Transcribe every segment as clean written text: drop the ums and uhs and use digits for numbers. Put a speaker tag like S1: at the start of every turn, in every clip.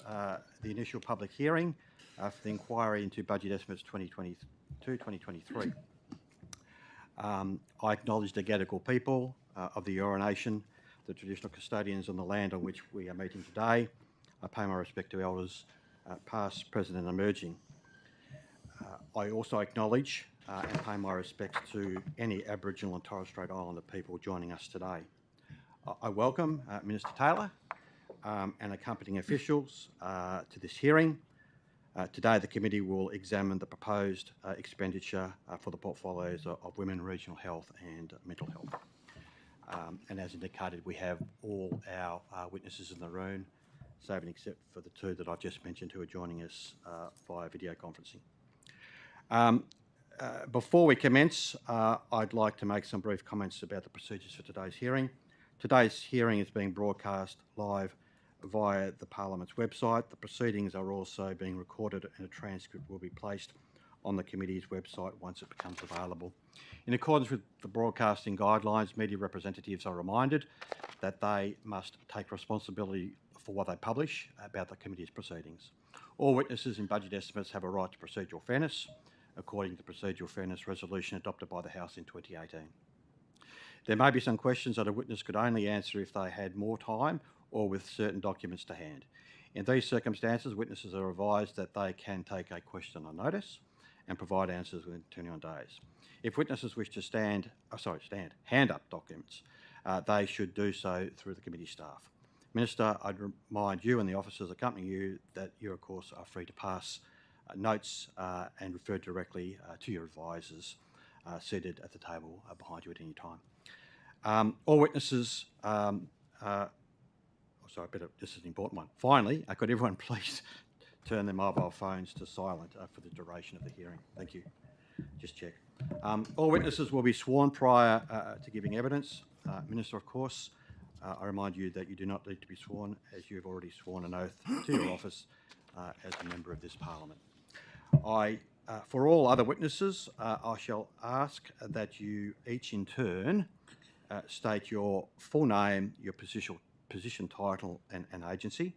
S1: the initial public hearing for the inquiry into budget estimates 2022-2023. I acknowledge the Gadigal people of the Eora Nation, the traditional custodians on the land on which we are meeting today. I pay my respect to elders past, present and emerging. I also acknowledge and pay my respects to any Aboriginal and Torres Strait Islander people joining us today. I welcome Minister Taylor and accompanying officials to this hearing. Today the committee will examine the proposed expenditure for the portfolios of women, regional health and mental health. And as indicated, we have all our witnesses in the room, save and except for the two that I've just mentioned who are joining us via video conferencing. Before we commence, I'd like to make some brief comments about the procedures for today's hearing. Today's hearing is being broadcast live via the Parliament's website. The proceedings are also being recorded and a transcript will be placed on the committee's website once it becomes available. In accordance with the broadcasting guidelines, media representatives are reminded that they must take responsibility for what they publish about the committee's proceedings. All witnesses in budget estimates have a right to procedural fairness, according to the Procedural Fairness Resolution adopted by the House in 2018. There may be some questions that a witness could only answer if they had more time or with certain documents to hand. In these circumstances, witnesses are advised that they can take a question on notice and provide answers within 21 days. If witnesses wish to hand up documents, they should do so through the committee staff. Minister, I'd remind you and the officers accompanying you that you, of course, are free to pass notes and refer directly to your advisors seated at the table behind you at any time. All witnesses, this is an important one. Finally, could everyone please turn their mobile phones to silent for the duration of the hearing? Thank you. Just check. All witnesses will be sworn prior to giving evidence. Minister, of course, I remind you that you do not need to be sworn as you have already sworn an oath to your office as a member of this Parliament. For all other witnesses, I shall ask that you each in turn state your full name, your position title and agency.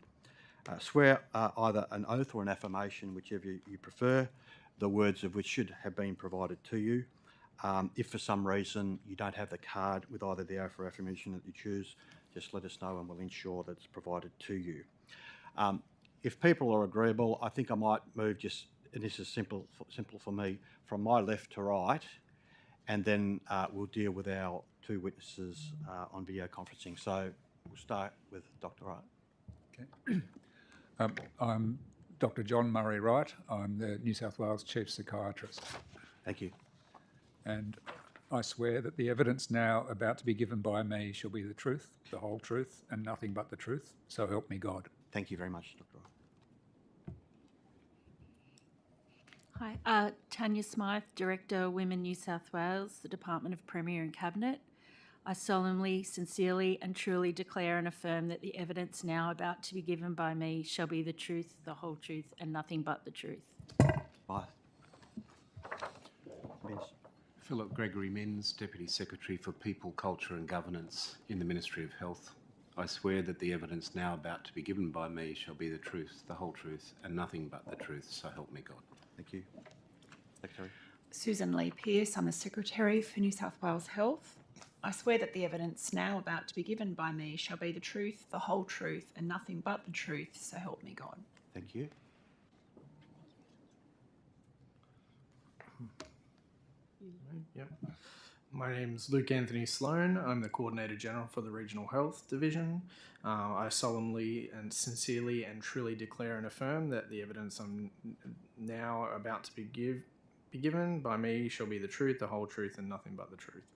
S1: Swear either an oath or an affirmation, whichever you prefer, the words of which should have been provided to you. If for some reason you don't have the card with either the oath or affirmation that you choose, just let us know and we'll ensure that it's provided to you. If people are agreeable, I think I might move just, and this is simple for me, from my left to right, and then we'll deal with our two witnesses on video conferencing. So we'll start with Dr. Wright.
S2: Okay. I'm Dr. John Murray Wright. I'm the New South Wales Chief Psychiatrist.
S1: Thank you.
S2: And I swear that the evidence now about to be given by me shall be the truth, the whole truth, and nothing but the truth. So help me God.
S1: Thank you very much, Dr. Wright.
S3: Hi, Tanya Smythe, Director, Women New South Wales, the Department of Premier and Cabinet. I solemnly, sincerely and truly declare and affirm that the evidence now about to be given by me shall be the truth, the whole truth and nothing but the truth.
S1: Bye. Ms.
S4: Philip Gregory Minns, Deputy Secretary for People, Culture and Governance in the Ministry of Health. I swear that the evidence now about to be given by me shall be the truth, the whole truth and nothing but the truth, so help me God.
S1: Thank you. Secretary.
S5: Susan Lee Pearce, I'm the Secretary for New South Wales Health. I swear that the evidence now about to be given by me shall be the truth, the whole truth and nothing but the truth, so help me God.
S1: Thank you.
S6: Yep. My name's Luke Anthony Sloan. I'm the Coordinator General for the Regional Health Division. I solemnly and sincerely and truly declare and affirm that the evidence I'm now about to be given by me shall be the truth, the whole truth and nothing but the truth.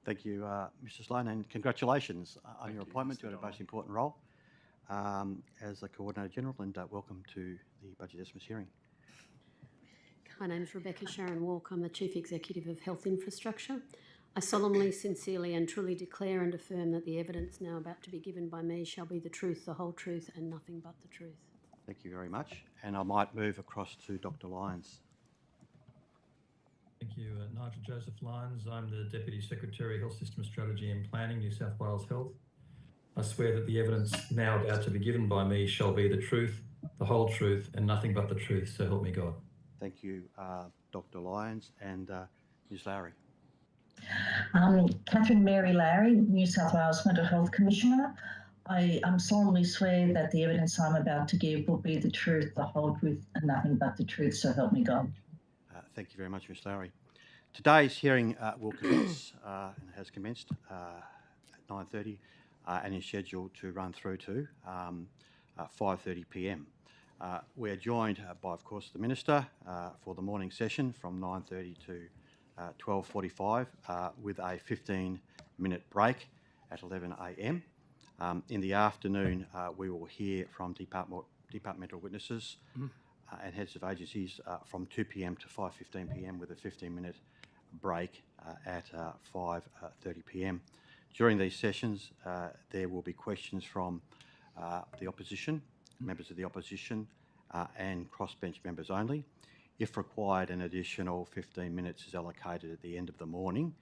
S1: Thank you, Mr. Sloan, and congratulations on your appointment to a most important role as the Coordinator General, and welcome to the Budget Estimates hearing.
S7: My name is Rebecca Sharon Walk. I'm the Chief Executive of Health Infrastructure. I solemnly, sincerely and truly declare and affirm that the evidence now about to be given by me shall be the truth, the whole truth and nothing but the truth.
S1: Thank you very much. And I might move across to Dr. Lyons.
S8: Thank you. Nigel Joseph Lyons. I'm the Deputy Secretary, Health System Strategy and Planning, New South Wales Health. I swear that the evidence now about to be given by me shall be the truth, the whole truth, and nothing but the truth, so help me God.
S1: Thank you, Dr. Lyons and Ms. Lowry.
S9: Catherine Mary Lowry, New South Wales Mental Health Commissioner. I solemnly swear that the evidence I'm about to give will be the truth, the whole truth, and nothing but the truth, so help me God.
S1: Thank you very much, Ms. Lowry. Today's hearing will commence and has commenced at 9:30 and is scheduled to run through to 5:30 p.m. We are joined by, of course, the Minister for the morning session from 9:30 to 12:45 with a 15-minute break at 11 a.m. In the afternoon, we will hear from departmental witnesses and heads of agencies from 2 p.m. to 5:15 p.m. with a 15-minute break at 5:30 p.m. During these sessions, there will be questions from the opposition, members of the opposition, and crossbench members only. If required, an additional 15 minutes is allocated at the end of the morning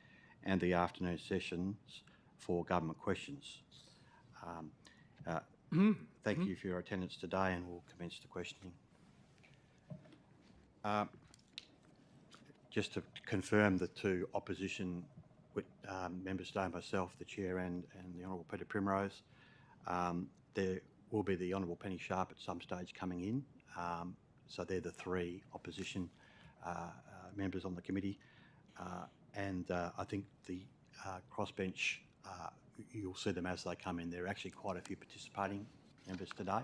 S1: and the afternoon sessions for government questions. Thank you for your attendance today, and we'll commence the questioning. Just to confirm, the two opposition members today, myself, the Chair, and the Honourable Peter Primrose, there will be the Honourable Penny Sharp at some stage coming in. So they're the three opposition members on the committee. And I think the crossbench, you'll see them as they come in. There are actually quite a few participating members today.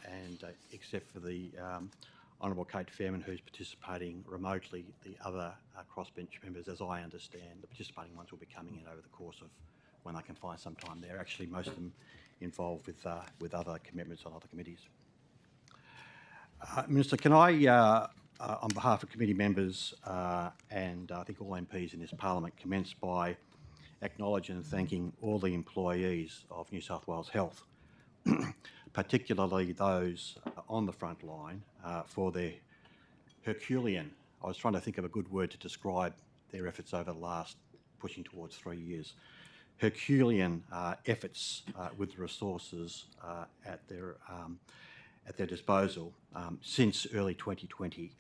S1: And except for the Honourable Kate Fairman, who's participating remotely, the other crossbench members, as I understand, the participating ones will be coming in over the course of when they can find some time. They're actually most of them involved with other commitments on other committees. Minister, can I, on behalf of committee members and I think all MPs in this Parliament, commence by acknowledging and thanking all the employees of New South Wales Health, particularly those on the front line for their Herculean, I was trying to think of a good word to describe their efforts over the last, pushing towards 3 years, Herculean efforts with resources at their disposal since early 2020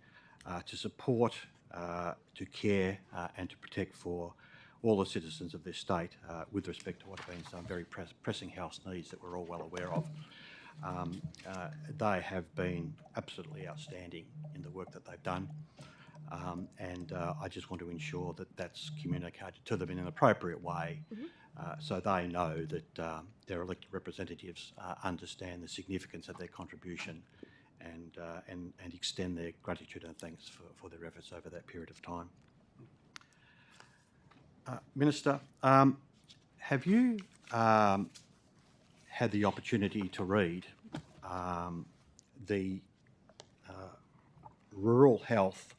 S1: to support, to care and to protect for all the citizens of this state with respect to what have been some very pressing health needs that we're all well aware of. They have been absolutely outstanding in the work that they've done, and I just want to ensure that that's communicated to them in an appropriate way, so they know that their elected representatives understand the significance of their contribution and extend their gratitude and thanks for their efforts over that period of time. Minister, have you had the opportunity to read the Rural Health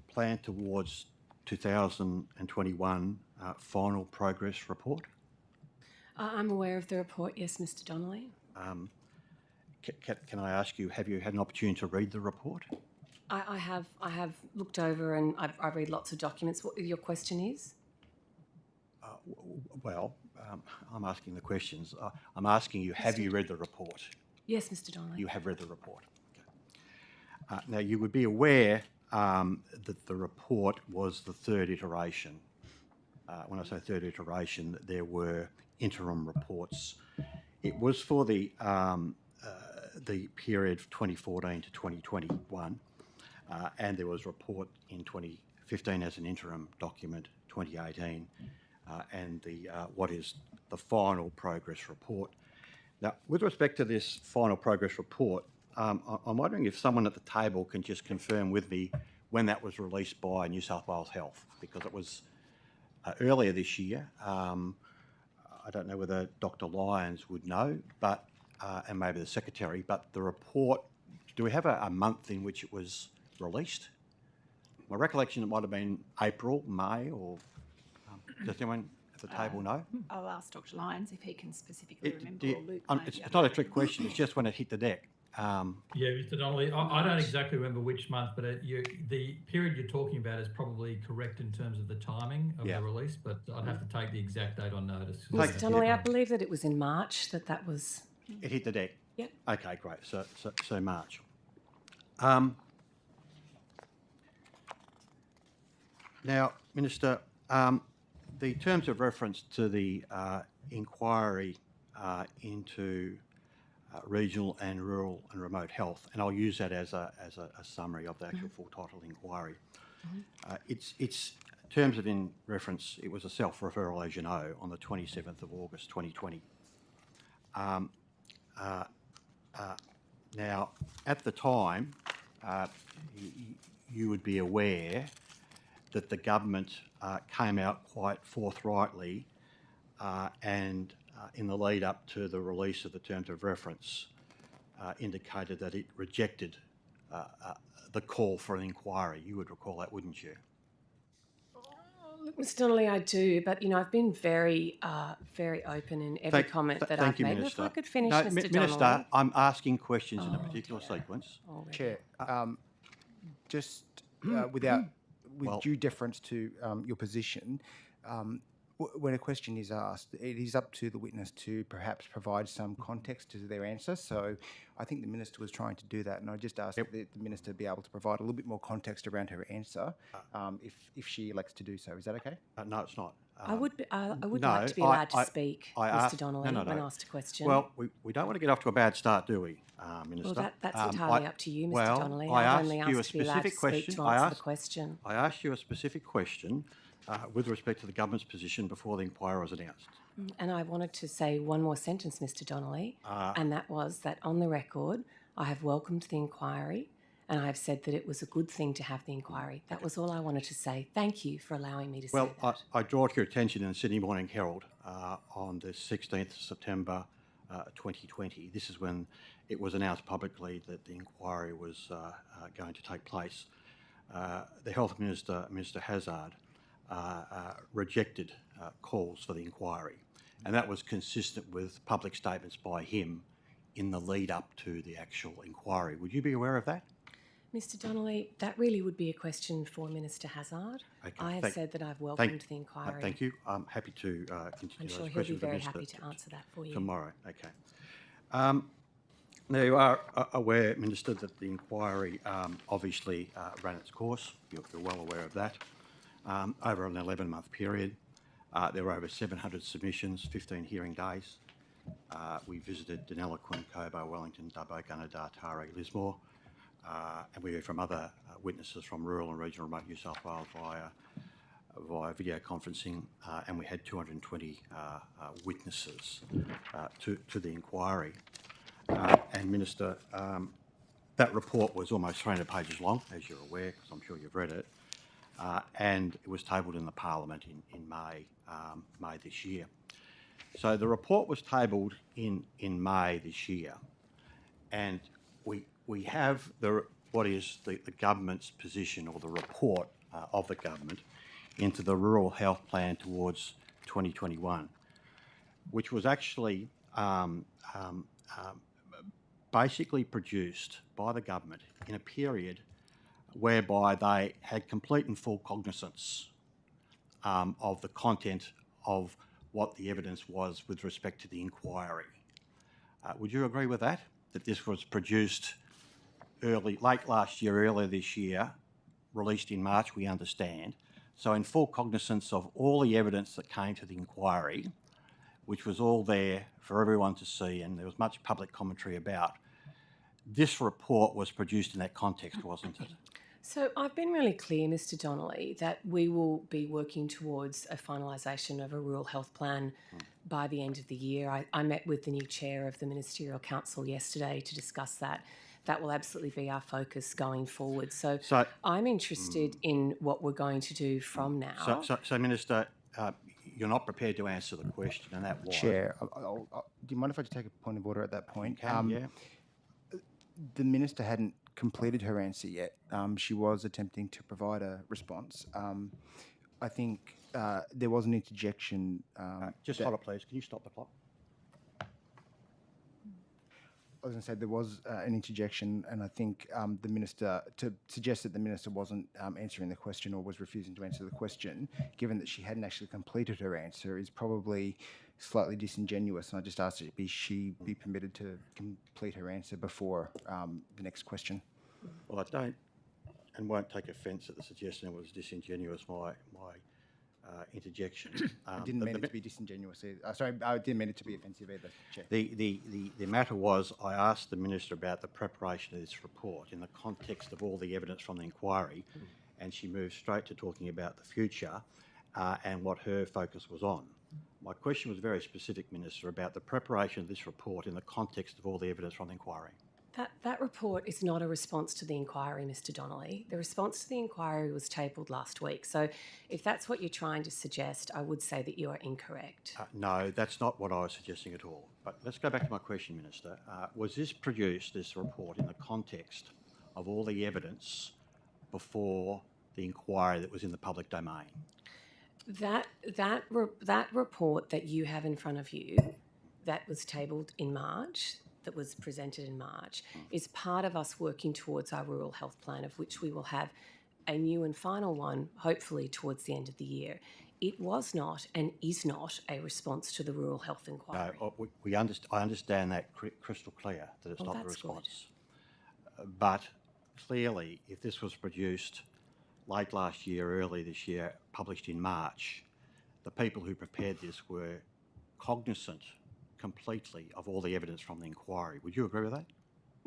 S1: Plan towards 2021 Final Progress Report?
S10: I'm aware of the report, yes, Mr. Donnelly.
S1: Can I ask you, have you had an opportunity to read the report?
S10: I have looked over and I read lots of documents. What your question is?
S1: I'm asking the questions. I'm asking you, have you read the report?
S10: Yes, Mr. Donnelly.
S1: You have read the report. Okay. Now, you would be aware that the report was the third iteration. When I say third iteration, there were interim reports. It was for the period of 2014 to 2021, and there was a report in 2015 as an interim document, 2018, and what is the final progress report. Now, with respect to this final progress report, I'm wondering if someone at the table can just confirm with me when that was released by New South Wales Health, because it was earlier this year. I don't know whether Dr. Lyons would know, but and maybe the Secretary, but the report, do we have a month in which it was released? My recollection, it might have been April, May, or does anyone at the table know?
S5: I'll ask Dr. Lyons if he can specifically remember. Or Luke,
S1: it's not a trick question, it's just when it hit the deck.
S8: Yeah, Mr. Donnelly, I don't exactly remember which month, but the period you're talking about is probably correct in terms of the timing of the release, but I'd have to take the exact date on notice.
S10: Mr. Donnelly, I believe that it was in March that was...
S1: It hit the deck.
S10: Yep.
S1: Okay, great. So March. Now, Minister, the terms of reference to the inquiry into regional and rural and remote health, and I'll use that as a summary of the actual full title inquiry. Its terms of in reference, it was a self-referral, as you know, on the 27th of August 2020. Now, at the time, you would be aware that the government came out quite forthrightly and in the lead up to the release of the terms of reference indicated that it rejected the call for an inquiry. You would recall that, wouldn't you?
S10: Look, Mr. Donnelly, I do, but I've been very, very open in every comment that I've made.
S1: Minister.
S10: If I could finish,
S1: No,
S10: Mr.
S1: Minister,
S10: Donnelly.
S1: I'm asking questions in a particular sequence.
S11: Chair, with
S1: Well-
S11: due deference to your position, when a question is asked, it is up to the witness to perhaps provide some context to their answer. So I think the Minister was trying to do that, and I just asked the Minister to be able to provide a little bit more context around her answer if she elects to do so. Is that okay?
S1: No, it's not.
S10: I would
S1: no,
S10: like to be allowed to speak,
S1: I
S10: Mr.
S1: asked-
S10: Donnelly,
S1: no.
S10: when asked a question.
S1: Well, we don't want to get off to a bad start, do we, Minister?
S10: Well, that's entirely up to you, Mr.
S1: well,
S10: Donnelly.
S1: I
S10: I've only
S1: asked you a
S10: asked to be allowed to
S1: specific
S10: speak
S1: question.
S10: to answer the question.
S1: I asked you a specific question with respect to the government's position before the inquiry was announced.
S10: And I wanted to say one more sentence, Mr. Donnelly, and that was that on the record, I have welcomed the inquiry and I have said that it was a good thing to have the inquiry. That was all I wanted to say. Thank you for allowing me to say that.
S1: Well, I draw to your attention in the Sydney Morning Herald on the 16th of September 2020. This is when it was announced publicly that the inquiry was going to take place. The Health Minister, Mr Hazzard, rejected calls for the inquiry, and that was consistent with public statements by him in the lead up to the actual inquiry. Would you be aware of that?
S10: Mr. Donnelly, that really would be a question for Minister Hazzard.
S1: Okay,
S10: I have said that I've welcomed the inquiry.
S1: Thank you. I'm happy to continue
S10: I'm
S1: those
S10: sure he'll be
S1: questions with
S10: very
S1: Minister
S10: happy to answer that for you.
S1: tomorrow. Okay. Now, you are aware, Minister, that the inquiry obviously ran its course. You're well aware of that. Over an 11-month period, there were over 700 submissions, 15 hearing days. We visited Deniliquin, Cobo, Wellington, Dubbo, Gunnedah, Taree, Lismore, and we heard from other witnesses from rural and regional remote New South Wales via video conferencing, and we had 220 witnesses to the inquiry. And Minister, that report was almost 300 pages long, as you're aware, because I'm sure you've read it, and it was tabled in the Parliament in May this year. So the report was tabled in May this year, and we have what is the government's position, or the report of the government into the Rural Health Plan towards 2021, which was actually basically produced by the government in a period whereby they had complete and full cognizance of the content of what the evidence was with respect to the inquiry. Would you agree with that? That this was produced late last year, earlier this year, released in March, we understand. So in full cognizance of all the evidence that came to the inquiry, which was all there for everyone to see, and there was much public commentary about, this report was produced in that context, wasn't it?
S10: So I've been really clear, Mr. Donnelly, that we will be working towards a finalisation of a rural health plan by the end of the year. I met with the new chair of the Ministerial Council yesterday to discuss that. That will absolutely be our focus going forward. So I'm interested in what we're going to do from now.
S1: So Minister, you're not prepared to answer the question, and that was...
S11: Chair, do you mind if I just take a point of order at that point?
S1: You can, yeah.
S11: The Minister hadn't completed her answer yet. She was attempting to provide a response. I think there was an interjection.
S1: Just hold it, please. Can you stop the clock?
S11: I was going to say there was an interjection, and I think the Minister, to suggest that the Minister wasn't answering the question or was refusing to answer the question, given that she hadn't actually completed her answer, is probably slightly disingenuous. And I just asked that she be permitted to complete her answer before the next question.
S1: Well, I don't and won't take offence at the suggestion it was disingenuous, my interjection.
S11: I didn't mean it to be disingenuous either. Sorry, I didn't mean it to be offensive either, Chair.
S1: The matter was, I asked the Minister about the preparation of this report in the context of all the evidence from the inquiry, and she moved straight to talking about the future and what her focus was on. My question was very specific, Minister, about the preparation of this report in the context of all the evidence from the inquiry.
S10: That report is not a response to the inquiry, Mr. Donnelly. The response to the inquiry was tabled last week. So if that's what you're trying to suggest, I would say that you are incorrect.
S1: No, that's not what I was suggesting at all. But let's go back to my question, Minister. Was this produced, this report, in the context of all the evidence before the inquiry that was in the public domain?
S10: That report that you have in front of you, that was tabled in March, that was presented in March, is part of us working towards our rural health plan, of which we will have a new and final one, hopefully towards the end of the year. It was not and is not a response to the rural health inquiry.
S1: No, I understand that crystal clear, that it's not the response. But clearly, if this was produced late last year, early this year, published in March, the people who prepared this were cognizant completely of all the evidence from the inquiry. Would you agree with that?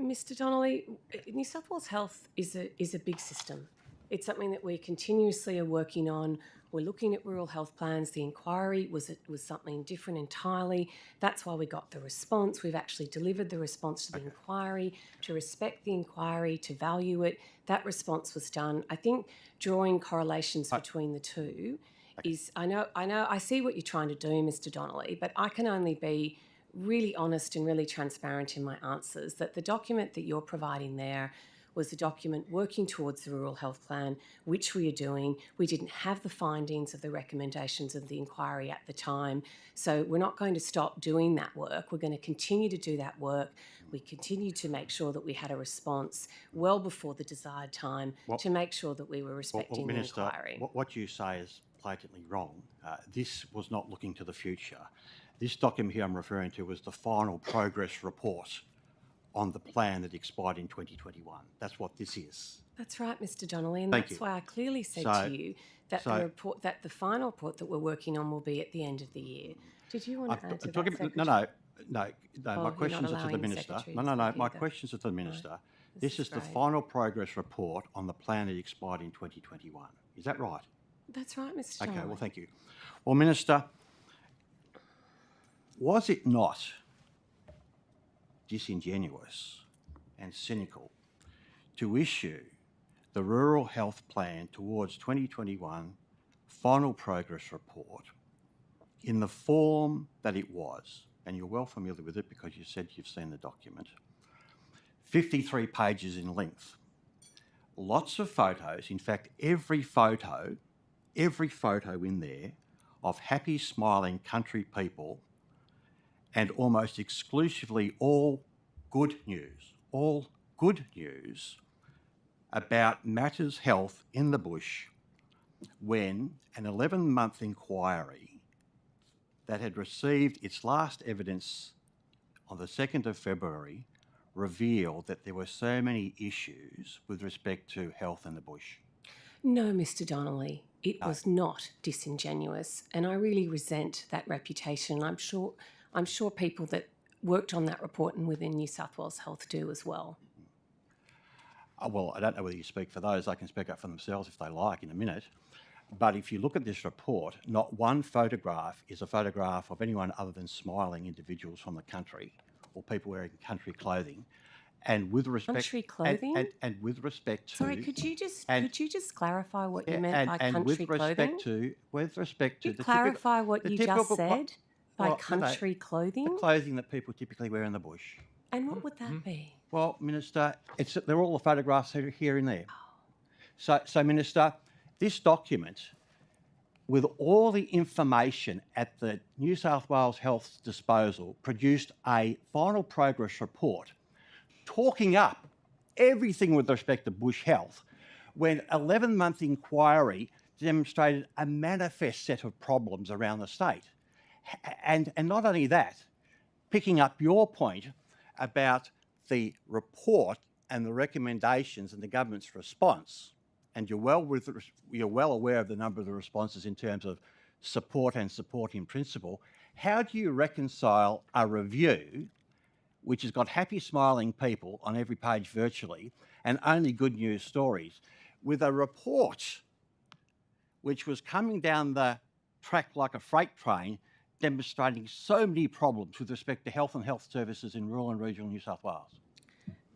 S10: Mr. Donnelly, New South Wales Health is a big system. It's something that we continuously are working on. We're looking at rural health plans. The inquiry was something different entirely. That's why we got the response. We've actually delivered the response to the inquiry, to respect the inquiry, to value it. That response was done. I think drawing correlations between the two is, I see what you're trying to do, Mr. Donnelly, but I can only be really honest and really transparent in my answers, that the document that you're providing there was a document working towards the rural health plan, which we are doing. We didn't have the findings of the recommendations of the inquiry at the time, so we're not going to stop doing that work. We're going to continue to do that work. We continue to make sure that we had a response well before the desired time to make sure that we were respecting the inquiry.
S1: What you say is blatantly wrong. This was not looking to the future. This document here I'm referring to was the final progress report on the plan that expired in 2021. That's what this is.
S10: That's right, Mr. Donnelly, and
S1: Thank
S10: that's
S1: you.
S10: why I clearly said to you that the final report that we're working on will be at the end of the year. Did you want to add to that, Secretary?
S1: No. My questions are to the Minister. No. My questions are to the Minister. This is the final progress report on the plan that expired in 2021. Is that right?
S10: That's right, Mr. Donnelly.
S1: Okay, well, thank you. Well, Minister, was it not disingenuous and cynical to issue the Rural Health Plan towards 2021 final progress report in the form that it was, and you're well familiar with it because you said you've seen the document, 53 pages in length, lots of photos, in fact every photo in there of happy smiling country people, and almost exclusively all good news about matters health in the bush, when an 11-month inquiry that had received its last evidence on the 2nd of February revealed that there were so many issues with respect to health in the bush.
S10: No, Mr. Donnelly, it was not disingenuous, and I really resent that reputation. I'm sure people that worked on that report and within New South Wales Health do as well.
S1: Well, I don't know whether you speak for those. They can speak up for themselves if they like in a minute. But if you look at this report, not one photograph is a photograph of anyone other than smiling individuals from the country or people wearing country clothing. And with respect,
S10: country clothing,
S1: and with respect to,
S10: sorry, could you just clarify what you meant by country clothing?
S1: With respect to,
S10: clarify what you just said by country clothing.
S1: The clothing that people typically wear in the bush.
S10: And what would that be?
S1: Well, Minister, they're all the photographs here and there. So Minister, this document, with all the information at the New South Wales Health's disposal, produced a final progress report talking up everything with respect to bush health, when 11-month inquiry demonstrated a manifest set of problems around the state. And not only that, picking up your point about the report and the recommendations and the government's response, and you're well aware of the number of the responses in terms of support and support in principle. How do you reconcile a review which has got happy, smiling people on every page virtually and only good news stories with a report which was coming down the track like a freight train, demonstrating so many problems with respect to health and health services in rural and regional New South Wales?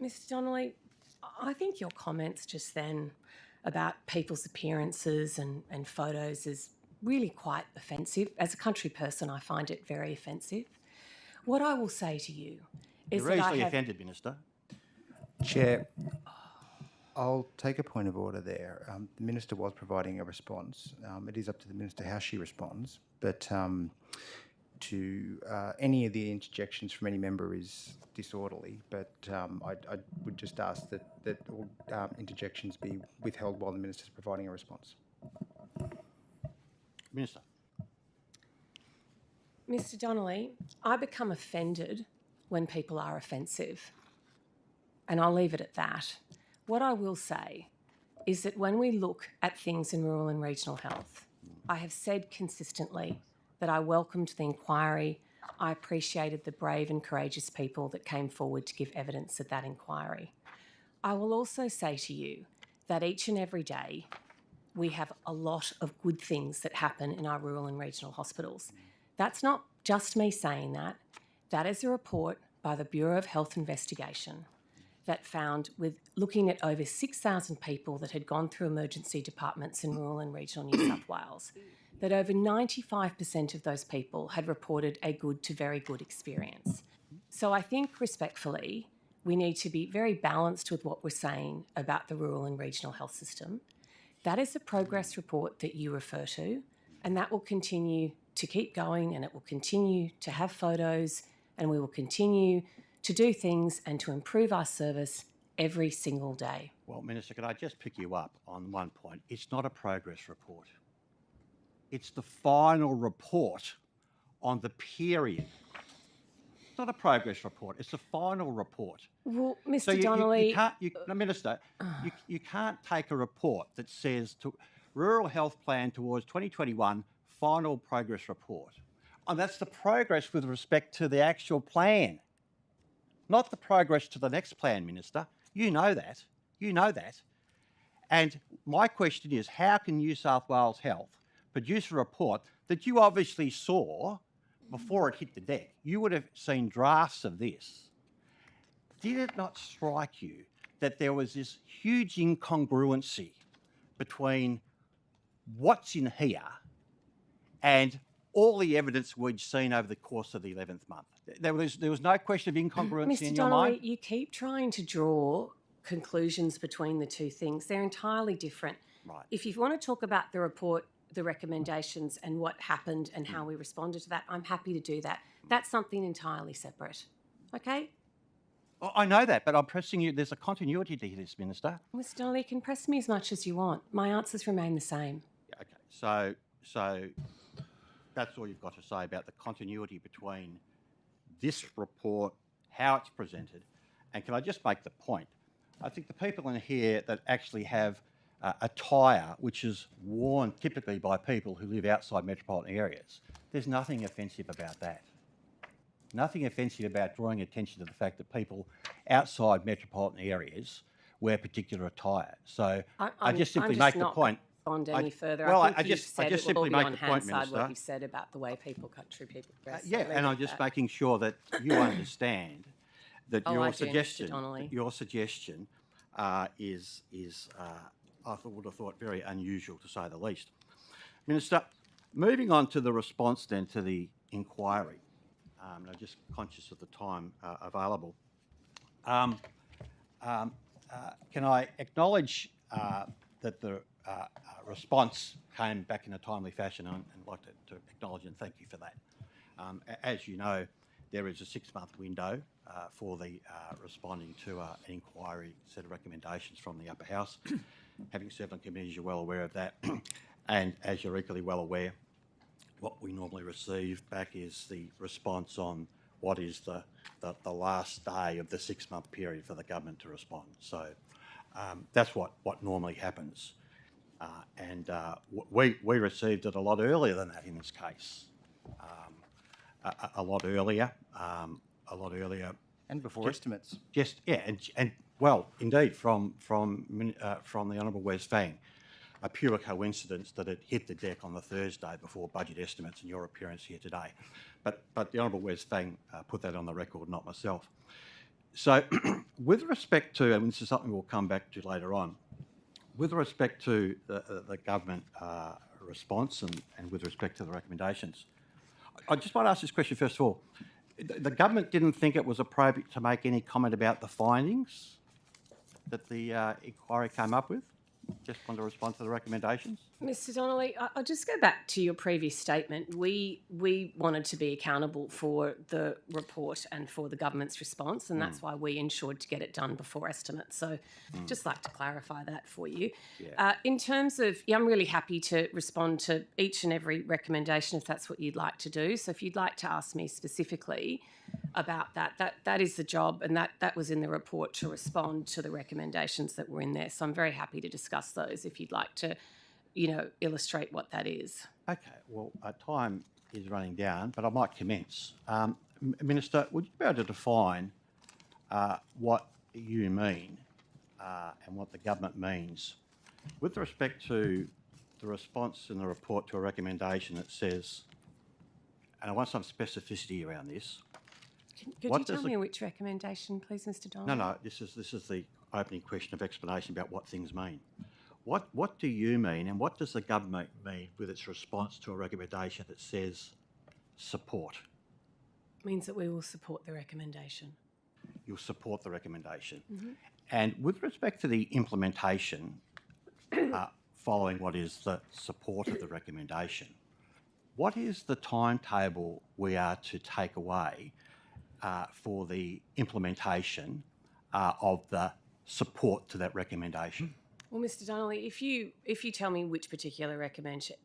S10: Mr. Donnelly, I think your comments just then about people's appearances and photos is really quite offensive. As a country person, I find it very offensive. What I will say to you is
S1: You're
S10: that
S1: easily offended, Minister.
S11: Chair, I'll take a point of order there. The Minister was providing a response. It is up to the Minister how she responds, but to any of the interjections from any member is disorderly, but I would just ask that all interjections be withheld while the Minister is providing a response.
S1: Minister.
S10: Mr. Donnelly, I become offended when people are offensive, and I'll leave it at that. What I will say is that when we look at things in rural and regional health, I have said consistently that I welcomed the inquiry. I appreciated the brave and courageous people that came forward to give evidence at that inquiry. I will also say to you that each and every day we have a lot of good things that happen in our rural and regional hospitals. That's not just me saying that. That is a report by the Bureau of Health Investigation that found, with looking at over 6,000 people that had gone through emergency departments in rural and regional New South Wales, that over 95% of those people had reported a good to very good experience. So I think, respectfully, we need to be very balanced with what we're saying about the rural and regional health system. That is a progress report that you refer to, and that will continue to keep going, and it will continue to have photos, and we will continue to do things and to improve our service every single day.
S1: Well, Minister, could I just pick you up on one point? It's not a progress report. It's the final report on the period. It's not a progress report. It's the final report.
S10: Well, Mr.
S1: So
S10: Donnelly...
S1: Minister, you can't take a report that says Rural Health Plan towards 2021, final progress report. And that's the progress with respect to the actual plan, not the progress to the next plan, Minister. You know that. You know that. And my question is, how can New South Wales Health produce a report that you obviously saw before it hit the deck? You would have seen drafts of this. Did it not strike you that there was this huge incongruency between what's in here and all the evidence we'd seen over the course of the 11th month? There was no question of incongruency in your mind?
S10: Mr. Donnelly, you keep trying to draw conclusions between the two things. They're entirely different.
S1: Right.
S10: If you want to talk about the report, the recommendations and what happened and how we responded to that, I'm happy to do that. That's something entirely separate. Okay?
S1: Well, I know that, but I'm pressing you. There's a continuity to this, Minister.
S10: Mr. Donnelly, you can press me as much as you want. My answers remain the same.
S1: Okay, so that's all you've got to say about the continuity between this report, how it's presented, and can I just make the point? I think the people in here that actually have attire which is worn typically by people who live outside metropolitan areas, there's nothing offensive about that. Nothing offensive about drawing attention to the fact that people outside metropolitan areas wear particular attire. So I just simply make the point.
S10: Any further.
S1: Well,
S10: I just
S1: simply make the point, Minister.
S10: What you've said about the way country people dress.
S1: Yeah, and I'm just making sure that you understand that your suggestion is I would have thought very unusual, to say the least. Minister, moving on to the response then to the inquiry, and I'm just conscious of the time available. Can I acknowledge that the response came back in a timely fashion, and I'd like to acknowledge and thank you for that. As you know, there is a 6-month window for the responding to an inquiry set of recommendations from the upper house. Having served on committees, you're well aware of that. And as you're equally well aware, what we normally receive back is the response on what is the last day of the 6-month period for the government to respond. So that's what normally happens. We received it a lot earlier than that in this case. A lot earlier.
S11: And before estimates.
S1: And well, indeed, from the Honourable Wes Fang, a pure coincidence that it hit the deck on the Thursday before budget estimates and your appearance here today. But the Honourable Wes Fang put that on the record, not myself. So with respect to, and this is something we'll come back to later on, with respect to the government response and with respect to the recommendations, I just want to ask this question first of all. The government didn't think it was appropriate to make any comment about the findings that the inquiry came up with? Just want to respond to the recommendations.
S10: Mr. Donnelly, I'll just go back to your previous statement. We wanted to be accountable for the report and for the government's response, and that's why we ensured to get it done before estimates. So just like to clarify that for you.
S1: Yeah.
S10: In terms of, I'm really happy to respond to each and every recommendation if that's what you'd like to do. So if you'd like to ask me specifically about that is the job, and that was in the report to respond to the recommendations that were in there. So I'm very happy to discuss those if you'd like to, illustrate what that is.
S1: Okay, well, time is running down, but I might commence. Minister, would you be able to define what you mean and what the government means with respect to the response in the report to a recommendation that says, and I want some specificity around this.
S10: Could you tell me which recommendation, please, Mr. Donnelly?
S1: No, this is the opening question of explanation about what things mean. What do you mean, and what does the government mean with its response to a recommendation that says support?
S10: Means that we will support the recommendation.
S1: You'll support the recommendation.
S10: Mm-hmm.
S1: And with respect to the implementation following what is the support of the recommendation, what is the timetable we are to take away for the implementation of the support to that recommendation?
S10: Well, Mr. Donnelly, if you tell me which particular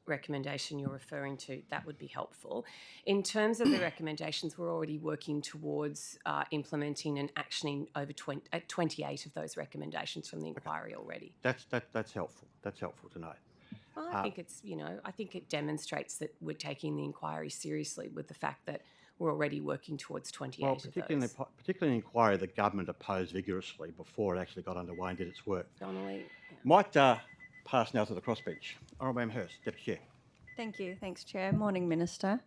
S10: recommendation you're referring to, that would be helpful. In terms of the recommendations, we're already working towards implementing and actioning over 28 of those recommendations from the inquiry already.
S1: That's helpful. That's helpful to know.
S10: Well, I think it's, I think it demonstrates that we're taking the inquiry seriously with the fact that we're already working towards 28 of those.
S1: Particularly in the inquiry, the government opposed vigorously before it actually got underway and did its work.
S10: Donnelly.
S1: Might pass now to the crossbench. Honourable Member Hurst, Deputy Chair.
S12: Thank you. Thanks, Chair. Morning, Minister.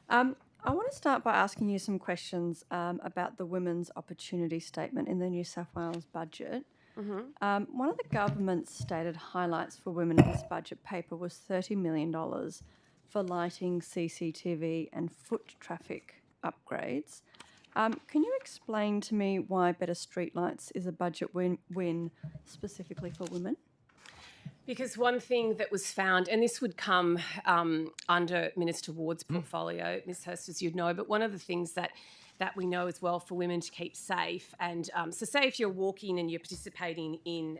S12: I want to start by asking you some questions about the Women's Opportunity Statement in the New South Wales budget.
S10: Mm-hmm.
S12: One of the government's stated highlights for women in this budget paper was $30 million for lighting, CCTV and foot traffic upgrades. Can you explain to me why better streetlights is a budget win specifically for women?
S10: Because one thing that was found, and this would come under Minister Ward's portfolio, Ms Hurst, as you'd know, but one of the things that we know as well for women to keep safe, and so say if you're walking and you're participating in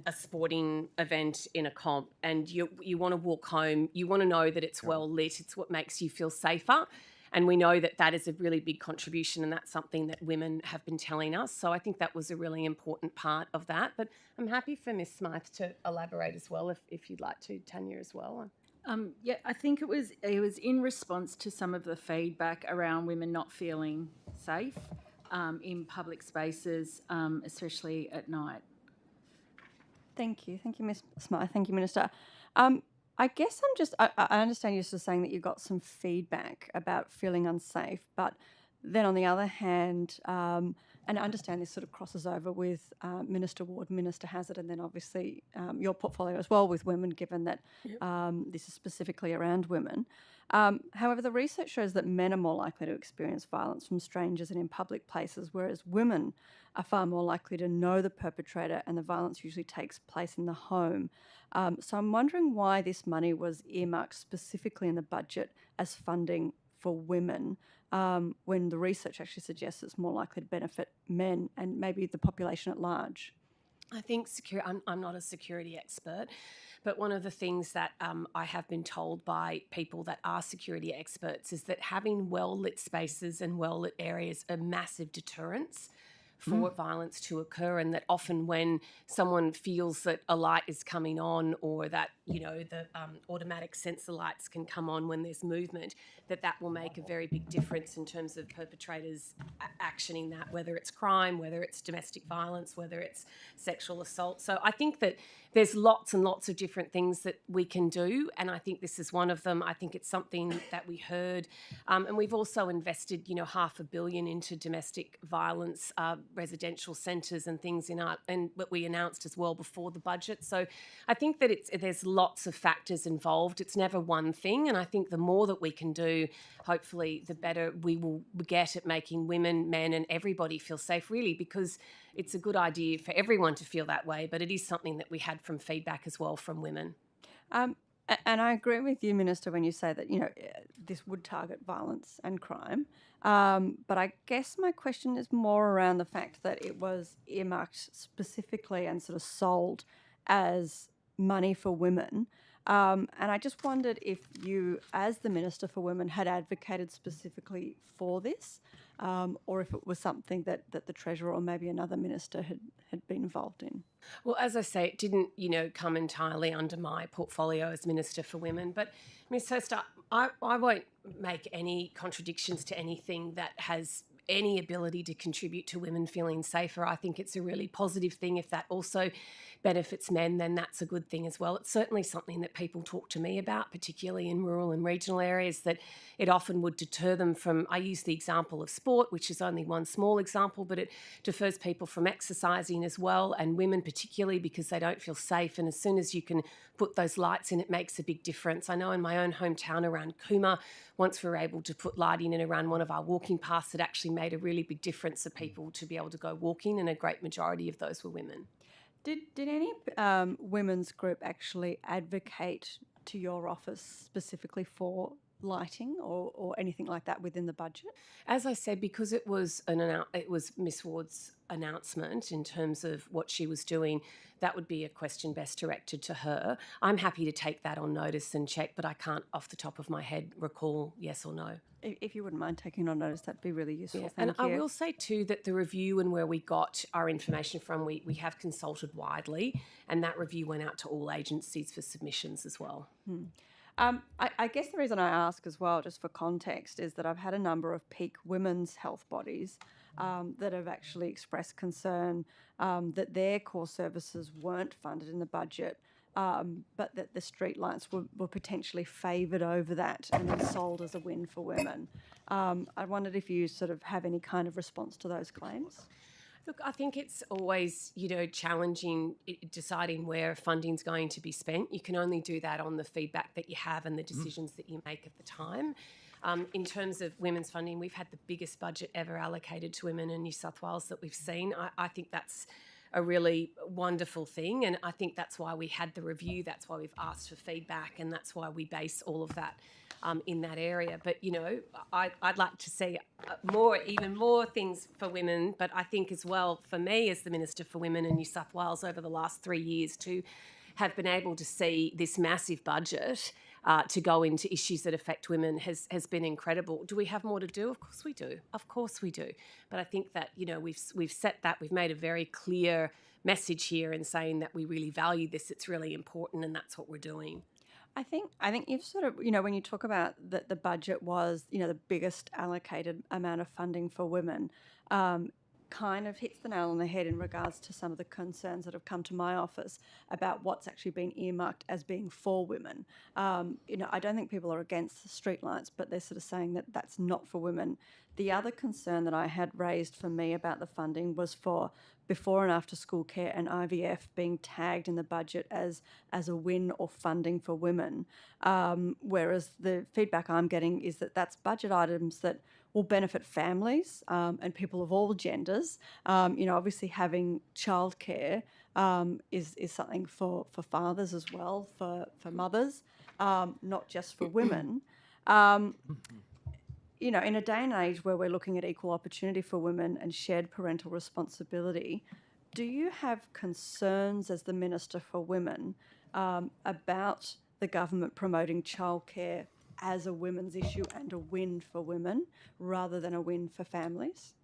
S10: a sporting event in a comp and you want to walk home, you want to know that it's well lit, it's what makes you feel safer. And we know that is a really big contribution, and that's something that women have been telling us. So I think that was a really important part of that. But I'm happy for Ms Smythe to elaborate as well, if you'd like to, Tanya, as well.
S3: Yeah, I think it was in response to some of the feedback around women not feeling safe in public spaces, especially at night.
S12: Thank you. Thank you, Ms Smythe. Thank you, Minister. I guess I understand you're sort of saying that you got some feedback about feeling unsafe, but then on the other hand, and I understand this sort of crosses over with Minister Ward, Minister Hazard, and then obviously your portfolio as well with women, given that this is specifically around women. However, the research shows that men are more likely to experience violence from strangers and in public places, whereas women are far more likely to know the perpetrator, and the violence usually takes place in the home. So I'm wondering why this money was earmarked specifically in the budget as funding for women, when the research actually suggests it's more likely to benefit men and maybe the population at large.
S10: I think I'm not a security expert, but one of the things that I have been told by people that are security experts is that having well-lit spaces and well-lit areas are massive deterrents for violence to occur, and that often when someone feels that a light is coming on, or that, you know, the automatic sensor lights can come on when there's movement, that will make a very big difference in terms of perpetrators actioning that, whether it's crime, whether it's domestic violence, whether it's sexual assault. So I think that there's lots and lots of different things that we can do, and I think this is one of them. I think it's something that we heard, and we've also invested, you know, $500 million into domestic violence residential centres and things and what we announced as well before the budget. So I think that there's lots of factors involved. It's never one thing, and I think the more that we can do, hopefully, the better we will get at making women, men, and everybody feel safe. Really, because it's a good idea for everyone to feel that way, but it is something that we had from feedback as well from women.
S12: And I agree with you, Minister, when you say that, you know, this would target violence and crime. But I guess my question is more around the fact that it was earmarked specifically and sort of sold as money for women. And I just wondered if you, as the Minister for Women, had advocated specifically for this, or if it was something that the Treasurer or maybe another minister had been involved in.
S10: Well, as I say, it didn't, you know, come entirely under my portfolio as Minister for Women. But, Ms. Hurst, I won't make any contradictions to anything that has any ability to contribute to women feeling safer. I think it's a really positive thing. If that also benefits men, then that's a good thing as well. It's certainly something that people talk to me about, particularly in rural and regional areas, that it often would deter them from, I use the example of sport, which is only one small example, but it defers people from exercising as well, and women particularly, because they don't feel safe. And as soon as you can put those lights in, it makes a big difference. I know in my own hometown around Cooma, once we were able to put lighting in around one of our walking paths, it actually made a really big difference for people to be able to go walking, and a great majority of those were women.
S12: Did any women's group actually advocate to your office specifically for lighting or anything like that within the budget?
S10: As I said, because it was Miss Ward's announcement in terms of what she was doing, that would be a question best directed to her. I'm happy to take that on notice and check, but I can't off the top of my head recall yes or no.
S12: If you wouldn't mind taking on notice, that'd be really useful.
S10: Yeah.
S12: Thank
S10: And
S12: you.
S10: I will say too that the review and where we got our information from, we have consulted widely, and that review went out to all agencies for submissions as well.
S12: I guess the reason I ask as well, just for context, is that I've had a number of peak women's health bodies that have actually expressed concern that their core services weren't funded in the budget, but that the streetlights were potentially favoured over that and then sold as a win for women. I wondered if you sort of have any kind of response to those claims.
S10: Look, I think it's always, you know, challenging deciding where funding's going to be spent. You can only do that on the feedback that you have and the decisions that you make at the time. In terms of women's funding, we've had the biggest budget ever allocated to women in New South Wales that we've seen. I think that's a really wonderful thing, and I think that's why we had the review, that's why we've asked for feedback, and that's why we base all of that in that area. But, you know, I'd like to see even more things for women, but I think as well for me as the Minister for Women in New South Wales over the last 3 years to have been able to see this massive budget to go into issues that affect women has been incredible. Do we have more to do? Of course we do. Of course we do. But I think that, you know, we've set that, we've made a very clear message here in saying that we really value this, it's really important, and that's what we're doing.
S12: I think you've sort of, you know, when you talk about that the budget was, you know, the biggest allocated amount of funding for women, kind of hits the nail on the head in regards to some of the concerns that have come to my office about what's actually been earmarked as being for women. You know, I don't think people are against the streetlights, but they're sort of saying that that's not for women. The other concern that I had raised for me about the funding was for before and after school care and IVF being tagged in the budget as a win or funding for women, whereas the feedback I'm getting is that that's budget items that will benefit families and people of all genders. You know, obviously having childcare is something for fathers as well, for mothers, not just for women. You know, in a day and age where we're looking at equal opportunity for women and shared parental responsibility, do you have concerns as the Minister for Women about the government promoting childcare as a women's issue and a win for women rather than a win for families?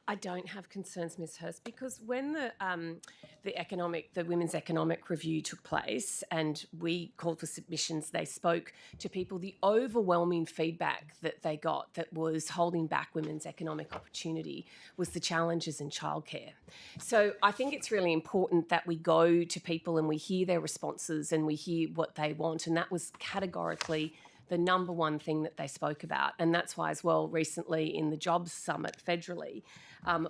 S10: I don't have concerns, Ms. Hurst, because when the Women's Economic Review took place and we called for submissions, they spoke to people. The overwhelming feedback that they got that was holding back women's economic opportunity was the challenges in childcare. So I think it's really important that we go to people and we hear their responses and we hear what they want, and that was categorically the number one thing that they spoke about. And that's why as well, recently in the Jobs Summit federally,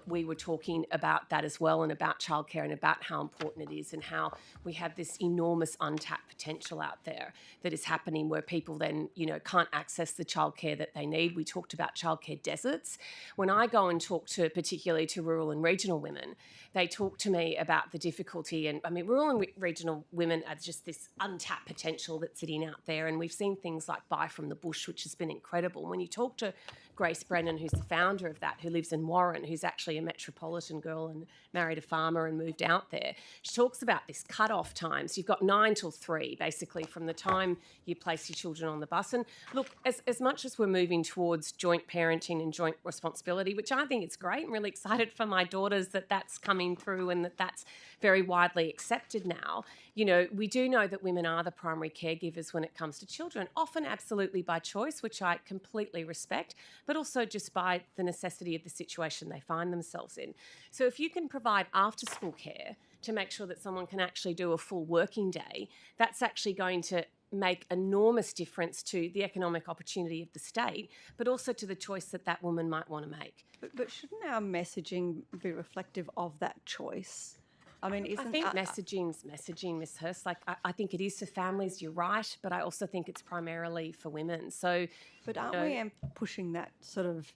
S10: we were talking about that as well, and about childcare and about how important it is and how we have this enormous untapped potential out there that is happening where people then, can't access the childcare that they need. We talked about childcare deserts. When I go and talk to, particularly to rural and regional women, they talk to me about the difficulty. And I mean, rural and regional women are just this untapped potential that's sitting out there. And we've seen things like Buy from the Bush, which has been incredible. When you talk to Grace Brennan, who's the founder of that, who lives in Warren, who's actually a metropolitan girl and married a farmer and moved out there, she talks about this cut-off times. You've got 9 till 3, basically, from the time you place your children on the bus. And look, as much as we're moving towards joint parenting and joint responsibility, which I think is great, I'm really excited for my daughters that that's coming through and that that's very widely accepted now. We do know that women are the primary caregivers when it comes to children, often absolutely by choice, which I completely respect, but also just by the necessity of the situation they find themselves in. So if you can provide after-school care to make sure that someone can actually do a full working day, that's actually going to make enormous difference to the economic opportunity of the state, but also to the choice that that woman might want to make.
S12: But shouldn't our messaging be reflective of that choice? I mean,
S10: I think messaging's messaging, Ms. Hurst. I think it is for families, you're right, but I also think it's primarily for women. So,
S12: but aren't we pushing that sort of,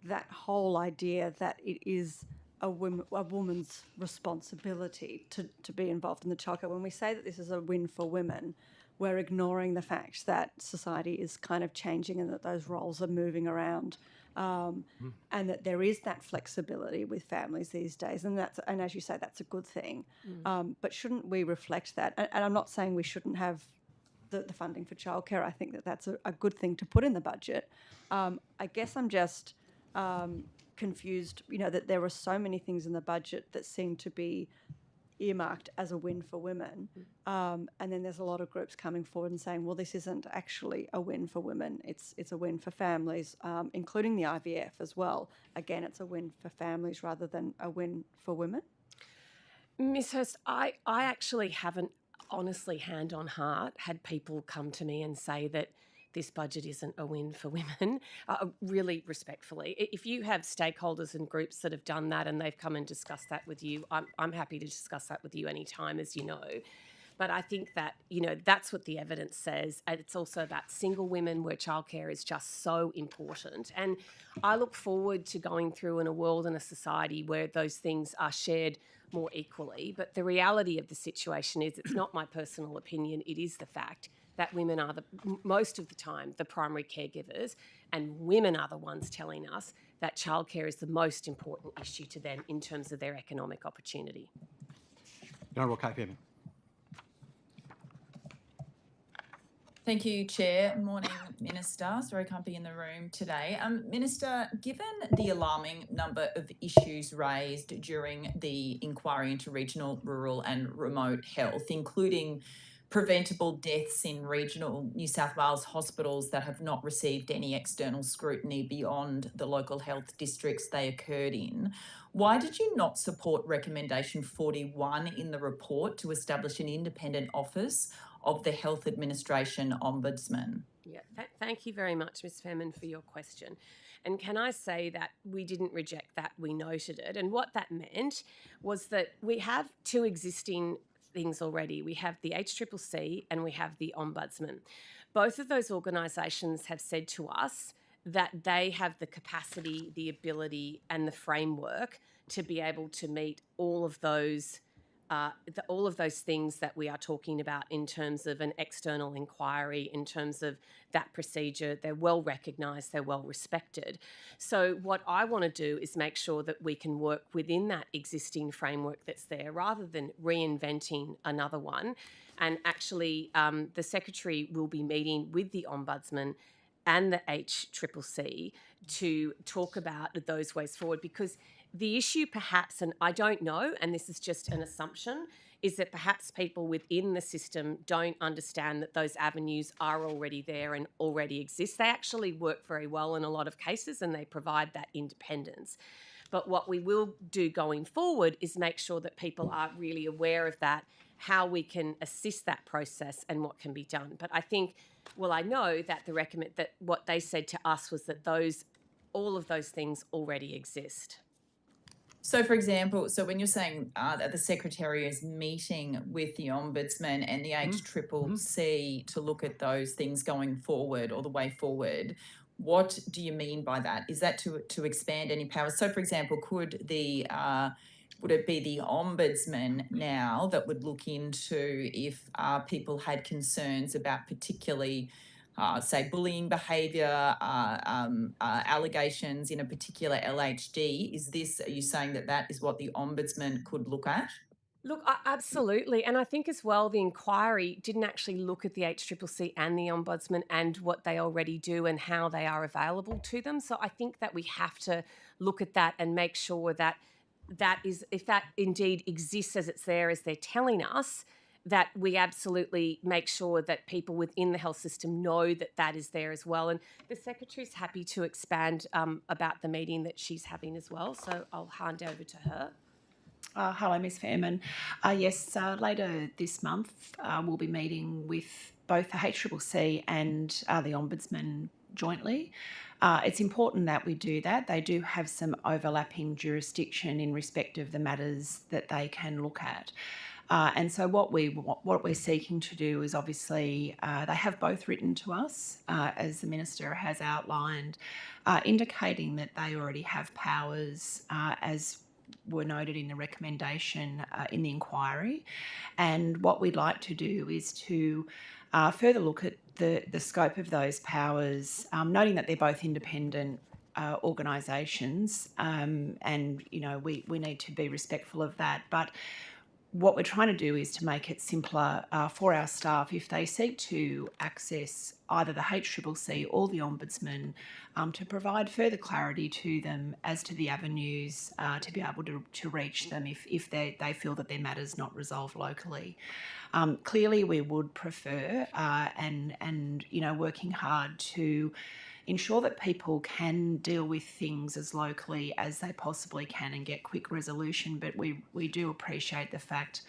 S12: that whole idea that it is a woman's responsibility to be involved in the childcare? When we say that this is a win for women, we're ignoring the fact that society is kind of changing and that those roles are moving around. And that there is that flexibility with families these days, and as you say, that's a good thing. But shouldn't we reflect that? And I'm not saying we shouldn't have the funding for childcare. I think that that's a good thing to put in the budget. I guess I'm just confused, that there are so many things in the budget that seem to be earmarked as a win for women, and then there's a lot of groups coming forward and saying, well, this isn't actually a win for women, it's a win for families, including the IVF as well. Again, it's a win for families rather than a win for women.
S10: Ms. Hurst, I actually haven't, honestly, hand on heart, had people come to me and say that this budget isn't a win for women, really respectfully. If you have stakeholders and groups that have done that and they've come and discussed that with you, I'm happy to discuss that with you anytime, as you know. But I think that, that's what the evidence says. And it's also about single women where childcare is just so important. And I look forward to going through in a world and a society where those things are shared more equally. But the reality of the situation is, it's not my personal opinion, it is the fact that women are most of the time the primary caregivers, and women are the ones telling us that childcare is the most important issue to them in terms of their economic opportunity.
S1: Honourable Kate Fairman.
S13: Thank you, Chair. Morning, Minister. It's very comfy in the room today. Minister, given the alarming number of issues raised during the inquiry into regional, rural and remote health, including preventable deaths in regional New South Wales hospitals that have not received any external scrutiny beyond the local health districts they occurred in, why did you not support recommendation 41 in the report to establish an independent office of the Health Administration Ombudsman?
S10: Yeah, thank you very much, Ms. Fairman, for your question. And can I say that we didn't reject that, we noted it. And what that meant was that we have 2 existing things already. We have the HCCC and we have the Ombudsman. Both of those organisations have said to us that they have the capacity, the ability and the framework to be able to meet all of those all of those things that we are talking about in terms of an external inquiry, in terms of that procedure, they're well recognised, they're well respected. So what I want to do is make sure that we can work within that existing framework that's there rather than reinventing another one. And actually, the Secretary will be meeting with the Ombudsman and the HCCC to talk about those ways forward, because the issue perhaps, and I don't know, and this is just an assumption, is that perhaps people within the system don't understand that those avenues are already there and already exist. They actually work very well in a lot of cases and they provide that independence. But what we will do going forward is make sure that people are really aware of that, how we can assist that process and what can be done. But I think, well, I know that that what they said to us was that all of those things already exist.
S13: So, for example, when you're saying that the Secretary is meeting with the Ombudsman and the HCCC to look at those things going forward or the way forward, what do you mean by that? Is that to expand any powers? So, for example, would it be the Ombudsman now that would look into if people had concerns about particularly say bullying behaviour, allegations in a particular LHD? Are you saying that is what the Ombudsman could look at?
S10: Look, absolutely. And I think as well, the inquiry didn't actually look at the HCCC and the Ombudsman and what they already do and how they are available to them. So I think that we have to look at that and make sure that if that indeed exists as it's there, as they're telling us, that we absolutely make sure that people within the health system know that is there as well. And the Secretary's happy to expand about the meeting that she's having as well. So I'll hand over to her.
S5: Hello, Ms. Fairman. Yes, later this month we'll be meeting with both the HCCC and the Ombudsman jointly. It's important that we do that. They do have some overlapping jurisdiction in respect of the matters that they can look at. And so what we're seeking to do is obviously they have both written to us, as the Minister has outlined, indicating that they already have powers as were noted in the recommendation in the inquiry. And what we'd like to do is to further look at the scope of those powers, noting that they're both independent organisations, and we need to be respectful of that. But what we're trying to do is to make it simpler for our staff if they seek to access either the HCCC or the Ombudsman, to provide further clarity to them as to the avenues to be able to reach them if they feel that their matter's not resolved locally. Clearly, we would prefer and working hard to ensure that people can deal with things as locally as they possibly can and get quick resolution, but we do appreciate the fact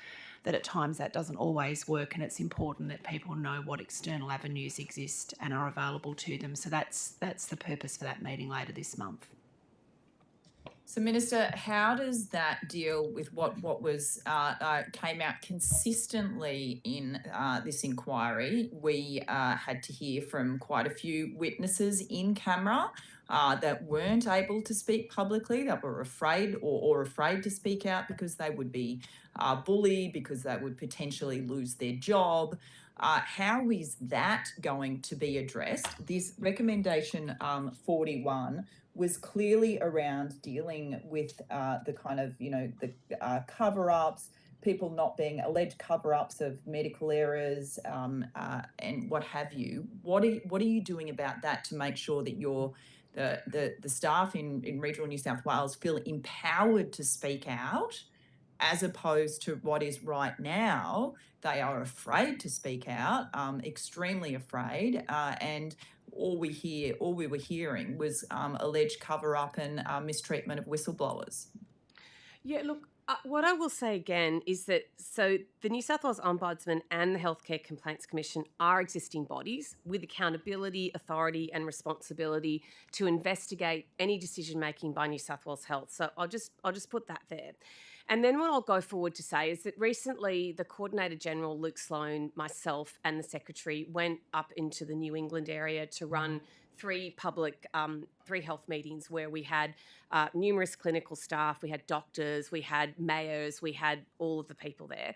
S5: that at times that doesn't always work, and it's important that people know what external avenues exist and are available to them. So that's the purpose for that meeting later this month.
S13: So, Minister, how does that deal with what was came out consistently in this inquiry? We had to hear from quite a few witnesses in camera that weren't able to speak publicly, that were afraid or afraid to speak out because they would be bullied, because they would potentially lose their job. How is that going to be addressed? This recommendation 41 was clearly around dealing with the kind of, the cover-ups, people not being alleged cover-ups of medical errors and what have you. What are you doing about that to make sure that the staff in regional New South Wales feel empowered to speak out, as opposed to what is right now? They are afraid to speak out, extremely afraid, and all we were hearing was alleged cover-up and mistreatment of whistleblowers.
S10: Yeah, look, what I will say again is that the New South Wales Ombudsman and the Healthcare Complaints Commission are existing bodies with accountability, authority and responsibility to investigate any decision-making by New South Wales Health. So I'll just put that there. And then what I'll go forward to say is that recently the Coordinator General, Luke Sloan, myself and the Secretary went up into the New England area to run
S14: three health meetings where we had numerous clinical staff, we had doctors, we had mayors, we had all of the people there.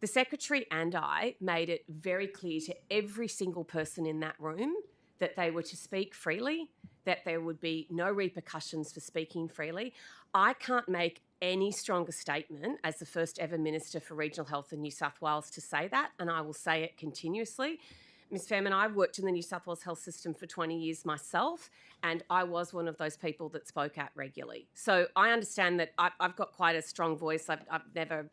S14: The Secretary and I made it very clear to every single person in that room that they were to speak freely, that there would be no repercussions for speaking freely. I can't make any stronger statement as the first ever Minister for Regional Health in New South Wales to say that, and I will say it continuously. Ms. Fairman, I've worked in the New South Wales health system for 20 years myself, and I was one of those people that spoke out regularly. So I understand that I've got quite a strong voice. I've never...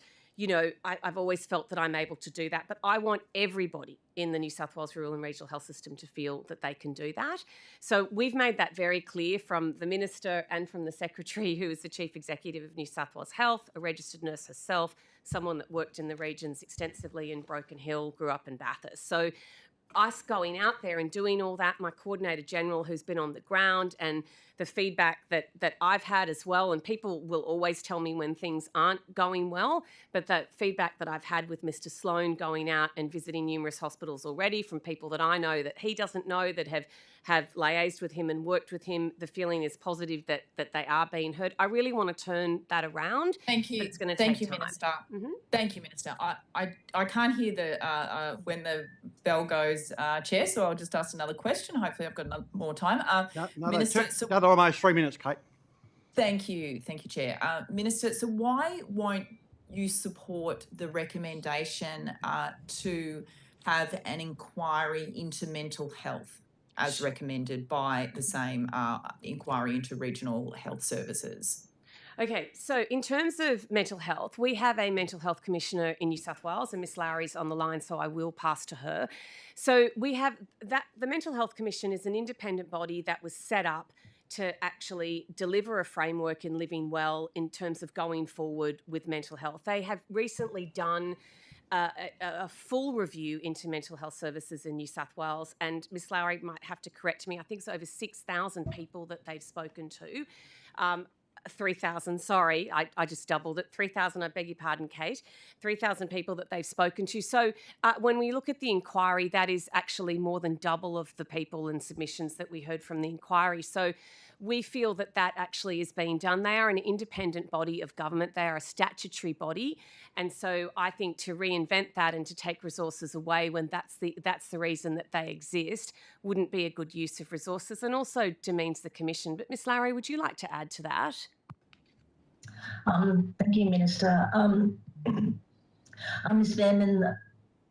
S14: I've always felt that I'm able to do that, but I want everybody in the New South Wales rural and regional health system to feel that they can do that. So we've made that very clear from the Minister and from the Secretary, who is the Chief Executive of New South Wales Health, a registered nurse herself, someone that worked in the regions extensively in Broken Hill, grew up in Bathurst. So us going out there and doing all that, my Coordinator General who's been on the ground, and the feedback that I've had as well, and people will always tell me when things aren't going well, but the feedback that I've had with Mr. Sloan going out and visiting numerous hospitals already from people that I know that he doesn't know, that have liaised with him and worked with him, the feeling is positive that they are being heard. I really want to turn that around.
S13: Thank you.
S14: But it's going to
S13: Thank
S14: take
S13: you,
S14: time.
S13: Minister.
S14: Mm-hmm.
S13: Thank you, Minister. I can't hear the when the bell goes, Chair, so I'll just ask another question. Hopefully I've got more time. Minister,
S1: Another almost 3 minutes, Kate.
S13: Thank you, Chair. Minister, so why won't you support the recommendation to have an inquiry into mental health as recommended by the same inquiry into regional health services?
S14: Okay, so in terms of mental health, we have a mental health commissioner in New South Wales, and Miss Lowry's on the line, so I will pass to her. So we have that. The Mental Health Commission is an independent body that was set up to actually deliver a framework in living well in terms of going forward with mental health. They have recently done a full review into mental health services in New South Wales, and Miss Lowry might have to correct me. I think it's over 6,000 people that they've spoken to. 3,000, sorry, I just doubled it. 3,000, I beg your pardon, Kate. 3,000 people that they've spoken to. So when we look at the inquiry, that is actually more than double of the people and submissions that we heard from the inquiry. So we feel that that actually is being done. They are an independent body of government. They are a statutory body. And so I think to reinvent that and to take resources away when that's the reason that they exist wouldn't be a good use of resources, and also demeans the Commission. But Ms. Lowry, would you like to add to that?
S9: Thank you, Minister. Ms. Fairman,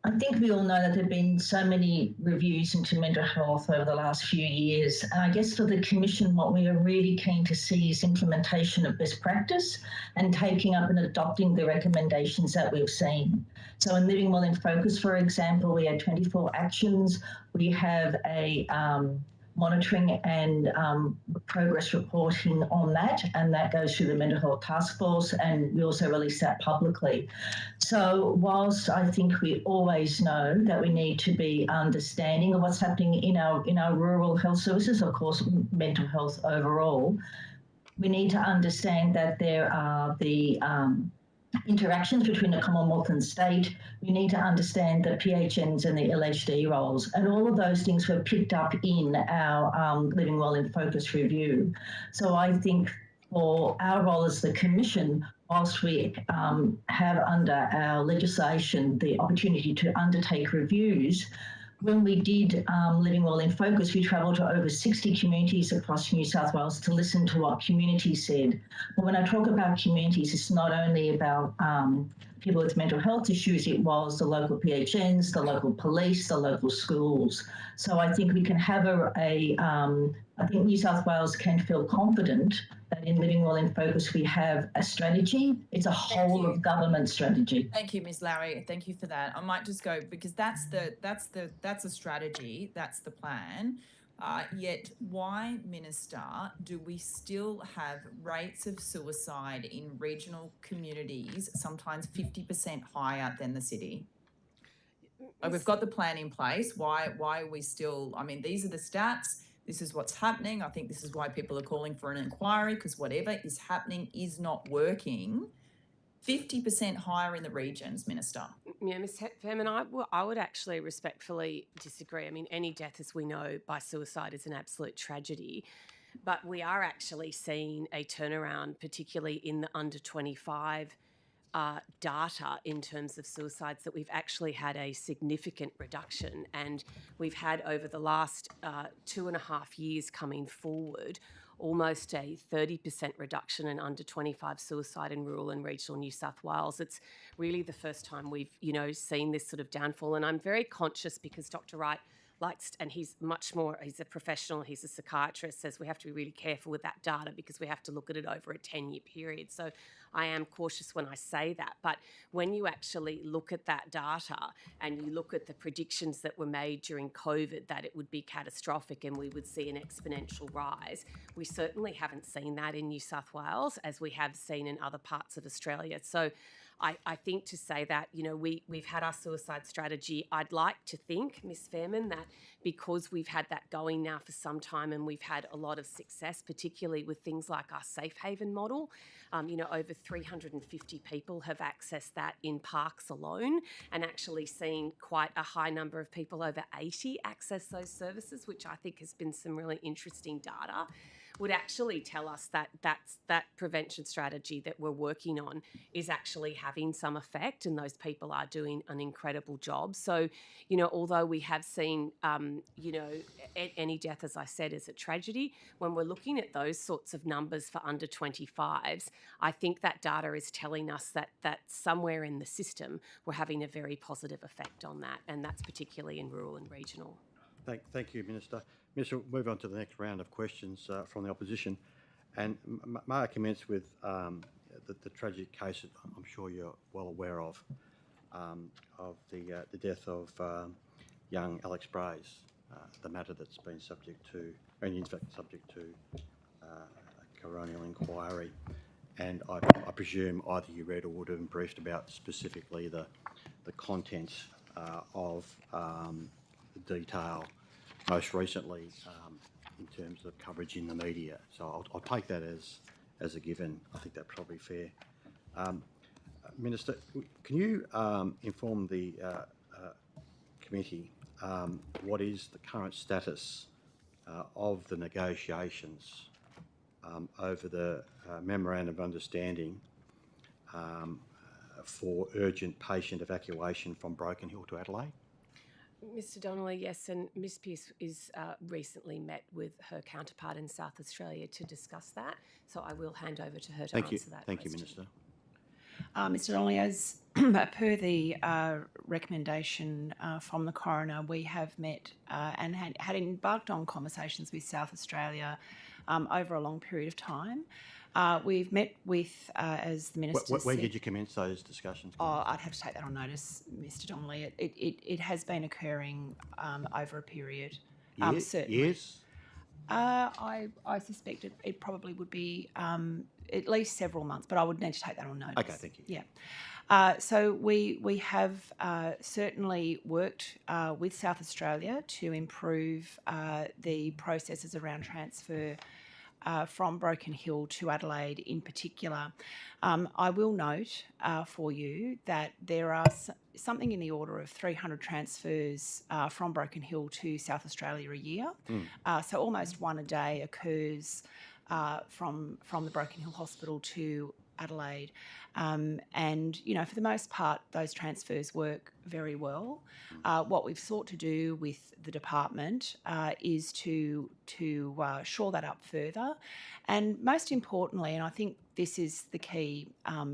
S9: I think we all know that there have been so many reviews into mental health over the last few years. And I guess for the Commission, what we are really keen to see is implementation of best practice and taking up and adopting the recommendations that we've seen. So in Living Well in Focus, for example, we had 24 actions. We have a monitoring and progress reporting on that, and that goes through the Mental Health Task Force, and we also release that publicly. So whilst I think we always know that we need to be understanding of what's happening in our rural health services, of course, mental health overall, we need to understand that there are the interactions between the Commonwealth and state. We need to understand the PHNs and the LHD roles, and all of those things were picked up in our Living Well in Focus review. So I think for our role as the Commission, whilst we have under our legislation the opportunity to undertake reviews, when we did Living Well in Focus, we travelled to over 60 communities across New South Wales to listen to what communities said. But when I talk about communities, it's not only about people with mental health issues, it was the local PHNs, the local police, the local schools. So I think we can have I think New South Wales can feel confident that in Living Well in Focus we have a strategy. It's a whole of government strategy.
S13: Thank you, Ms. Lowry. Thank you for that. I might just go, because that's a strategy, that's the plan. Yet why, Minister, do we still have rates of suicide in regional communities sometimes 50% higher than the city? We've got the plan in place. Why are we still, I mean, these are the stats. This is what's happening. I think this is why people are calling for an inquiry, because whatever is happening is not working. 50% higher in the regions, Minister.
S14: Yeah, Ms. Fairman, I would actually respectfully disagree. I mean, any death, as we know, by suicide is an absolute tragedy. But we are actually seeing a turnaround, particularly in the under 25 data in terms of suicides, that we've actually had a significant reduction. And we've had over the last 2.5 years coming forward almost a 30% reduction in under 25 suicide in rural and regional New South Wales. It's really the first time we've, seen this sort of downfall. And I'm very conscious because Dr. Wright likes, and he's a professional, he's a psychiatrist, says we have to be really careful with that data because we have to look at it over a 10-year period. So I am cautious when I say that. But when you actually look at that data and you look at the predictions that were made during COVID that it would be catastrophic and we would see an exponential rise, we certainly haven't seen that in New South Wales as we have seen in other parts of Australia. So I think to say that, we've had our suicide strategy. I'd like to think, Ms. Fairman, that because we've had that going now for some time and we've had a lot of success, particularly with things like our Safe Haven model, over 350 people have accessed that in parks alone, and actually seen quite a high number of people, over 80, access those services, which I think has been some really interesting data. Would actually tell us that that prevention strategy that we're working on is actually having some effect, and those people are doing an incredible job. So, although we have seen, any death, as I said, is a tragedy, when we're looking at those sorts of numbers for under 25s, I think that data is telling us that somewhere in the system we're having a very positive effect on that, and that's particularly in rural and regional.
S1: Thank you, Minister. Minister, we'll move on to the next round of questions from the opposition. And may I commence with the tragic case that I'm sure you're well aware of the death of young Alex Brays, the matter that's been subject to a coronial inquiry. And I presume either you read or would have been briefed about specifically the contents of the detail, most recently in terms of coverage in the media. So I'll take that as a given. I think that's probably fair. Minister, can you inform the committee what is the current status of the negotiations over the Memorandum of Understanding for urgent patient evacuation from Broken Hill to Adelaide?
S14: Mr. Donnelly, yes, and Ms Pearce is recently met with her counterpart in South Australia to discuss that. So I will hand over to her to answer that.
S1: Thank you, Minister.
S5: Mr. Donnelly, as per the recommendation from the coroner, we have met and had embarked on conversations with South Australia over a long period of time. We've met with, as the Minister
S1: When
S5: said...
S1: did you commence those discussions?
S5: I'd have to take that on notice, Mr. Donnelly. It has been occurring over a period. Certainly.
S1: Years?
S5: I suspect it probably would be at least several months, but I would need to take that on notice.
S1: Okay, thank you.
S5: Yeah. So we have certainly worked with South Australia to improve the processes around transfer from Broken Hill to Adelaide in particular. I will note for you that there are something in the order of 300 transfers from Broken Hill to South Australia a year. So almost one a day occurs from the Broken Hill Hospital to Adelaide. And, for the most part, those transfers work very well. What we've sought to do with the department is to shore that up further. And most importantly, and I think this is the key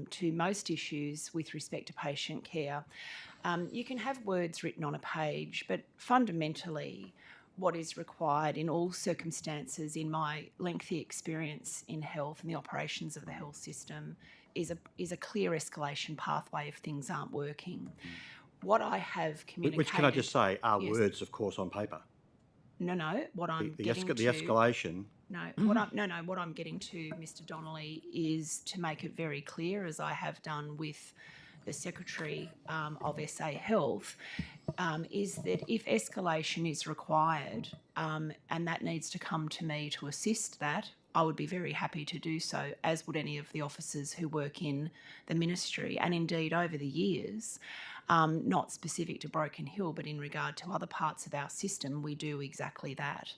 S5: to most issues with respect to patient care, you can have words written on a page, but fundamentally, what is required in all circumstances, in my lengthy experience in health and the operations of the health system, is a clear escalation pathway if things aren't working. What I have communicated...
S1: Which, can I just say, are
S5: Yes.
S1: words, of course, on paper.
S5: No. What I'm getting to...
S1: The escalation...
S5: No, what I'm getting to, Mr. Donnelly, is to make it very clear, as I have done with the Secretary of SA Health, is that if escalation is required and that needs to come to me to assist that, I would be very happy to do so, as would any of the officers who work in the ministry. And indeed, over the years, not specific to Broken Hill, but in regard to other parts of our system, we do exactly that.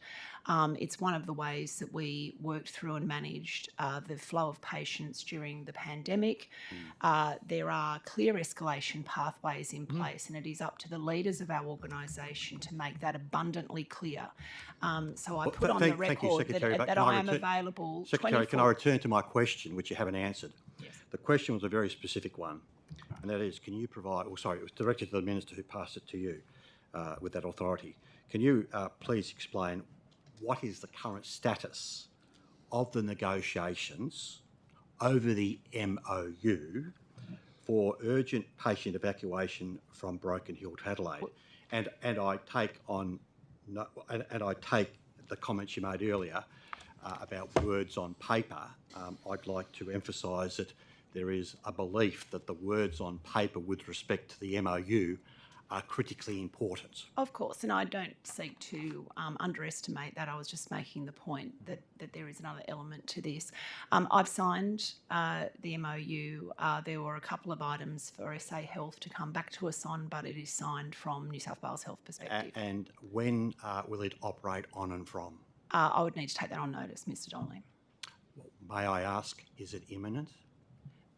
S5: It's one of the ways that we worked through and managed the flow of patients during the pandemic. There are clear escalation pathways in place, and it is up to the leaders of our organisation to make that abundantly clear. So I put on the record that I am available.
S1: Secretary, can I return to my question, which you haven't answered?
S5: Yes.
S1: The question was a very specific one, and that is, can you provide, it was directed to the Minister who passed it to you with that authority. Can you please explain what is the current status of the negotiations over the MOU for urgent patient evacuation from Broken Hill to Adelaide? And I take the comments you made earlier about words on paper. I'd like to emphasise that there is a belief that the words on paper with respect to the MOU are critically important.
S5: Of course, and I don't seek to underestimate that. I was just making the point that there is another element to this. I've signed the MOU. There were a couple of items for SA Health to come back to us on, but it is signed from New South Wales Health perspective.
S1: And when will it operate on and from?
S5: I would need to take that on notice, Mr Donnelly.
S1: May I ask, is it imminent?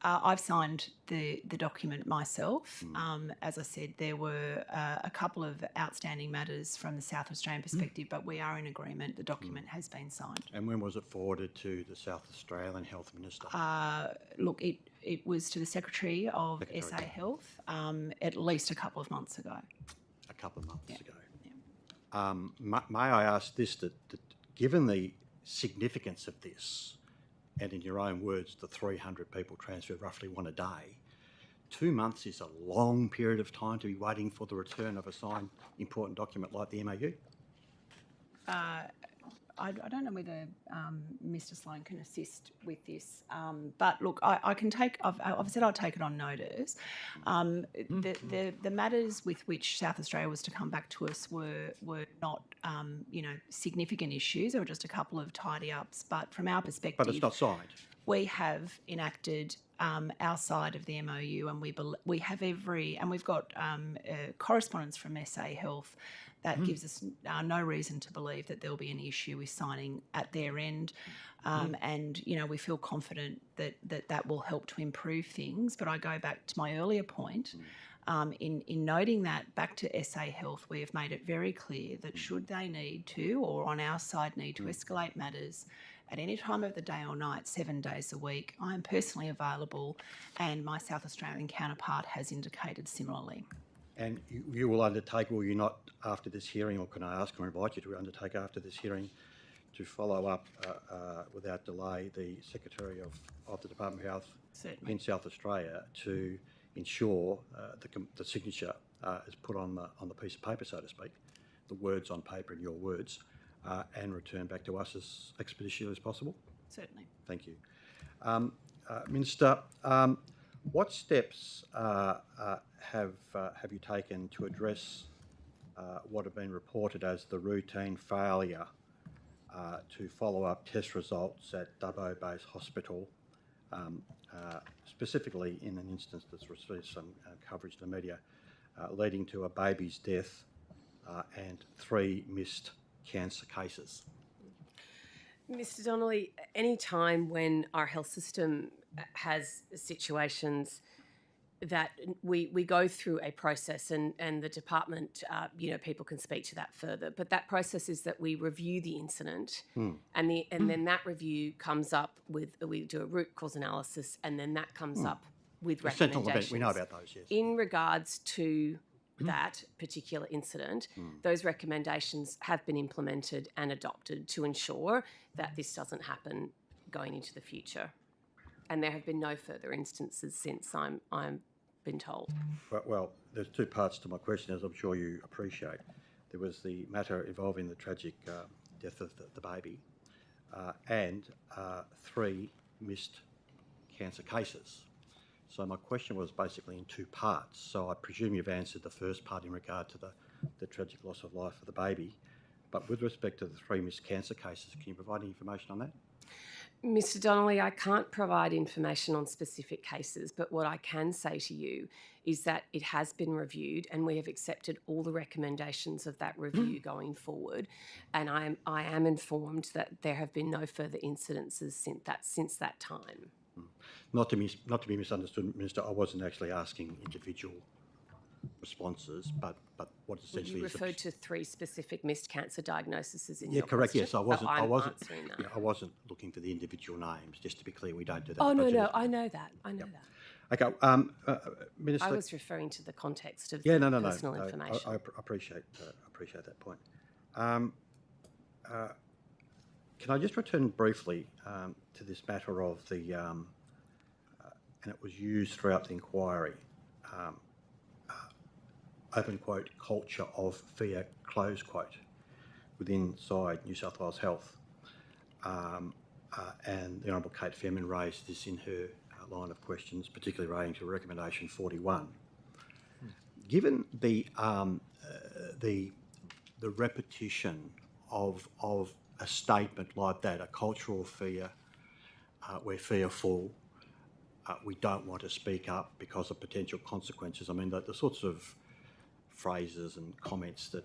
S5: I've signed the document myself. As I said, there were a couple of outstanding matters from the South Australian perspective, but we are in agreement. The document has been signed.
S1: And when was it forwarded to the South Australian Health Minister?
S5: Look, it was to the Secretary of SA Health at least a couple of months ago.
S1: A couple of months ago. Yeah. May I ask this, that given the significance of this, and in your own words, the 300 people transferred roughly one a day, 2 months is a long period of time to be waiting for the return of a signed important document like the MOU?
S5: I don't know whether Mr Sloan can assist with this, but look, I can take. I've said I'll take it on notice. The matters with which South Australia was to come back to us were not significant issues. There were just a couple of tidy ups, but from our perspective,
S1: But it's not signed.
S5: We have enacted our side of the MOU, and we have and we've got correspondence from SA Health that gives us no reason to believe that there'll be an issue with signing at their end. And, we feel confident that will help to improve things. But I go back to my earlier point. In noting that back to SA Health, we have made it very clear that should they need to, or on our side need to escalate matters at any time of the day or night, 7 days a week, I am personally available, and my South Australian counterpart has indicated similarly.
S1: And you will undertake, will you not, after this hearing, or can I ask or invite you to undertake after this hearing, to follow up without delay the Secretary of the Department of Health in South Australia to ensure the signature is put on the piece of paper, so to speak, the words on paper in your words, and return back to us as expeditiously as possible?
S5: Certainly.
S1: Thank you. Minister, what steps have you taken to address what have been reported as the routine failure to follow up test results at Dubbo Base Hospital, specifically in an instance that's received some coverage in the media, leading to a baby's death and 3 missed cancer cases?
S14: Mr. Donnelly, any time when our health system has situations that we go through a process, and the department, people can speak to that further, but that process is that we review the incident, and then that review comes up with, we do a root cause analysis, and then that comes up with recommendations.
S1: We know about those, yes.
S14: In regards to that particular incident, those recommendations have been implemented and adopted to ensure that this doesn't happen going into the future. And there have been no further instances since, I'm been told.
S1: Well, there's 2 parts to my question, as I'm sure you appreciate. There was the matter involving the tragic death of the baby, and 3 missed cancer cases. So my question was basically in 2 parts. So I presume you've answered the first part in regard to the tragic loss of life of the baby. But with respect to the 3 missed cancer cases, can you provide any information on that?
S14: Mr. Donnelly, I can't provide information on specific cases, but what I can say to you is that it has been reviewed and we have accepted all the recommendations of that review going forward. And I am informed that there have been no further incidences since that time.
S1: Not to be misunderstood, Minister, I wasn't actually asking individual responses, but what essentially
S14: You
S1: is
S14: referred to 3 specific missed cancer diagnoses in
S1: yeah,
S14: your
S1: correct.
S14: question,
S1: Yes, I
S14: but
S1: wasn't.
S14: I'm answering that.
S1: Yeah, I wasn't looking for the individual names. Just to be clear, we don't do that.
S14: Oh, no,
S1: budget.
S14: I know that. I know that.
S1: Okay, Minister.
S14: I was referring to the context of
S1: Yeah,
S14: the
S1: no.
S14: personal
S1: I
S14: information.
S1: appreciate that point. Can I just return briefly to this matter of the, and it was used throughout the inquiry, open quote, culture of fear, close quote, within inside New South Wales Health. And the Honourable Kate Fairman raised this in her line of questions, particularly relating to recommendation 41. Given the repetition of a statement like that, a cultural fear, we're fearful, we don't want to speak up because of potential consequences. I mean, the sorts of phrases and comments that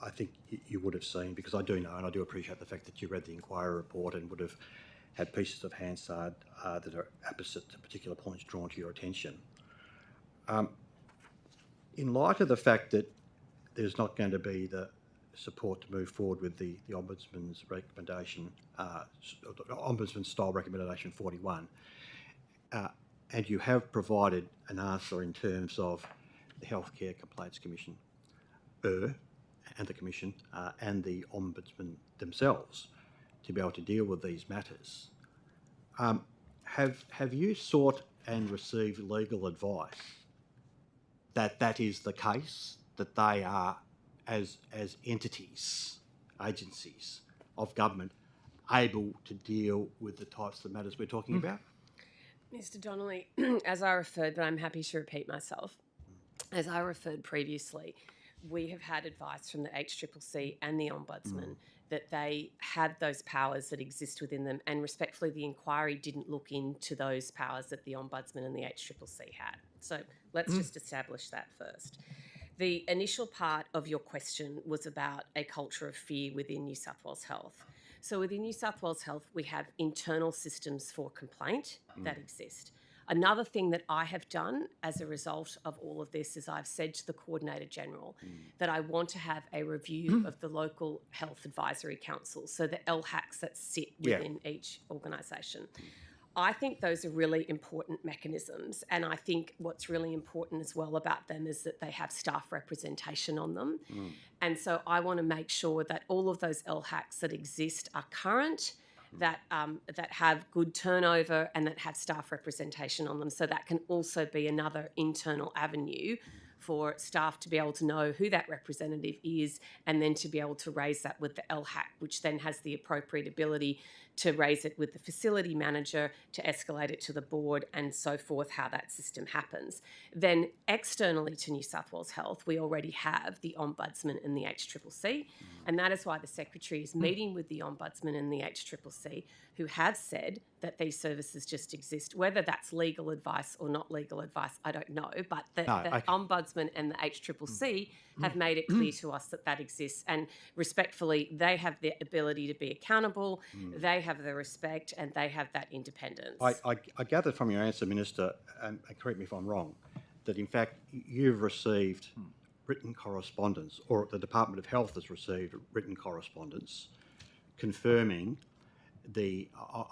S1: I think you would have seen, because I do know and I do appreciate the fact that you read the inquiry report and would have had pieces of Hansard that are opposite to particular points drawn to your attention. In light of the fact that there's not going to be the support to move forward with the Ombudsman's recommendation, Ombudsman style recommendation 41, and you have provided an answer in terms of the Healthcare Complaints Commission, and the Commission, and the Ombudsman themselves to be able to deal with these matters. Have you sought and received legal advice that that is the case, that they are, as entities, agencies of government, able to deal with the types of matters we're talking about?
S14: Mr. Donnelly, as I referred, but I'm happy to repeat myself, as I referred previously, we have had advice from the HCCC and the Ombudsman that they have those powers that exist within them, and respectfully, the inquiry didn't look into those powers that the Ombudsman and the HCCC had. So let's just establish that first. The initial part of your question was about a culture of fear within New South Wales Health. So within New South Wales Health, we have internal systems for complaint that exist. Another thing that I have done as a result of all of this is I've said to the Coordinator General that I want to have a review of the local health advisory councils, so the LHACs that sit within each organisation. I think those are really important mechanisms, and I think what's really important as well about them is that they have staff representation on them. And so I want to make sure that all of those LHACs that exist are current, that have good turnover and that have staff representation on them. So that can also be another internal avenue for staff to be able to know who that representative is, and then to be able to raise that with the LHAC, which then has the appropriate ability to raise it with the facility manager, to escalate it to the board, and so forth, how that system happens. Then externally to New South Wales Health, we already have the Ombudsman and the HCCC, and that is why the Secretary is meeting with the Ombudsman and the HCCC, who have said that these services just exist. Whether that's legal advice or not legal advice, I don't know, but the Ombudsman and the HCCC have made it clear to us that that exists, and respectfully, they have the ability to be accountable, they have the respect, and they have that independence.
S1: I gather from your answer, Minister, and correct me if I'm wrong, that in fact you've received written correspondence, or the Department of Health has received written correspondence confirming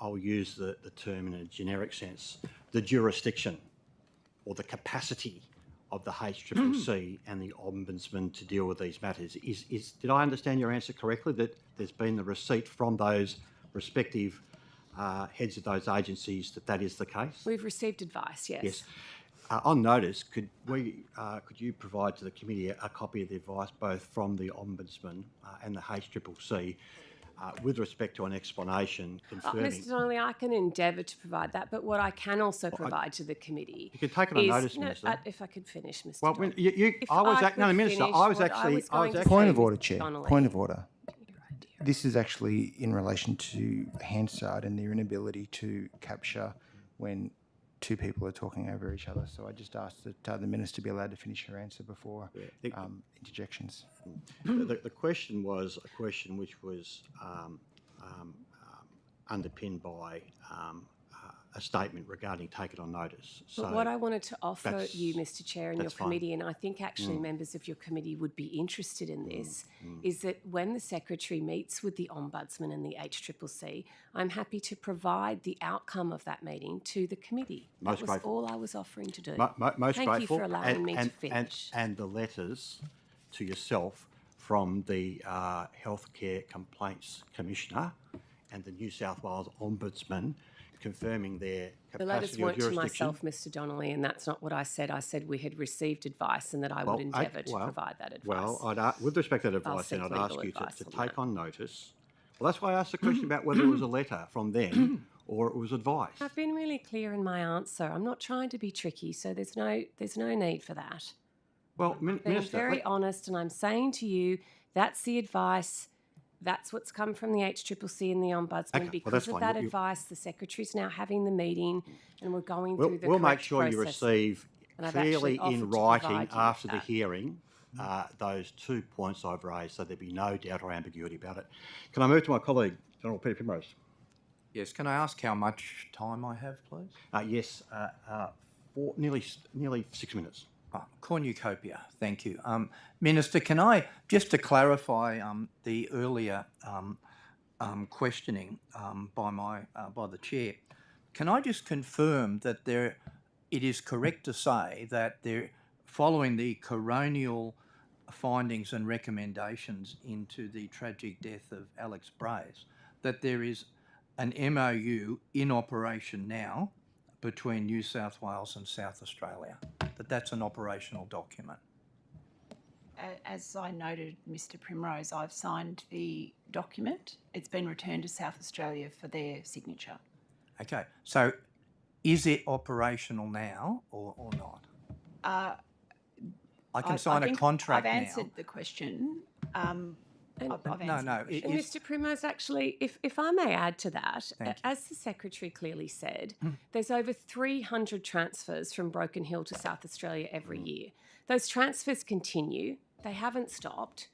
S1: I'll use the term in a generic sense, the jurisdiction or the capacity of the HCCC and the Ombudsman to deal with these matters. Did I understand your answer correctly, that there's been the receipt from those respective heads of those agencies that is the case?
S14: We've received advice, yes.
S1: Yes. On notice, could you provide to the committee a copy of the advice both from the Ombudsman and the HCCC with respect to an explanation confirming...
S14: Mr Donnelly, I can endeavour to provide that, but what I can also provide to the committee...
S1: You can take it on notice, Minister.
S14: If I could finish, Mr
S1: Well,
S14: Donnelly.
S1: Minister, I was actually...
S11: Point of order, Chair. Point of order. This is actually in relation to Hansard and their inability to capture when two people are talking over each other. So I just asked that the Minister be allowed to finish her answer before interjections.
S1: The question was a question which was underpinned by a statement regarding take it on notice.
S14: But
S1: So
S14: what I wanted to offer
S1: that's-
S14: you, Mr. Chair, and your
S1: that's fine.
S14: committee, and I think actually members of your committee would be interested in this, is that when the Secretary meets with the Ombudsman and the HCCC, I'm happy to provide the outcome of that meeting to the committee.
S1: Most
S14: That was
S1: grateful.
S14: all I was offering to do.
S1: Most
S14: Thank
S1: grateful.
S14: you for allowing me to finish.
S1: And the letters to yourself from the Healthcare Complaints Commissioner and the New South Wales Ombudsman confirming their
S14: The letters
S1: capacity or
S14: weren't to
S1: jurisdiction.
S14: myself, Mr. Donnelly, and that's not what I said. I said we had received advice and that I would endeavour to provide that advice.
S1: Well, with respect to that advice, then
S14: seek
S1: I'd ask
S14: legal
S1: you
S14: advice
S1: to
S14: on
S1: take
S14: that.
S1: on notice. Well, that's why I asked the question about whether it was a letter from them or it was advice.
S14: I've been really clear in my answer. I'm not trying to be tricky, so there's no need for that.
S1: Well,
S14: Being
S1: Minister,
S14: very honest, and I'm saying to you, that's the advice. That's what's come from the HCCC and the Ombudsman.
S1: Okay, well,
S14: Because
S1: that's
S14: of
S1: fine.
S14: that
S1: You-
S14: advice, the Secretary's now having the meeting and we're going
S1: we'll,
S14: through the
S1: we'll make
S14: correct
S1: sure you
S14: process.
S1: receive
S14: And I've
S1: clearly
S14: actually offered
S1: in
S14: to
S1: writing
S14: provide you with
S1: after the
S14: that.
S1: hearing those 2 points I've raised, so there'd be no doubt or ambiguity about it. Can I move to my colleague, General Peter Primrose?
S15: Yes, can I ask how much time I have, please?
S1: Yes, for nearly 6 minutes.
S15: Cornucopia, thank you. Minister, can I, just to clarify the earlier questioning by the Chair, can I just confirm that it is correct to say that following the coronial findings and recommendations into the tragic death of Alex Brace, that there is an MOU in operation now between New South Wales and South Australia, that's an operational document?
S5: As I noted, Mr. Primrose, I've signed the document. It's been returned to South Australia for their signature.
S15: Okay, so is it operational now or not? I can sign a contract
S5: I've
S15: now.
S5: answered the question.
S15: No,
S14: And Mr. Primrose, actually, if I may add to that, as the Secretary clearly said, there's over 300 transfers from Broken Hill to South Australia every year. Those transfers continue. They haven't stopped.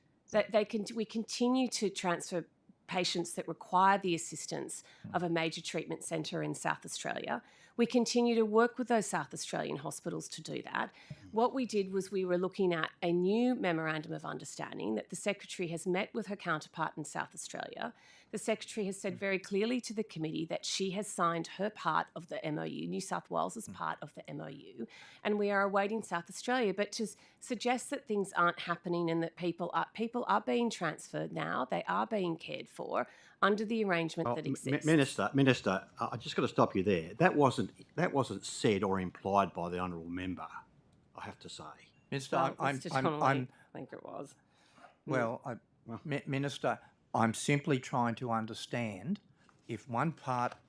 S14: We continue to transfer patients that require the assistance of a major treatment centre in South Australia. We continue to work with those South Australian hospitals to do that. What we did was we were looking at a new memorandum of understanding that the Secretary has met with her counterpart in South Australia. The Secretary has said very clearly to the committee that she has signed her part of the MOU, New South Wales' part of the MOU, and we are awaiting South Australia. But to suggest that things aren't happening and that people are being transferred now, they are being cared for under the arrangement that exists.
S1: Minister, I just got to stop you there. That wasn't said or implied by the honourable member, I have to say.
S15: Minister,
S14: I think it was.
S15: Well, Minister, I'm simply trying to understand if one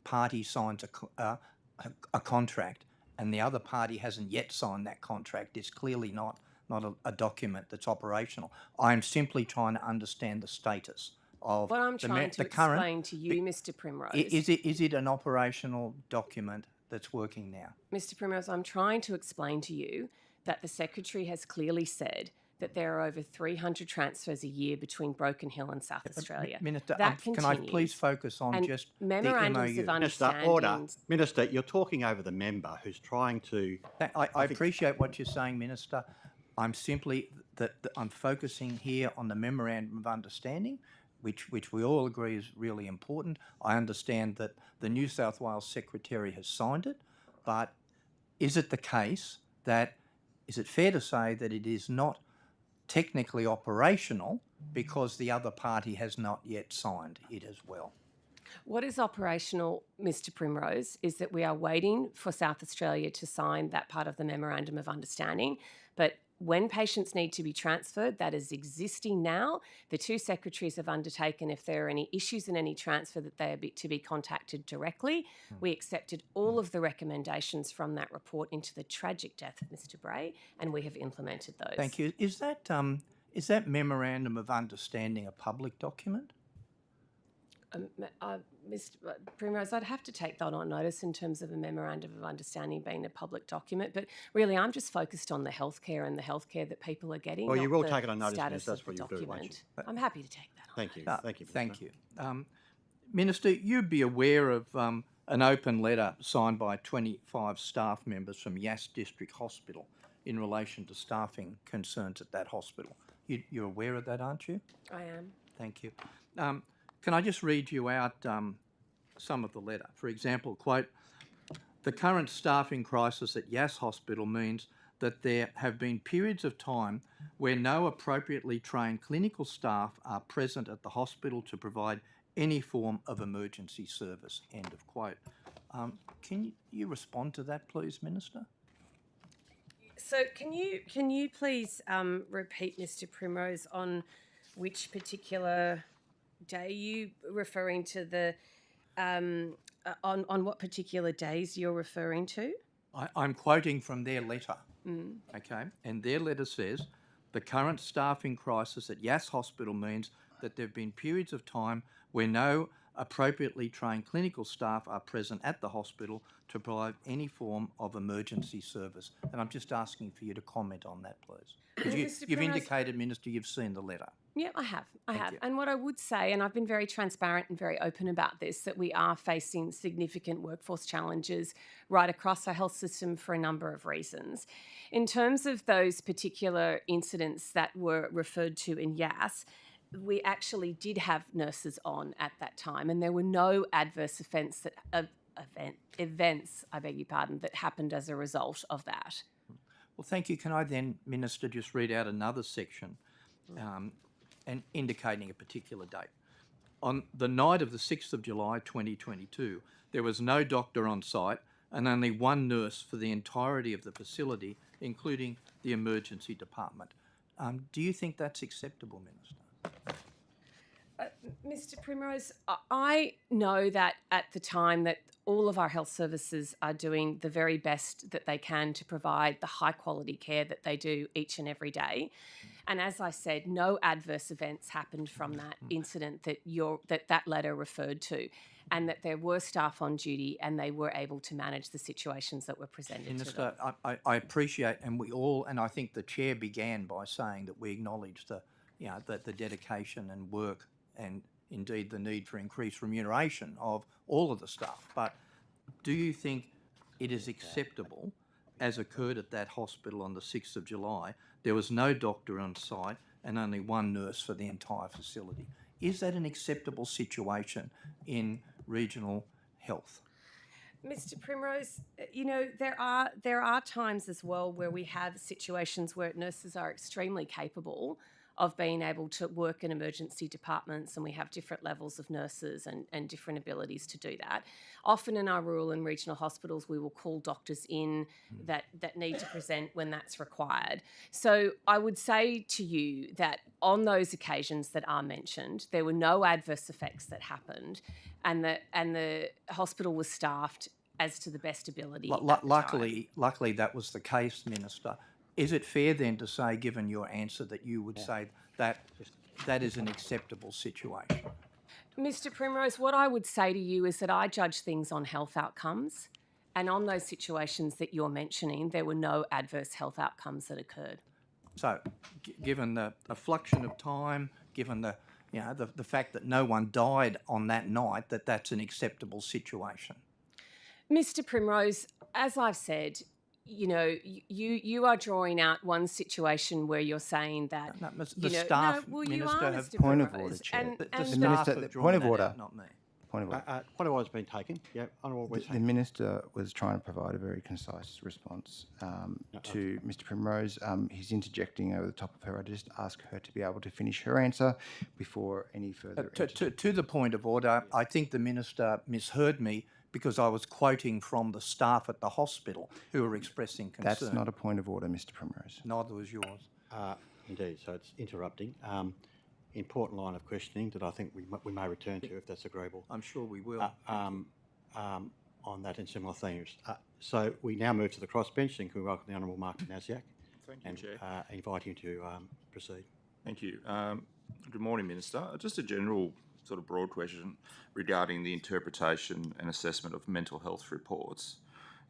S15: party signs a contract and the other party hasn't yet signed that contract, it's clearly not a document that's operational. I'm simply trying to understand the status of
S14: what I'm trying to explain to you, Mr. Primrose.
S15: Is it an operational document that's working now?
S14: Mr. Primrose, I'm trying to explain to you that the Secretary has clearly said that there are over 300 transfers a year between Broken Hill and South Australia.
S15: Minister,
S14: that
S15: can I please focus on just
S14: memorandums
S15: the
S14: of
S15: MOU?
S14: understanding.
S1: Minister, you're talking over the member who's trying to...
S15: I appreciate what you're saying, Minister. I'm simply I'm focusing here on the memorandum of understanding, which we all agree is really important. I understand that the New South Wales Secretary has signed it, but is it the case that, is it fair to say that it is not technically operational because the other party has not yet signed it as well?
S14: What is operational, Mr. Primrose, is that we are waiting for South Australia to sign that part of the memorandum of understanding, but when patients need to be transferred, that is existing now. The two secretaries have undertaken, if there are any issues in any transfer, that they are to be contacted directly. We accepted all of the recommendations from that report into the tragic death of Mr. Bray, and we have implemented those.
S15: Thank you. Is that memorandum of understanding a public document?
S14: Mr. Primrose, I'd have to take that on notice in terms of a memorandum of understanding being a public document, but really I'm just focused on the healthcare and the healthcare that people are getting.
S1: Well, you
S14: not
S1: will
S14: the
S1: take it on notice,
S14: status
S1: Minister, that's
S14: of the
S1: what you'll do, won't you?
S14: document. I'm happy to take that on.
S1: Thank you. Thank you.
S15: Thank you. Minister, you'd be aware of an open letter signed by 25 staff members from Yass District Hospital in relation to staffing concerns at that hospital. You're aware of that, aren't you?
S14: I am.
S15: Thank you. Can I just read you out some of the letter? For example, quote, "The current staffing crisis at Yass Hospital means that there have been periods of time where no appropriately trained clinical staff are present at the hospital to provide any form of emergency service." End of quote. Can you respond to that, please, Minister?
S14: So can you please repeat, Mr. Primrose, on which particular day you referring to the on what particular days you're referring to?
S15: I'm quoting from their letter. Okay, and their letter says, "The current staffing crisis at Yass Hospital means that there have been periods of time where no appropriately trained clinical staff are present at the hospital to provide any form of emergency service." And I'm just asking for you to comment on that, please. Because you've indicated, Minister, you've seen the letter.
S14: Yeah, I have.
S15: Thank you.
S14: And what I would say, and I've been very transparent and very open about this, that we are facing significant workforce challenges right across our health system for a number of reasons. In terms of those particular incidents that were referred to in Yass, we actually did have nurses on at that time, and there were no adverse events, I beg your pardon, that happened as a result of that.
S15: Well, thank you. Can I then, Minister, just read out another section and indicating a particular date? On the night of the 6th of July 2022, there was no doctor on site and only one nurse for the entirety of the facility, including the emergency department. Do you think that's acceptable, Minister?
S14: Mr. Primrose, I know that at the time that all of our health services are doing the very best that they can to provide the high quality care that they do each and every day. And as I said, no adverse events happened from that incident that letter referred to, and that there were staff on duty and they were able to manage the situations that were presented
S15: Minister,
S14: to them.
S15: I appreciate, and we all, and I think the Chair began by saying that we acknowledge the dedication and work and indeed the need for increased remuneration of all of the staff. But do you think it is acceptable, as occurred at that hospital on the 6th of July, there was no doctor on site and only one nurse for the entire facility? Is that an acceptable situation in regional health?
S14: Mr. Primrose, there are times as well where we have situations where nurses are extremely capable of being able to work in emergency departments, and we have different levels of nurses and different abilities to do that. Often in our rural and regional hospitals, we will call doctors in that need to present when that's required. So I would say to you that on those occasions that are mentioned, there were no adverse effects that happened, and the hospital was staffed as to the best ability.
S15: Luckily, that was the case, Minister. Is it fair then to say, given your answer, that you would say that that is an acceptable situation?
S14: Mr. Primrose, what I would say to you is that I judge things on health outcomes, and on those situations that you're mentioning, there were no adverse health outcomes that occurred.
S15: So, given the fluxion of time, given the fact that no one died on that night, that's an acceptable situation.
S14: Mr. Primrose, as I've said, you are drawing out one situation where you're saying that
S15: the staff, Minister, have
S11: point of order, Chair.
S15: The Minister,
S11: point of order,
S15: not me.
S11: Point of order.
S1: Point of order has been taken. Yeah,
S11: the Minister was trying to provide a very concise response to Mr. Primrose. He's interjecting over the top of her. I just ask her to be able to finish her answer before any further.
S15: To the point of order, I think the Minister misheard me, because I was quoting from the staff at the hospital who were expressing concern.
S11: That's not a point of order, Mr. Primrose.
S15: Neither was yours.
S1: Indeed, so it's interrupting. Important line of questioning that I think we may return to if that's agreeable.
S15: I'm sure we will.
S1: On that and similar themes. So we now move to the crossbench, and can we welcome the Honourable Mark Naziak?
S16: Thank you, Chair.
S1: Invite him to proceed.
S16: Thank you. Good morning, Minister. Just a general sort of broad question regarding the interpretation and assessment of mental health reports.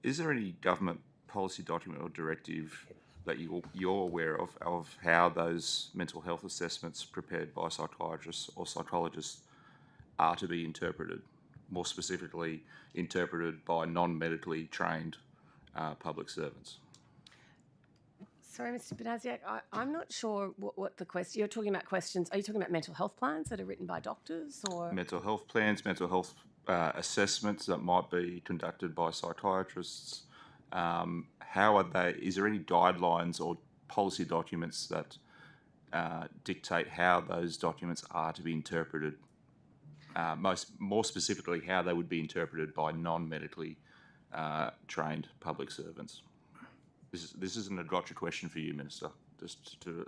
S16: Is there any government policy document or directive that you're aware of how those mental health assessments prepared by psychiatrists or psychologists are to be interpreted, more specifically interpreted by non-medically trained public servants?
S14: Sorry, Mr. Benasiak, I'm not sure what the question, you're talking about questions, are you talking about mental health plans that are written by doctors or?
S16: Mental health plans, mental health assessments that might be conducted by psychiatrists. How are they, is there any guidelines or policy documents that dictate how those documents are to be interpreted? More specifically, how they would be interpreted by non-medically trained public servants. This isn't a gotcha question for you, Minister, just to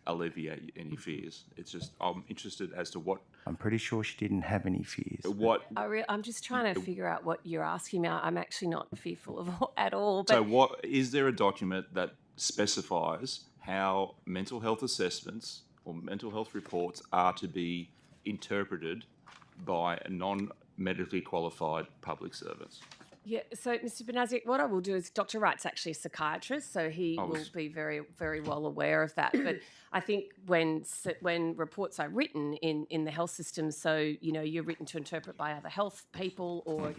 S16: alleviate any fears. It's just I'm interested as to what...
S11: I'm pretty sure she didn't have any fears.
S16: What...
S14: I'm just trying to figure out what you're asking me. I'm actually not fearful of at all. But...
S16: So what is there a document that specifies how mental health assessments or mental health reports are to be interpreted by non-medically qualified public servants?
S14: Yeah, so Mr. Benasiak, what I will do is Dr. Wright's actually a psychiatrist, so he will be very, very well aware of that. But I think when reports are written in the health system, so, you know, you're written to interpret by other health people or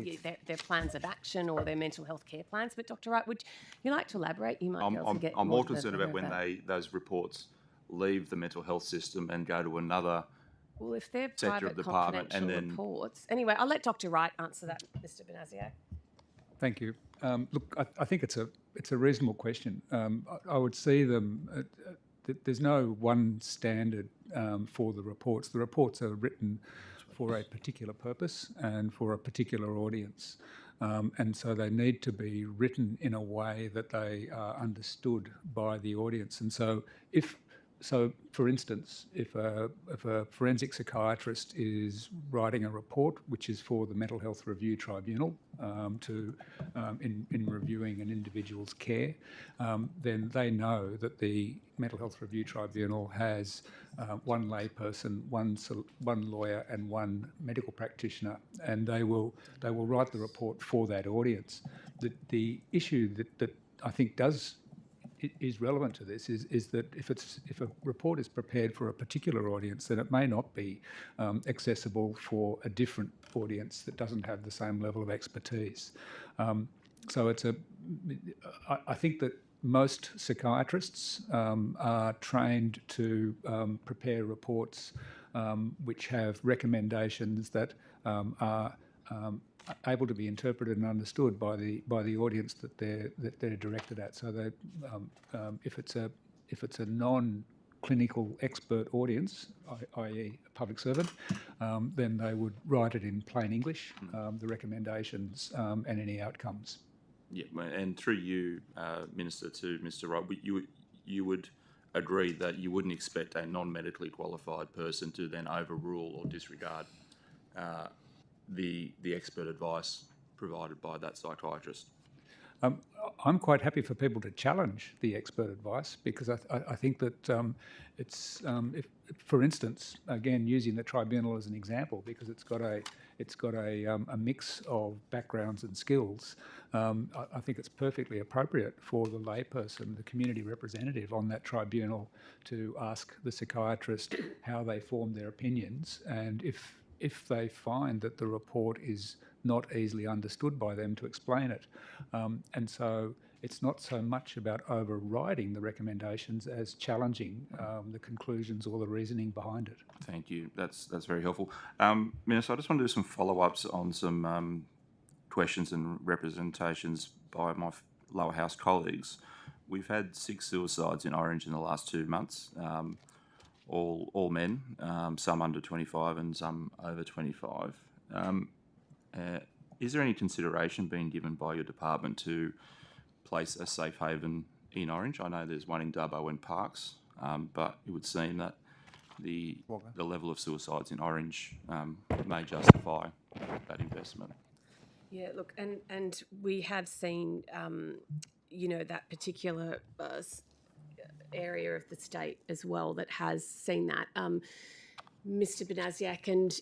S14: their plans of action or their mental health care plans. But Dr. Wright, would you like to elaborate? You might be able to get
S16: I'm
S14: more
S16: more concerned about when those reports leave the mental health system and go to another
S14: well, if they're
S16: sector of
S14: private,
S16: the department
S14: confidential
S16: and then
S14: reports. Anyway, I'll let Dr. Wright answer that, Mr. Benasiak.
S2: Thank you. Look, I think it's a reasonable question. I would see them. There's no one standard for the reports. The reports are written for a particular purpose and for a particular audience, and so they need to be written in a way that they are understood by the audience. And so, for instance, if a forensic psychiatrist is writing a report which is for the Mental Health Review Tribunal in reviewing an individual's care, then they know that the Mental Health Review Tribunal has one layperson, one lawyer, and one medical practitioner, and they will write the report for that audience. The issue that I think is relevant to this is that if a report is prepared for a particular audience, then it may not be accessible for a different audience that doesn't have the same level of expertise. So I think that most psychiatrists are trained to prepare reports which have recommendations that are able to be interpreted and understood by the audience that they're directed at. So if it's a non-clinical expert audience, i.e. a public servant, then they would write it in plain English, the recommendations and any outcomes.
S16: Yeah, and through you, Minister, to Mr. Wright, you would agree that you wouldn't expect a non-medically qualified person to then overrule or disregard the expert advice provided by that psychiatrist?
S2: I'm quite happy for people to challenge the expert advice because I think that it's, for instance, again using the tribunal as an example, because it's got a mix of backgrounds and skills. I think it's perfectly appropriate for the layperson, the community representative on that tribunal, to ask the psychiatrist how they form their opinions, and if they find that the report is not easily understood by them, to explain it. And so it's not so much about overriding the recommendations as challenging the conclusions or the reasoning behind it.
S16: Thank you. That's very helpful. Minister, I just want to do some follow-ups on some questions and representations by my lower house colleagues. We've had 6 suicides in Orange in the last 2 months. All men, some under 25 and some over 25. Is there any consideration being given by your department to place a safe haven in Orange? I know there's one in Dubbo and Parkes, but it would seem that the level of suicides in Orange may justify that investment.
S14: Yeah, look, and we have seen, that particular area of the state as well that has seen that. Mr. Benasiak, and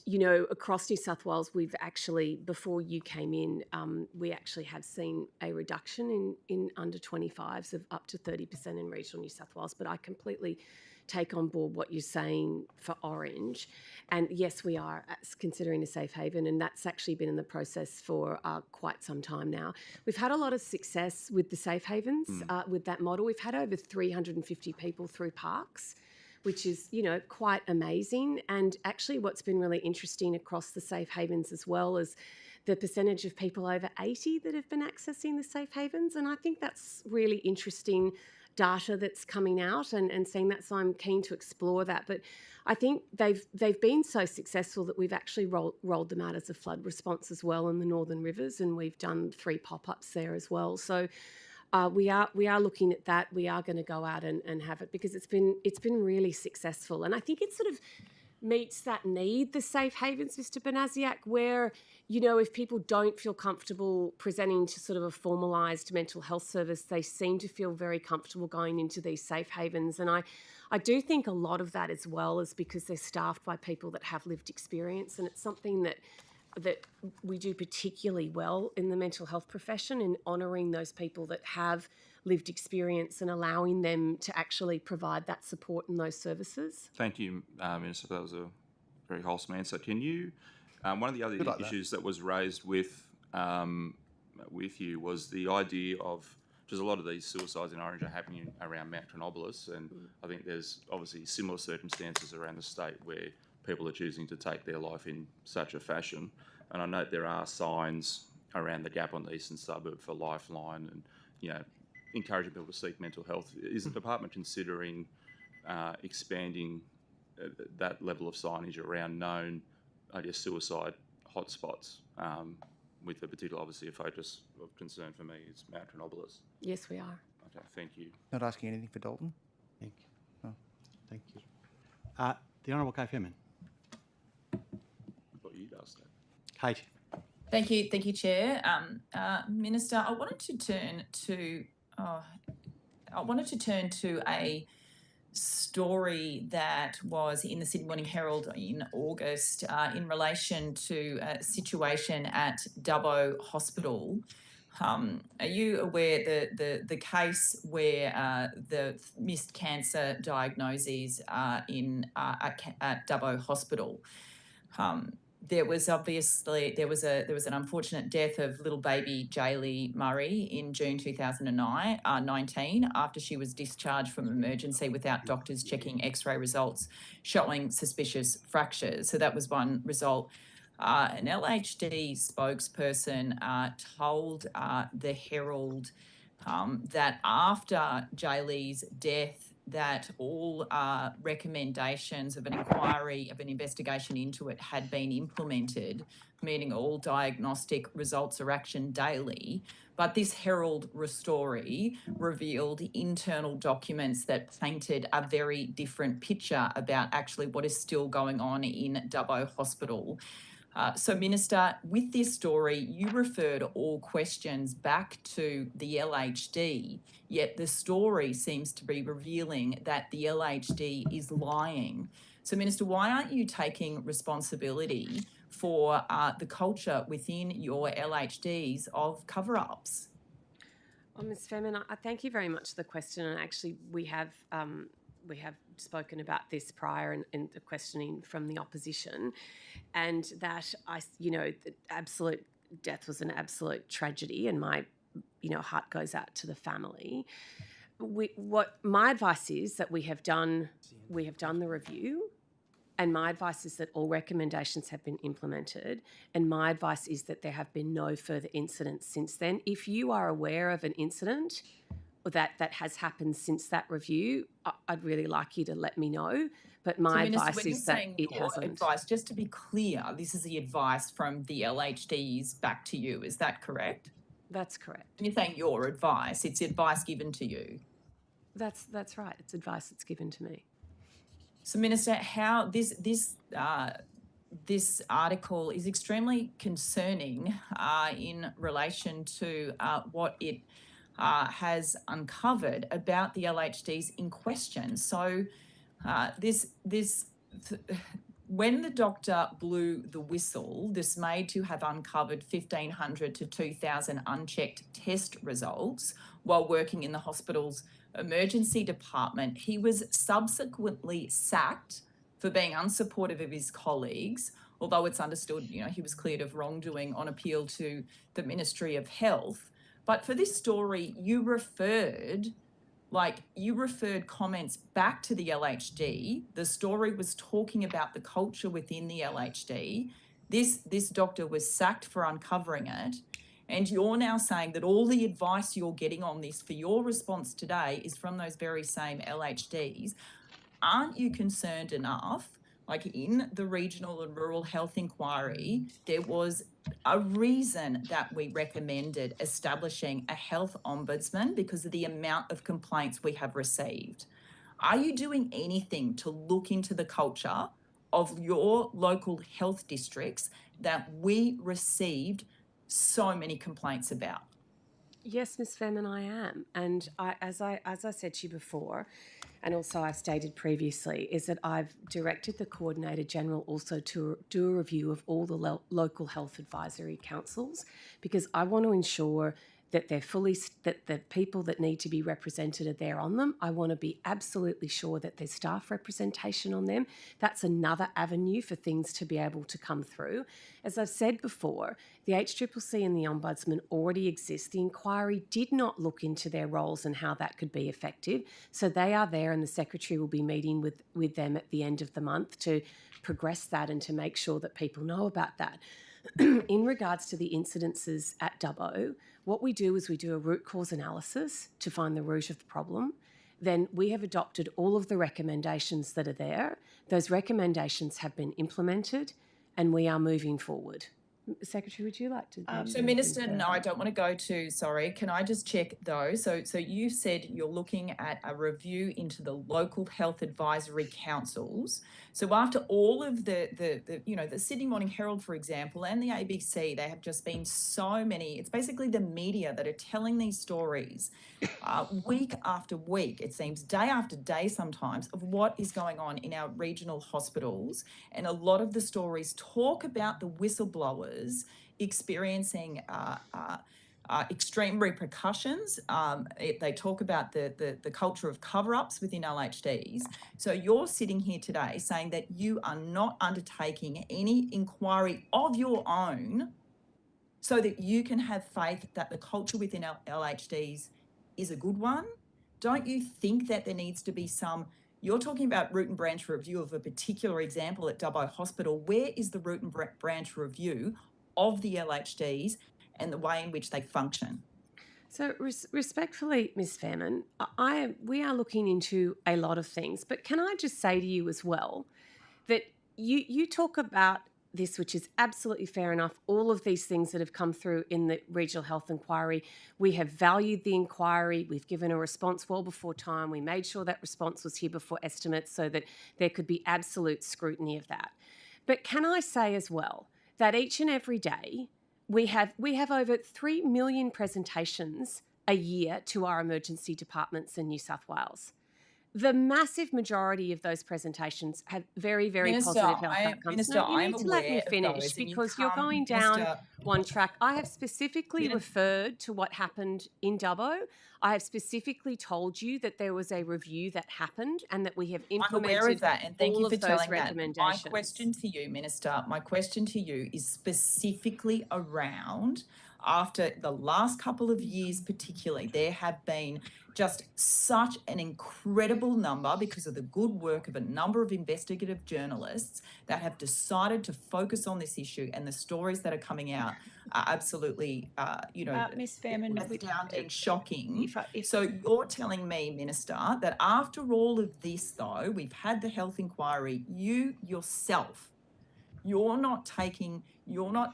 S14: across New South Wales, we've actually, before you came in, we actually have seen a reduction in under 25s of up to 30% in regional New South Wales. But I completely take on board what you're saying for Orange, and yes, we are considering a safe haven, and that's actually been in the process for quite some time now. We've had a lot of success with the safe havens, with that model. We've had over 350 people through parks, which is, quite amazing. And actually what's been really interesting across the safe havens as well is the percentage of people over 80 that have been accessing the safe havens. And I think that's really interesting data that's coming out and seeing that. So I'm keen to explore that. But I think they've been so successful that we've actually rolled them out as a flood response as well in the Northern Rivers. And we've done 3 pop-ups there as well. So we are looking at that. We are going to go out and have it because it's been really successful, and I think it sort of meets that need, the safe havens, Mr. Benasiak, where if people don't feel comfortable presenting to sort of a formalised mental health service, they seem to feel very comfortable going into these safe havens, and I do think a lot of that as well is because they're staffed by people that have lived experience, and it's something that we do particularly well in the mental health profession in honouring those people that have lived experience and allowing them to actually provide that support and those services.
S16: Thank you, Minister. That was a very wholesome answer. Can you, one of the other issues that was raised with you was the idea of, because a lot of these suicides in Orange are happening around Mount Trinobolus, and I think there's obviously similar circumstances around the state where people are choosing to take their life in such a fashion. And I note there are signs around the gap on the eastern suburb for Lifeline and, encouraging people to seek mental health. Is the department considering expanding that level of signage around known, suicide hotspots, with a particular, obviously, a focus of concern for me is Mount Trinobolus?
S14: Yes, we are.
S16: Okay, thank you.
S11: Not asking anything for Dalton?
S1: Thank you. Oh, thank you. The Honourable Kate Fairman.
S16: I thought you'd asked that.
S1: Kate.
S13: Thank you, Chair. Minister, I wanted to turn to a story that was in the Sydney Morning Herald in August in relation to a situation at Dubbo Hospital. Are you aware the case where the missed cancer diagnoses at Dubbo Hospital? There was an unfortunate death of little baby Jaylee Murray in June 2019 after she was discharged from emergency without doctors checking X-ray results showing suspicious fractures. So that was one result. An LHD spokesperson told the Herald that after Jaylee's death, that all recommendations of an inquiry, of an investigation into it had been implemented, meaning all diagnostic results are actioned daily. But this Herald story revealed internal documents that painted a very different picture about actually what is still going on in Dubbo Hospital. So, Minister, with this story, you referred all questions back to the LHD, yet the story seems to be revealing that the LHD is lying. So, Minister, why aren't you taking responsibility for the culture within your LHDs of cover-ups?
S14: Well, Ms. Fairman, I thank you very much for the question, and actually we have spoken about this prior in the questioning from the opposition, and that the absolute death was an absolute tragedy, and my heart goes out to the family. What my advice is that we have done the review, and my advice is that all recommendations have been implemented, and my advice is that there have been no further incidents since then. If you are aware of an incident that has happened since that review, I'd really like you to let me know. But my advice is that it hasn't.
S13: Advice, just to be clear, this is the advice from the LHDs back to you. Is that correct?
S14: That's correct.
S13: And you're saying your advice, it's advice given to you.
S14: That's right. It's advice that's given to me.
S13: So, Minister, how this article is extremely concerning in relation to what it has uncovered about the LHDs in question. So, when the doctor blew the whistle, dismayed to have uncovered 1,500 to 2,000 unchecked test results while working in the hospital's emergency department, he was subsequently sacked for being unsupportive of his colleagues, although it's understood, he was cleared of wrongdoing on appeal to the Ministry of Health. But for this story, you referred comments back to the LHD. The story was talking about the culture within the LHD. This doctor was sacked for uncovering it. And you're now saying that all the advice you're getting on this for your response today is from those very same LHDs. Aren't you concerned enough? Like in the regional and rural health inquiry, there was a reason that we recommended establishing a health ombudsman because of the amount of complaints we have received. Are you doing anything to look into the culture of your local health districts that we received so many complaints about?
S14: Yes, Ms. Fairman, I am. And as I said to you before, and also I've stated previously, is that I've directed the Coordinator General also to do a review of all the local health advisory councils, because I want to ensure that they're that the people that need to be represented are there on them. I want to be absolutely sure that there's staff representation on them. That's another avenue for things to be able to come through. As I've said before, the HCCC and the Ombudsman already exist. The inquiry did not look into their roles and how that could be effective. So they are there, and the Secretary will be meeting with them at the end of the month to progress that and to make sure that people know about that. In regards to the incidences at Dubbo, what we do is we do a root cause analysis to find the root of the problem. Then we have adopted all of the recommendations that are there. Those recommendations have been implemented and we are moving forward. Secretary, would you like to?
S13: So Minister, no, I don't want to go to, sorry, can I just check though? So you said you're looking at a review into the local health advisory councils. So after all of the Sydney Morning Herald, for example, and the ABC, they have just been so many, it's basically the media that are telling these stories week after week, it seems day after day sometimes, of what is going on in our regional hospitals. And a lot of the stories talk about the whistleblowers experiencing extreme repercussions. They talk about the culture of cover-ups within LHDs. So you're sitting here today saying that you are not undertaking any inquiry of your own so that you can have faith that the culture within LHDs is a good one. Don't you think that there needs to be some, you're talking about root and branch review of a particular example at Dubbo Hospital. Where is the root and branch review of the LHDs and the way in which they function?
S14: So respectfully, Ms. Fairman, we are looking into a lot of things, but can I just say to you as well that you talk about this, which is absolutely fair enough, all of these things that have come through in the regional health inquiry. We have valued the inquiry. We've given a response well before time. We made sure that response was here before estimates so that there could be absolute scrutiny of that. But can I say as well that each and every day we have over 3 million presentations a year to our emergency departments in New South Wales. The massive majority of those presentations have very, very positive health outcomes.
S13: Minister,
S14: you need to let me finish because you're going down one track. I have specifically referred to what happened in Dubbo. I have specifically told you that there was a review that happened and that we have implemented
S13: I'm aware of that, and thank you for telling that. My
S14: recommendations.
S13: question to you, Minister, is specifically around, after the last couple of years particularly, there have been just such an incredible number, because of the good work of a number of investigative journalists, that have decided to focus on this issue, and the stories that are coming out are absolutely,
S5: Ms. Fairman,
S13: astounding, shocking. So you're telling me, Minister, that after all of this, though, we've had the health inquiry, you yourself, you're not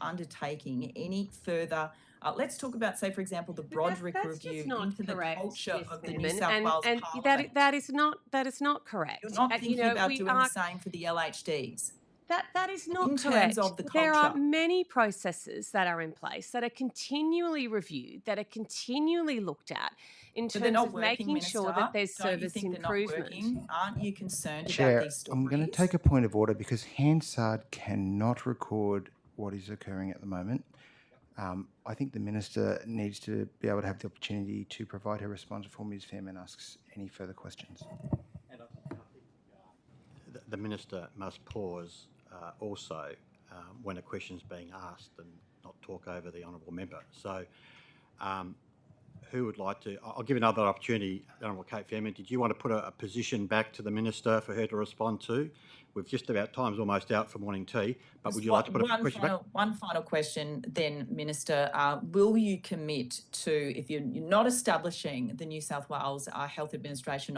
S13: undertaking any further. Let's talk about, say, for example, the Broderick review into the culture of the New South Wales Parliament.
S14: That is not correct.
S13: You're not thinking about doing the same for the LHDs.
S14: That is not
S13: in
S14: correct.
S13: terms of the
S14: There are
S13: culture.
S14: many processes that are in place that are continually reviewed, that are continually looked at in
S13: But they're
S14: terms
S13: not
S14: of
S13: working,
S14: making
S13: Minister.
S14: sure that there's
S13: Don't you
S14: service
S13: think they're not
S14: improvement.
S13: working? Aren't you concerned about
S11: Chair,
S13: these stories?
S11: I'm going to take a point of order because Hansard cannot record what is occurring at the moment. I think the Minister needs to be able to have the opportunity to provide her response before Ms Fairman asks any further questions.
S1: And I think the Minister must pause also when a question's being asked and not talk over the honourable member. So who would like to? I'll give another opportunity. Honourable Kate Fairman, did you want to put a position back to the Minister for her to respond to? We've just about time's almost out for morning tea, but would you like to put a question back?
S13: One final question then, Minister. Will you commit to, if you're not establishing the New South Wales Health Administration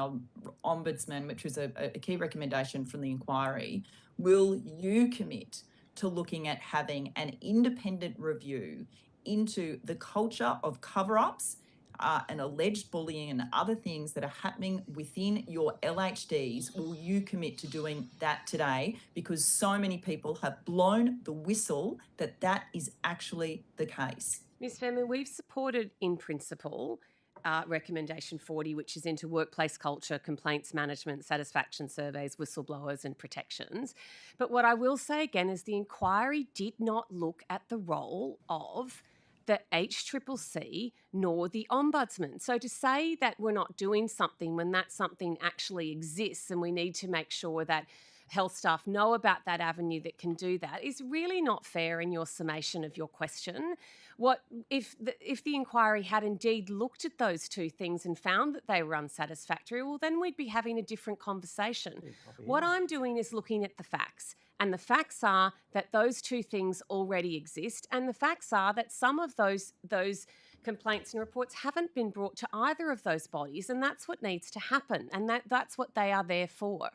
S13: Ombudsman, which was a key recommendation from the inquiry, will you commit to looking at having an independent review into the culture of cover-ups and alleged bullying and other things that are happening within your LHDs? Will you commit to doing that today? Because so many people have blown the whistle that that is actually the case.
S14: Ms Fairman, we've supported in principle recommendation 40, which is into workplace culture, complaints management, satisfaction surveys, whistleblowers and protections. But what I will say again is the inquiry did not look at the role of the HCCC nor the Ombudsman. So to say that we're not doing something when that something actually exists and we need to make sure that health staff know about that avenue that can do that is really not fair in your summation of your question. What if the inquiry had indeed looked at those two things and found that they were unsatisfactory, well, then we'd be having a different conversation. What I'm doing is looking at the facts. And the facts are that those two things already exist. And the facts are that some of those complaints and reports haven't been brought to either of those bodies. And that's what needs to happen. And that's what they are there for.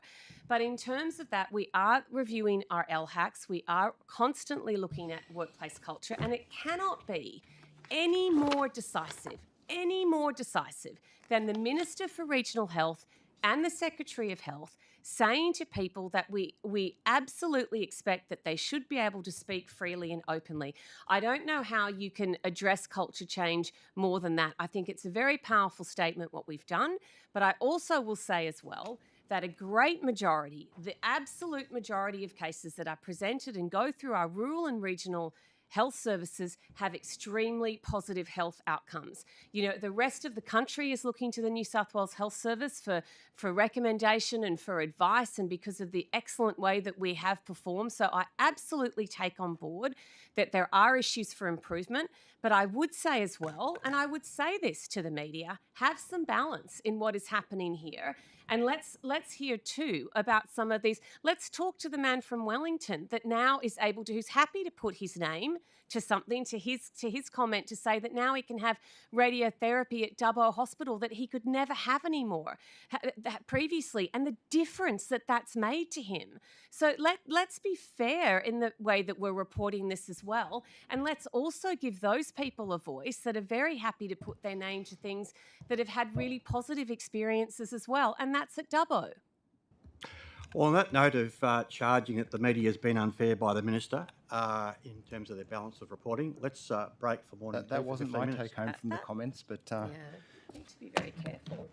S14: But in terms of that, we are reviewing our LHACs. We are constantly looking at workplace culture. And it cannot be any more decisive than the Minister for Regional Health and the Secretary of Health saying to people that we absolutely expect that they should be able to speak freely and openly. I don't know how you can address culture change more than that. I think it's a very powerful statement what we've done, but I also will say as well that a great majority, the absolute majority of cases that are presented and go through our rural and regional health services have extremely positive health outcomes. You know, the rest of the country is looking to the New South Wales Health Service for recommendation and for advice, and because of the excellent way that we have performed. So I absolutely take on board that there are issues for improvement, but I would say as well, and I would say this to the media, have some balance in what is happening here. And let's hear too about some of these. Let's talk to the man from Wellington that now is able to, who's happy to put his name to something, to his comment to say that now he can have radiotherapy at Dubbo Hospital that he could never have anymore previously, and the difference that that's made to him. So let's be fair in the way that we're reporting this as well, and let's also give those people a voice that are very happy to put their name to things that have had really positive experiences as well, and that's at Dubbo.
S1: Well, on that note of charging that the media has been unfair by the Minister in terms of their balance of reporting, let's break for morning tea.
S11: That wasn't my take home from the comments, but...
S14: Yeah, need to be very careful.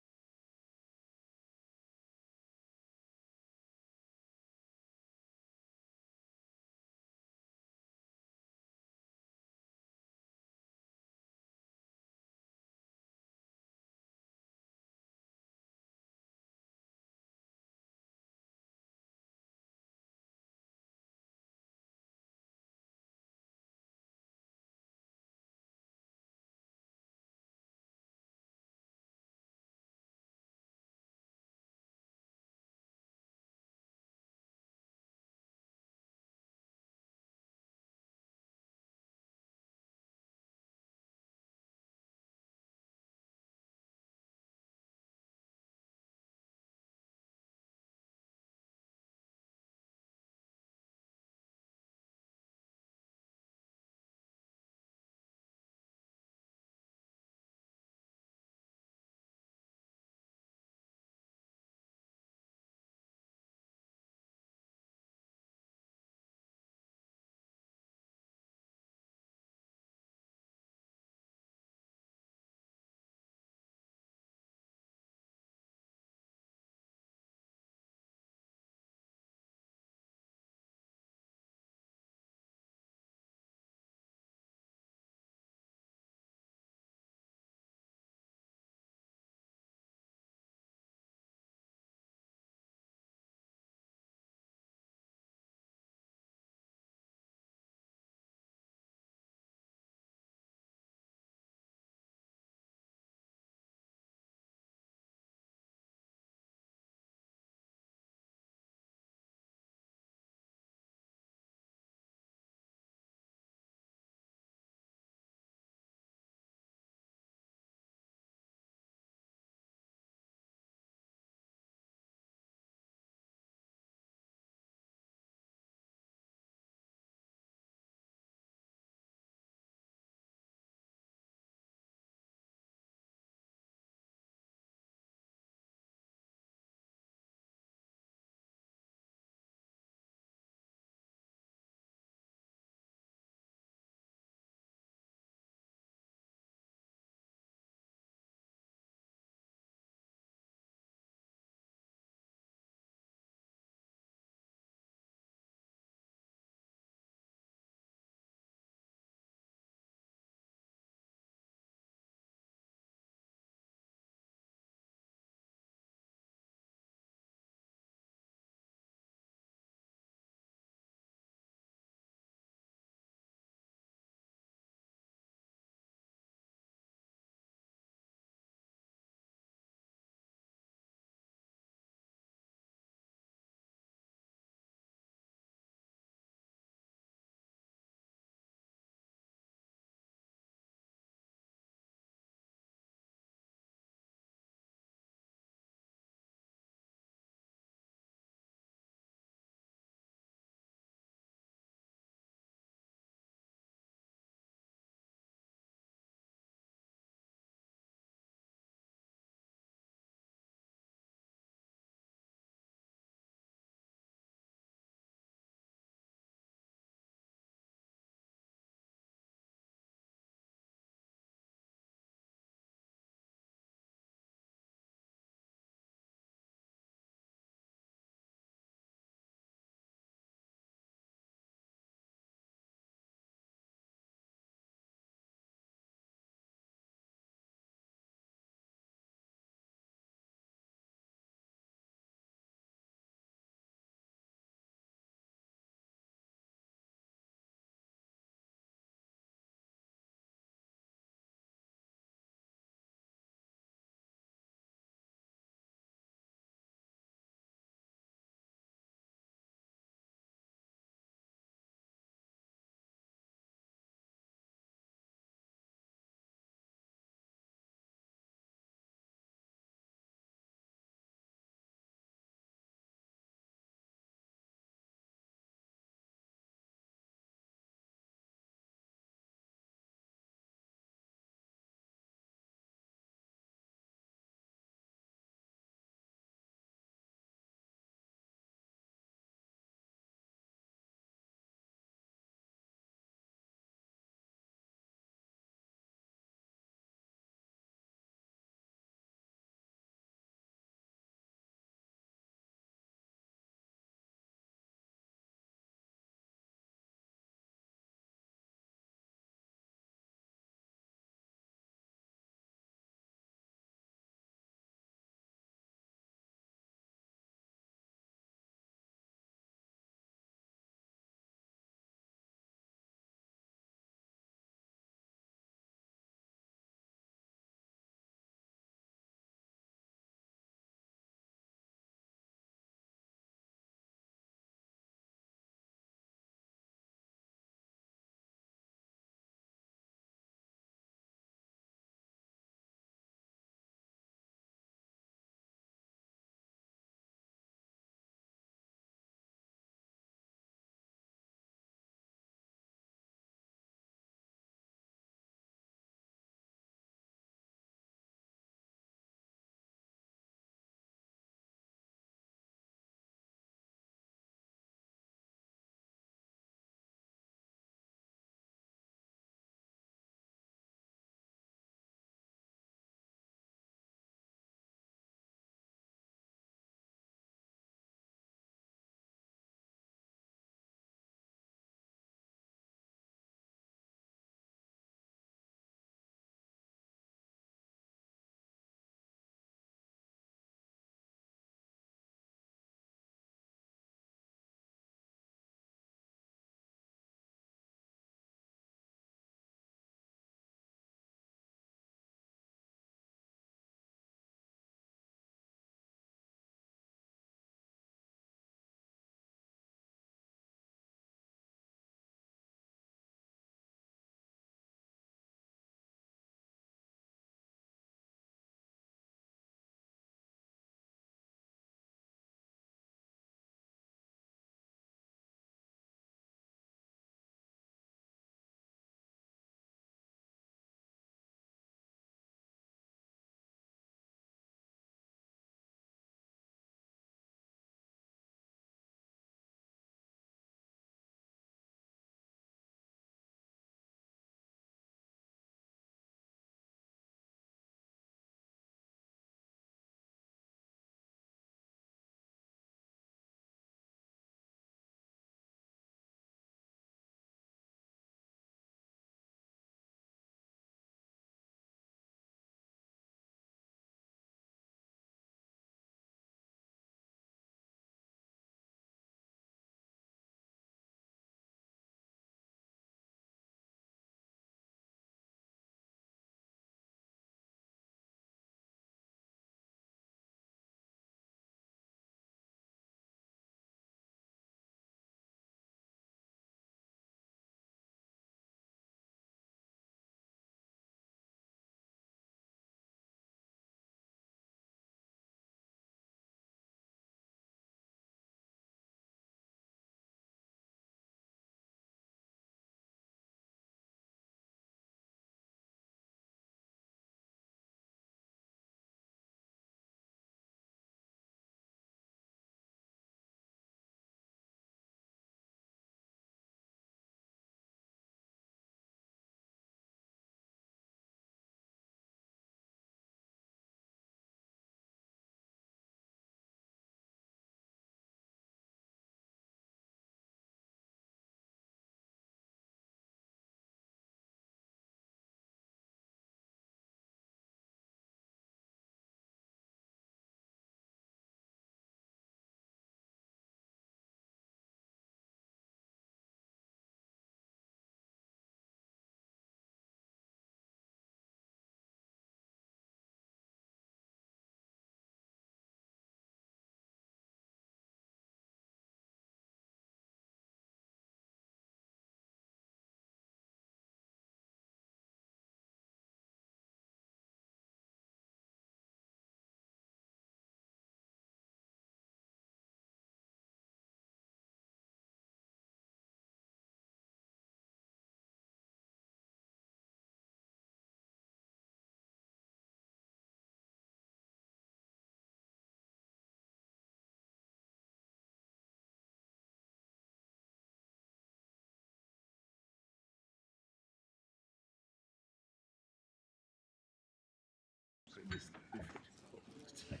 S1: Get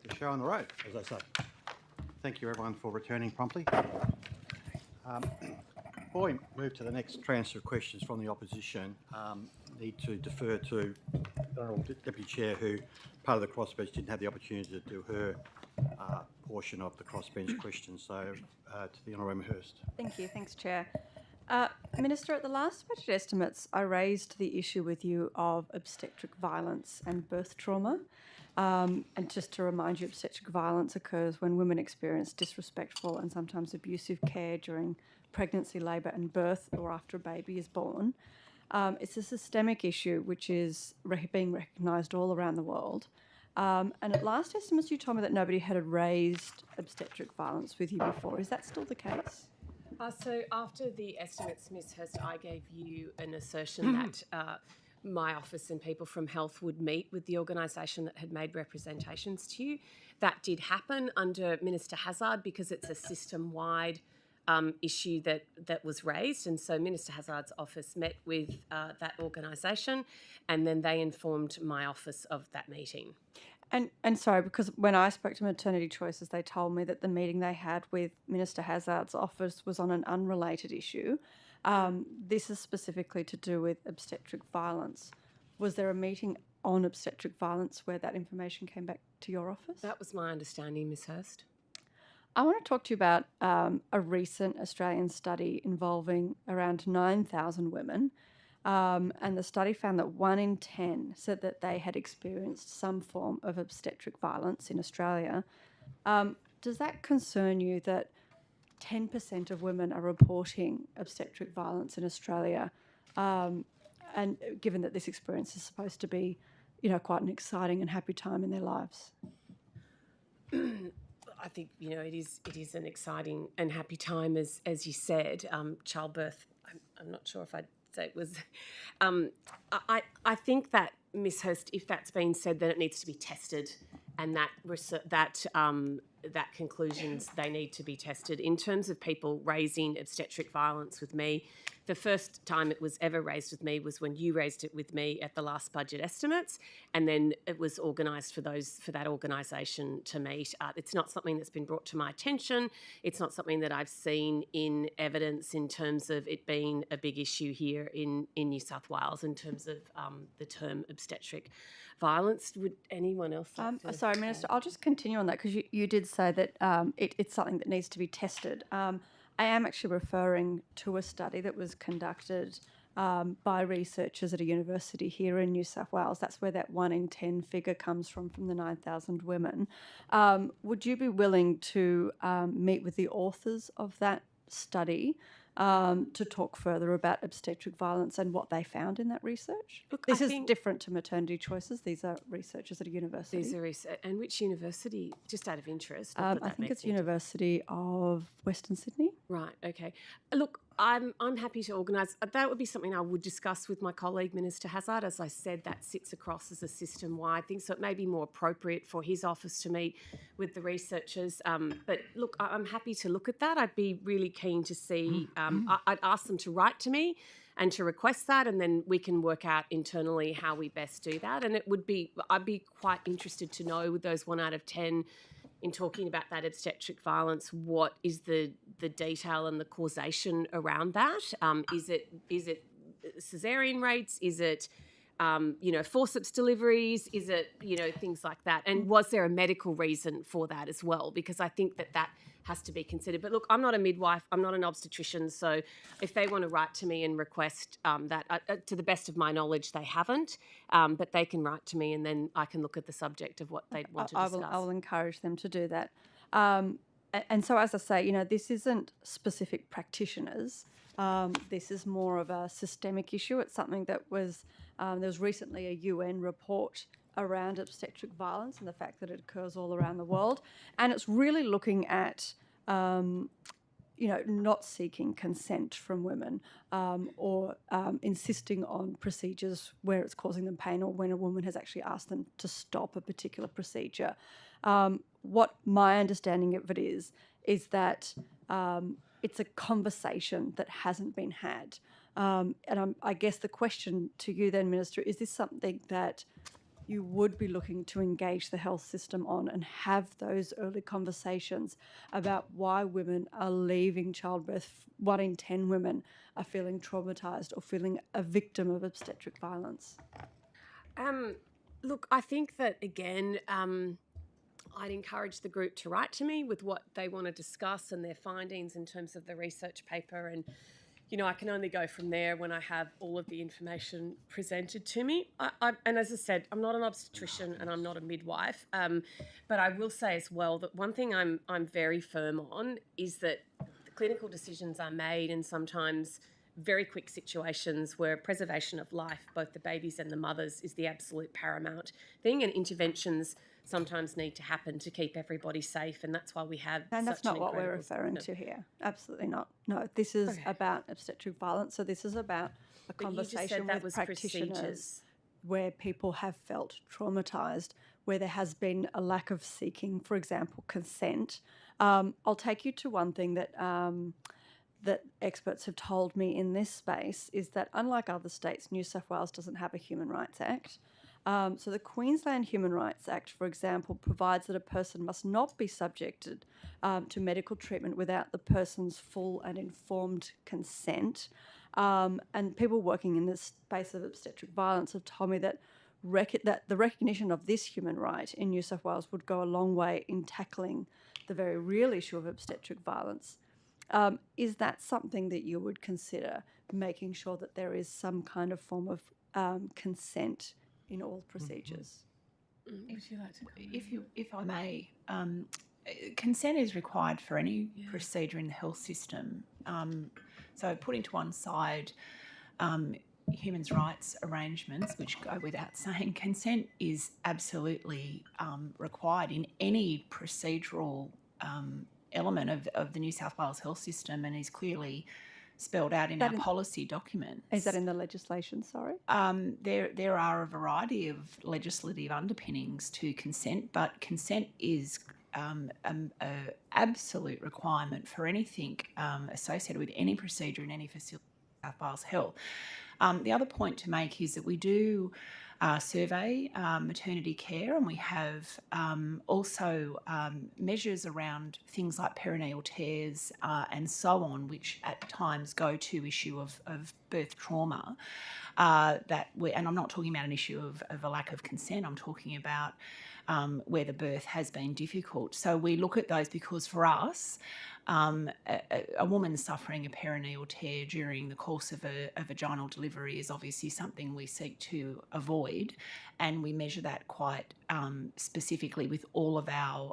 S1: the show on the road, as I say. Thank you, everyone, for returning promptly. Before we move to the next transfer of questions from the opposition, need to defer to the Honourable Deputy Chair, who, part of the crossbench, didn't have the opportunity to do her portion of the crossbench questions. So, to the Honourable Hurst.
S12: Thank you. Thanks, Chair. Minister, at the last budget estimates, I raised the issue with you of obstetric violence and birth trauma. And just to remind you, obstetric violence occurs when women experience disrespectful and sometimes abusive care during pregnancy, labour and birth, or after a baby is born. It's a systemic issue which is being recognised all around the world. And at last estimates, you told me that nobody had raised obstetric violence with you before. Is that still the case?
S14: So after the estimates, Ms Hurst, I gave you an assertion that my office and people from health would meet with the organisation that had made representations to you. That did happen under Minister Hazzard because it's a system-wide issue that was raised, and so Minister Hazzard's office met with that organisation, and then they informed my office of that meeting.
S12: And sorry, because when I spoke to Maternity Choices, they told me that the meeting they had with Minister Hazzard's office was on an unrelated issue. This is specifically to do with obstetric violence. Was there a meeting on obstetric violence where that information came back to your office?
S14: That was my understanding, Ms Hurst.
S12: I want to talk to you about a recent Australian study involving around 9,000 women. And the study found that 1 in 10 said that they had experienced some form of obstetric violence in Australia. Does that concern you that 10% of women are reporting obstetric violence in Australia? And given that this experience is supposed to be, quite an exciting and happy time in their lives?
S14: I think, it is an exciting and happy time, as you said. Childbirth, I'm not sure if I'd say it was. I think that, Ms Hurst, if that's been said, then it needs to be tested, and that conclusions, they need to be tested. In terms of people raising obstetric violence with me, the first time it was ever raised with me was when you raised it with me at the last budget estimates, and then it was organised for that organisation to meet. It's not something that's been brought to my attention. It's not something that I've seen in evidence in terms of it being a big issue here in New South Wales in terms of the term obstetric violence. Would anyone else like to
S12: sorry, Minister, I'll just continue on that because you did say that it's something that needs to be tested. I am actually referring to a study that was conducted by researchers at a university here in New South Wales. That's where that 1 in 10 figure comes from the 9,000 women. Would you be willing to meet with the authors of that study to talk further about obstetric violence and what they found in that research?
S14: Look,
S12: this is different to Maternity Choices. These are researchers at a university.
S14: These are and which university? Just out of interest.
S12: I think it's University of Western Sydney.
S14: Right. Okay. Look, I'm happy to organise. That would be something I would discuss with my colleague Minister Hazzard. As I said, that sits across as a system-wide thing, so it may be more appropriate for his office to meet with the researchers. But look, I'm happy to look at that. I'd be really keen to see. I'd ask them to write to me and to request that, and then we can work out internally how we best do that. And I'd be quite interested to know, with those 1 out of 10. In talking about that obstetric violence, what is the detail and the causation around that? Is it caesarean rates? Is it forceps deliveries? Is it things like that? And was there a medical reason for that as well? Because I think that has to be considered. But look, I'm not a midwife. I'm not an obstetrician. So if they want to write to me and request that, to the best of my knowledge, they haven't. But they can write to me, and then I can look at the subject of what they'd want to discuss.
S12: I will encourage them to do that. And so, as I say, this isn't specific practitioners. This is more of a systemic issue. It's something that was there was recently a UN report around obstetric violence and the fact that it occurs all around the world, and it's really looking at not seeking consent from women or insisting on procedures where it's causing them pain, or when a woman has actually asked them to stop a particular procedure. What my understanding of it is that it's a conversation that hasn't been had. And I guess the question to you then, Minister, is this something that you would be looking to engage the health system on and have those early conversations about why women are leaving childbirth. 1 in 10 women are feeling traumatised or feeling a victim of obstetric violence.
S14: Look, I think that, again, I'd encourage the group to write to me with what they want to discuss and their findings in terms of the research paper. And, you know, I can only go from there when I have all of the information presented to me. And as I said, I'm not an obstetrician and I'm not a midwife. But I will say as well that one thing I'm very firm on is that the clinical decisions are made in sometimes very quick situations where preservation of life, both the babies and the mothers, is the absolute paramount thing, and interventions sometimes need to happen to keep everybody safe, and that's why we have
S12: And that's
S14: such
S12: not
S14: an
S12: what we're
S14: incredible
S12: referring to here. Absolutely not. No, this is about obstetric violence. So this is about a
S14: But you just said
S12: conversation
S14: that
S12: with
S14: was
S12: practitioners
S14: procedures.
S12: where people have felt traumatised, where there has been a lack of seeking, for example, consent. I'll take you to one thing that that experts have told me in this space is that unlike other states, New South Wales doesn't have a Human Rights Act. So the Queensland Human Rights Act, for example, provides that a person must not be subjected to medical treatment without the person's full and informed consent. And people working in this space of obstetric violence have told me that that the recognition of this human right in New South Wales would go a long way in tackling the very real issue of obstetric violence. Is that something that you would consider, making sure that there is some kind of form of consent in all procedures?
S5: Would you like to? If I may, consent is required for any procedure in the health system. So putting to one side human rights arrangements, which go without saying, consent is absolutely required in any procedural element of the New South Wales health system, and is clearly spelled out in our policy documents.
S12: Is that in the legislation, sorry?
S5: There are a variety of legislative underpinnings to consent, but consent is an absolute requirement for anything associated with any procedure in any facility in South Wales Health. The other point to make is that we do survey maternity care, and we have also measures around things like perineal tears and so on, which at times go to issue of birth trauma. And I'm not talking about an issue of a lack of consent, I'm talking about where the birth has been difficult. So we look at those because for us, a woman suffering a perineal tear during the course of a vaginal delivery is obviously something we seek to avoid, and we measure that quite specifically with all of our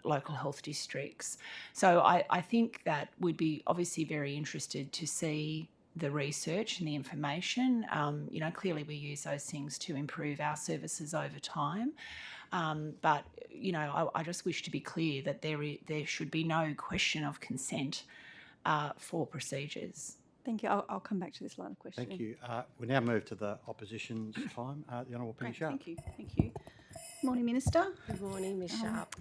S5: local health districts. So I think that we'd be obviously very interested to see the research and the information. Clearly we use those things to improve our services over time. But I just wish to be clear that there should be no question of consent for procedures.
S12: Thank you. I'll come back to this line of questioning.
S1: Thank you. We now move to the opposition's time. The Honourable Penny Sharp.
S17: Thank you. Morning, Minister.
S14: Good morning, Ms Sharp.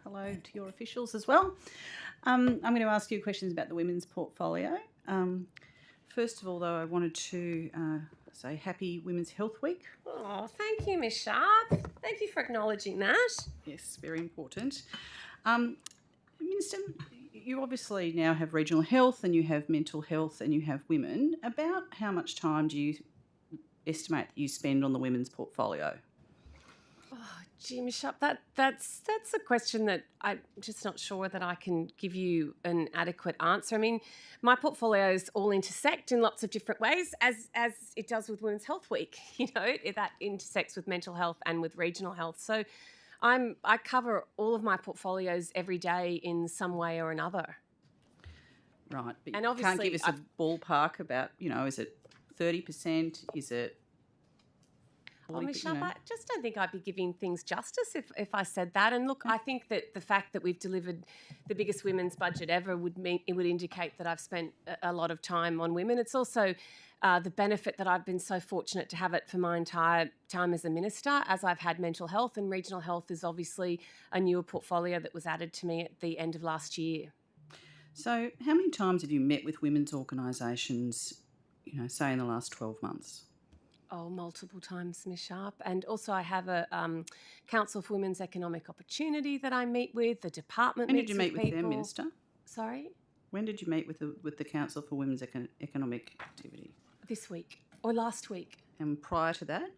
S17: Hello to your officials as well. I'm going to ask you questions about the women's portfolio. First of all, though, I wanted to say Happy Women's Health Week.
S14: Oh, thank you, Ms Sharp. Thank you for acknowledging that.
S17: Yes, very important. Minister, you obviously now have regional health and you have mental health and you have women. About how much time do you estimate that you spend on the women's portfolio?
S14: Oh, gee, Ms Sharp, that's a question that I'm just not sure that I can give you an adequate answer. I mean, my portfolios all intersect in lots of different ways, as it does with Women's Health Week. That intersects with mental health and with regional health. So I cover all of my portfolios every day in some way or another.
S17: Right, but
S14: and
S17: you
S14: obviously
S17: can't give us a ballpark about, is it 30%? Is it...
S14: Oh, Ms Sharp, I just don't think I'd be giving things justice if I said that. And look, I think that the fact that we've delivered the biggest women's budget ever would indicate that I've spent a lot of time on women. It's also the benefit that I've been so fortunate to have it for my entire time as a minister, as I've had mental health, and regional health is obviously a newer portfolio that was added to me at the end of last year.
S17: So how many times have you met with women's organisations, say in the last 12 months?
S14: Oh, multiple times, Ms Sharp. And also I have a Council for Women's Economic Opportunity that I meet with. The department
S17: When
S14: meets
S17: did you meet with them,
S14: people.
S17: Minister?
S14: Sorry?
S17: When did you meet with the Council for Women's Economic Activity?
S14: This week or last week.
S17: And prior to that?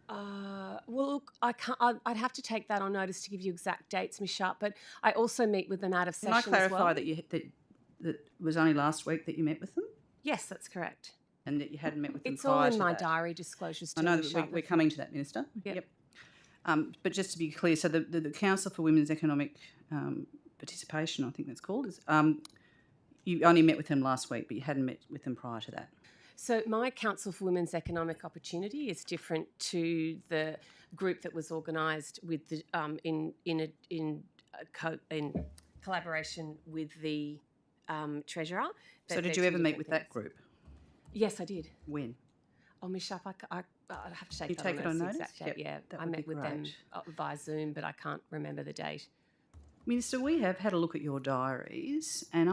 S14: Well, look, I can't. I'd have to take that on notice to give you exact dates, Ms Sharp. But I also meet with them out of
S17: Can
S14: session
S17: I
S14: as
S17: clarify
S14: well.
S17: that that it was only last week that you met with them?
S14: Yes, that's correct.
S17: And that you hadn't met with them
S14: It's
S17: prior
S14: all in
S17: to
S14: my
S17: that?
S14: diary disclosures too.
S17: I know
S14: Ms
S17: that
S14: Sharp,
S17: we're
S14: if-
S17: coming to that, Minister.
S14: Yep.
S17: But just to be clear, so the Council for Women's Economic Participation, I think that's called, is you only met with them last week, but you hadn't met with them prior to that.
S14: So my Council for Women's Economic Opportunity is different to the group that was organised with the in collaboration with the Treasurer.
S17: So did you ever meet with that group?
S14: Yes, I did.
S17: When?
S14: Oh, Ms Sharp, I'd have to take
S17: You
S14: that
S17: take it on notice?
S14: exact date.
S17: Yep,
S14: Yeah,
S17: that
S14: I
S17: would be
S14: met with them
S17: great.
S14: via Zoom, but I can't remember the date.
S17: Minister, we have had a look at your diaries, and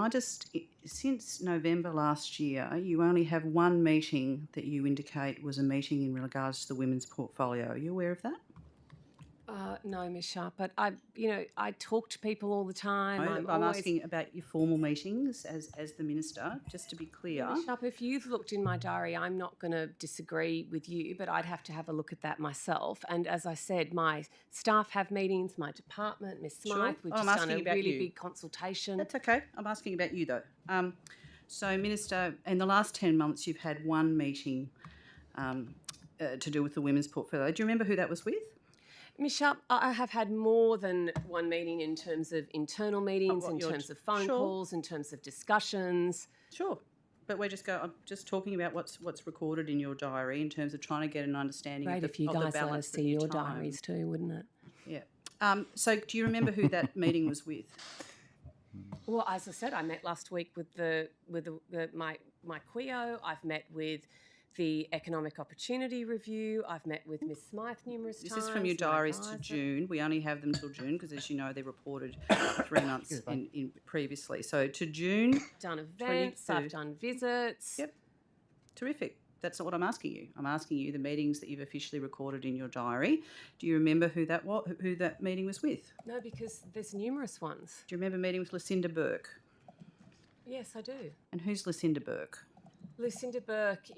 S17: since November last year, you only have one meeting that you indicate was a meeting in regards to the women's portfolio. Are you aware of that?
S14: No, Ms Sharp, but I talk to people all the time.
S17: I'm
S14: always
S17: asking about your formal meetings as the Minister, just to be clear.
S14: Ms Sharp, if you've looked in my diary, I'm not going to disagree with you, but I'd have to have a look at that myself. And as I said, my staff have meetings, my department, Ms Smythe,
S17: Sure.
S14: we've
S17: I'm
S14: just done
S17: asking
S14: a
S17: about
S14: really
S17: you.
S14: big consultation.
S17: That's okay. I'm asking about you, though. So, Minister, in the last 10 months, you've had one meeting to do with the women's portfolio. Do you remember who that was with?
S14: Ms Sharp, I have had more than one meeting in terms of internal meetings, in terms of phone calls, in terms of discussions.
S17: Sure. But I'm just talking about what's recorded in your diary in terms of trying to get an understanding
S14: Great
S17: of
S14: if you
S17: the
S14: guys let us
S17: balance
S14: see
S17: of
S14: your
S17: time.
S14: diaries too, wouldn't it?
S17: Yeah. So do you remember who that meeting was with?
S14: Well, as I said, I met last week with my QEO. I've met with the Economic Opportunity Review. I've met with Ms Smythe numerous times.
S17: This is from your diaries to June. We only have them till June because, as you know, they're reported 3 months in previously. So to June.
S14: Done events,
S17: 22.
S14: I've done visits.
S17: Yep. Terrific. That's not what I'm asking you. I'm asking you the meetings that you've officially recorded in your diary. Do you remember who that meeting was with?
S14: No, because there's numerous ones.
S17: Do you remember meeting with Lucinda Burke?
S14: Yes, I do.
S17: And who's Lucinda Burke?
S14: Lucinda Burke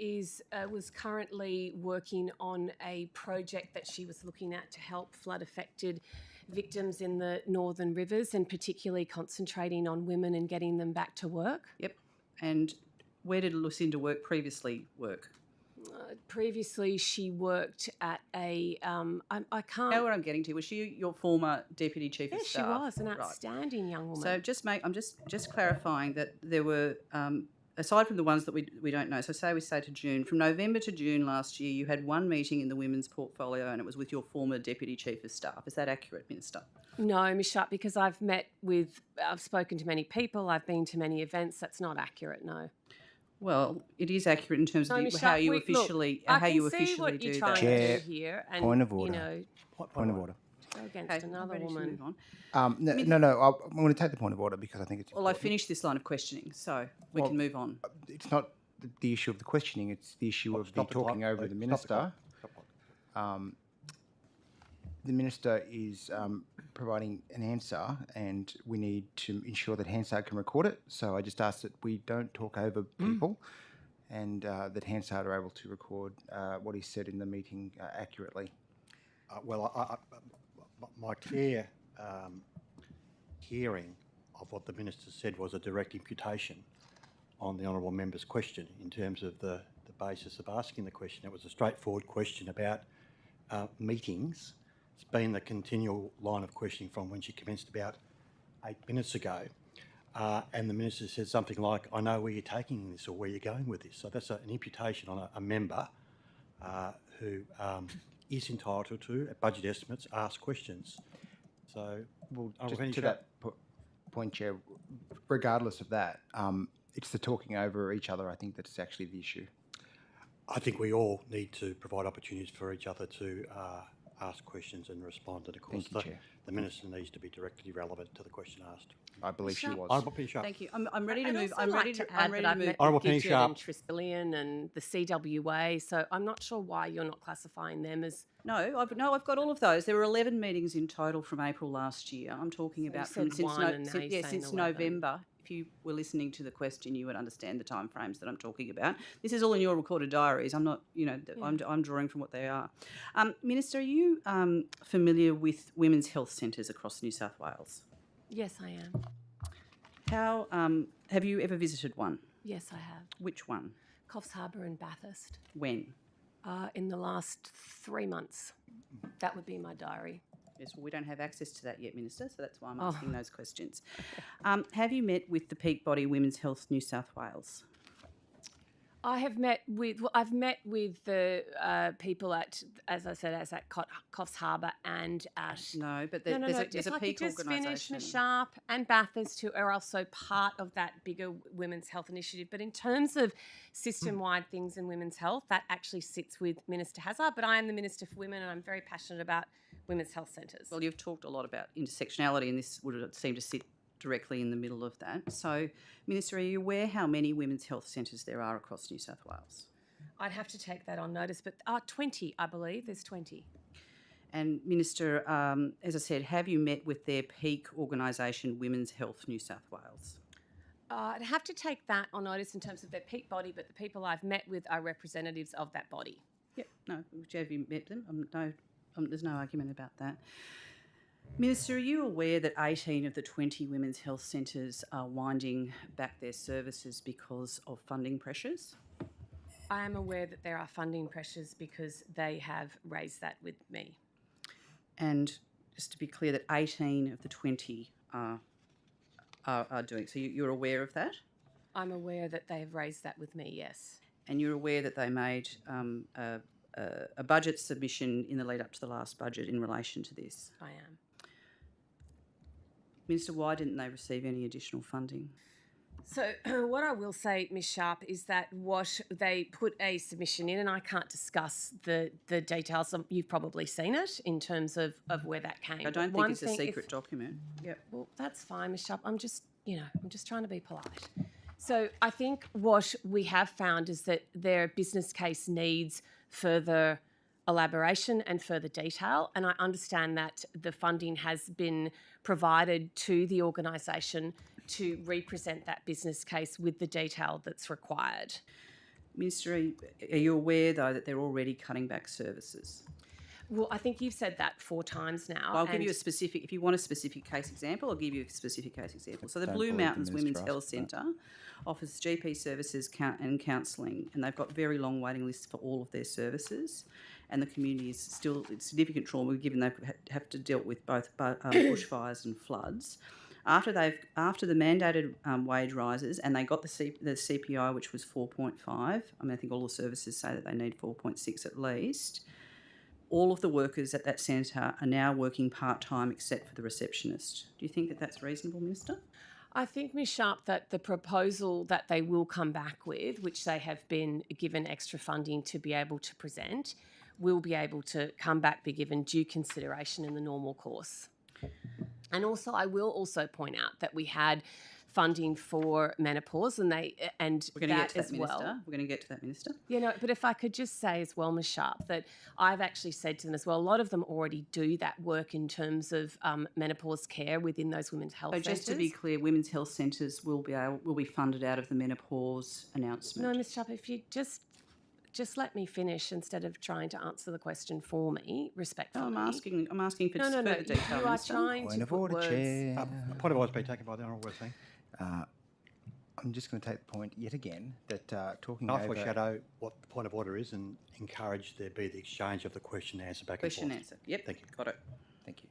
S14: was currently working on a project that she was looking at to help flood-affected victims in the Northern Rivers, and particularly concentrating on women and getting them back to work.
S17: Yep. And where did Lucinda previously work?
S14: Previously, she worked at a. I can't.
S17: Know what I'm getting to? Was she your former deputy chief of staff?
S14: Yes, she was an outstanding young woman.
S17: So I'm just clarifying that there were. Aside from the ones that we don't know, so we say to June, from November to June last year, you had one meeting in the women's portfolio and it was with your former Deputy Chief of Staff. Is that accurate, Minister?
S14: No, Ms Sharp, because I've spoken to many people, I've been to many events. That's not accurate, no.
S17: Well, it is accurate in terms of
S14: Ms.
S17: how
S14: Sharp,
S17: you
S14: look,
S17: officially
S14: I
S17: how
S14: can
S17: you
S14: see
S17: officially
S14: what
S17: do
S14: you're
S17: that.
S14: trying
S11: Chair,
S14: to do here, and
S11: point of order.
S14: you know,
S11: Point of order.
S14: go against
S17: Okay,
S14: another
S17: I'm ready to
S14: woman.
S17: move on.
S11: No, I'm going to take the point of order because I think it's
S17: Well, I
S11: important.
S17: finished this line of questioning, so we can move on.
S11: It's not the issue of the questioning, it's the issue of the
S1: Stop the clock,
S11: talking over
S1: please.
S11: the
S1: Stop
S11: Minister.
S1: the clock. Stop the clock.
S11: The Minister is providing an answer and we need to ensure that Hansard can record it. So I just ask that we don't talk over people and that Hansard are able to record what he said in the meeting accurately.
S1: My clear hearing of what the Minister said was a direct imputation on the honourable member's question in terms of the basis of asking the question. It was a straightforward question about meetings. It's been the continual line of questioning from when she commenced about 8 minutes ago. And the Minister said something like, I know where you're taking this or where you're going with this. So that's an imputation on a member who is entitled to, at budget estimates, ask questions. So,
S11: Just to that point, Chair, regardless of that, it's the talking over each other, I think, that's actually the issue.
S1: I think we all need to provide opportunities for each other to ask questions and respond. And of course,
S11: Thank you, Chair.
S1: the Minister needs to be directly relevant to the question asked.
S11: I believe she was.
S1: Honourable Penny Sharp.
S17: Thank you. I'm ready to
S14: I'd
S17: move.
S14: also
S17: I'm
S14: like
S17: ready
S14: to
S17: to.
S14: add
S17: I'm ready
S14: that
S17: to
S14: I've
S17: move.
S14: met
S1: Honourable
S14: with
S1: Penny
S14: Gidget
S1: Sharp.
S14: and Tristillian and the CWA, so I'm not sure why you're not classifying them as.
S17: No, I've got all of those. There were 11 meetings in total from April last year. I'm talking
S14: So
S17: about
S14: you said one and now you're saying
S17: since
S14: 11.
S17: November. If you were listening to the question, you would understand the timeframes that I'm talking about. This is all in your recorded diaries. I'm not, I'm drawing from what they are. Minister, are you familiar with women's health centres across New South Wales?
S14: Yes, I am.
S17: How have you ever visited one?
S14: Yes, I have.
S17: Which one?
S14: Coffs Harbour and Bathurst.
S17: When?
S14: In the last 3 months. That would be my diary.
S17: Yes, well, we don't have access to that yet, Minister, so that's why I'm asking those questions. Have you met with the peak body Women's Health New South Wales?
S14: I've met with the people at, as I said, as at Coffs Harbour and at.
S17: No, but there's
S14: if
S17: a
S14: I
S17: peak
S14: could just finish
S17: organisation.
S14: Ms Sharp and Bathurst, who are also part of that bigger women's health initiative. But in terms of system-wide things in women's health, that actually sits with Minister Hazard. But I am the Minister for Women, and I'm very passionate about women's health centres.
S17: Well, you've talked a lot about intersectionality, and this would seem to sit directly in the middle of that. So, Minister, are you aware how many women's health centres there are across New South Wales?
S14: I'd have to take that on notice, but 20, I believe. There's 20.
S17: And Minister, as I said, have you met with their peak organisation, Women's Health New South Wales?
S14: I'd have to take that on notice in terms of their peak body, but the people I've met with are representatives of that body.
S17: Yep, no, have you met them? There's no argument about that. Minister, are you aware that 18 of the 20 women's health centres are winding back their services because of funding pressures?
S14: I am aware that there are funding pressures because they have raised that with me.
S17: And just to be clear, that 18 of the 20 are doing. So you're aware of that?
S14: I'm aware that they have raised that with me, yes.
S17: And you're aware that they made a budget submission in the lead up to the last budget in relation to this?
S14: I am.
S17: Minister, why didn't they receive any additional funding?
S14: So what I will say, Ms Sharp, is that what they put a submission in, and I can't discuss the details, you've probably seen it in terms of where that came.
S17: I don't think it's a secret document.
S14: Yep. Well, that's fine, Ms Sharp. I'm just trying to be polite. So I think what we have found is that their business case needs further elaboration and further detail, and I understand that the funding has been provided to the organisation to represent that business case with the detail that's required.
S17: Minister, are you aware, though, that they're already cutting back services?
S14: Well, I think you've said that 4 times now.
S17: I'll give you a specific, if you want a specific case example, I'll give you a specific case example. So the
S11: Don't
S17: Blue
S11: believe the
S17: Mountains
S11: Minister
S17: Women's Health
S11: asked that.
S17: Centre offers GP services and counselling, and they've got very long waiting lists for all of their services, and the community is still in significant trauma given they have to deal with both bushfires and floods. After the mandated wage rises, and they got the CPI, which was 4.5. I mean, I think all the services say that they need 4.6 at least. All of the workers at that centre are now working part-time except for the receptionist. Do you think that that's reasonable, Minister?
S14: I think, Ms Sharp, that the proposal that they will come back with, which they have been given extra funding to be able to present, will be able to come back, be given due consideration in the normal course. And also, I will also point out that we had funding for menopause, and we're going to
S17: get to that, Minister. We're going to get to that, Minister.
S14: But if I could just say as well, Ms Sharp, that I've actually said to them as well, a lot of them already do that work in terms of menopause care within those women's health centres.
S17: So just to be clear, women's health centres will be funded out of the menopause announcement.
S14: No, Ms Sharp, if you just let me finish instead of trying to answer the question for me, respectfully.
S17: No, I'm asking for further detail,
S14: You are
S17: Minister.
S14: trying
S11: Point
S14: to
S11: of
S14: put
S11: order,
S14: words.
S11: Chair.
S1: A point of order has been taken by the Honourable Westing.
S11: I'm just going to take the point yet again that talking
S1: I'll
S11: over...
S1: foreshadow what the point of order is and encourage there be the exchange of the question and answer back
S17: Question
S1: and
S17: and
S1: forth.
S17: answer. Yep,
S1: Thank you.
S17: got it.
S11: Thank you.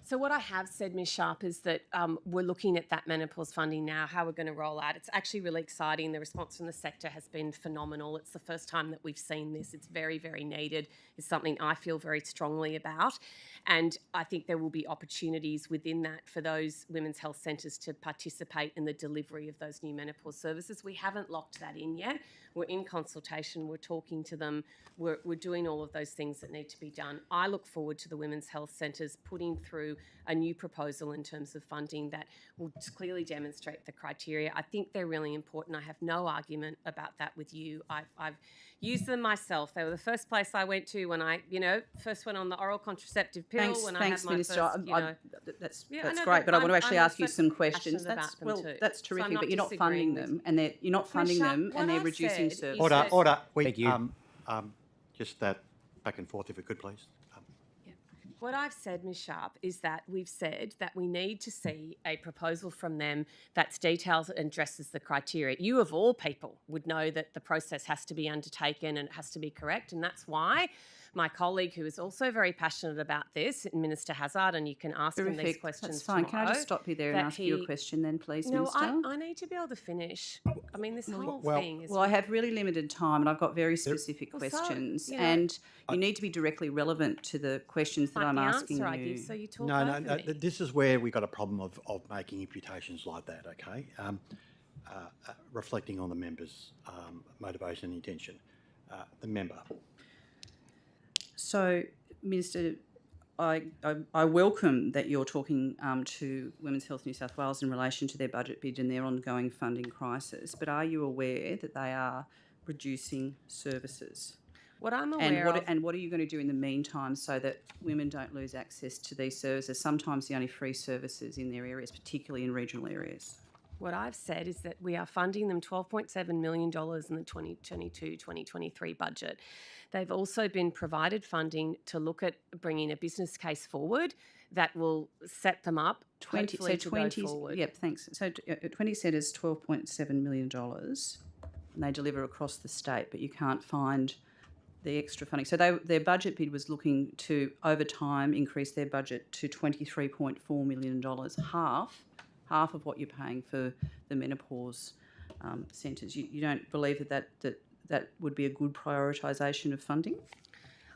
S14: So what I have said, Ms Sharp, is that we're looking at that menopause funding now, how we're going to roll out. It's actually really exciting. The response from the sector has been phenomenal. It's the first time that we've seen this. It's very, very needed. It's something I feel very strongly about. And I think there will be opportunities within that for those women's health centres to participate in the delivery of those new menopause services. We haven't locked that in yet. We're in consultation. We're talking to them. We're doing all of those things that need to be done. I look forward to the Women's Health Centres putting through a new proposal in terms of funding that will clearly demonstrate the criteria. I think they're really important. I have no argument about that with you. I've used them myself. They were the first place I went to when I, first went on the oral contraceptive pill.
S17: Thanks,
S14: when
S17: thanks,
S14: I had my
S17: Minister.
S14: first,
S17: That's
S14: no,
S17: great, but I want to actually ask you
S14: also
S17: some questions.
S14: passionate
S17: That's
S14: about them too.
S17: that's
S14: So
S17: terrific,
S14: I'm not
S17: but you're not funding
S14: disagreeing
S17: them, and you're not funding them,
S14: what
S17: and they're
S14: I've
S17: reducing
S14: said is
S17: services.
S1: Order,
S14: that-
S1: order.
S11: Thank you.
S1: Just that back and forth, if we could, please.
S14: What I've said, Ms Sharp, is that we've said that we need to see a proposal from them that's detailed and addresses the criteria. You, of all people, would know that the process has to be undertaken and it has to be correct, and that's why my colleague, who is also very passionate about this, Minister Hazzard, and you can ask him these
S17: Terrific.
S14: questions
S17: That's fine. Can I just
S14: tomorrow,
S17: stop you there and
S14: that
S17: ask you a
S14: he-
S17: question then, please,
S14: No,
S17: Minister?
S14: I need to be able to finish. I mean, this whole
S1: well-
S14: thing is...
S17: Well, I have really limited time, and I've got very specific
S14: Well, so,
S17: questions,
S14: you know-
S17: and you need to be directly relevant to the questions that
S14: like
S17: I'm
S14: the
S17: asking
S14: answer I
S17: you.
S14: give, so you talk
S1: No,
S14: over me.
S1: this is where we got a problem of making imputations like that, okay? Reflecting on the member's motivation and intention. The member.
S17: So, Minister, I welcome that you're talking to Women's Health New South Wales in relation to their budget bid and their ongoing funding crisis, but are you aware that they are reducing services?
S14: What I'm aware of...
S17: And what are you going to do in the meantime so that women don't lose access to these services, sometimes the only free services in their areas, particularly in regional areas?
S14: What I've said is that we are funding them $12.7 million in the 2022-2023 budget. They've also been provided funding to look at bringing a business case forward that will set them up hopefully to go forward.
S17: Yep, thanks. So 20 centres, $12.7 million, and they deliver across the state, but you can't find the extra funding. So their budget bid was looking to, over time, increase their budget to $23.4 million, half of what you're paying for the menopause centres. You don't believe that would be a good prioritisation of funding?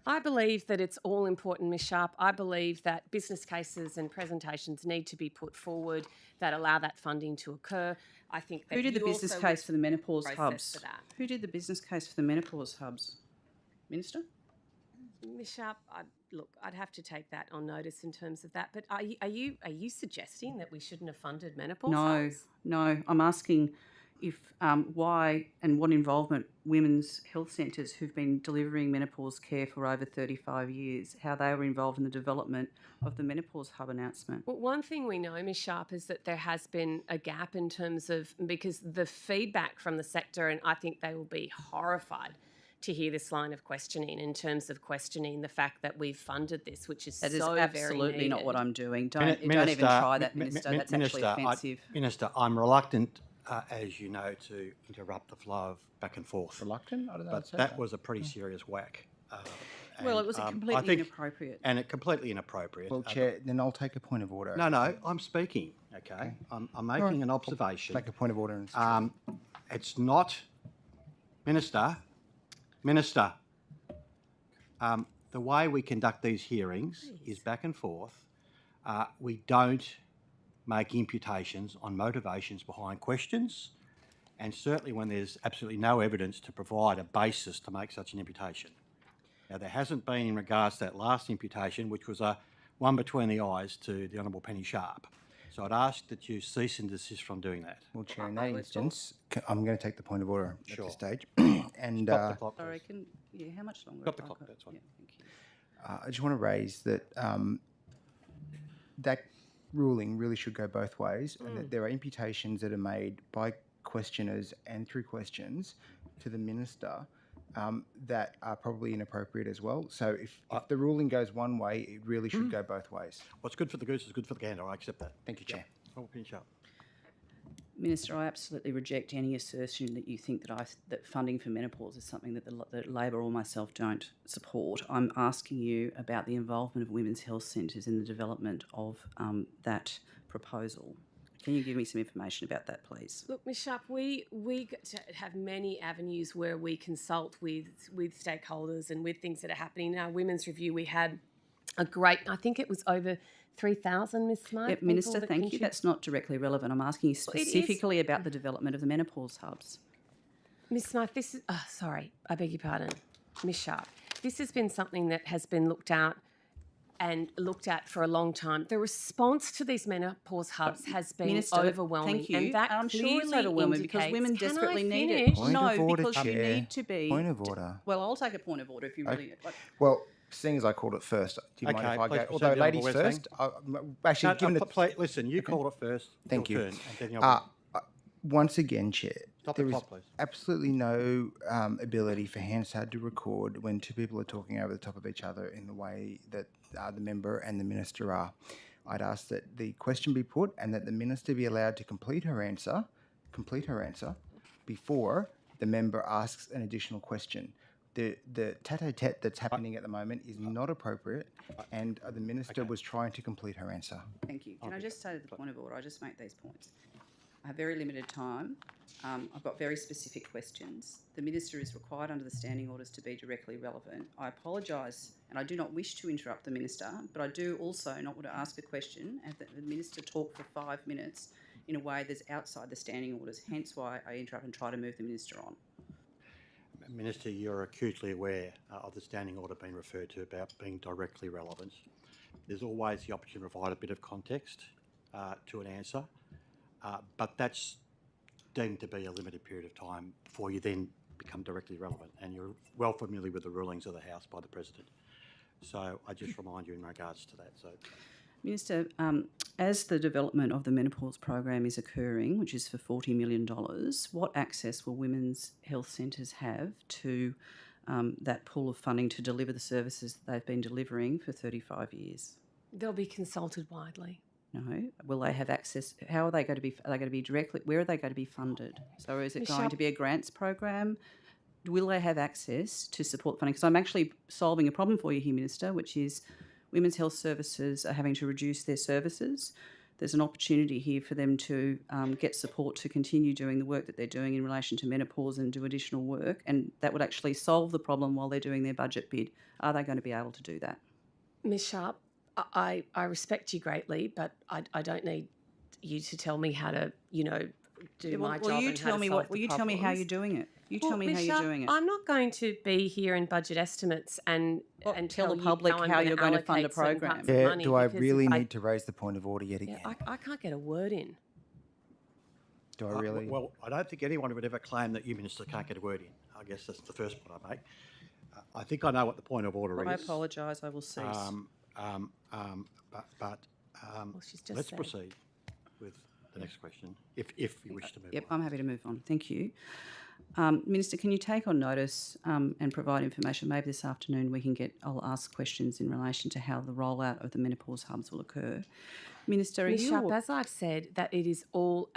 S14: I believe that it's all important, Ms Sharp. I believe that business cases and presentations need to be put forward that allow that funding to occur. I think that
S17: Who did the
S14: you
S17: business
S14: also
S17: case for the menopause
S14: process
S17: hubs?
S14: for that.
S17: Who did the business case for the menopause hubs? Minister?
S14: Ms Sharp, look, I'd have to take that on notice in terms of that. But are you suggesting that we shouldn't have funded menopause hubs?
S17: No. I'm asking if why and what involvement women's health centres who've been delivering menopause care for over 35 years, how they were involved in the development of the menopause hub announcement.
S14: Well, one thing we know, Ms Sharp, is that there has been a gap in terms of, because the feedback from the sector, and I think they will be horrified to hear this line of questioning in terms of questioning the fact that we've funded this, which is
S17: That is
S14: so very
S17: absolutely not
S14: needed.
S17: what I'm doing. Don't even try that, Minister. That's actually offensive.
S1: Minister, I'm reluctant, as you know, to interrupt the flow of back and forth.
S11: Reluctant? I don't know.
S1: But that was a pretty serious whack.
S17: Well, it was
S1: I
S17: completely
S1: think-
S17: inappropriate.
S1: And it completely inappropriate.
S11: Well, Chair, then I'll take a point of order.
S1: No, I'm speaking, okay? I'm making an observation.
S11: Make a point of order.
S1: It's not, Minister, the way we conduct these hearings is back and forth. We don't make imputations on motivations behind questions, and certainly when there's absolutely no evidence to provide a basis to make such an imputation. Now, there hasn't been in regards to that last imputation, which was a one between the eyes to the Honourable Penny Sharp. So I'd ask that you cease and desist from doing that.
S11: Well, Chair, in that instance, I'm going to take the point of order at this stage. And
S1: Stop the clock,
S17: Sorry,
S1: please.
S17: how much longer?
S1: Stop the
S17: have I
S1: clock,
S17: got?
S1: that's fine.
S17: Yeah, thank you.
S11: I just want to raise that that ruling really should go both ways, and that there are imputations that are made by questioners and through questions to the minister that are probably inappropriate as well. So if the ruling goes one way, it really should go both ways.
S1: What's good for the goose is good for the gander. I accept that.
S11: Thank you, Chair.
S1: Honourable Penny Sharp.
S17: Minister, I absolutely reject any assertion that you think that funding for menopause is something that Labor or myself don't support. I'm asking you about the involvement of women's health centres in the development of that proposal. Can you give me some information about that, please?
S14: Look, Ms Sharp, we get to have many avenues where we consult with stakeholders and with things that are happening. In our Women's Review, we had a great, I think it was over 3,000, Ms Smart.
S17: Yep, Minister, thank you. That's not directly relevant. I'm asking you specifically about the development of the menopause hubs.
S14: Ms Smythe, this is... sorry, I beg your pardon. Ms Sharp, this has been something that has been looked at for a long time. The response to these menopause hubs has been
S17: Minister,
S14: overwhelming.
S17: thank you.
S14: And that
S17: I'm sure it's
S14: clearly
S17: overwhelming because women
S14: indicates- Can
S17: desperately
S14: I
S17: need it.
S14: finish?
S11: Point of order,
S17: because you
S11: Chair.
S17: need to be.
S11: Point of order.
S17: Well, I'll take a point of order if you really.
S11: Well, seeing as I called it first, do you mind if I
S1: please
S11: go?
S1: proceed,
S11: Although
S1: Honourable
S11: ladies
S1: Westling.
S11: first. Actually,
S1: No,
S11: given
S1: no,
S11: the
S1: please, listen, you called it first.
S11: Thank
S1: your
S11: you.
S1: turn, and then you'll
S11: Once again, Chair,
S1: Stop the
S11: there is
S1: clock, please.
S11: absolutely no ability for Hansard to record when two people are talking over the top of each other in the way that the member and the minister are. I'd ask that the question be put and that the minister be allowed to complete her answer before the member asks an additional question. The tete-a-tete that's happening at the moment is not appropriate, and the minister was trying to complete her answer.
S17: Thank you. Can I just say the point of order? I just make these points. I have very limited time. I've got very specific questions. The minister is required under the standing orders to be directly relevant. I apologise, and I do not wish to interrupt the minister, but I do also not want to ask a question and that the minister talk for 5 minutes in a way that's outside the standing orders, hence why I interrupt and try to move the minister on.
S1: Minister, you're acutely aware of the standing order being referred to about being directly relevant. There's always the opportunity to provide a bit of context to an answer, but that's deemed to be a limited period of time before you then become directly relevant, and you're well familiar with the rulings of the House by the President. So I just remind you in regards to that. So,
S17: Minister, as the development of the menopause program is occurring, which is for $40 million, what access will women's health centres have to that pool of funding to deliver the services that they've been delivering for 35 years?
S14: They'll be consulted widely.
S17: No. Will they have access? How are they going to be? Are they going to be directly? Where are they going to be funded? So is it going to be a grants program? Will they have access to support funding? Because I'm actually solving a problem for you here, Minister, which is women's health services are having to reduce their services. There's an opportunity here for them to get support to continue doing the work that they're doing in relation to menopause and do additional work, and that would actually solve the problem while they're doing their budget bid. Are they going to be able to do that?
S14: Ms Sharp, I respect you greatly, but I don't need you to tell me how to, do my job.
S17: Will you
S14: and
S17: tell
S14: how to
S17: me
S14: solve
S17: what?
S14: the
S17: Will you tell me how
S14: problems.
S17: you're doing it? You
S14: Well,
S17: tell me how
S14: Ms
S17: you're
S14: Sharp,
S17: doing it.
S14: I'm not going to be here in budget estimates and
S17: tell the
S14: you
S17: public
S14: I'm
S17: how you're going to fund a
S14: allocate certain
S17: program.
S14: parts of
S11: Yeah,
S14: money
S11: do I
S14: because
S11: really
S14: if
S11: need to raise the point of order yet again?
S14: I can't get a word in.
S11: Do I really?
S1: well, I don't think anyone would ever claim that you, Minister, can't get a word in. I guess that's the first point I make. I think I know what the point of order
S17: Well,
S1: is.
S17: I apologise. I will cease.
S14: She's just
S1: let's
S14: said.
S1: proceed with the next question, if you wish to move
S17: Yep,
S1: on.
S17: I'm happy to move on. Thank you. Minister, can you take on notice and provide information? Maybe this afternoon I'll ask questions in relation to how the rollout of the menopause hubs will occur. Minister, are
S14: Ms
S17: you...
S14: Sharp, as I've said, that it is all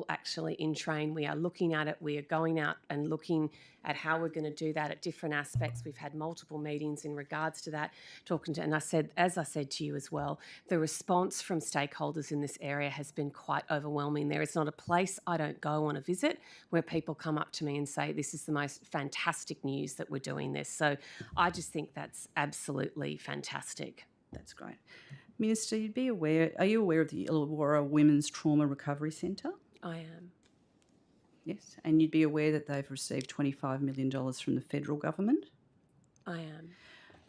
S14: actually in train. We are looking at it. We are going out and looking at how we're going to do that at different aspects. We've had multiple meetings in regards to that, and as I said to you as well, the response from stakeholders in this area has been quite overwhelming. There is not a place I don't go on a visit where people come up to me and say, this is the most fantastic news that we're doing this. So I just think that's absolutely fantastic.
S17: That's great. Minister, are you aware of the Illawarra Women's Trauma Recovery Centre?
S14: I am.
S17: Yes. And you'd be aware that they've received $25 million from the federal government?
S14: I am.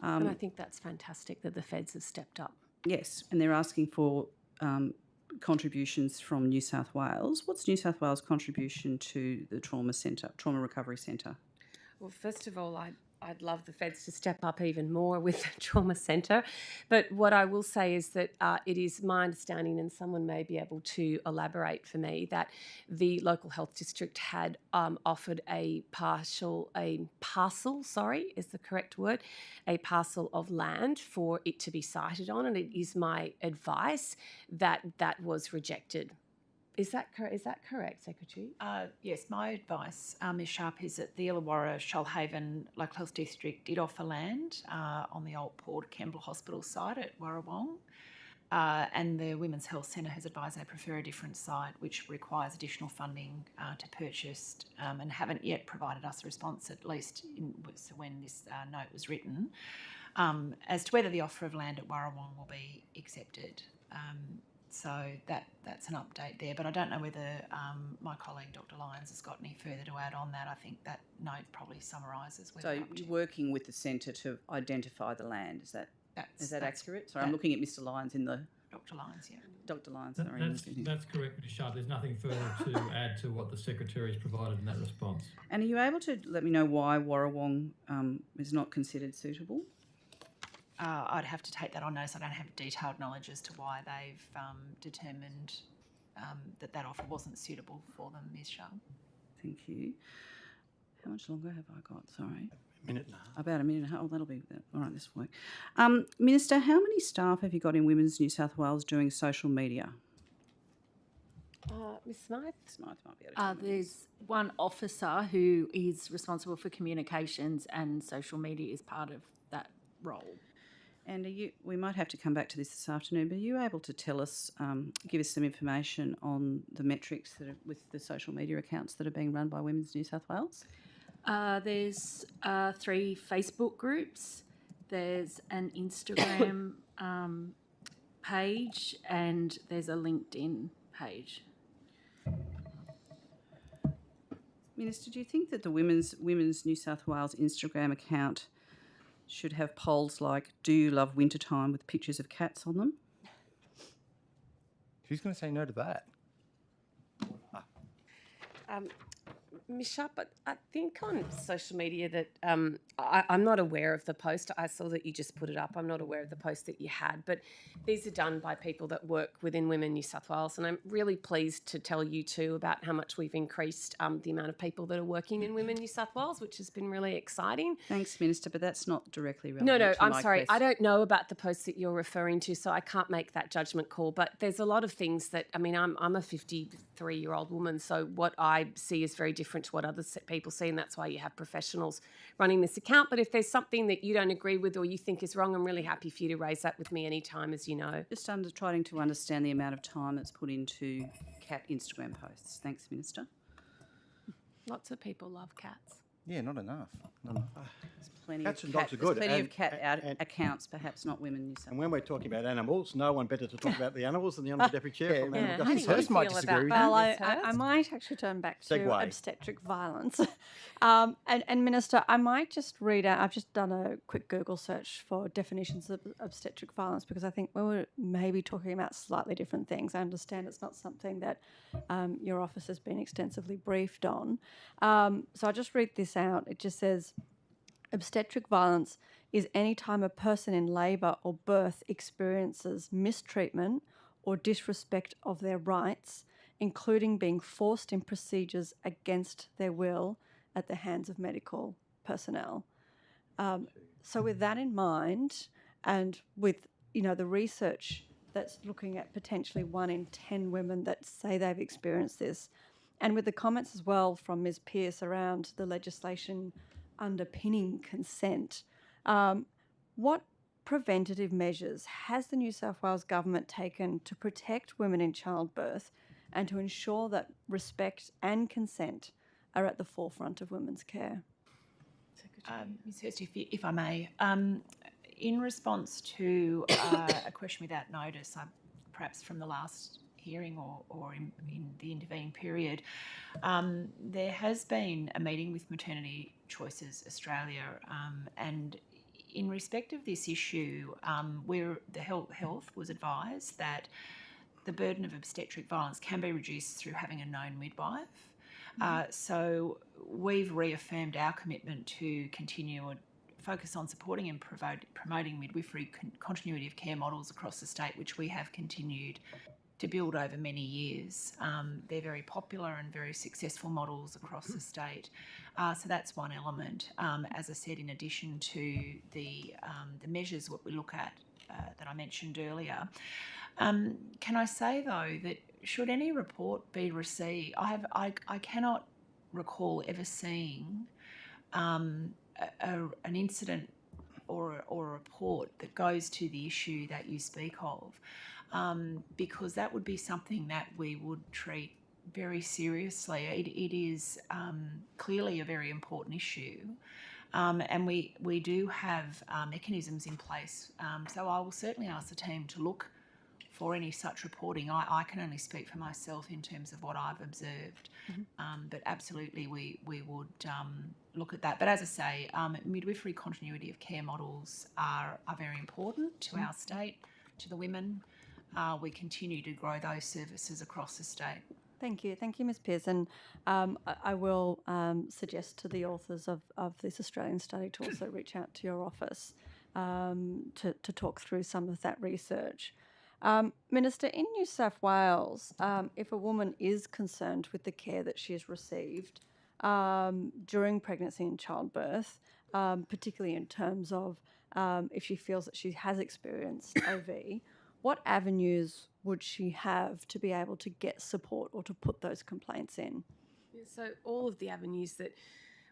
S14: And I think that's fantastic that the feds have stepped up.
S17: Yes, and they're asking for contributions from New South Wales. What's New South Wales' contribution to the Trauma Recovery Centre?
S14: Well, first of all, I'd love the feds to step up even more with the trauma centre. But what I will say is that it is my understanding, and someone may be able to elaborate for me, that the local health district had offered a parcel of land for it to be sited on, and it is my advice that that was rejected. Is that correct, Secretary?
S5: Yes, my advice, Ms Sharp, is that the Illawarra Shoalhaven Local Health District did offer land on the old Port Kembla Hospital site at Warrawong, and the Women's Health Centre has advised they prefer a different site, which requires additional funding to purchase, and haven't yet provided us a response, at least when this note was written, as to whether the offer of land at Warrawong will be accepted. So that's an update there, but I don't know whether my colleague Dr. Lyons has got any further to add on that. I think that note probably summarises where
S17: So
S5: we're up to.
S17: you're working with the centre to identify the land. Is that accurate? Sorry, I'm looking at Mr. Lyons in the...
S5: Dr. Lyons, yeah.
S17: Dr. Lyons, sorry.
S8: That's correct, Ms. Sharp. There's nothing further to add to what the Secretary has provided in that response.
S17: And are you able to let me know why Warrawong is not considered suitable?
S5: I'd have to take that on notice. I don't have detailed knowledge as to why they've determined that offer wasn't suitable for them, Ms. Sharp.
S17: Thank you. How much longer have I got? Sorry.
S1: Minute and a half.
S17: About a minute and a half. Oh, that'll be all right. This will work. Minister, how many staff have you got in Women's New South Wales doing social media?
S14: Ms. Smythe?
S17: Smythe might be able to tell me.
S3: There's one officer who is responsible for communications, and social media is part of that role.
S17: And we might have to come back to this afternoon, but are you able to tell us, give us some information on the metrics that are with the social media accounts that are being run by Women's New South Wales?
S3: There's 3 Facebook groups, there's an Instagram page, and there's a LinkedIn page.
S17: Minister, do you think that the Women's New South Wales Instagram account should have polls like, do you love wintertime, with pictures of cats on them?
S11: Who's going to say no to that?
S14: Ms. Sharp, I think on social media that I'm not aware of the post. I saw that you just put it up. I'm not aware of the post that you had, but these are done by people that work within Women New South Wales, and I'm really pleased to tell you too about how much we've increased the amount of people that are working in Women New South Wales, which has been really exciting.
S17: Than's, Minister, but that's not directly relevant
S14: No,
S17: to
S14: I'm
S17: my
S14: sorry.
S17: question.
S14: I don't know about the post that you're referring to, so I can't make that judgment call. But there's a lot of things that, I mean, I'm a 53-year-old woman, so what I see is very different to what other people see, and that's why you have professionals running this account. But if there's something that you don't agree with or you think is wrong, I'm really happy for you to raise that with me anytime, as you know.
S17: Just trying to understand the amount of time that's put into cat Instagram posts. Thanks, Minister.
S14: Lots of people love cats.
S11: Yeah, not enough. Not enough.
S17: There's plenty
S1: Cats
S17: of
S1: and
S17: cat,
S1: dogs are
S17: there's
S1: good,
S17: plenty
S1: and-
S17: of cat
S1: and-
S17: accounts, perhaps not Women New South
S1: And when we're talking about animals, no one better to talk about the animals than the Honourable Deputy Chair from Animal
S14: How do
S1: Justice.
S14: you
S11: Hers might
S14: feel
S11: disagree
S14: about
S11: with
S14: that,
S12: Well,
S14: Ms.
S12: I
S14: Hurst?
S12: might actually turn back to
S1: Segue.
S12: obstetric violence. And Minister, I might just read out, I've just done a quick Google search for definitions of obstetric violence because I think we were maybe talking about slightly different things. I understand it's not something that your office has been extensively briefed on. So I'll just read this out. It just says, obstetric violence is any time a person in labour or birth experiences mistreatment or disrespect of their rights, including being forced in procedures against their will at the hands of medical personnel. So with that in mind, and with the research that's looking at potentially 1 in 10 women that say they've experienced this, and with the comments as well from Ms. Pearce around the legislation underpinning consent, what preventative measures has the New South Wales Government taken to protect women in childbirth and to ensure that respect and consent are at the forefront of women's care?
S5: Ms. Hurst, if I may, in response to a question without notice, perhaps from the last hearing or in the intervening period, there has been a meeting with Maternity Choices Australia, and in respect of this issue, where the health was advised that the burden of obstetric violence can be reduced through having a known midwife. So we've reaffirmed our commitment to continue a focus on supporting and promoting midwifery continuity of care models across the state, which we have continued to build over many years. They're very popular and very successful models across the state. So that's one element. As I said, in addition to the measures that we look at that I mentioned earlier. Can I say, though, that should any report be received, I cannot recall ever seeing an incident or a report that goes to the issue that you speak of, because that would be something that we would treat very seriously. It is clearly a very important issue, and we do have mechanisms in place. So I will certainly ask the team to look for any such reporting. I can only speak for myself in terms of what I've observed, but absolutely we would look at that. But as I say, midwifery continuity of care models are very important to our state, to the women. We continue to grow those services across the state.
S12: Thank you, Ms. Pearson. I will suggest to the authors of this Australian study to also reach out to your office to talk through some of that research. Minister, in New South Wales, if a woman is concerned with the care that she has received during pregnancy and childbirth, particularly in terms of if she feels that she has experienced OV, what avenues would she have to be able to get support or to put those complaints in?
S14: So all of the avenues that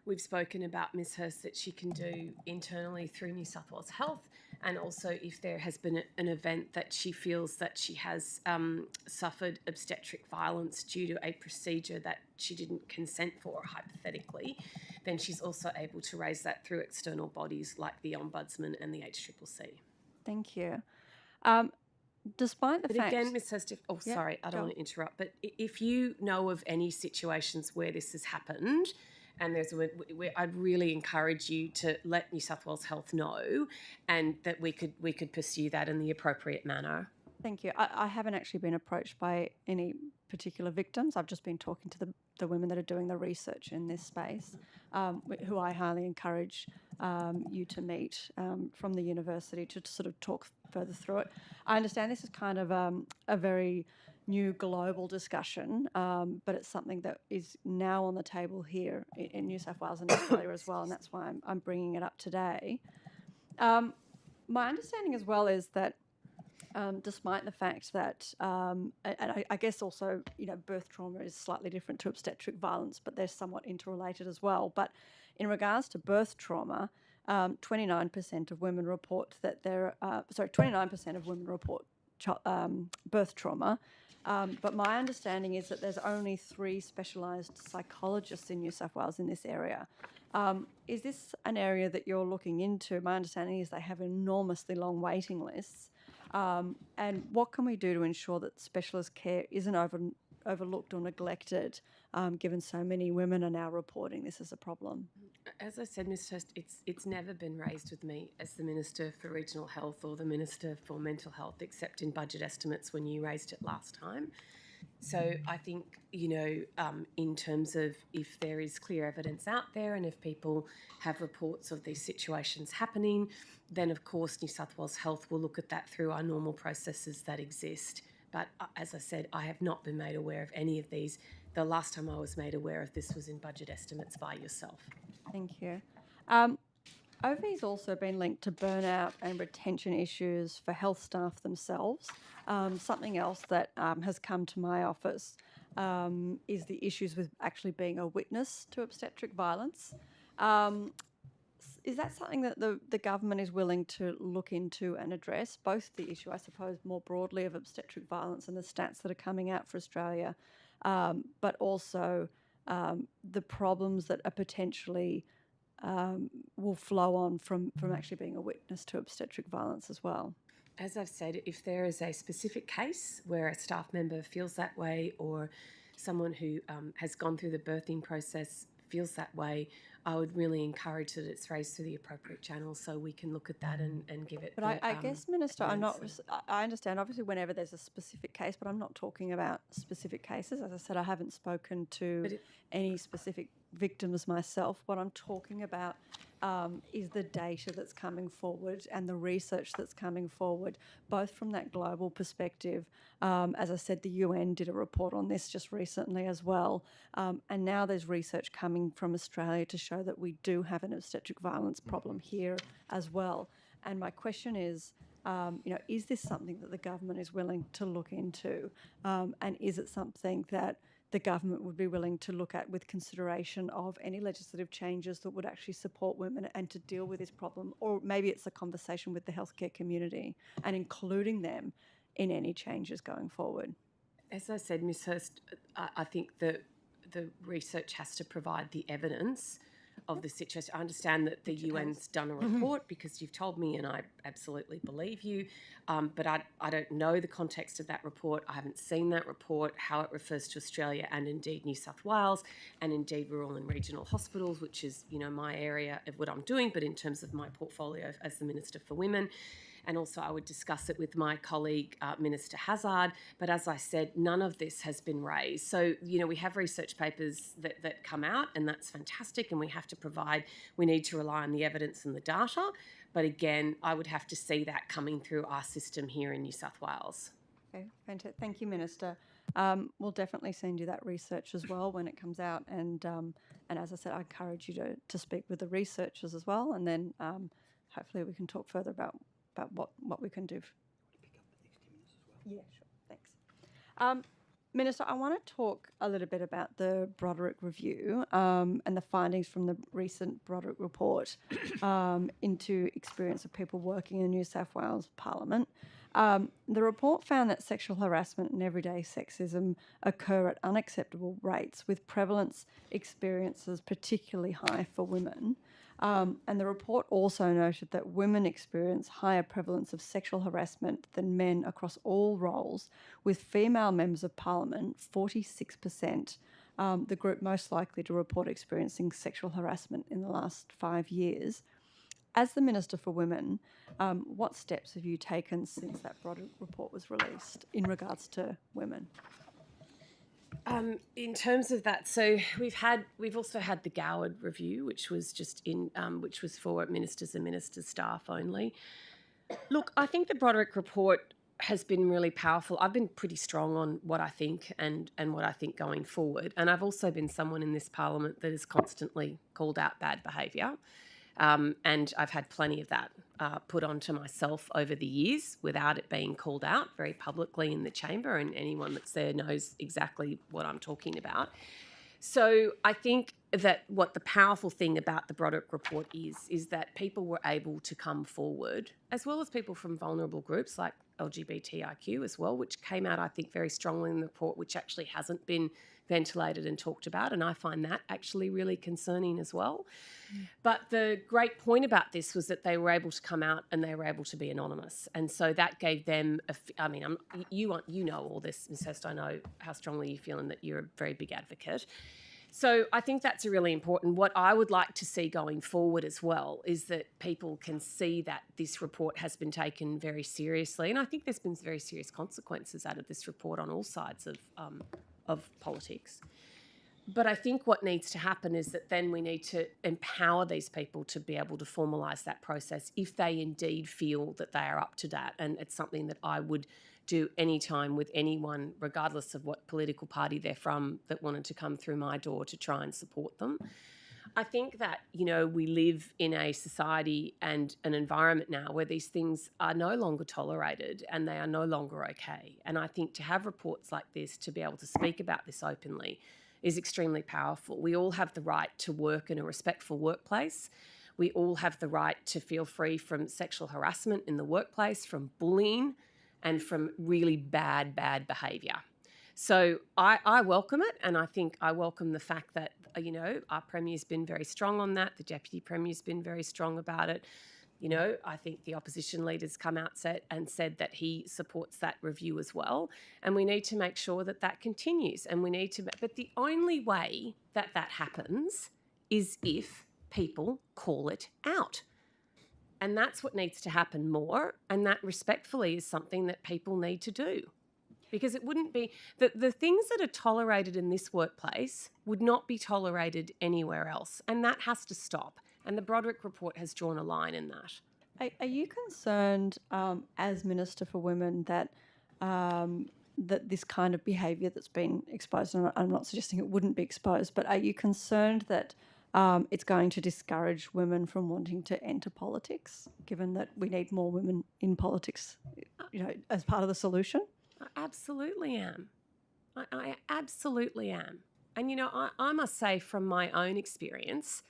S14: we've spoken about, Ms. Hurst, that she can do internally through New South Wales Health, and also if there has been an event that she feels that she has suffered obstetric violence due to a procedure that she didn't consent for, hypothetically, then she's also able to raise that through external bodies like the Ombudsman and the HCCC.
S12: Thank you. Despite the
S14: but
S12: fact...
S14: again, Ms. Hurst, sorry, I don't want to interrupt, but if you know of any situations where this has happened, and I'd really encourage you to let New South Wales Health know, and that we could pursue that in the appropriate manner.
S12: Thank you. I haven't actually been approached by any particular victims. I've just been talking to the women that are doing the research in this space, who I highly encourage you to meet from the university to sort of talk further through it. I understand this is kind of a very new global discussion, but it's something that is now on the table here in New South Wales and Australia as well, and that's why I'm bringing it up today. My understanding as well is that despite the fact that, and I guess also, birth trauma is slightly different to obstetric violence, but they're somewhat interrelated as well. But in regards to birth trauma, 29% of women report that 29% of women report birth trauma. But my understanding is that there's only 3 specialised psychologists in New South Wales in this area. Is this an area that you're looking into? My understanding is they have enormously long waiting lists. And what can we do to ensure that specialist care isn't overlooked or neglected, given so many women are now reporting this as a problem?
S14: As I said, Ms. Hurst, it's never been raised with me as the Minister for Regional Health or the Minister for Mental Health, except in budget estimates when you raised it last time. So I think, in terms of if there is clear evidence out there and if people have reports of these situations happening, then of course New South Wales Health will look at that through our normal processes that exist. But as I said, I have not been made aware of any of these. The last time I was made aware of this was in budget estimates by yourself.
S12: Thank you. OV's also been linked to burnout and retention issues for health staff themselves. Something else that has come to my office is the issues with actually being a witness to obstetric violence. Is that something that the government is willing to look into and address, both the issue, I suppose, more broadly of obstetric violence and the stats that are coming out for Australia, but also the problems that are potentially will flow on from actually being a witness to obstetric violence as well?
S14: As I've said, if there is a specific case where a staff member feels that way, or someone who has gone through the birthing process feels that way, I would really encourage that it's raised through the appropriate channels so we can look at that and give it.
S12: But I guess, Minister, I understand obviously whenever there's a specific case, but I'm not talking about specific cases. As I said, I haven't spoken to any specific victims myself. What I'm talking about is the data that's coming forward and the research that's coming forward, both from that global perspective. As I said, the UN did a report on this just recently as well. And now there's research coming from Australia to show that we do have an obstetric violence problem here as well. And my question is, is this something that the government is willing to look into? And is it something that the government would be willing to look at with consideration of any legislative changes that would actually support women and to deal with this problem? Or maybe it's a conversation with the healthcare community and including them in any changes going forward.
S14: As I said, Ms. Hurst, I think the research has to provide the evidence of the situation. I understand that the UN's done a report because you've told me, and I absolutely believe you, but I don't know the context of that report. I haven't seen that report, how it refers to Australia and indeed New South Wales and indeed rural and regional hospitals, which is, my area of what I'm doing, but in terms of my portfolio as the Minister for Women. And also I would discuss it with my colleague, Minister Hazzard. But as I said, none of this has been raised. So, we have research papers that come out, and that's fantastic, and we need to rely on the evidence and the data. But again, I would have to see that coming through our system here in New South Wales.
S12: Okay, fantastic. Thank you, Minister. We'll definitely send you that research as well when it comes out. And as I said, I encourage you to speak with the researchers as well, and then hopefully we can talk further about what we can do. Yeah, sure. Thanks. Minister, I want to talk a little bit about the Broderick Review and the findings from the recent Broderick report into experience of people working in New South Wales Parliament. The report found that sexual harassment and everyday sexism occur at unacceptable rates, with prevalence experiences particularly high for women. And the report also noted that women experience higher prevalence of sexual harassment than men across all roles, with female members of Parliament 46%, the group most likely to report experiencing sexual harassment in the last 5 years. As the Minister for Women, what steps have you taken since that Broderick report was released in regards to women?
S14: In terms of that, so we've also had the Goward review, which was which was for ministers and ministers' staff only. Look, I think the Broderick report has been really powerful. I've been pretty strong on what I think and what I think going forward, and I've also been someone in this Parliament that has constantly called out bad behaviour. And I've had plenty of that put onto myself over the years without it being called out very publicly in the chamber, and anyone that's there knows exactly what I'm talking about. So I think that what the powerful thing about the Broderick report is that people were able to come forward, as well as people from vulnerable groups like LGBTIQ as well, which came out, I think, very strongly in the report, which actually hasn't been ventilated and talked about, and I find that actually really concerning as well. But the great point about this was that they were able to come out and they were able to be anonymous, and so that gave them you know all this, Ms. Hurst. I know how strongly you feel and that you're a very big advocate. So I think that's really important. What I would like to see going forward as well is that people can see that this report has been taken very seriously, and I think there's been very serious consequences out of this report on all sides of politics. But I think what needs to happen is that then we need to empower these people to be able to formalise that process if they indeed feel that they are up to that. And it's something that I would do anytime with anyone, regardless of what political party they're from, that wanted to come through my door to try and support them. I think that, we live in a society and an environment now where these things are no longer tolerated and they are no longer okay. And I think to have reports like this, to be able to speak about this openly, is extremely powerful. We all have the right to work in a respectful workplace. We all have the right to feel free from sexual harassment in the workplace, from bullying, and from really bad behaviour. So I welcome it, and I think I welcome the fact that, our Premier's been very strong on that. The Deputy Premier's been very strong about it. I think the opposition leaders come out and said that he supports that review as well. And we need to make sure that that continues. And but the only way that happens is if people call it out. And that's what needs to happen more. And that respectfully is something that people need to do. Because it wouldn't be, the things that are tolerated in this workplace would not be tolerated anywhere else. And that has to stop. And the Broderick report has drawn a line in that.
S12: Are you concerned, as Minister for Women, that that this kind of behaviour that's been exposed, and I'm not suggesting it wouldn't be exposed, but are you concerned that it's going to discourage women from wanting to enter politics, given that we need more women in politics, as part of the solution?
S14: I absolutely am. I absolutely am. And, I must say from my own experience,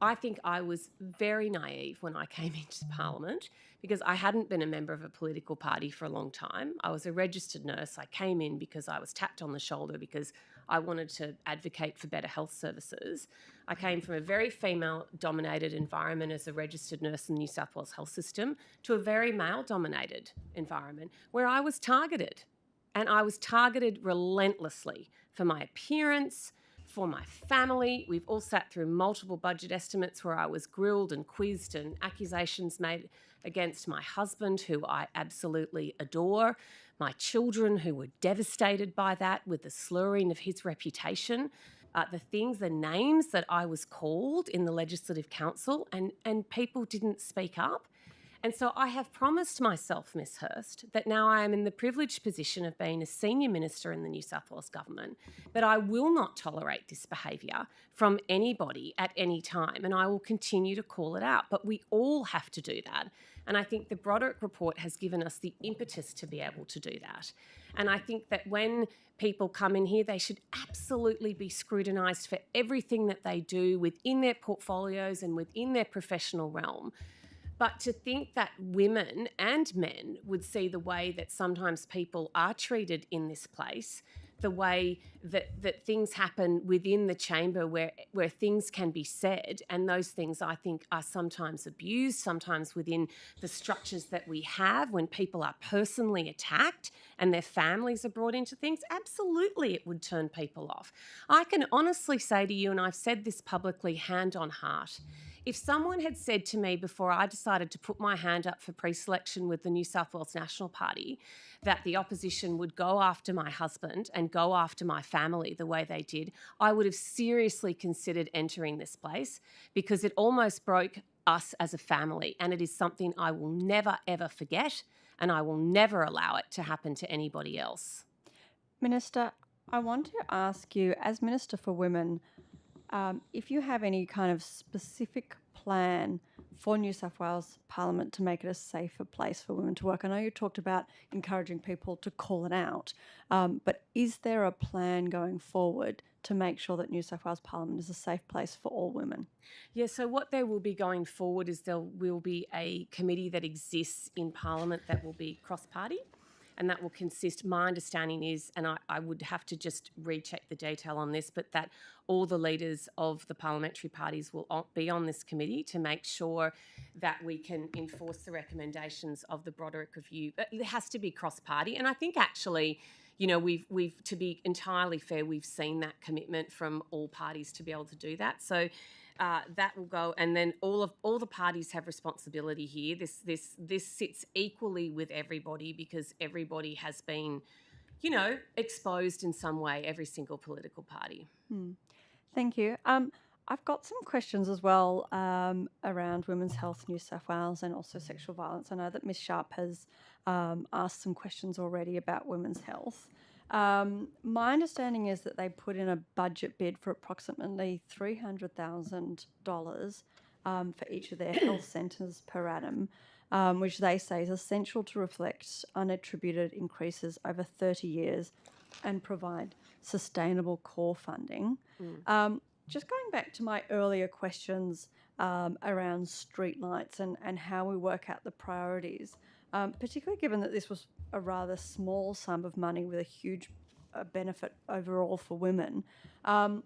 S14: I think I was very naive when I came into Parliament because I hadn't been a member of a political party for a long time. I was a registered nurse. I came in because I was tapped on the shoulder because I wanted to advocate for better health services. I came from a very female-dominated environment as a registered nurse in the New South Wales health system to a very male-dominated environment where I was targeted. And I was targeted relentlessly for my appearance, for my family. We've all sat through multiple budget estimates where I was grilled and quizzed and accusations made against my husband, who I absolutely adore, my children who were devastated by that with the slurring of his reputation, the names that I was called in the Legislative Council, and people didn't speak up. And so I have promised myself, Ms Hurst, that now I am in the privileged position of being a senior minister in the New South Wales government, that I will not tolerate this behaviour from anybody at any time, and I will continue to call it out. But we all have to do that. And I think the Broderick report has given us the impetus to be able to do that. And I think that when people come in here, they should absolutely be scrutinised for everything that they do within their portfolios and within their professional realm. But to think that women and men would see the way that sometimes people are treated in this place, the way that things happen within the chamber where things can be said, and those things I think are sometimes abused, sometimes within the structures that we have when people are personally attacked and their families are brought into things, absolutely it would turn people off. I can honestly say to you, and I've said this publicly, hand on heart, if someone had said to me before I decided to put my hand up for pre-selection with the New South Wales National Party that the opposition would go after my husband and go after my family the way they did, I would have seriously considered entering this place because it almost broke us as a family, and it is something I will never, ever forget, and I will never allow it to happen to anybody else.
S12: Minister, I want to ask you, as Minister for Women, if you have any kind of specific plan for New South Wales Parliament to make it a safer place for women to work. I know you talked about encouraging people to call it out, but is there a plan going forward to make sure that New South Wales Parliament is a safe place for all women?
S14: Yeah, so what there will be going forward is there will be a committee that exists in Parliament that will be cross-party. And that will consist, my understanding is, and I would have to just recheck the detail on this, but that all the leaders of the parliamentary parties will be on this committee to make sure that we can enforce the recommendations of the Broderick Review. But it has to be cross-party. And I think actually, you know, we've to be entirely fair, we've seen that commitment from all parties to be able to do that. So that will go, and then all the parties have responsibility here. This sits equally with everybody because everybody has been, you know, exposed in some way. Every single political party.
S12: Thank you. I've got some questions as well around women's health in New South Wales and also sexual violence. I know that Ms Sharp has asked some questions already about women's health. My understanding is that they put in a budget bid for approximately $300,000 for each of their health centres per annum, which they say is essential to reflect unattributed increases over 30 years and provide sustainable core funding. Just going back to my earlier questions around streetlights and how we work out the priorities, particularly given that this was a rather small sum of money with a huge benefit overall for women. Can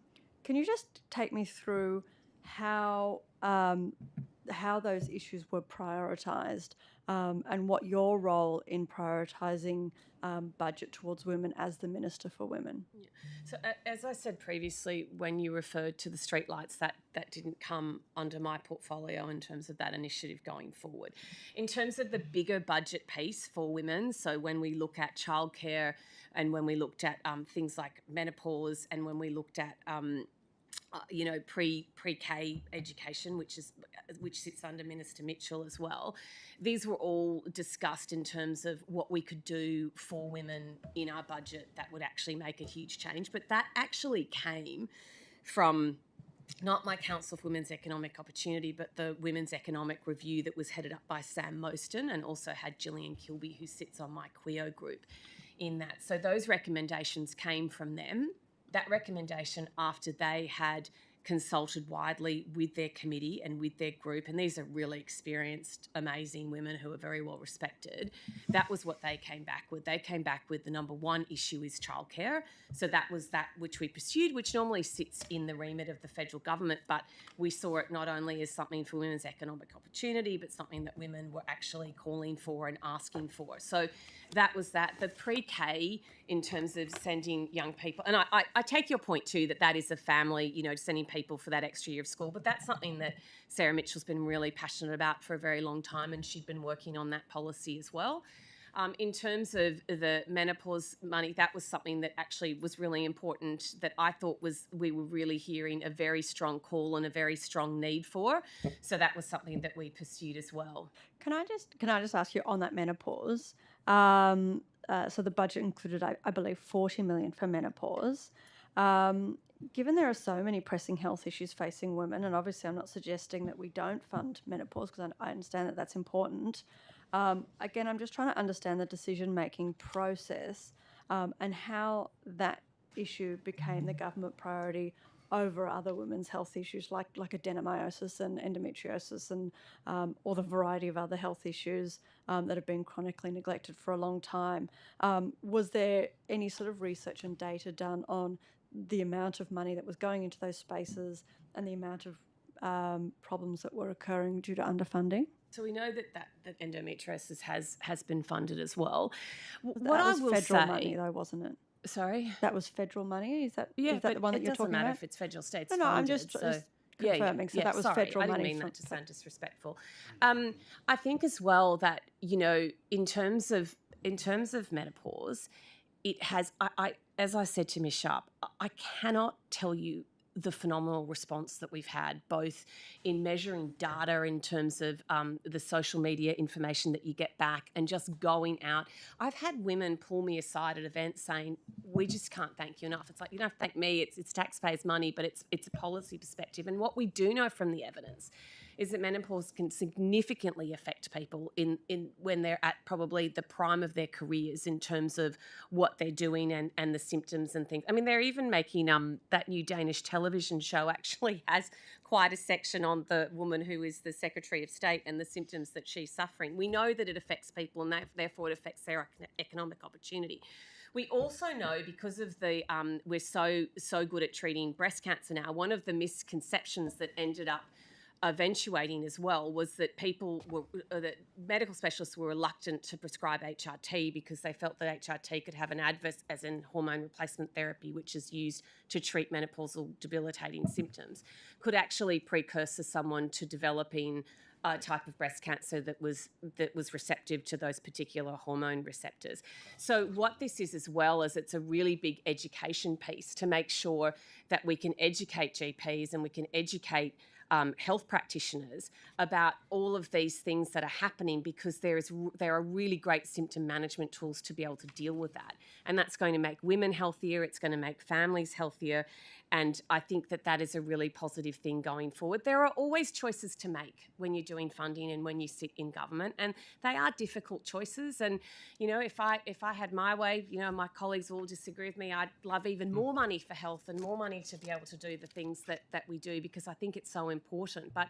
S12: you just take me through how those issues were prioritised and what your role in prioritising budget towards women as the Minister for Women?
S14: Yeah. So as I said previously, when you referred to the streetlights, that didn't come under my portfolio in terms of that initiative going forward. In terms of the bigger budget piece for women, so when we look at childcare and when we looked at things like menopause and when we looked at pre-K education, which sits under Minister Mitchell as well. These were all discussed in terms of what we could do for women in our budget that would actually make a huge change. But that actually came from not my Council for Women's Economic Opportunity, but the Women's Economic Review that was headed up by Sam Mostyn and also had Gillian Kilby, who sits on my Queo group in that. So those recommendations came from them. That recommendation, after they had consulted widely with their committee and with their group, and these are really experienced, amazing women who are very well respected. That was what they came back with. They came back with the number one issue is childcare. So that was that which we pursued, which normally sits in the remit of the federal government, but we saw it not only as something for women's economic opportunity, but something that women were actually calling for and asking for. So that was that. The pre-K, in terms of sending young people, and I take your point too, that is a family, you know, sending people for that extra year of school, but that's something that Sarah Mitchell's been really passionate about for a very long time, and she'd been working on that policy as well. In terms of the menopause money, that was something that actually was really important, that I thought we were really hearing a very strong call and a very strong need for. So that was something that we pursued as well.
S12: Can I just ask you on that menopause? So the budget included, I believe, 40 million for menopause. Given there are so many pressing health issues facing women, and obviously I'm not suggesting that we don't fund menopause because I understand that that's important. Again, I'm just trying to understand the decision-making process and how that issue became the government priority over other women's health issues like adenomyosis and endometriosis and or the variety of other health issues that have been chronically neglected for a long time. Was there any sort of research and data done on the amount of money that was going into those spaces and the amount of problems that were occurring due to underfunding?
S14: So we know that endometriosis has been funded as well.
S12: What I will federal money though, wasn't it?
S14: Sorry?
S12: That was federal money? Is that
S14: the one
S12: that you're talking about?
S14: It doesn't matter if it's federal, states
S12: No,
S14: funded.
S12: I'm just confirming. So that was federal
S14: I didn't
S12: money.
S14: mean that to sound disrespectful. I think as well that, you know, in terms of menopause, it has, as I said to Ms. Sharp, I cannot tell you the phenomenal response that we've had, both in measuring data in terms of the social media information that you get back and just going out. I've had women pull me aside at events saying, we just can't thank you enough. It's like, you don't have to thank me, it's taxpayers' money, but it's a policy perspective. And what we do know from the evidence is that menopause can significantly affect people in when they're at probably the prime of their careers in terms of what they're doing and the symptoms and things. I mean, they're even making that new Danish television show actually has quite a section on the woman who is the Secretary of State and the symptoms that she's suffering. We know that it affects people and therefore it affects their economic opportunity. We also know, because of the we're so good at treating breast cancer now, one of the misconceptions that ended up eventuating as well was that that medical specialists were reluctant to prescribe HRT because they felt that HRT could have an adverse, as in hormone replacement therapy, which is used to treat menopausal debilitating symptoms, could actually precursor someone to developing a type of breast cancer that was receptive to those particular hormone receptors. So what this is as well is it's a really big education piece to make sure that we can educate GPs and we can educate health practitioners about all of these things that are happening, because there are really great symptom management tools to be able to deal with that. And that's going to make women healthier, it's going to make families healthier, and I think that is a really positive thing going forward. There are always choices to make when you're doing funding and when you sit in government, and they are difficult choices. And, you know, if I had my way, you know, my colleagues all disagree with me, I'd love even more money for health and more money to be able to do the things that we do, because I think it's so important. But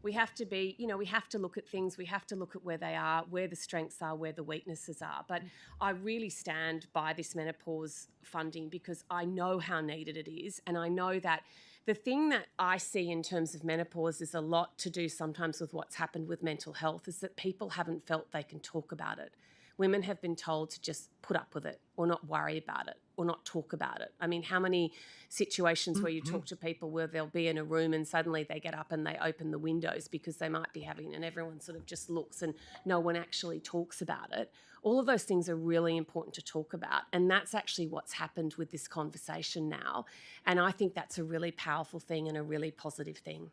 S14: we have to be, you know, we have to look at things, we have to look at where they are, where the strengths are, where the weaknesses are. But I really stand by this menopause funding because I know how needed it is, and I know that the thing that I see in terms of menopause is a lot to do sometimes with what's happened with mental health, is that people haven't felt they can talk about it. Women have been told to just put up with it or not worry about it or not talk about it. I mean, how many situations where you talk to people where they'll be in a room and suddenly they get up and they open the windows because they might be having, and everyone sort of just looks and no one actually talks about it. All of those things are really important to talk about, and that's actually what's happened with this conversation now. And I think that's a really powerful thing and a really positive thing.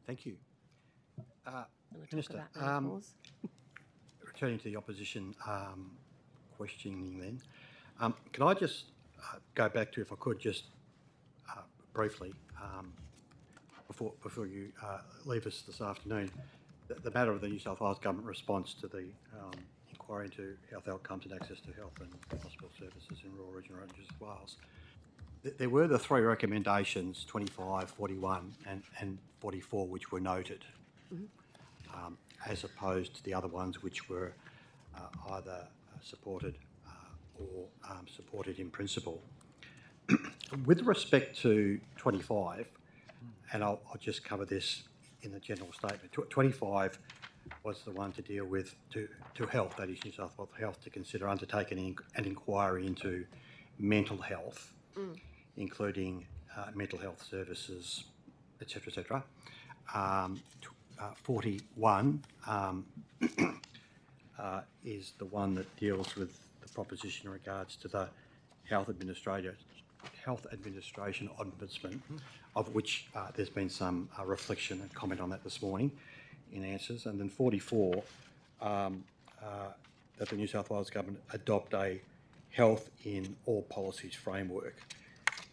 S1: Thank you.
S14: Minister,
S1: returning to the opposition questioning then, can I just go back to, if I could, just briefly, before you leave us this afternoon, the matter of the New South Wales Government response to the inquiry into health outcomes and access to health and hospital services in rural regional New South Wales. there were the three recommendations, 25, 41 and 44, which were noted, as opposed to the other ones which were either supported or supported in principle. With respect to 25, and I'll just cover this in the general statement, 25 was the one to deal with to health, that is New South Wales Health, to consider undertaking an inquiry into mental health, including mental health services, etc., etc. 41 is the one that deals with the proposition in regards to the Health Administration Ombudsman, of which there's been some reflection and comment on that this morning in answers. And then 44, that the New South Wales Government adopt a health in all policies framework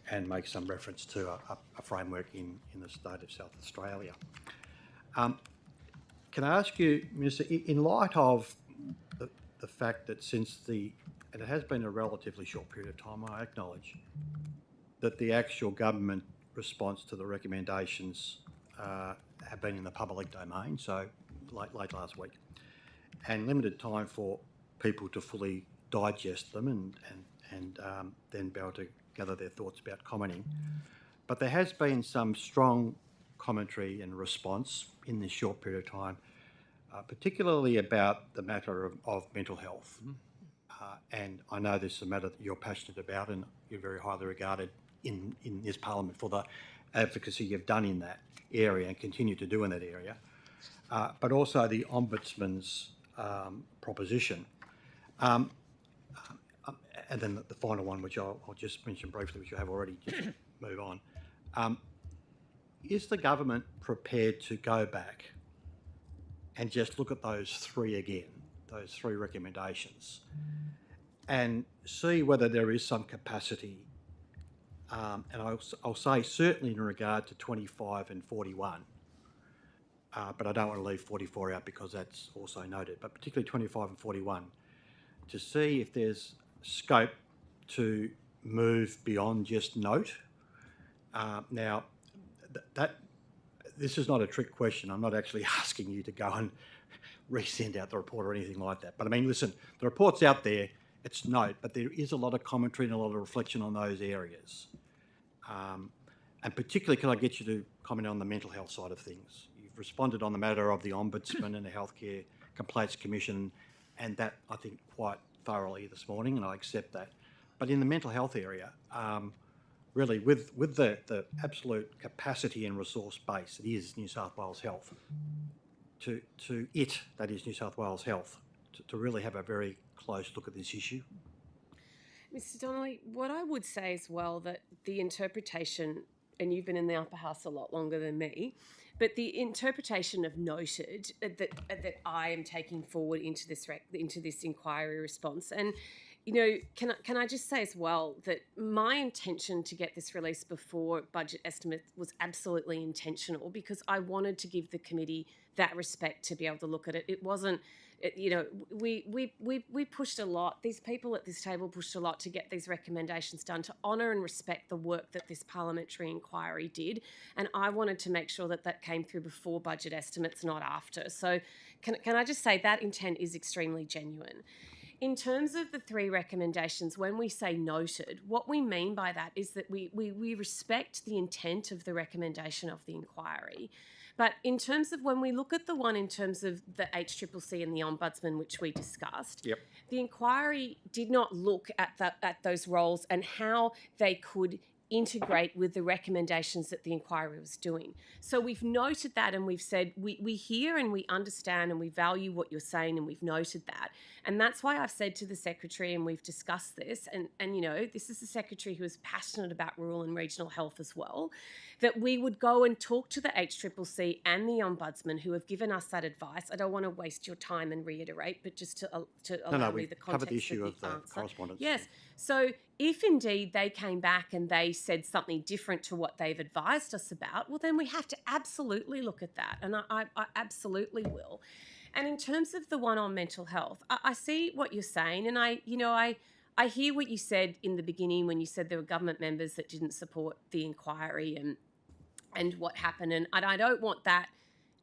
S1: and make some reference to a framework in the state of South Australia. Can I ask you, Minister, in light of the fact that since and it has been a relatively short period of time, I acknowledge, that the actual government response to the recommendations have been in the public domain, so late last week, and limited time for people to fully digest them and then be able to gather their thoughts about commenting. But there has been some strong commentary and response in this short period of time, particularly about the matter of mental health. And I know this is a matter that you're passionate about and you're very highly regarded in this parliament for the advocacy you've done in that area and continue to do in that area, but also the Ombudsman's proposition. And then the final one, which I'll just mention briefly, which you have already, just move on. Is the government prepared to go back and just look at those three again, those three recommendations, and see whether there is some capacity, and I'll say certainly in regard to 25 and 41, but I don't want to leave 44 out because that's also noted, but particularly 25 and 41, to see if there's scope to move beyond just note. Now, this is not a trick question. I'm not actually asking you to go and resend out the report or anything like that. But I mean, listen, the report's out there, it's note, but there is a lot of commentary and a lot of reflection on those areas. And particularly, can I get you to comment on the mental health side of things? You've responded on the matter of the Ombudsman and the Healthcare Complaints Commission, and that, I think, quite thoroughly this morning, and I accept that. But in the mental health area, really, with the absolute capacity and resource base that is New South Wales Health, that is New South Wales Health, to really have a very close look at this issue?
S14: Mr. Donnelly, what I would say as well, that the interpretation, and you've been in the upper house a lot longer than me, but the interpretation of noted that I am taking forward into this inquiry response, and you know, can I just say as well that my intention to get this released before budget estimate was absolutely intentional, because I wanted to give the committee that respect to be able to look at it. It wasn't, you know, we pushed a lot. These people at this table pushed a lot to get these recommendations done, to honour and respect the work that this parliamentary inquiry did. And I wanted to make sure that that came through before budget estimates, not after. So can I just say that intent is extremely genuine. In terms of the three recommendations, when we say noted, what we mean by that is that we respect the intent of the recommendation of the inquiry. But in terms of when we look at the one in terms of the HCCC and the Ombudsman, which we discussed,
S1: yep,
S14: the inquiry did not look at those roles and how they could integrate with the recommendations that the inquiry was doing. So we've noted that, and we've said we hear and we understand and we value what you're saying, and we've noted that. And that's why I've said to the Secretary, and we've discussed this, and you know, this is the Secretary who is passionate about rural and regional health as well, that we would go and talk to the HCCC and the Ombudsman who have given us that advice. I don't want to waste your time and reiterate, but just to allow me the context
S1: covered the issue of the
S14: answer.
S1: correspondence.
S14: Yes. So if indeed they came back and they said something different to what they've advised us about, well, then we have to absolutely look at that, and I absolutely will. And in terms of the one on mental health, I see what you're saying, and I I hear what you said in the beginning when you said there were government members that didn't support the inquiry and what happened. And I don't want that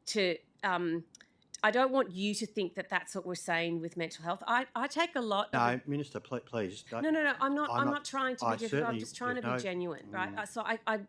S14: to, I don't want you to think that that's what we're saying with mental health. I take a lot of...
S1: No, Minister, please.
S14: No, I'm not trying to be difficult. I'm just trying to be genuine, right? So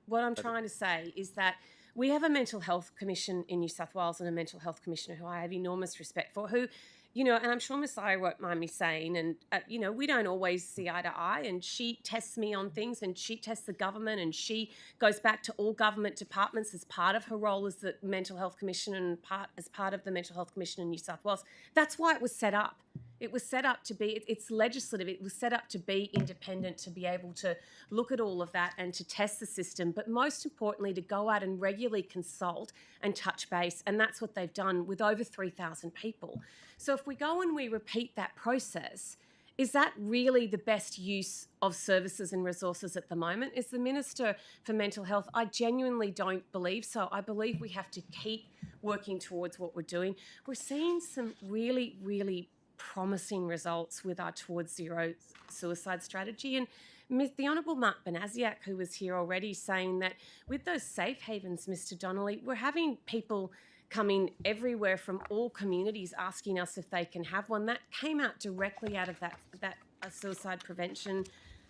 S14: what I'm trying to say is that we have a mental health commission in New South Wales and a mental health commissioner who I have enormous respect for, who, you know, and I'm sure Miss Lyle won't mind me saying, and, you know, we don't always see eye to eye, and she tests me on things, and she tests the government, and she goes back to all government departments as part of her role as the Mental Health Commissioner and as part of the Mental Health Commission in New South Wales. That's why it was set up. It was set up to be, it's legislative, it was set up to be independent, to be able to look at all of that and to test the system, but most importantly, to go out and regularly consult and touch base, and that's what they've done with over 3,000 people. So if we go and we repeat that process, is that really the best use of services and resources at the moment? Is the Minister for Mental Health? I genuinely don't believe so. I believe we have to keep working towards what we're doing. We're seeing some really, really promising results with our Towards Zero suicide strategy. And the Honourable Mark Banasiak, who was here already, saying that with those safe havens, Mr. Donnelly, we're having people coming everywhere from all communities asking us if they can have one. That came out directly out of that suicide prevention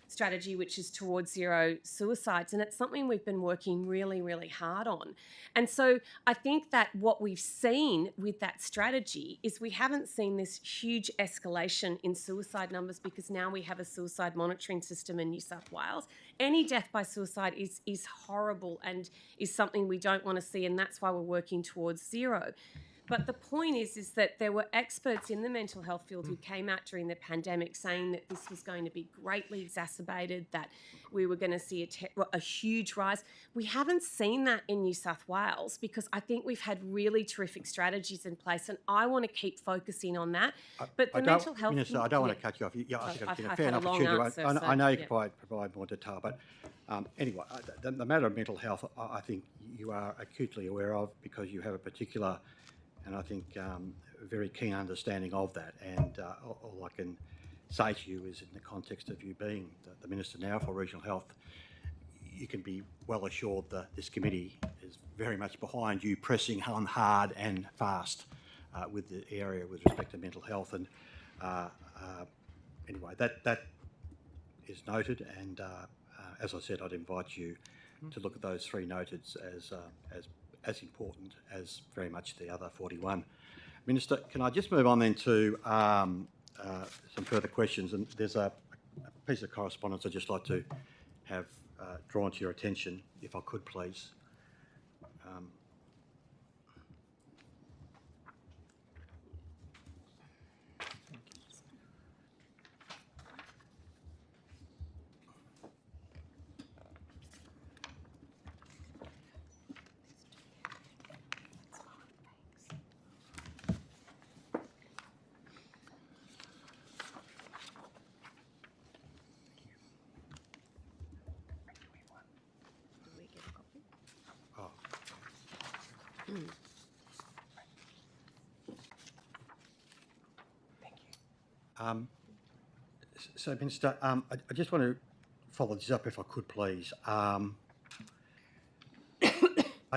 S14: strategy, which is Towards Zero suicides. And it's something we've been working really, really hard on. And so I think that what we've seen with that strategy is we haven't seen this huge escalation in suicide numbers because now we have a suicide monitoring system in New South Wales. Any death by suicide is horrible and is something we don't want to see, and that's why we're working towards zero. But the point is that there were experts in the mental health field who came out during the pandemic saying that this was going to be greatly exacerbated, that we were going to see a huge rise. We haven't seen that in New South Wales because I think we've had really terrific strategies in place, and I want to keep focusing on that. But the mental health...
S1: Minister, I don't want to cut you off. I think I've been a fair opportunity. I know you can provide more detail, but anyway, the matter of mental health, I think you are acutely aware of because you have a particular... and I think a very keen understanding of that. And all I can say to you is in the context of you being the Minister now for Regional Health, you can be well assured that this committee is very much behind you, pressing on hard and fast with the area with respect to mental health. And anyway, that is noted. And as I said, I'd invite you to look at those three noted as important as very much the other 41. Minister, can I just move on then to some further questions? And there's a piece of correspondence I'd just like to have drawn to your attention, if I could, please. So, Minister, I just want to follow this up, if I could, please. I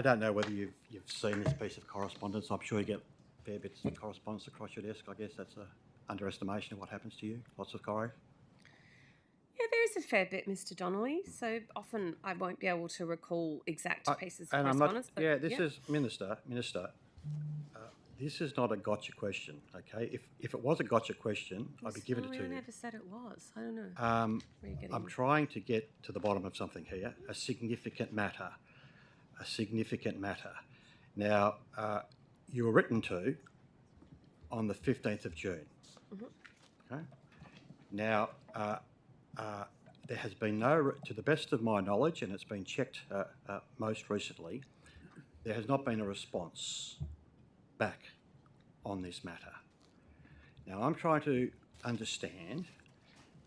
S1: don't know whether you've seen this piece of correspondence. I'm sure you get fair bits of correspondence across your desk. I guess that's an underestimation of what happens to you. Lots of correspondence.
S14: Yeah, there is a fair bit, Mr. Donnelly. So often I won't be able to recall exact pieces of correspondence.
S1: This is, Minister, this is not a gotcha question, okay? If it was a gotcha question, I'd be giving it to you.
S14: I never said it was. I don't know.
S1: I'm trying to get to the bottom of something here. A significant matter. A significant matter. Now, you were written to on the 15th of June. Mm-hmm. Okay. Now, there has been no, to the best of my knowledge, and it's been checked most recently, there has not been a response back on this matter. Now, I'm trying to understand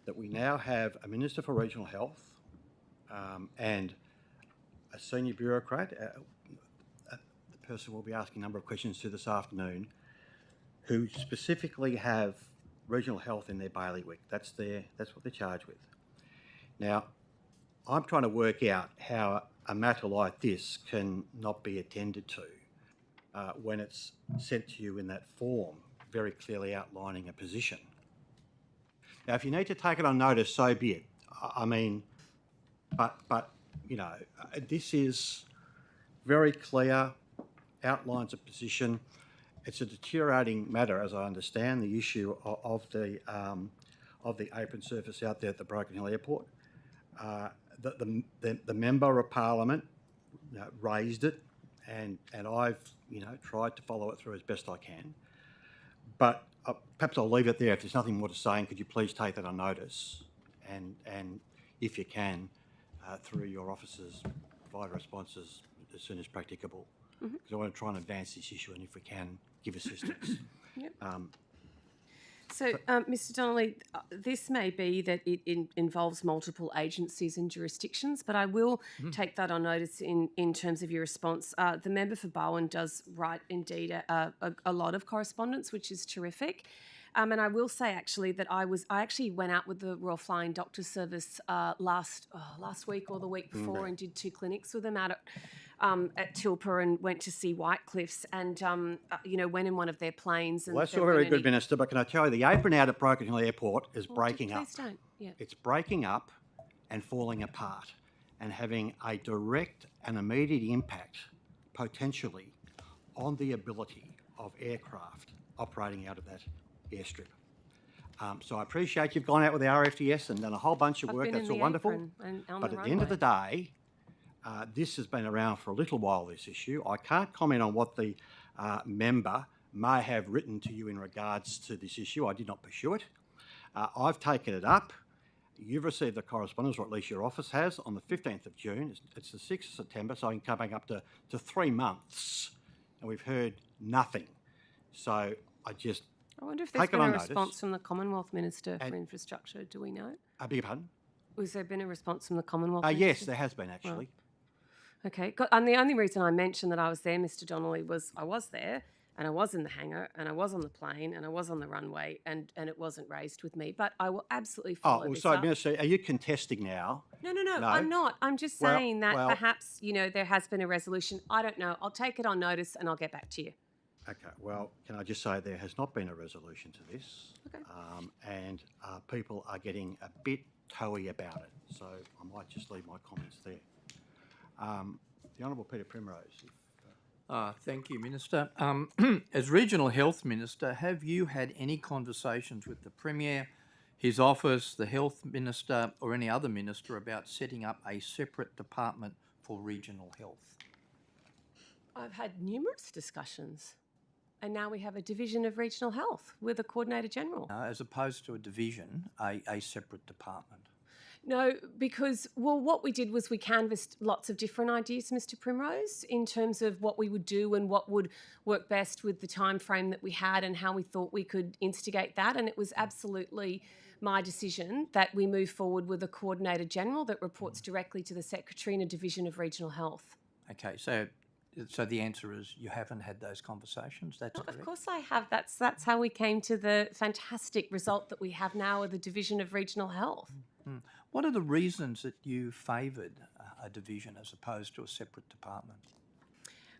S1: that we now have a Minister for Regional Health and a senior bureaucrat, the person we'll be asking a number of questions to this afternoon, who specifically have regional health in their bailiwick. That's what they're charged with. Now, I'm trying to work out how a matter like this can not be attended to when it's sent to you in that form, very clearly outlining a position. Now, if you need to take it on notice, so be it. I mean, but you know, this is very clear, outlines a position. It's a deteriorating matter, as I understand, the issue of the apron surface out there at the Broken Hill Airport. The member of Parliament raised it, and I've tried to follow it through as best I can. But perhaps I'll leave it there. If there's nothing more to say, and could you please take that on notice, and if you can, through your officers, provide responses as soon as practicable, because I want to try and advance this issue, and if we can, give assistance.
S14: Yep. Mr. Donnelly, this may be that it involves multiple agencies and jurisdictions, but I will take that on notice in terms of your response. The member for Barwon does write, indeed, a lot of correspondence, which is terrific. And I will say, actually, that I actually went out with the Royal Flying Doctor Service last week or the week before and did 2 clinics with them out at Tilpa, and went to see Whitecliffs, and went in one of their planes. And
S1: well, that's all very good, Minister, but can I tell you, the apron out at Broken Hill Airport is breaking up.
S14: Please don't. Yeah.
S1: It's breaking up and falling apart and having a direct and immediate impact, potentially, on the ability of aircraft operating out of that airstrip. So I appreciate you've gone out with the RFDS and done a whole bunch of work. That's all wonderful. But at the end of the day, this has been around for a little while, this issue. I can't comment on what the member may have written to you in regards to this issue. I did not pursue it. I've taken it up. You've received the correspondence, or at least your office has, on the 15th of June. It's the 6th of September, so I'm coming up to 3 months, and we've heard nothing. So I
S14: wonder if there's been a response from the Commonwealth Minister for Infrastructure. Do we know?
S1: I beg your pardon?
S14: Was there been a response from the Commonwealth
S1: Yes,
S14: Minister?
S1: there has been, actually.
S14: Right. Okay. And the only reason I mentioned that I was there, Mr. Donnelly, was I was there, and I was in the hangar, and I was on the plane, and I was on the runway, and it wasn't raised with me. But I will absolutely follow this up.
S1: Minister, are you contesting now?
S14: No, I'm not. I'm just saying that perhaps, there has been a resolution. I don't know. I'll take it on notice, and I'll get back to you.
S1: Okay, well, can I just say there has not been a resolution to this, and people are getting a bit toey about it, so I might just leave my comments there. The Honourable Peter Primrose.
S15: Thank you, Minister. As Regional Health Minister, have you had any conversations with the Premier, his office, the Health Minister, or any other minister about setting up a separate department for regional health?
S14: I've had numerous discussions. And now we have a division of regional health with a Coordinator General.
S15: As opposed to a division, a separate department.
S14: No, because, what we did was we canvassed lots of different ideas, Mr. Primrose, in terms of what we would do and what would work best with the time frame that we had and how we thought we could instigate that. And it was absolutely my decision that we move forward with a Coordinator General that reports directly to the Secretary in a division of regional health.
S15: Okay, so the answer is you haven't had those conversations? That's correct?
S14: Of course I have. That's how we came to the fantastic result that we have now with the Division of Regional Health.
S15: Mm-hmm. What are the reasons that you favoured a division as opposed to a separate department?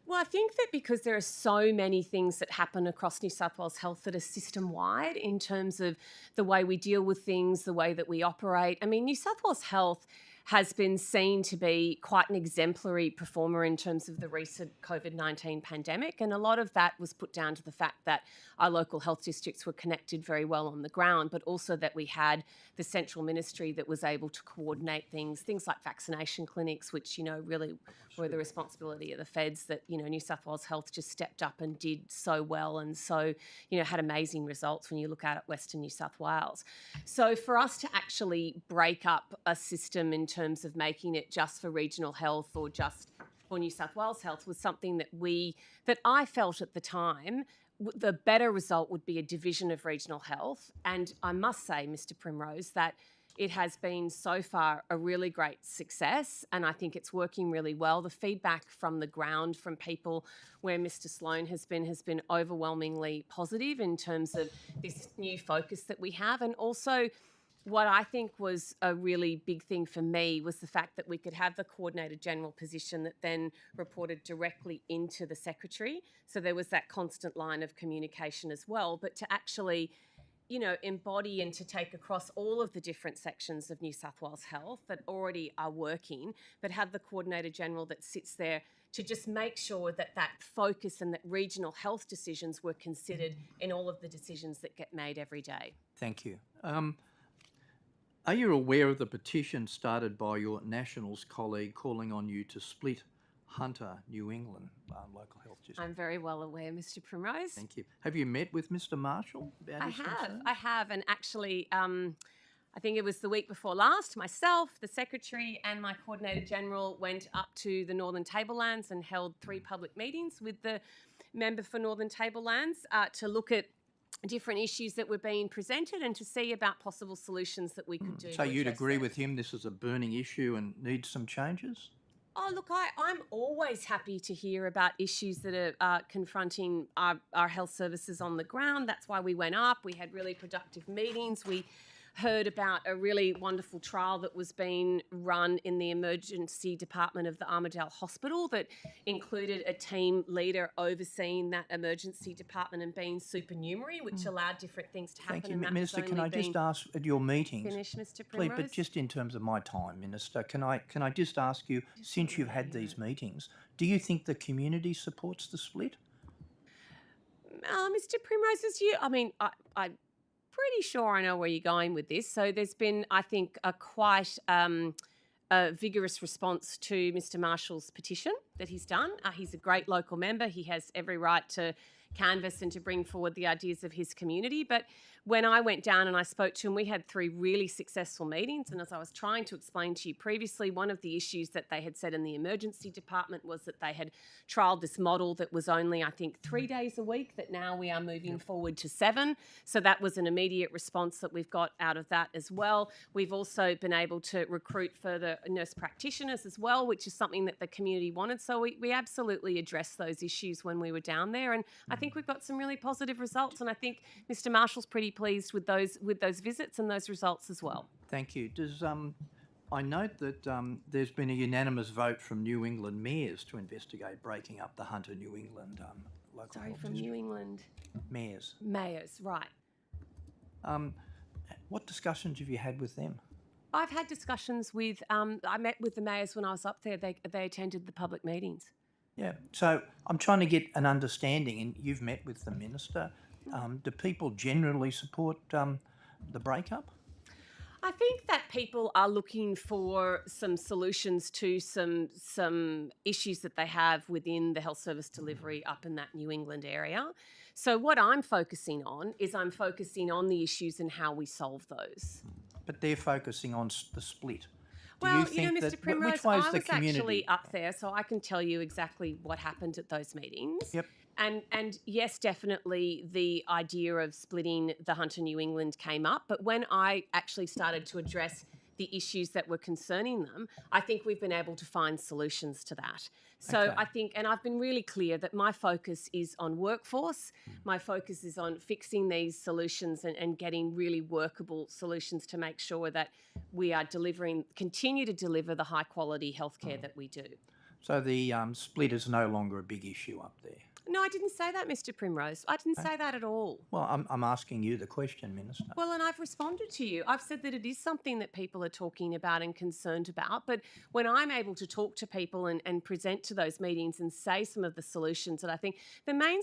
S14: Well, I think that because there are so many things that happen across New South Wales Health that are system-wide in terms of the way we deal with things, the way that we operate. I mean, New South Wales Health has been seen to be quite an exemplary performer in terms of the recent COVID-19 pandemic. And a lot of that was put down to the fact that our local health districts were connected very well on the ground, but also that we had the central ministry that was able to coordinate things like vaccination clinics, which, really were the responsibility of the feds that, New South Wales Health just stepped up and did so well and so, had amazing results when you look at Western New South Wales. So for us to actually break up a system in terms of making it just for regional health or just for New South Wales Health was something that I felt at the time the better result would be a division of regional health. And I must say, Mr. Primrose, that It has been so far a really great success, and I think it's working really well. The feedback from the ground from people where Mr. Sloan has been overwhelmingly positive in terms of this new focus that we have. And also what I think was a really big thing for me was the fact that we could have the Coordinator General position that then reported directly into the Secretary. So there was that constant line of communication as well. But to actually, you know, embody and to take across all of the different sections of New South Wales Health that already are working, but have the Coordinator General that sits there to just make sure that that focus and that regional health decisions were considered in all of the decisions that get made every day.
S15: Thank you. Are you aware of the petition started by your Nationals colleague calling on you to split Hunter, New England, local health district?
S14: I'm very well aware, Mr. Primrose.
S15: Thank you. Have you met with Mr. Marshall about his concern?
S14: I have, and actually, I think it was the week before last, myself, the Secretary and my Coordinator General went up to the Northern Tablelands and held 3 public meetings with the member for Northern Tablelands to look at different issues that were being presented and to see about possible solutions that we could do.
S15: So you'd agree with him this is a burning issue and needs some changes?
S14: Oh, look, I'm always happy to hear about issues that are confronting our health services on the ground. That's why we went up. We had really productive meetings. We heard about a really wonderful trial that was being run in the emergency department of the Armidale Hospital that included a team leader overseeing that emergency department and being supernumerary, which allowed different things to happen.
S15: Thank you, Minister. Can I just ask at your meetings?
S14: Finish, Mr.
S15: Please,
S14: Primrose.
S15: but just in terms of my time, Minister, can I just ask you, since you've had these meetings, do you think the community supports the split?
S14: Mr. Primrose, I'm pretty sure I know where you're going with this. So there's been, I think, a quite a vigorous response to Mr. Marshall's petition that he's done. He's a great local member. He has every right to canvass and to bring forward the ideas of his community. But when I went down and I spoke to him, we had 3 really successful meetings. And as I was trying to explain to you previously, one of the issues that they had said in the emergency department was that they had trialled this model that was only, I think, 3 days a week, that now we are moving forward to 7. So that was an immediate response that we've got out of that as well. We've also been able to recruit further nurse practitioners as well, which is something that the community wanted. So we absolutely addressed those issues when we were down there. And I think we've got some really positive results. And I think Mr. Marshall's pretty pleased with those visits and those results as well.
S15: Thank you. Does I note that there's been a unanimous vote from New England mayors to investigate breaking up the Hunter New England local health
S14: From
S15: district.
S14: New England.
S15: Mayors.
S14: Mayors, right.
S15: What discussions have you had with them?
S14: I've had discussions with, I met with the mayors when I was up there. They attended the public meetings.
S15: Yeah, so I'm trying to get an understanding, and you've met with the Minister. Do people generally support the breakup?
S14: I think that people are looking for some solutions to some issues that they have within the health service delivery up in that New England area. So what I'm focusing on is the issues and how we solve those.
S15: But they're focusing on the split.
S14: Well, you know, Mr. Primrose,
S15: which way is
S14: I
S15: the
S14: was
S15: community?
S14: actually up there, so I can tell you exactly what happened at those meetings.
S15: Yep.
S14: And yes, definitely the idea of splitting the Hunter New England came up. But when I actually started to address the issues that were concerning them, I think we've been able to find solutions to that. So
S15: Okay.
S14: I think, and I've been really clear that my focus is on workforce. My focus is on fixing these solutions and getting really workable solutions to make sure that we are continue to deliver the high quality healthcare that we do.
S15: So the split is no longer a big issue up there.
S14: No, I didn't say that, Mr. Primrose. I didn't say that at all.
S15: Well, I'm asking you the question, Minister.
S14: Well, and I've responded to you. I've said that it is something that people are talking about and concerned about. But when I'm able to talk to people and present to those meetings and say some of the solutions that I think the main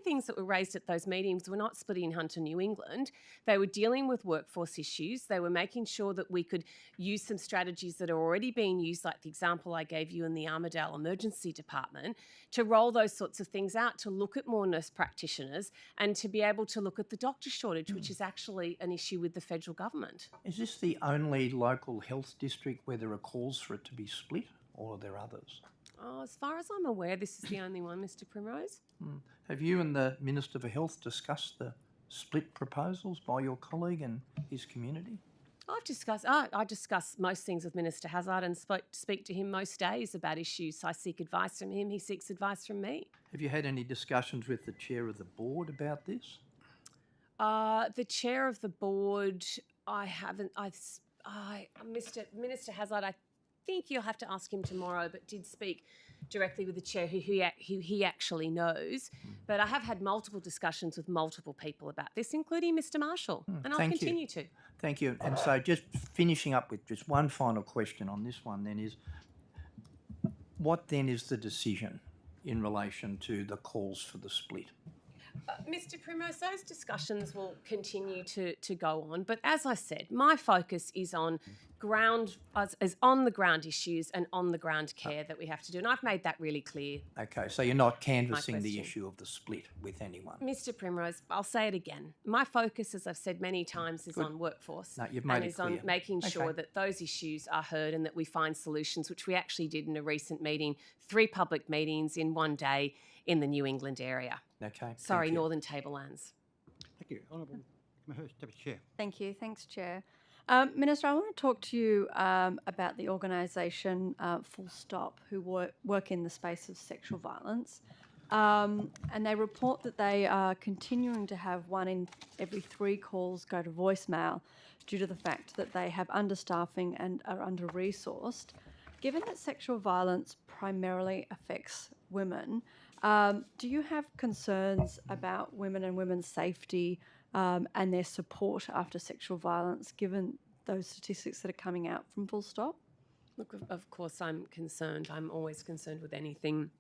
S14: things that were raised at those meetings were not splitting Hunter New England. They were dealing with workforce issues. They were making sure that we could use some strategies that are already being used, like the example I gave you in the Armidale Emergency Department, to roll those sorts of things out, to look at more nurse practitioners and to be able to look at the doctor shortage, which is actually an issue with the federal government.
S15: Is this the only local health district where there are calls for it to be split, or are there others?
S14: Oh, as far as I'm aware, this is the only one, Mr. Primrose.
S15: Have you and the Minister for Health discussed the split proposals by your colleague and his community?
S14: I discuss most things with Minister Hazzard and speak to him most days about issues. I seek advice from him. He seeks advice from me.
S15: Have you had any discussions with the chair of the board about this?
S14: The chair of the board, I haven't. Minister Hazzard, I think you'll have to ask him tomorrow, but did speak directly with the chair who he actually knows. But I have had multiple discussions with multiple people about this, including Mr. Marshall, and I'll continue to.
S15: Thank you. And so just finishing up with just one final question on this one then is, what then is the decision in relation to the calls for the split?
S14: Mr. Primrose, those discussions will continue to go on. But as I said, my focus is on on the ground issues and on the ground care that we have to do. And I've made that really clear.
S15: Okay, so you're not canvassing the issue of the split with anyone?
S14: Mr. Primrose, I'll say it again. My focus, as I've said many times, is on workforce.
S15: No, you've made
S14: and
S15: it
S14: is
S15: clear.
S14: on making sure
S15: Okay.
S14: that those issues are heard and that we find solutions, which we actually did in a recent meeting, 3 public meetings in one day in the New England area.
S15: Okay.
S14: Sorry,
S15: thank you.
S14: Northern Tablelands.
S1: Thank you. Honourable Hurst, Deputy Chair.
S12: Thank you. Thanks, Chair. Minister, I want to talk to you about the organisation Full Stop, who work in the space of sexual violence. And they report that they are continuing to have 1 in every 3 calls go to voicemail due to the fact that they have understaffing and are under-resourced. Given that sexual violence primarily affects women, do you have concerns about women and women's safety and their support after sexual violence, given those statistics that are coming out from Full Stop?
S14: Look, of course I'm concerned. I'm always concerned with anything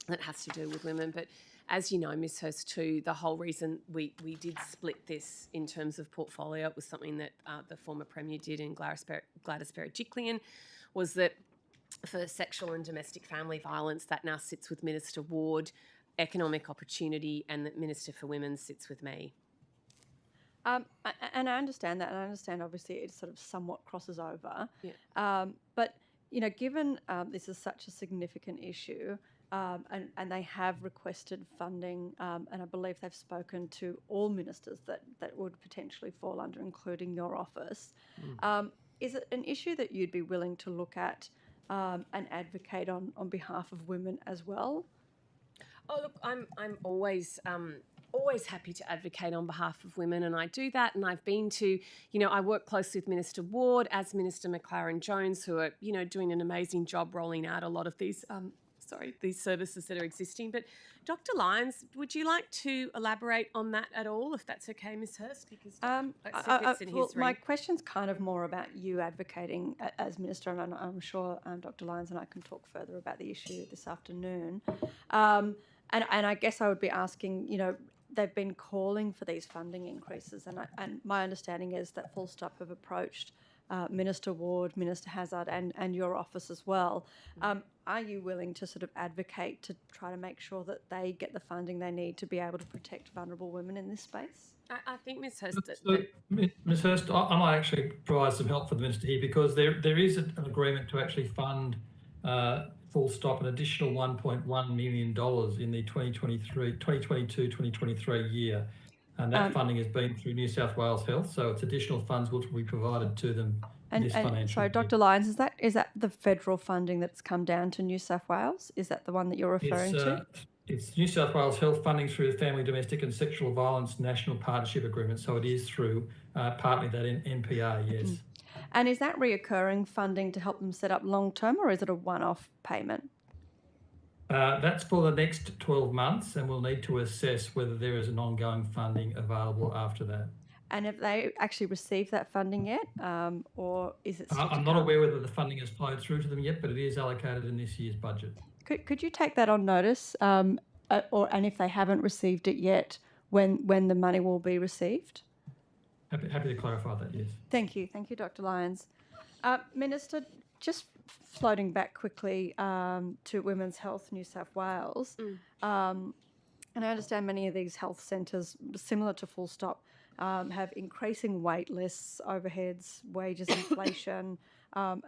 S14: that has to do with women. But as you know, Ms Hurst too, the whole reason we did split this in terms of portfolio, it was something that the former Premier did in Gladys Berejiklian, was that for sexual and domestic family violence, that now sits with Minister Ward, economic opportunity, and the Minister for Women sits with me.
S12: And I understand that, and I understand obviously it sort of somewhat crosses over.
S14: Yeah.
S12: But, you know, given this is such a significant issue, and they have requested funding, and I believe they've spoken to all ministers that would potentially fall under, including your office, is it an issue that you'd be willing to look at and advocate on behalf of women as well?
S14: Oh, look, I'm always happy to advocate on behalf of women, and I do that. And I've been to, I work closely with Minister Ward, as Minister McLaren-Jones, who are, doing an amazing job rolling out a lot of these, these services that are existing. But Dr. Lyons, would you like to elaborate on that at all, if that's okay, Ms Hurst? Because
S12: my question's kind of more about you advocating as Minister, and I'm sure Dr. Lyons and I can talk further about the issue this afternoon. And I guess I would be asking, they've been calling for these funding increases, and my understanding is that Full Stop have approached Minister Ward, Minister Hazzard, and your office as well. Are you willing to sort of advocate to try to make sure that they get the funding they need to be able to protect vulnerable women in this space?
S14: I think Ms Hurst...
S8: Ms Hurst, I might actually provide some help for the Minister here, because there is an agreement to actually fund Full Stop an additional $1.1 million in the 2022-2023 year. And that funding has been through New South Wales Health, so it's additional funds which will be provided to them this financial
S12: sorry,
S8: year.
S12: Dr. Lyons, is that the federal funding that's come down to New South Wales? Is that the one that you're referring to?
S8: It's New South Wales Health funding through the Family, Domestic and Sexual Violence National Partnership Agreement, so it is through partly that NPA, yes.
S12: And is that reoccurring funding to help them set up long-term, or is it a one-off payment?
S8: That's for the next 12 months, and we'll need to assess whether there is an ongoing funding available after that.
S12: And have they actually received that funding yet, or is it still
S8: I'm not aware whether the funding has flowed through to them yet, but it is allocated in this year's budget.
S12: Could you take that on notice, and if they haven't received it yet, when the money will be received?
S8: Happy to clarify that, yes.
S12: Thank you, Dr. Lyons. Minister, just floating back quickly to Women's Health New South Wales, and I understand many of these health centres, similar to Full Stop, have increasing wait lists, overheads, wages inflation.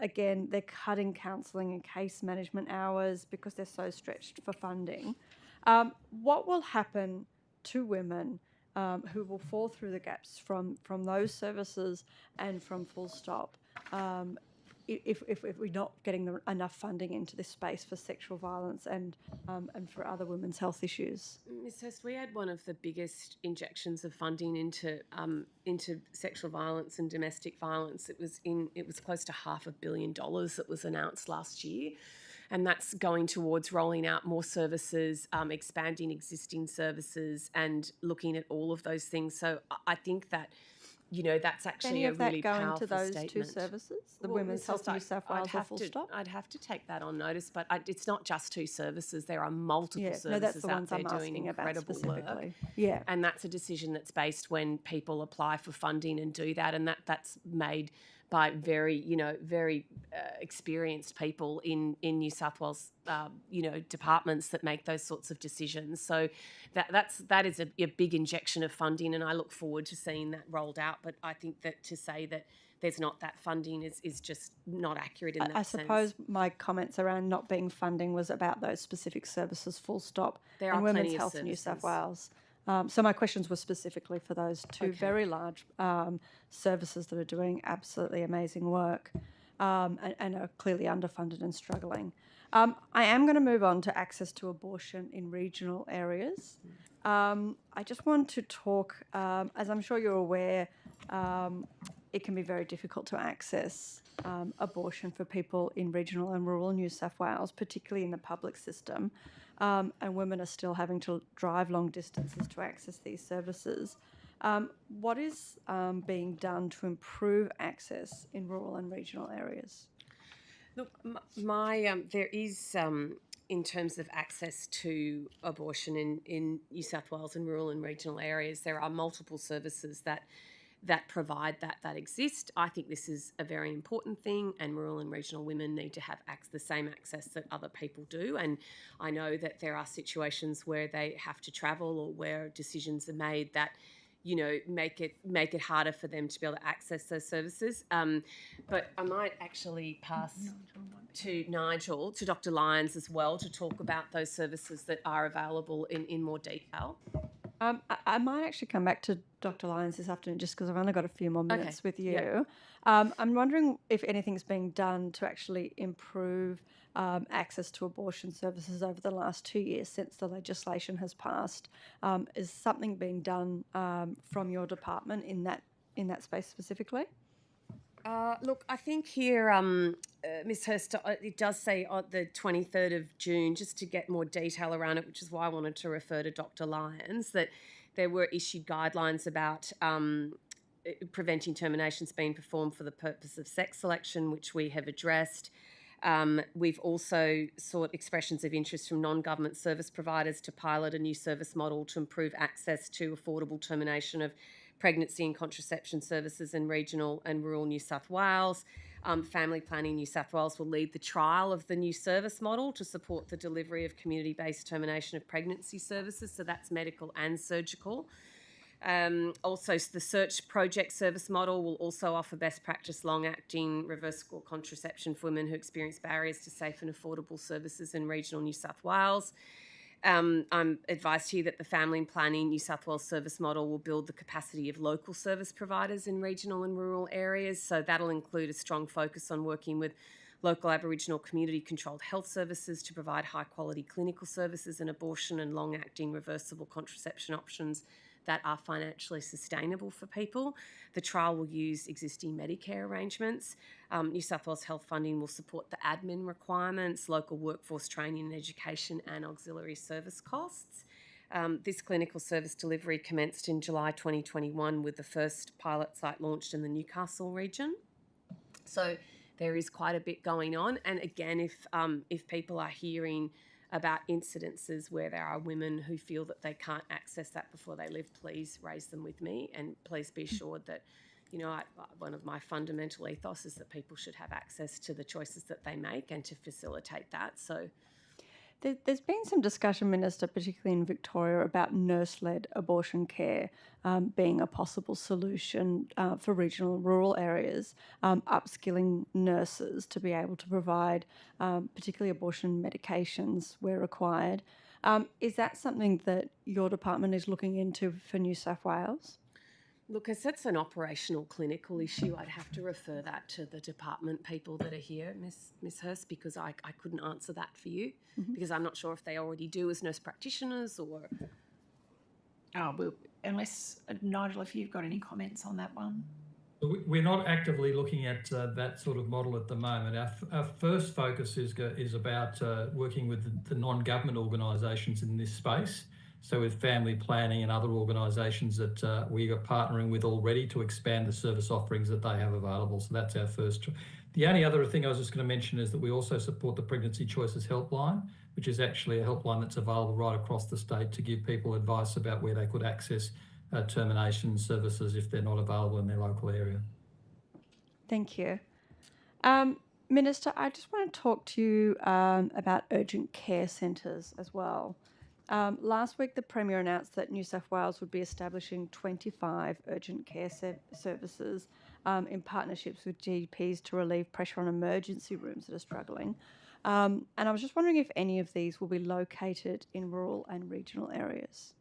S12: Again, they're cutting counselling and case management hours because they're so stretched for funding. What will happen to women who will fall through the gaps from those services and from Full Stop if we're not getting enough funding into this space for sexual violence and for other women's health issues.
S14: Ms. Hurst, we had one of the biggest injections of funding into sexual violence and domestic violence. It was close to $500 million that was announced last year. And that's going towards rolling out more services, expanding existing services and looking at all of those things. So I think that, that's actually a really powerful statement.
S12: Any of that go into those two services, the Women's Health New South Wales or Full Stop?
S14: I'd have to take that on notice, but it's not just two services. There are multiple services
S12: that's the
S14: out
S12: ones
S14: there
S12: I'm
S14: doing
S12: asking about
S14: incredible work.
S12: specifically. Yeah.
S14: And that's a decision that's based when people apply for funding and do that, and that's made by very experienced people in New South Wales, departments that make those sorts of decisions. So that is a big injection of funding, and I look forward to seeing that rolled out. But I think that to say that there's not that funding is just not accurate in that
S12: I
S14: sense.
S12: suppose my comments around not being funding was about those specific services, Full Stop,
S14: There
S12: and
S14: are
S12: Women's
S14: plenty of
S12: Health in New South
S14: services.
S12: Wales. So my questions were specifically for those two very large services that are doing absolutely amazing work and are clearly underfunded and struggling. I am going to move on to access to abortion in regional areas. I just want to talk, as I'm sure you're aware, it can be very difficult to access abortion for people in regional and rural New South Wales, particularly in the public system. And women are still having to drive long distances to access these services. What is being done to improve access in rural and regional areas?
S14: Look, there is, in terms of access to abortion in New South Wales and rural and regional areas, there are multiple services that provide that exist. I think this is a very important thing, and rural and regional women need to have the same access that other people do. And I know that there are situations where they have to travel or where decisions are made that make it harder for them to be able to access those services. But I might actually pass to Nigel, to Dr. Lyons as well, to talk about those services that are available in more detail.
S12: I might actually come back to Dr. Lyons this afternoon just because I've only got a few more minutes with you.
S14: Yeah.
S12: I'm wondering if anything's being done to actually improve access to abortion services over the last 2 years since the legislation has passed. Is something being done from your department in that space specifically?
S14: Look, I think here, Ms. Hurst, it does say on the 23rd of June, just to get more detail around it, which is why I wanted to refer to Dr. Lyons, that there were issued guidelines about preventing terminations being performed for the purpose of sex selection, which we have addressed. We've also sought expressions of interest from non-government service providers to pilot a new service model to improve access to affordable termination of pregnancy and contraception services in regional and rural New South Wales. Family Planning New South Wales will lead the trial of the new service model to support the delivery of community-based termination of pregnancy services, so that's medical and surgical. Also, the Search Project service model will also offer best practice long-acting reversible contraception for women who experience barriers to safe and affordable services in regional New South Wales. I'm advised here that the Family Planning New South Wales service model will build the capacity of local service providers in regional and rural areas. So that'll include a strong focus on working with local Aboriginal community-controlled health services to provide high-quality clinical services and abortion and long-acting reversible contraception options that are financially sustainable for people. The trial will use existing Medicare arrangements. New South Wales Health Funding will support the admin requirements, local workforce training and education, and auxiliary service costs. This clinical service delivery commenced in July 2021 with the first pilot site launched in the Newcastle region. So there is quite a bit going on. And again, if people are hearing about incidences where there are women who feel that they can't access that before they live, please raise them with me, and please be assured that, one of my fundamental ethos is that people should have access to the choices that they make and to facilitate that. So
S12: There's been some discussion, Minister, particularly in Victoria, about nurse-led abortion care being a possible solution for regional and rural areas, upskilling nurses to be able to provide particularly abortion medications where required. Is that something that your department is looking into for New South Wales?
S14: Look, as it's an operational clinical issue, I'd have to refer that to the department people that are here, Miss Hurst, because I couldn't answer that for you, because I'm not sure if they already do as nurse practitioners or...
S5: Well, unless, Nigel, if you've got any comments on that one.
S8: We're not actively looking at that sort of model at the moment. Our first focus is about working with the non-government organisations in this space. So with family planning and other organisations that we are partnering with already to expand the service offerings that they have available. So that's our first. The only other thing I was just going to mention is that we also support the Pregnancy Choices Helpline, which is actually a helpline that's available right across the state to give people advice about where they could access termination services if they're not available in their local area.
S12: Thank you. Minister, I just want to talk to you about urgent care centres as well. Last week, the Premier announced that New South Wales would be establishing 25 urgent care services in partnerships with GPs to relieve pressure on emergency rooms that are struggling. And I was just wondering if any of these will be located in rural and regional areas.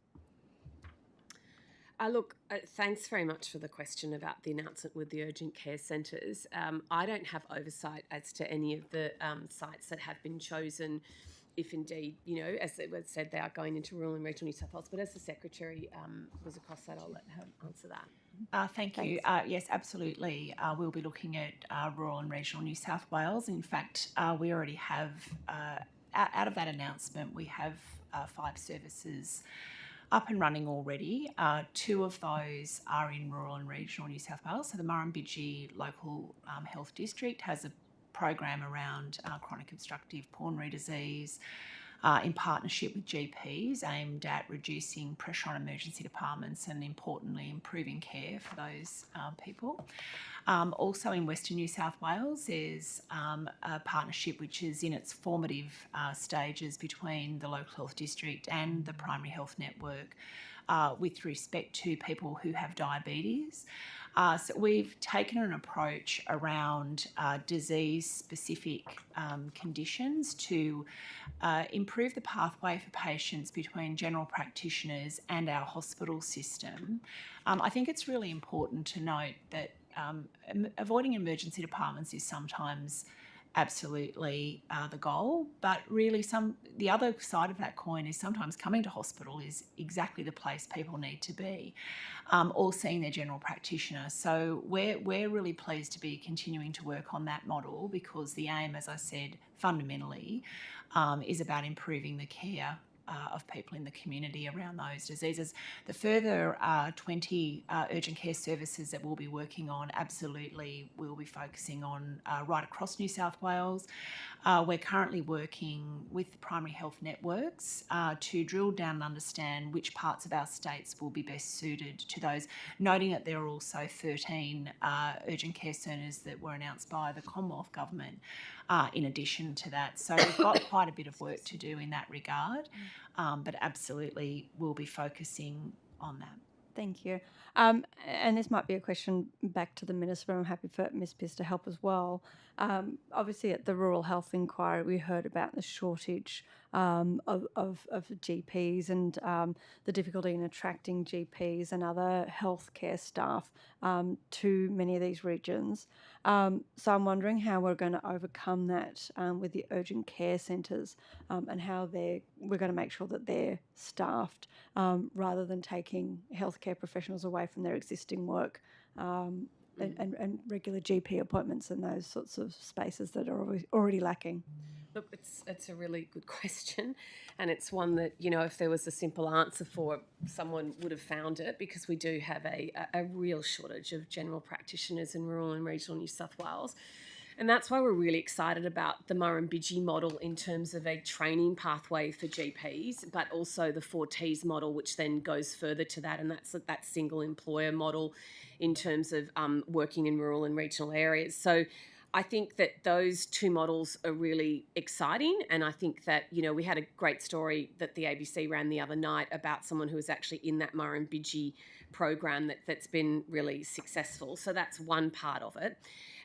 S14: Look, thanks very much for the question about the announcement with the urgent care centres. I don't have oversight as to any of the sites that have been chosen, if indeed, as it was said, they are going into rural and regional New South Wales. But as the Secretary was across that, I'll let her answer that.
S5: Thank you. Yes, absolutely. We'll be looking at rural and regional New South Wales. In fact, we already have, out of that announcement, we have 5 services up and running already. 2 of those are in rural and regional New South Wales. So the Murrumbidgee Local Health District has a program around chronic obstructive pulmonary disease in partnership with GPs aimed at reducing pressure on emergency departments and, importantly, improving care for those people. Also in Western New South Wales, there's a partnership which is in its formative stages between the local health district and the primary health network with respect to people who have diabetes. So we've taken an approach around disease-specific conditions to improve the pathway for patients between general practitioners and our hospital system. I think it's really important to note that avoiding emergency departments is sometimes absolutely the goal, but really the other side of that coin is sometimes coming to hospital is exactly the place people need to be, or seeing their general practitioner. So we're really pleased to be continuing to work on that model because the aim, as I said, fundamentally is about improving the care of people in the community around those diseases. The further 20 urgent care services that we'll be working on, absolutely we'll be focusing on right across New South Wales. We're currently working with the primary health networks to drill down and understand which parts of our states will be best suited to those, noting that there are also 13 urgent care centres that were announced by the Commonwealth Government in addition to that. So we've got quite a bit of work to do in that regard, but absolutely we'll be focusing on that.
S12: Thank you. And this might be a question back to the Minister, but I'm happy for Ms. Piss to help as well. Obviously, at the Rural Health Inquiry, we heard about the shortage of GPs and the difficulty in attracting GPs and other healthcare staff to many of these regions. So I'm wondering how we're going to overcome that with the urgent care centres and how we're going to make sure that they're staffed rather than taking healthcare professionals away from their existing work and regular GP appointments and those sorts of spaces that are already lacking.
S14: Look, it's a really good question, and it's one that, if there was a simple answer for, someone would have found it, because we do have a real shortage of general practitioners in rural and regional New South Wales. And that's why we're really excited about the Murrumbidgee model in terms of a training pathway for GPs, but also the 4Ts model, which then goes further to that, and that's that single employer model in terms of working in rural and regional areas. So I think that those 2 models are really exciting, and I think that, we had a great story that the ABC ran the other night about someone who was actually in that Murrumbidgee program that's been really successful. So that's one part of it.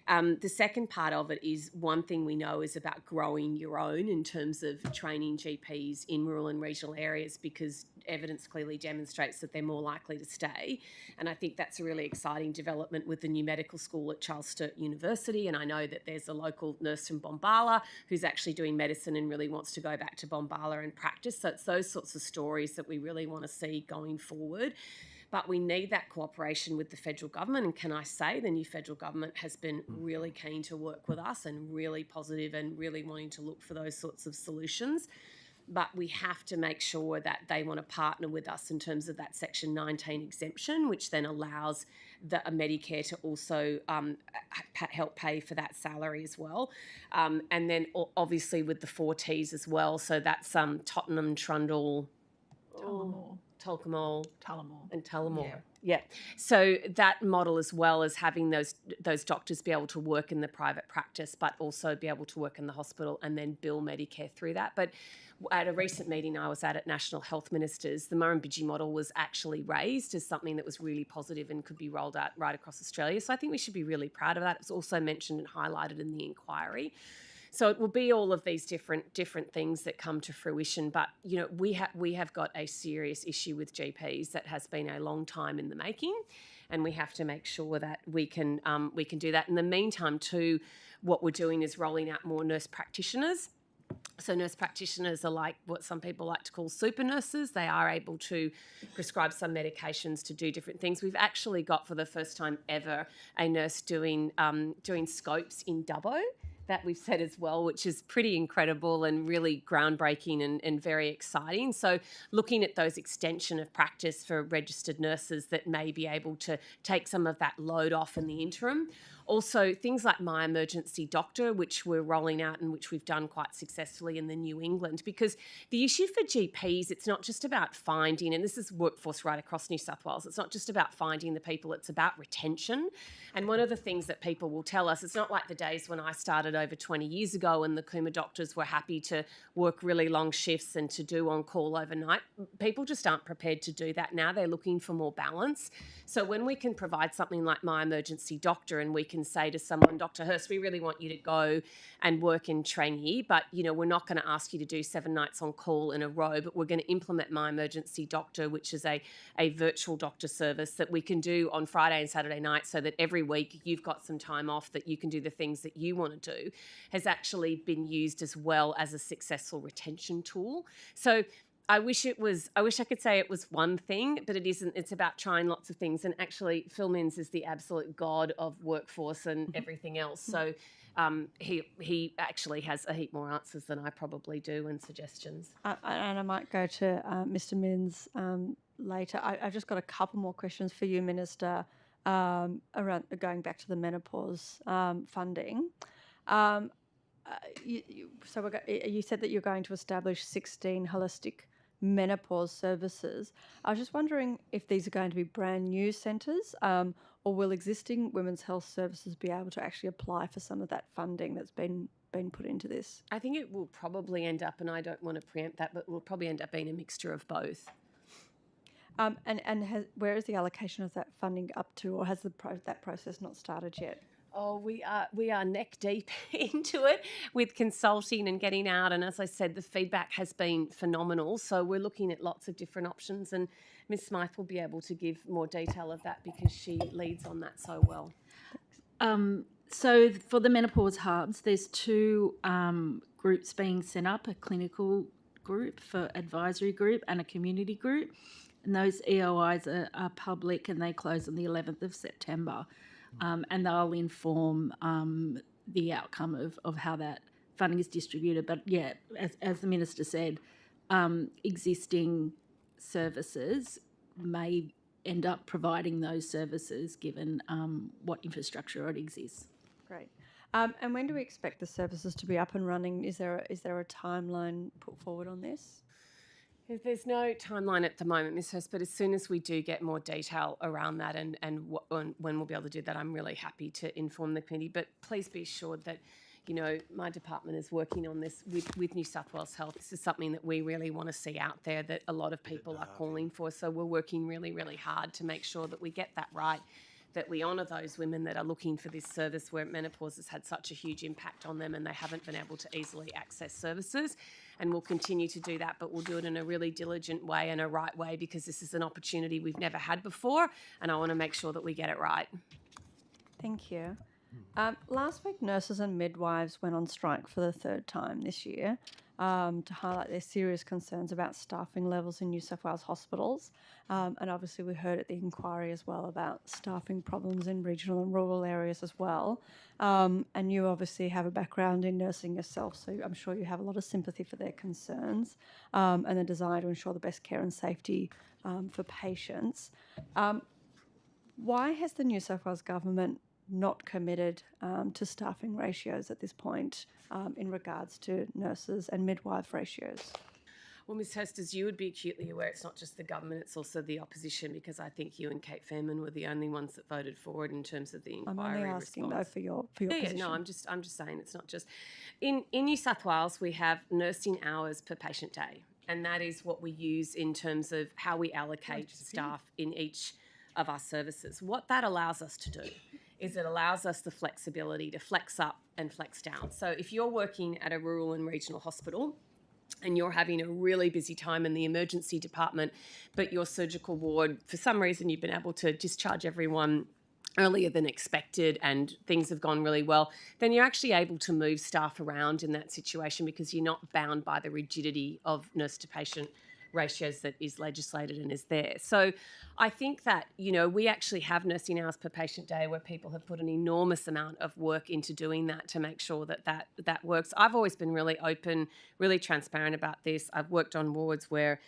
S14: The second part of it is one thing we know is about growing your own in terms of training GPs in rural and regional areas, because evidence clearly demonstrates that they're more likely to stay. And I think that's a really exciting development with the new medical school at Charles Sturt University. And I know that there's a local nurse from Bombala who's actually doing medicine and really wants to go back to Bombala and practice. So it's those sorts of stories that we really want to see going forward. But we need that cooperation with the federal government. And can I say the new federal government has been really keen to work with us and really positive and really wanting to look for those sorts of solutions. But we have to make sure that they want to partner with us in terms of that Section 19 exemption, which then allows a Medicare to also help pay for that salary as well. And then obviously with the 4 Ts as well. So that's Tottenham, Trundle, Tullamore, and Tullamore. Yeah. So that model, as well as having those doctors be able to work in the private practice, but also be able to work in the hospital and then bill Medicare through that. But at a recent meeting I was at National Health Ministers, the Murrumbidgee model was actually raised as something that was really positive and could be rolled out right across Australia. So I think we should be really proud of that. It was also mentioned and highlighted in the inquiry. So it will be all of these different things that come to fruition. But, you know, we have got a serious issue with GPs that has been a long time in the making, and we have to make sure that we can do that. In the meantime, too, what we're doing is rolling out more nurse practitioners. So nurse practitioners are like what some people like to call super nurses. They are able to prescribe some medications to do different things. We've actually got, for the first time ever, a nurse doing scopes in Dubbo that we've said as well, which is pretty incredible and really groundbreaking and very exciting. So looking at those extension of practice for registered nurses that may be able to take some of that load off in the interim. Also, things like My Emergency Doctor, which we're rolling out and which we've done quite successfully in the New England, because the issue for GPs, it's not just about finding, and this is workforce right across New South Wales, it's not just about finding the people, it's about retention. And one of the things that people will tell us, it's not like the days when I started over 20 years ago and the Cooma doctors were happy to work really long shifts and to do on-call overnight. People just aren't prepared to do that now. They're looking for more balance. So when we can provide something like My Emergency Doctor and we can say to someone, Dr. Hurst, we really want you to go and work in Trangie, but, you know, we're not going to ask you to do 7 nights on call in a row, but we're going to implement My Emergency Doctor, which is a virtual doctor service that we can do on Friday and Saturday night, so that every week you've got some time off that you can do the things that you want to do, has actually been used as well as a successful retention tool. So I wish I could say it was one thing, but it isn't. It's about trying lots of things. And actually, Phil Minns is the absolute god of workforce and everything else. So he actually has a heap more answers than I probably do and suggestions.
S12: And I might go to Mr. Minns later. I've just got a couple more questions for you, Minister, around going back to the menopause funding. You said that you're going to establish 16 holistic menopause services. I was just wondering if these are going to be brand new centres, or will existing women's health services be able to actually apply for some of that funding that's been put into this?
S14: I think it will probably end up, and I don't want to preempt that, but it will probably end up being a mixture of both.
S12: Where is the allocation of that funding up to, or has that process not started yet?
S14: Oh, we are neck deep into it with consulting and getting out. And as I said, the feedback has been phenomenal. So we're looking at lots of different options. And Ms. Smythe will be able to give more detail of that because she leads on that so well.
S3: So for the menopause hubs, there's 2 groups being set up, a clinical group for advisory group and a community group. And those EOIs are public and they close on the 11th of September. And they'll inform the outcome of how that funding is distributed. But yeah, as the Minister said, existing services may end up providing those services given what infrastructure already exists.
S12: Great. And when do we expect the services to be up and running? Is there a timeline put forward on this?
S14: There's no timeline at the moment, Ms. Hurst, but as soon as we do get more detail around that and when we'll be able to do that, I'm really happy to inform the committee. But please be assured that, you know, my department is working on this with New South Wales Health. This is something that we really want to see out there that a lot of people are calling for. So we're working really, really hard to make sure that we get that right, that we honour those women that are looking for this service where menopause has had such a huge impact on them and they haven't been able to easily access services. And we'll continue to do that, but we'll do it in a really diligent way and a right way, because this is an opportunity we've never had before, and I want to make sure that we get it right.
S12: Thank you. Last week, nurses and midwives went on strike for the third time this year to highlight their serious concerns about staffing levels in New South Wales hospitals. And obviously, we heard at the inquiry as well about staffing problems in regional and rural areas as well. And you obviously have a background in nursing yourself, so I'm sure you have a lot of sympathy for their concerns and the desire to ensure the best care and safety for patients. Why has the New South Wales government not committed to staffing ratios at this point in regards to nurses and midwife ratios?
S14: Well, Ms Hurst, as you would be acutely aware, it's not just the government, it's also the opposition, because I think you and Kate Fairman were the only ones that voted for it in terms of the inquiry
S12: I'm only asking
S14: response.
S12: though for your position.
S14: No, I'm just saying it's not just. In New South Wales, we have nursing hours per patient day, and that is what we use in terms of how we allocate staff in each of our services. What that allows us to do is it allows us the flexibility to flex up and flex down. So if you're working at a rural and regional hospital and you're having a really busy time in the emergency department, but your surgical ward, for some reason, you've been able to discharge everyone earlier than expected and things have gone really well, then you're actually able to move staff around in that situation because you're not bound by the rigidity of nurse to patient ratios that is legislated and is there. So I think that, we actually have nursing hours per patient day where people have put an enormous amount of work into doing that to make sure that works. I've always been really open, really transparent about this. I've worked on wards where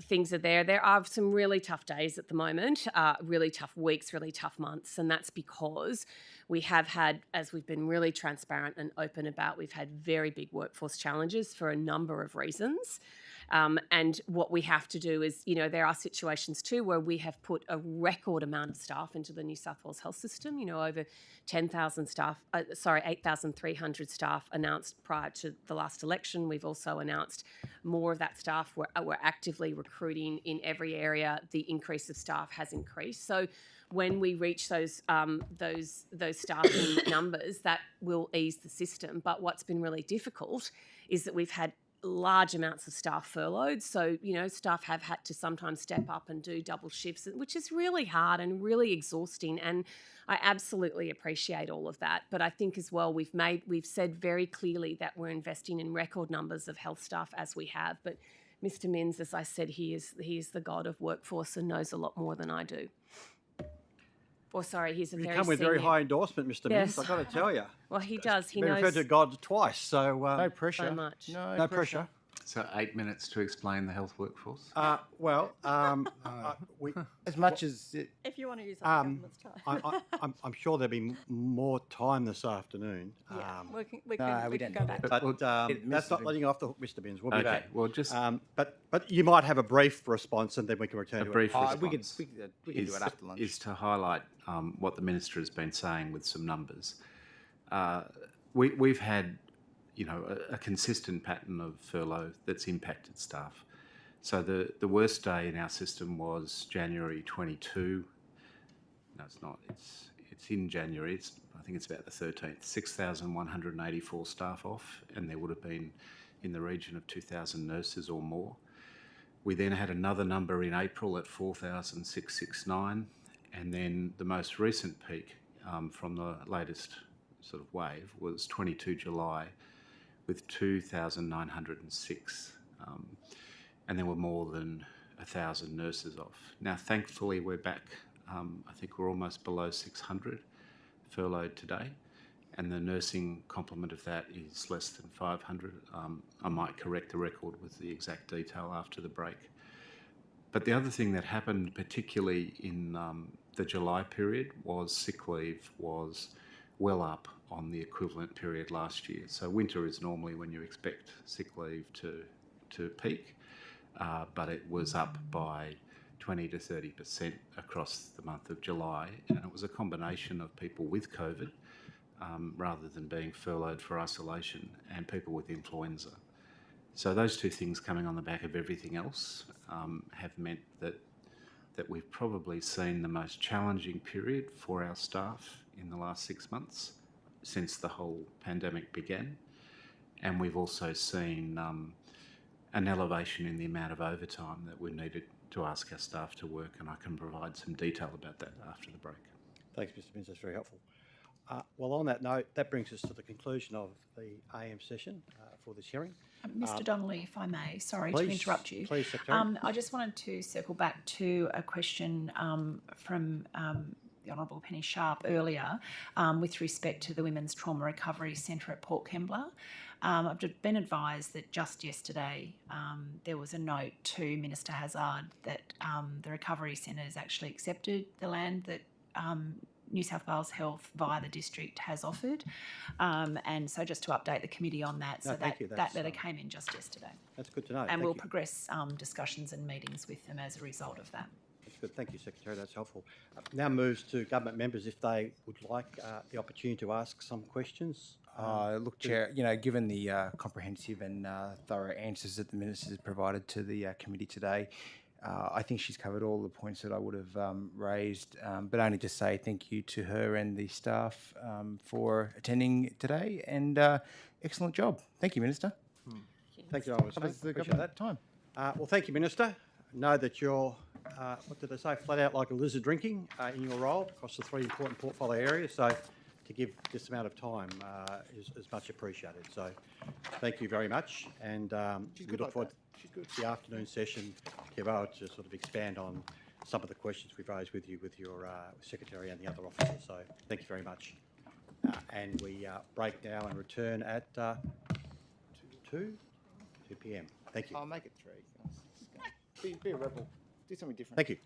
S14: things are there. There are some really tough days at the moment, really tough weeks, really tough months, and that's because we have had, as we've been really transparent and open about, we've had very big workforce challenges for a number of reasons. And what we have to do is, there are situations too where we have put a record amount of staff into the New South Wales health system, over 8,300 staff announced prior to the last election. We've also announced more of that staff. We're actively recruiting in every area. The increase of staff has increased. So when we reach those staffing numbers, that will ease the system. But what's been really difficult is that we've had large amounts of staff furloughed. So, staff have had to sometimes step up and do double shifts, which is really hard and really exhausting. And I absolutely appreciate all of that. But I think as well, we've said very clearly that we're investing in record numbers of health staff as we have. But Mr. Minns, as I said, he is the god of workforce and knows a lot more than I do. Or sorry, he's a very
S1: You come with very high endorsement, Mr.
S14: Yes.
S1: Minns, I've got to tell you.
S14: Well, he does. He
S1: Been
S14: knows
S1: referred to God twice, so
S11: No pressure.
S14: so much.
S1: no pressure.
S4: So 8 minutes to explain the health workforce.
S11: As much as
S12: If you want to use that government's time.
S1: I'm sure there'll be more time this afternoon.
S12: Yeah, we can
S11: we don't
S12: go
S11: need
S12: back.
S11: it.
S1: But that's not letting off Mr. Minns. We'll be
S4: Okay,
S1: back.
S4: well, just
S1: But you might have a brief response, and then we can return
S4: a
S1: to
S4: brief
S1: it.
S4: response.
S11: we can do it after lunch.
S4: Is to highlight what the Minister has been saying with some numbers. We've had, a consistent pattern of furlough that's impacted staff. So the worst day in our system was January 22. No, it's not. It's in January. I think it's about the 13th. 6,184 staff off, and there would have been in the region of 2,000 nurses or more. We then had another number in April at 4,669, and then the most recent peak from the latest sort of wave was 22 July with 2,906, and there were more than 1,000 nurses off. Now, thankfully, we're back. I think we're almost below 600 furloughed today, and the nursing complement of that is less than 500. I might correct the record with the exact detail after the break. But the other thing that happened, particularly in the July period, was sick leave was well up on the equivalent period last year. So winter is normally when you expect sick leave to peak, but it was up by 20 to 30% across the month of July, and it was a combination of people with COVID rather than being furloughed for isolation and people with influenza. So those two things coming on the back of everything else have meant that that we've probably seen the most challenging period for our staff in the last 6 months since the whole pandemic began. And we've also seen an elevation in the amount of overtime that we needed to ask our staff to work, and I can provide some detail about that after the break.
S1: Thanks, Mr. Minns. That's very helpful. Well, on that note, that brings us to the conclusion of the AM session for this hearing.
S5: Mr. Donnelly, if I may, sorry
S1: Please,
S5: to interrupt you.
S1: Please, Secretary.
S5: I just wanted to circle back to a question from the Honourable Penny Sharp earlier with respect to the Women's Trauma Recovery Centre at Port Kembla. I've been advised that just yesterday there was a note to Minister Hazzard that the Recovery Centre has actually accepted the land that New South Wales Health via the district has offered. And so just to update the committee on that,
S1: No,
S5: so
S1: thank you.
S5: that letter came in just yesterday.
S1: That's good to know.
S5: And
S1: Thank
S5: we'll
S1: you.
S5: progress discussions and meetings with them as a result of that.
S1: That's good. Thank you, Secretary. That's helpful. Now moves to government members if they would like the opportunity to ask some questions.
S11: Look, Chair, given the comprehensive and thorough answers that the Minister has provided to the committee today, I think she's covered all the points that I would have raised, but only to say thank you to her and the staff for attending today, and excellent job. Thank you, Minister.
S1: Thank you, Honourable
S11: Covers the
S1: Appreciate
S11: government time.
S1: Well, thank you, Minister. Know that you're, what did they say, flat out like a lizard drinking in your role across the three important portfolio areas. So to give this amount of time is much appreciated. So thank you very much. And we look forward to the afternoon session to be able to sort of expand on some of the questions we've raised with you, with your Secretary and the other officers. So thank you very much. And we break now and return at 2 p.m. Thank you.
S11: I'll make it 3. Be a rebel. Do something different.
S1: Thank you.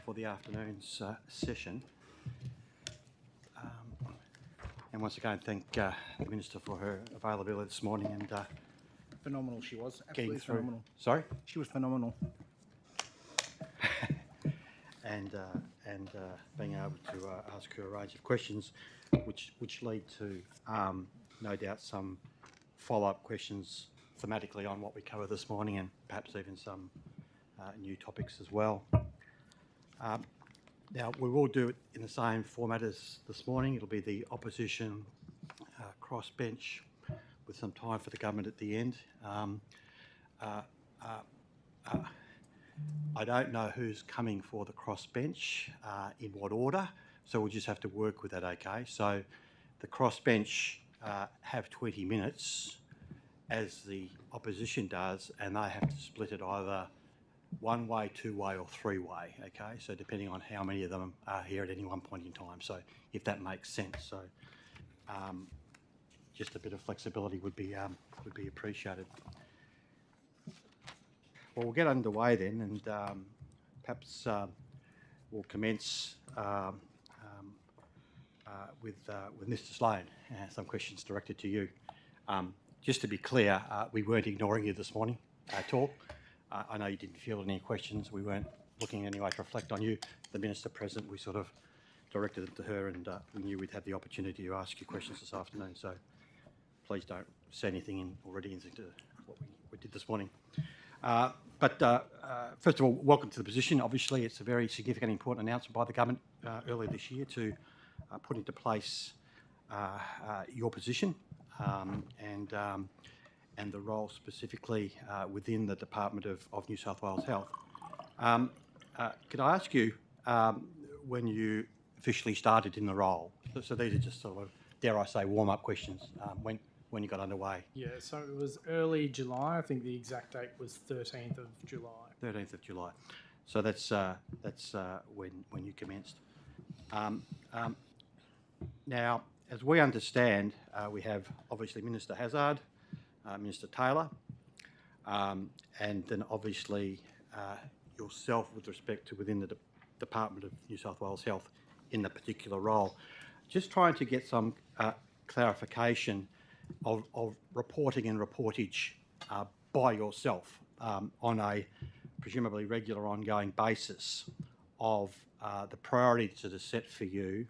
S1: for the afternoon's session. And once again, thank the Minister for her availability this morning and
S6: Phenomenal she was.
S1: getting
S6: Absolutely
S1: through.
S6: phenomenal.
S1: Sorry?
S6: She was phenomenal.
S1: and being able to ask her a range of questions, which lead to no doubt some follow-up questions thematically on what we covered this morning, and perhaps even some new topics as well. Now we will do it in the same format as this morning. It'll be the opposition crossbench with some time for the government at the end. I don't know who's coming for the crossbench, in what order, so we'll just have to work with that, okay? So the crossbench have 20 minutes, as the opposition does, and they have to split it either one-way, two-way or three-way, okay? So depending on how many of them are here at any one point in time, so if that makes sense. So just a bit of flexibility would be appreciated. Well, we'll get underway then, and perhaps we'll commence with Mr. Sloan. Some questions directed to you. Just to be clear, we weren't ignoring you this morning at all. I know you didn't field any questions. We weren't looking anyway to reflect on you. The Minister present, we sort of directed it to her, and we knew we'd have the opportunity to ask you questions this afternoon. So please don't say anything into what we did this morning. But first of all, welcome to the position. Obviously, it's a very significant, important announcement by the government earlier this year to put into place your position and the role specifically within the Department of New South Wales Health. Could I ask you when you officially started in the role? So these are just sort of, dare I say, warm-up questions. When you got underway?
S6: Yeah, so it was early July. I think the exact date was 13th of July. 13th
S1: of July. So that's when you commenced. Now, as we understand, we have obviously Minister Hazzard, Minister Taylor, and then obviously yourself with respect to within the Department of New South Wales Health in the particular role. Just trying to get some clarification of reporting and reportage by yourself on a presumably regular ongoing basis of the priorities that are set for you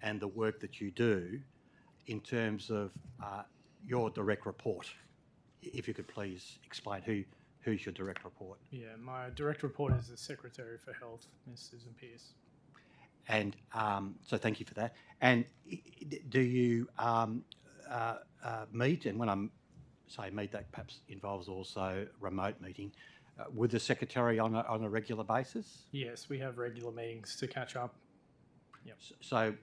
S1: and the work that you do in terms of your direct report. If you could please explain who's your direct report.
S6: Yeah, my direct report is the Secretary for Health, Ms. Susan Pearce.
S1: And so thank you for that. And do you meet, and when I say meet, that perhaps involves also remote meeting, with the Secretary on a regular basis?
S6: Yes, we have regular meetings to catch up. Yep.
S1: So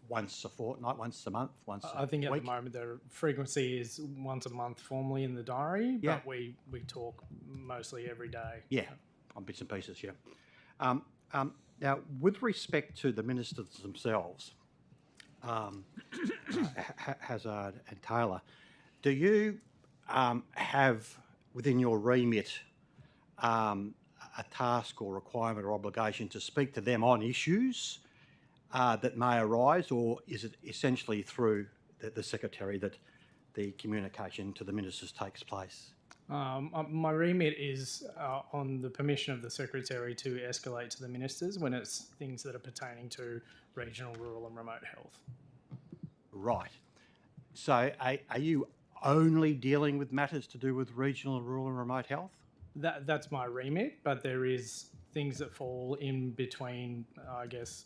S1: once a fortnight, once a month, once a week?
S6: I think at the moment the frequency is once a month formally in the diary, but we talk mostly every day.
S1: Yeah, on bits and pieces, yeah. Now, with respect to the ministers themselves, Hazzard and Taylor, do you have within your remit a task or requirement or obligation to speak to them on issues that may arise, or is it essentially through the Secretary that the communication to the ministers takes place?
S6: My remit is on the permission of the Secretary to escalate to the ministers when it's things that are pertaining to regional, rural and remote health.
S1: Right. So are you only dealing with matters to do with regional, rural and remote health?
S6: That's my remit, but there is things that fall in between, I guess,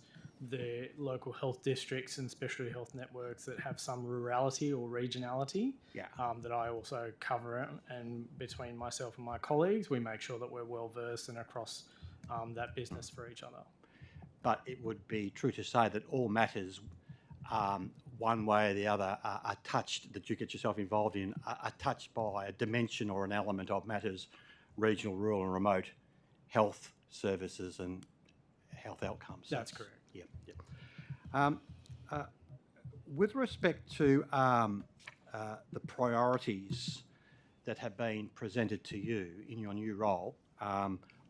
S6: the local health districts and specialty health networks that have some rurality or regionality that I also cover, and between myself and my colleagues we make sure that we're well versed and across that business for each other.
S1: But it would be true to say that all matters one way or the other are touched, that you get yourself involved in, are touched by a dimension or an element of matters regional, rural and remote health services and health outcomes.
S6: That's correct.
S1: With respect to the priorities that have been presented to you in your new role,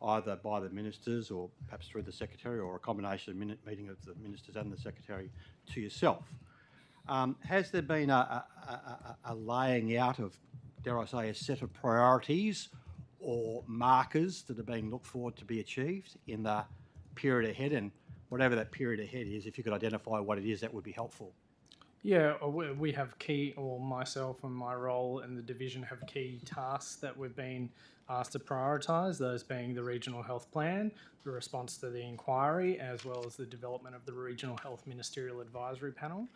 S1: either by the ministers or perhaps through the secretary, or a combination of meeting of the ministers and the secretary to yourself. Has there been a laying out of, dare I say, a set of priorities or markers that are being looked forward to be achieved in the period ahead? And whatever that period ahead is, if you could identify what it is, that would be helpful.
S6: Yeah, we have key, or myself and my role in the division have key tasks that we've been asked to prioritise, those being the regional health plan, the response to the inquiry, as well as the development of the regional health ministerial advisory panel.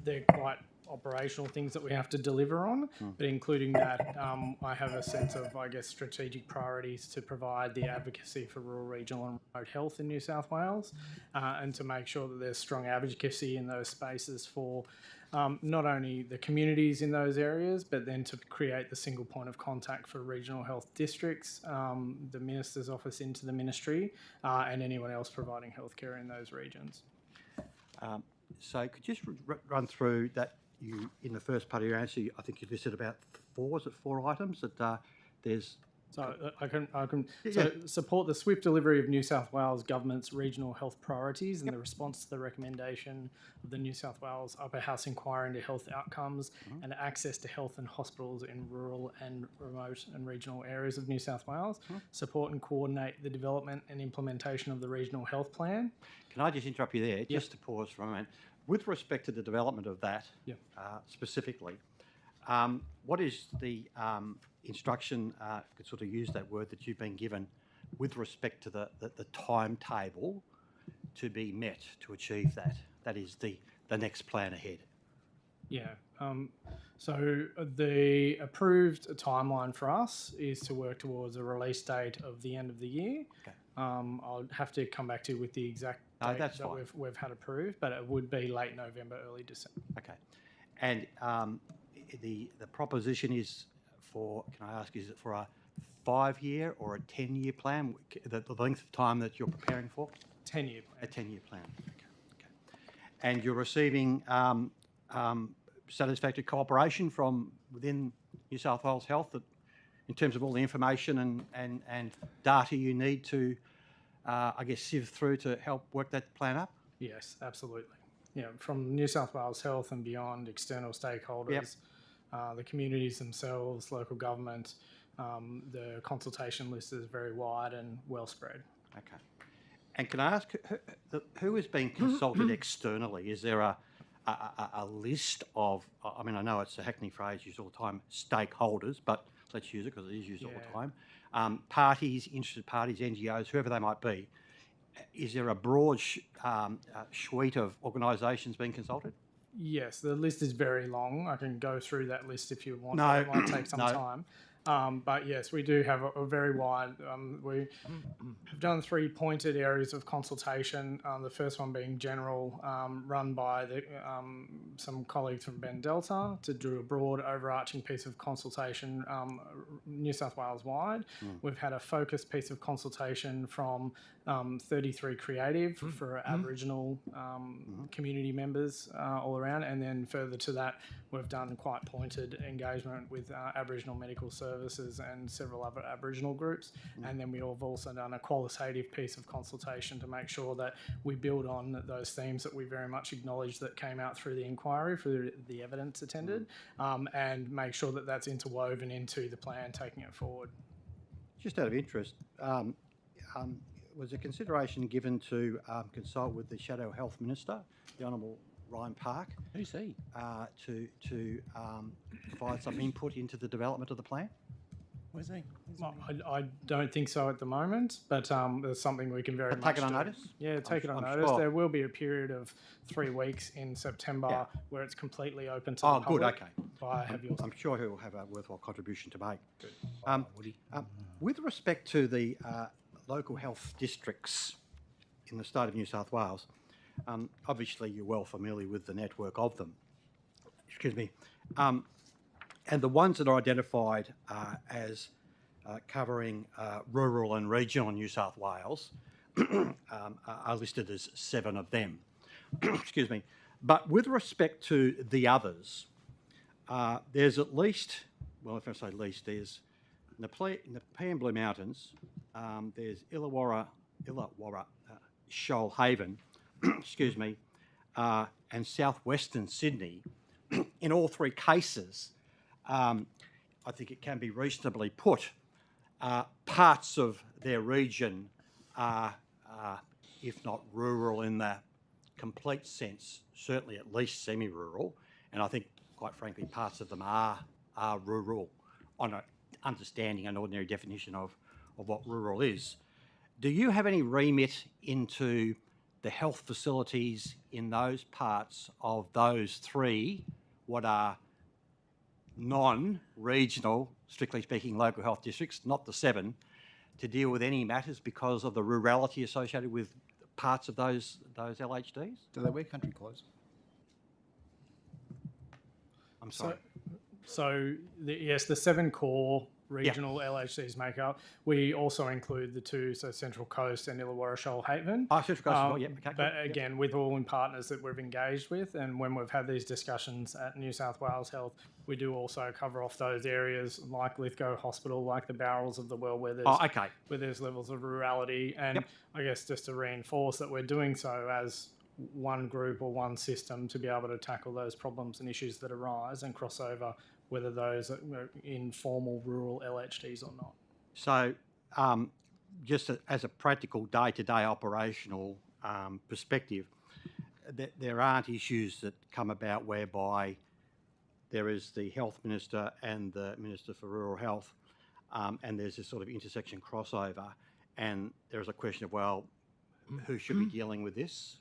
S6: They're quite operational things that we have to deliver on, but including that, I have a sense of, I guess, strategic priorities to provide the advocacy for rural, regional and remote health in New South Wales, and to make sure that there's strong advocacy in those spaces for not only the communities in those areas, but then to create the single point of contact for regional health districts, the Minister's office into the ministry, and anyone else providing healthcare in those regions.
S1: So could you just run through that? You, in the first part of your answer, I think you listed about four items that there's.
S6: So I can support the swift delivery of New South Wales Government's regional health priorities and the response to the recommendation of the New South Wales Upper House inquiry into health outcomes and access to health and hospitals in rural and remote and regional areas of New South Wales. Support and coordinate the development and implementation of the regional health plan.
S1: Can I just interrupt you there, just to pause for a moment? With respect to the development of that, specifically, what is the instruction, if you could sort of use that word, that you've been given with respect to the timetable to be met to achieve that? That is the next plan ahead.
S6: Yeah. So the approved timeline for us is to work towards a release date of the end of the year.
S1: Okay.
S6: I'll have to come back to you with the exact date that we've had approved, but it would be late November, early December.
S1: Okay. And the proposition is for, can I ask, is it for a 5-year or a 10-year plan? The length of time that you're preparing for?
S6: 10-year plan.
S1: A 10-year plan. Okay. And you're receiving satisfactory cooperation from within New South Wales Health that, in terms of all the information and data you need to, I guess, sift through to help work that plan up?
S6: Yes, absolutely. Yeah, from New South Wales Health and beyond, external stakeholders, the communities themselves, local government, the consultation list is very wide and well spread.
S1: Okay. And can I ask, who is being consulted externally? Is there a list of, I mean, I know it's a hackney phrase used all the time, stakeholders, but let's use it because it is used all the time. Parties, interested parties, NGOs, whoever they might be. Is there a broad suite of organisations being consulted?
S6: Yes, the list is very long. I can go through that list if you want.
S1: No.
S6: It might take some time. But yes, we do have a very wide, we have done 3 pointed areas of consultation. The first one being general, run by some colleagues from Ben Delta to do a broad overarching piece of consultation New South Wales wide. We've had a focused piece of consultation from 33 Creative for Aboriginal community members all around, and then further to that we've done quite pointed engagement with Aboriginal medical services and several other Aboriginal groups, and then we've also done a qualitative piece of consultation to make sure that we build on those themes that we very much acknowledge that came out through the inquiry, through the evidence attended, and make sure that that's interwoven into the plan taking it forward.
S1: Just out of interest, was a consideration given to consult with the Shadow Health Minister, the Honourable Ryan Park?
S18: Who's he?
S1: To provide some input into the development of the plan?
S18: Where's he?
S6: I don't think so at the moment, but there's something we can very much
S1: take it on
S6: do.
S1: notice?
S6: Yeah, take it on
S1: I'm
S6: notice.
S1: sure.
S6: There will be a period of 3 weeks in September where it's completely open to the
S1: Oh,
S6: public.
S1: good, okay.
S6: I'm
S1: sure he will have a worthwhile contribution to make. With respect to the local health districts in the state of New South Wales, obviously you're well familiar with the network of them. Excuse me. And the ones that are identified as covering rural and regional New South Wales are listed as 7 of them. Excuse me. But with respect to the others, there's at least, well, if I say least, there's in the Nepean Blue Mountains, there's Illawarra, Shoalhaven, excuse me, and southwestern Sydney. In all three cases, I think it can be reasonably put, parts of their region are, if not rural in the complete sense, certainly at least semi-rural, and I think, quite frankly, parts of them are rural on an understanding and ordinary definition of what rural is. Do you have any remit into the health facilities in those parts of those three, what are non-regional, strictly speaking, local health districts, not the 7, to deal with any matters because of the rurality associated with parts of those LHDs?
S11: Do they wear country clothes?
S1: I'm sorry.
S6: Yes, the 7 core regional LHDs make up. We also include the 2, so Central Coast and Illawarra Shoalhaven.
S1: Central Coast as well, yep. Okay,
S6: but again, with all in partners that we've engaged with, and when we've had these discussions at New South Wales Health, we do also cover off those areas like Lithgow Hospital, like the Barrels of the Well, where there's levels of rurality. And I guess just to reinforce that we're doing so as one group or one system to be able to tackle those problems and issues that arise and cross over, whether those are in formal rural LHDs or not.
S1: So just as a practical day-to-day operational perspective, there aren't issues that come about whereby there is the Health Minister and the Minister for Rural Health, and there's this sort of intersection crossover, and there's a question of, well, who should be dealing with this?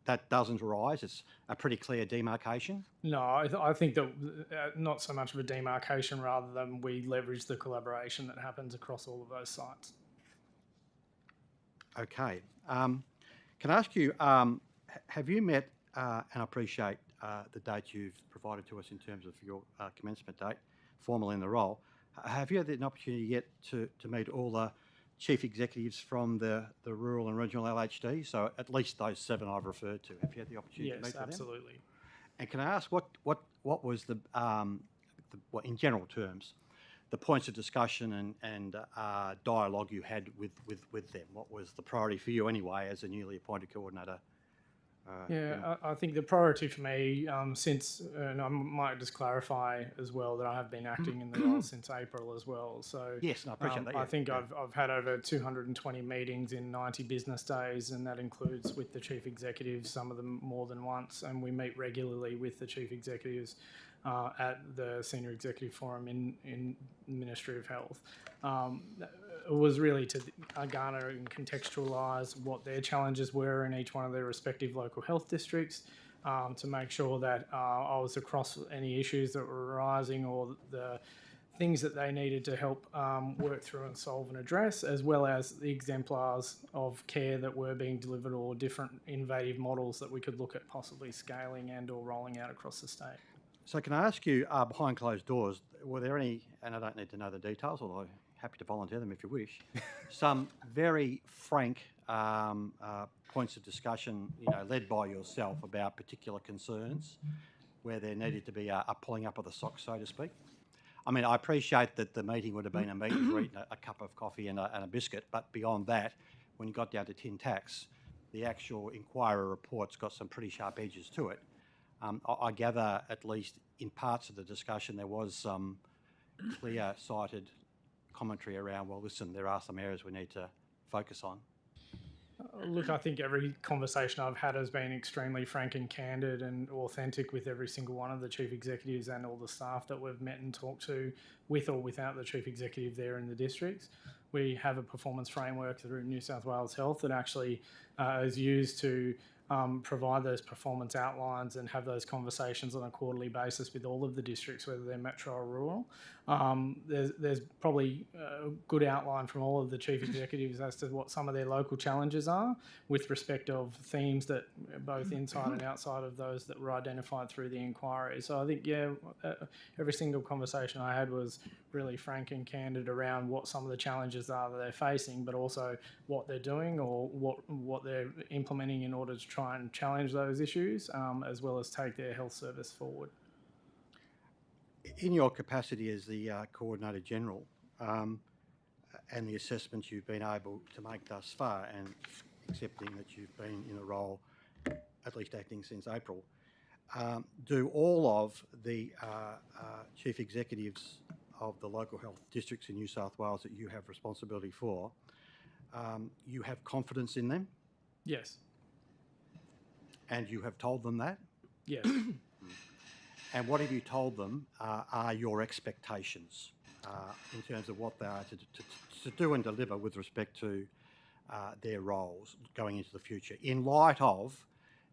S1: That doesn't arise. It's a pretty clear demarcation.
S6: No, I think that not so much of a demarcation, rather than we leverage the collaboration that happens across all of those sites.
S1: Okay. Can I ask you, have you met, and I appreciate the date you've provided to us in terms of your commencement date, formal in the role, have you had an opportunity yet to meet all the chief executives from the rural and regional LHD, so at least those 7 I've referred to? Have you had the opportunity to meet with them?
S6: Yes, absolutely.
S1: And can I ask what was the in general terms, the points of discussion and dialogue you had with them? What was the priority for you anyway as a newly appointed coordinator?
S6: I think the priority for me since, and I might just clarify as well that I have been acting in the role since April as well. So
S1: yes, I appreciate that.
S6: I think I've had over 220 meetings in 90 business days, and that includes with the chief executives, some of them more than once, and we meet regularly with the chief executives at the Senior Executive Forum in the Ministry of Health. It was really to garner and contextualise what their challenges were in each one of their respective local health districts, to make sure that I was across any issues that were arising or the things that they needed to help work through and solve and address, as well as the exemplars of care that were being delivered or different innovative models that we could look at possibly scaling and or rolling out across the state.
S1: So can I ask you, behind closed doors, were there any, and I don't need to know the details, although happy to volunteer them if you wish, some very frank points of discussion, led by yourself about particular concerns where there needed to be a pulling up of the socks, so to speak? I mean, I appreciate that the meeting would have been a meet and greet, a cup of coffee and a biscuit, but beyond that, when you got down to tin tacks, the actual inquiry report's got some pretty sharp edges to it. I gather, at least in parts of the discussion, there was some clear-sighted commentary around, well, listen, there are some areas we need to focus on.
S6: Look, I think every conversation I've had has been extremely frank and candid and authentic with every single one of the chief executives and all the staff that we've met and talked to, with or without the chief executive there in the districts. We have a performance framework through New South Wales Health that actually is used to provide those performance outlines and have those conversations on a quarterly basis with all of the districts, whether they're metro or rural. There's probably a good outline from all of the chief executives as to what some of their local challenges are with respect of themes that both inside and outside of those that were identified through the inquiry. So I think, every single conversation I had was really frank and candid around what some of the challenges are that they're facing, but also what they're doing or what they're implementing in order to try and challenge those issues, as well as take their health service forward.
S1: In your capacity as the Coordinator General, and the assessments you've been able to make thus far, and accepting that you've been in the role, at least acting since April, do all of the chief executives of the local health districts in New South Wales that you have responsibility for, you have confidence in them?
S6: Yes.
S1: And you have told them that?
S6: Yes.
S1: And what have you told them are your expectations in terms of what they are to do and deliver with respect to their roles going into the future, in light of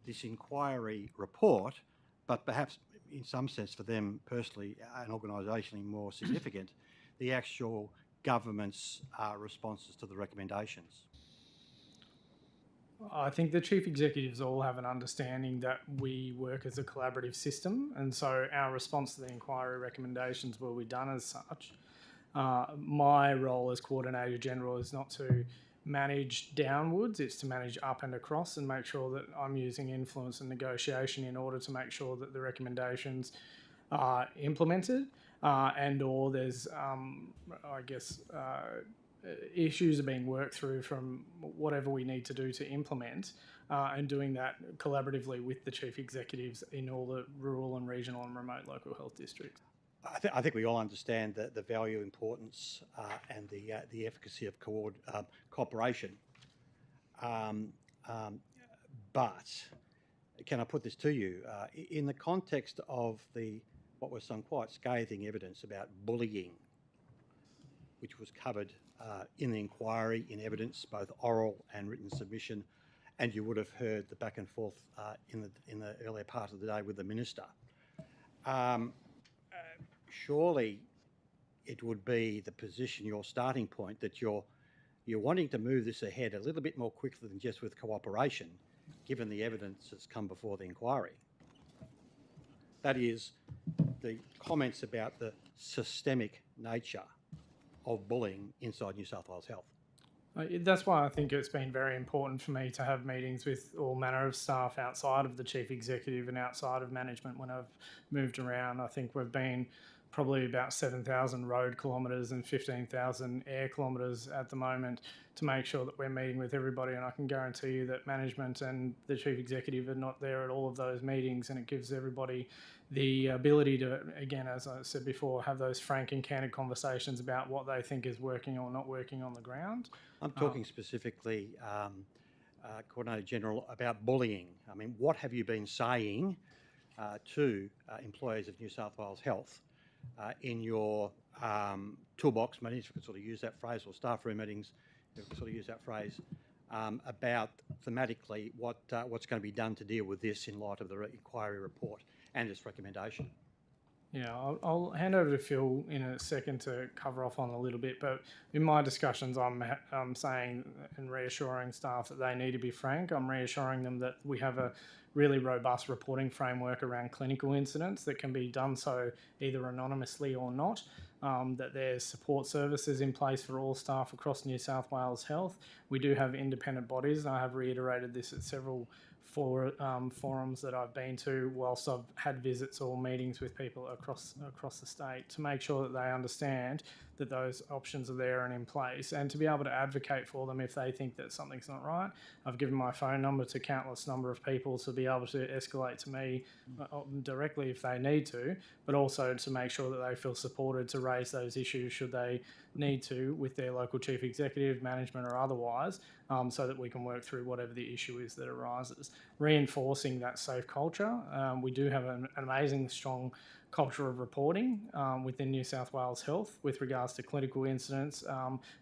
S1: this inquiry report, but perhaps in some sense for them personally and organisationally more significant, the actual government's responses to the recommendations?
S6: I think the chief executives all have an understanding that we work as a collaborative system, and so our response to the inquiry recommendations will be done as such. My role as Coordinator General is not to manage downwards, it's to manage up and across and make sure that I'm using influence and negotiation in order to make sure that the recommendations are implemented and or there's, issues are being worked through from whatever we need to do to implement and doing that collaboratively with the chief executives in all the rural and regional and remote local health districts.
S1: I think we all understand the value, importance and the efficacy of cooperation. But can I put this to you? In the context of what was some quite scathing evidence about bullying, which was covered in the inquiry, in evidence, both oral and written submission, and you would have heard the back and forth in the earlier part of the day with the Minister. Surely it would be the position, your starting point, that you're wanting to move this ahead a little bit more quickly than just with cooperation, given the evidence that's come before the inquiry. That is, the comments about the systemic nature of bullying inside New South Wales Health.
S6: That's why I think it's been very important for me to have meetings with all manner of staff outside of the chief executive and outside of management when I've moved around. I think we've been probably about 7,000 road kilometres and 15,000 air kilometres at the moment to make sure that we're meeting with everybody, and I can guarantee you that management and the chief executive are not there at all of those meetings, and it gives everybody the ability to, again, as I said before, have those frank and candid conversations about what they think is working or not working on the ground.
S1: I'm talking specifically, Coordinator General, about bullying. I mean, what have you been saying to employees of New South Wales Health in your toolbox meetings, if you could sort of use that phrase, or staff room meetings, if you could sort of use that phrase, about thematically what's going to be done to deal with this in light of the inquiry report and its recommendation?
S6: Yeah, I'll hand over to Phil in a second to cover off on a little bit, but in my discussions I'm saying and reassuring staff that they need to be frank. I'm reassuring them that we have a really robust reporting framework around clinical incidents that can be done so either anonymously or not, that there's support services in place for all staff across New South Wales Health. We do have independent bodies, and I have reiterated this at several forums that I've been to whilst I've had visits or meetings with people across the state, to make sure that they understand that those options are there and in place, and to be able to advocate for them if they think that something's not right. I've given my phone number to countless number of people to be able to escalate to me directly if they need to, but also to make sure that they feel supported to raise those issues should they need to with their local chief executive, management or otherwise, so that we can work through whatever the issue is that arises. Reinforcing that safe culture. We do have an amazing, strong culture of reporting within New South Wales Health with regards to clinical incidents,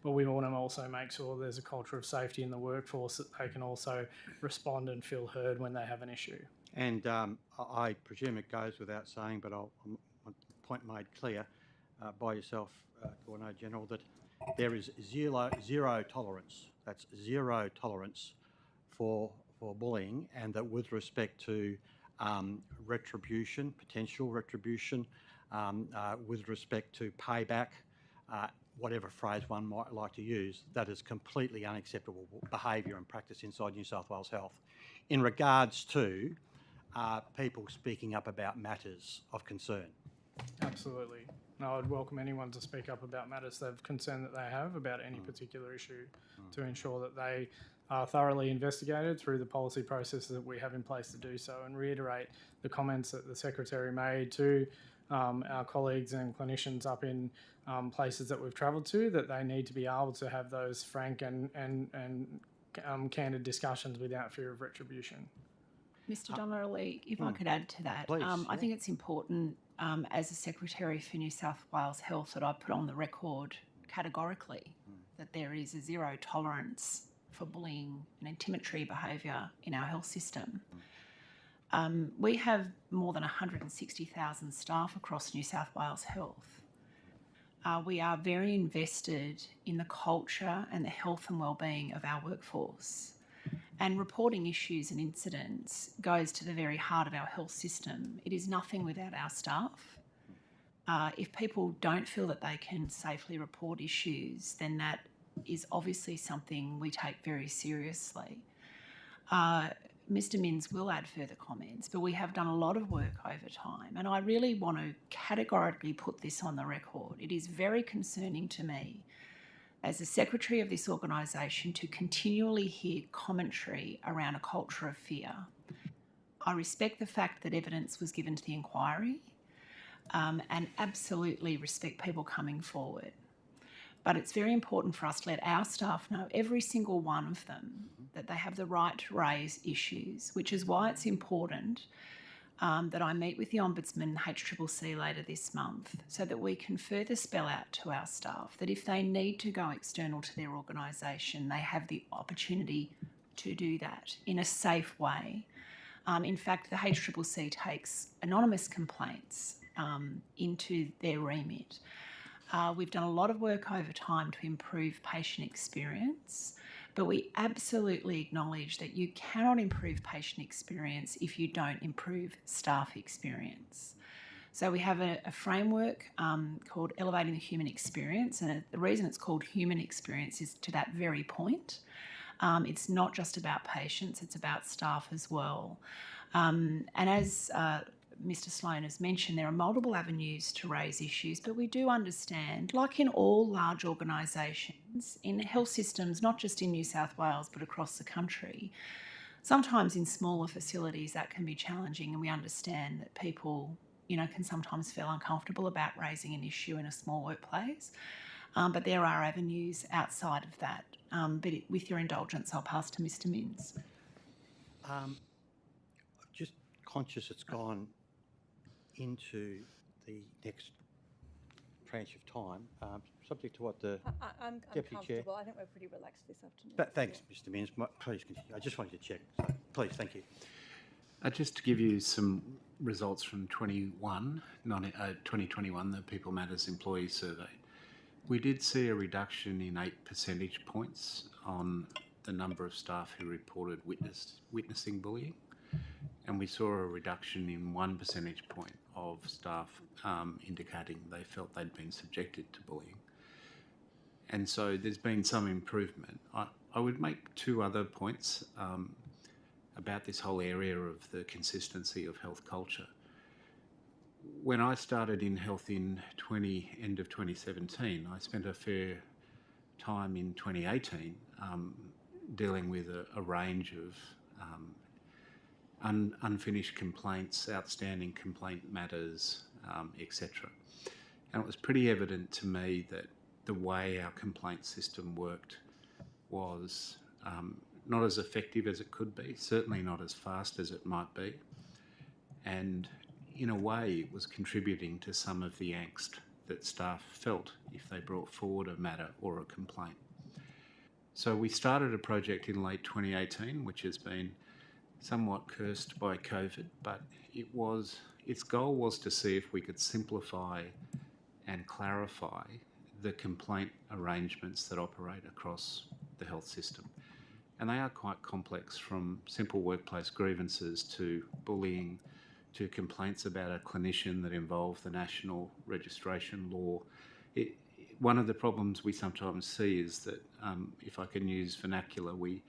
S6: but we want to also make sure there's a culture of safety in the workforce that they can also respond and feel heard when they have an issue.
S1: And I presume it goes without saying, but I'll point made clear by yourself, Coordinator General, that there is zero tolerance. That's zero tolerance for bullying, and that with respect to retribution, potential retribution, with respect to payback, whatever phrase one might like to use, that is completely unacceptable behaviour and practice inside New South Wales Health. In regards to people speaking up about matters of concern.
S6: Absolutely. And I would welcome anyone to speak up about matters of concern that they have about any particular issue to ensure that they are thoroughly investigated through the policy processes that we have in place to do so, and reiterate the comments that the Secretary made to our colleagues and clinicians up in places that we've travelled to, that they need to be able to have those frank and candid discussions without fear of retribution.
S5: Mr. Donnelly, if I could add to that,
S1: Please,
S5: I think it's important as a Secretary for New South Wales Health that I put on the record categorically that there is a zero tolerance for bullying and intimidatory behaviour in our health system. We have more than 160,000 staff across New South Wales Health. We are very invested in the culture and the health and wellbeing of our workforce. And reporting issues and incidents goes to the very heart of our health system. It is nothing without our staff. If people don't feel that they can safely report issues, then that is obviously something we take very seriously. Mr. Minns will add further comments, but we have done a lot of work over time, and I really want to categorically put this on the record. It is very concerning to me as the Secretary of this organisation to continually hear commentary around a culture of fear. I respect the fact that evidence was given to the inquiry and absolutely respect people coming forward. But it's very important for us to let our staff know, every single one of them, that they have the right to raise issues, which is why it's important that I meet with the Ombudsman and HCCC later this month so that we can further spell out to our staff that if they need to go external to their organisation, they have the opportunity to do that in a safe way. In fact, the HCCC takes anonymous complaints into their remit. We've done a lot of work over time to improve patient experience, but we absolutely acknowledge that you cannot improve patient experience if you don't improve staff experience. So we have a framework called Elevating the Human Experience, and the reason it's called Human Experience is to that very point. It's not just about patients, it's about staff as well. And as Mr. Sloan has mentioned, there are multiple avenues to raise issues, but we do understand, like in all large organisations, in health systems, not just in New South Wales, but across the country, sometimes in smaller facilities that can be challenging, and we understand that people, can sometimes feel uncomfortable about raising an issue in a small workplace. But there are avenues outside of that. But with your indulgence, I'll pass to Mr. Minns.
S1: Just conscious it's gone into the next tranche of time, subject to what the
S12: I'm
S1: Deputy Chair...
S12: comfortable. I think we're pretty relaxed this afternoon.
S1: But thanks, Mr. Minns. Please continue. I just wanted to check. So, please, thank you.
S4: Just to give you some results from 2021, the People Matters Employee Survey, we did see a reduction in 8 percentage points on the number of staff who reported witnessing bullying. And we saw a reduction in 1 percentage point of staff indicating they felt they'd been subjected to bullying. And so there's been some improvement. I would make two other points about this whole area of the consistency of health culture. When I started in health in end of 2017, I spent a fair time in 2018 dealing with a range of unfinished complaints, outstanding complaint matters, etc. And it was pretty evident to me that the way our complaint system worked was not as effective as it could be, certainly not as fast as it might be. And in a way, it was contributing to some of the angst that staff felt if they brought forward a matter or a complaint. So we started a project in late 2018, which has been somewhat cursed by COVID, but its goal was to see if we could simplify and clarify the complaint arrangements that operate across the health system. And they are quite complex, from simple workplace grievances to bullying to complaints about a clinician that involve the national registration law. One of the problems we sometimes see is that, if I can use vernacular, we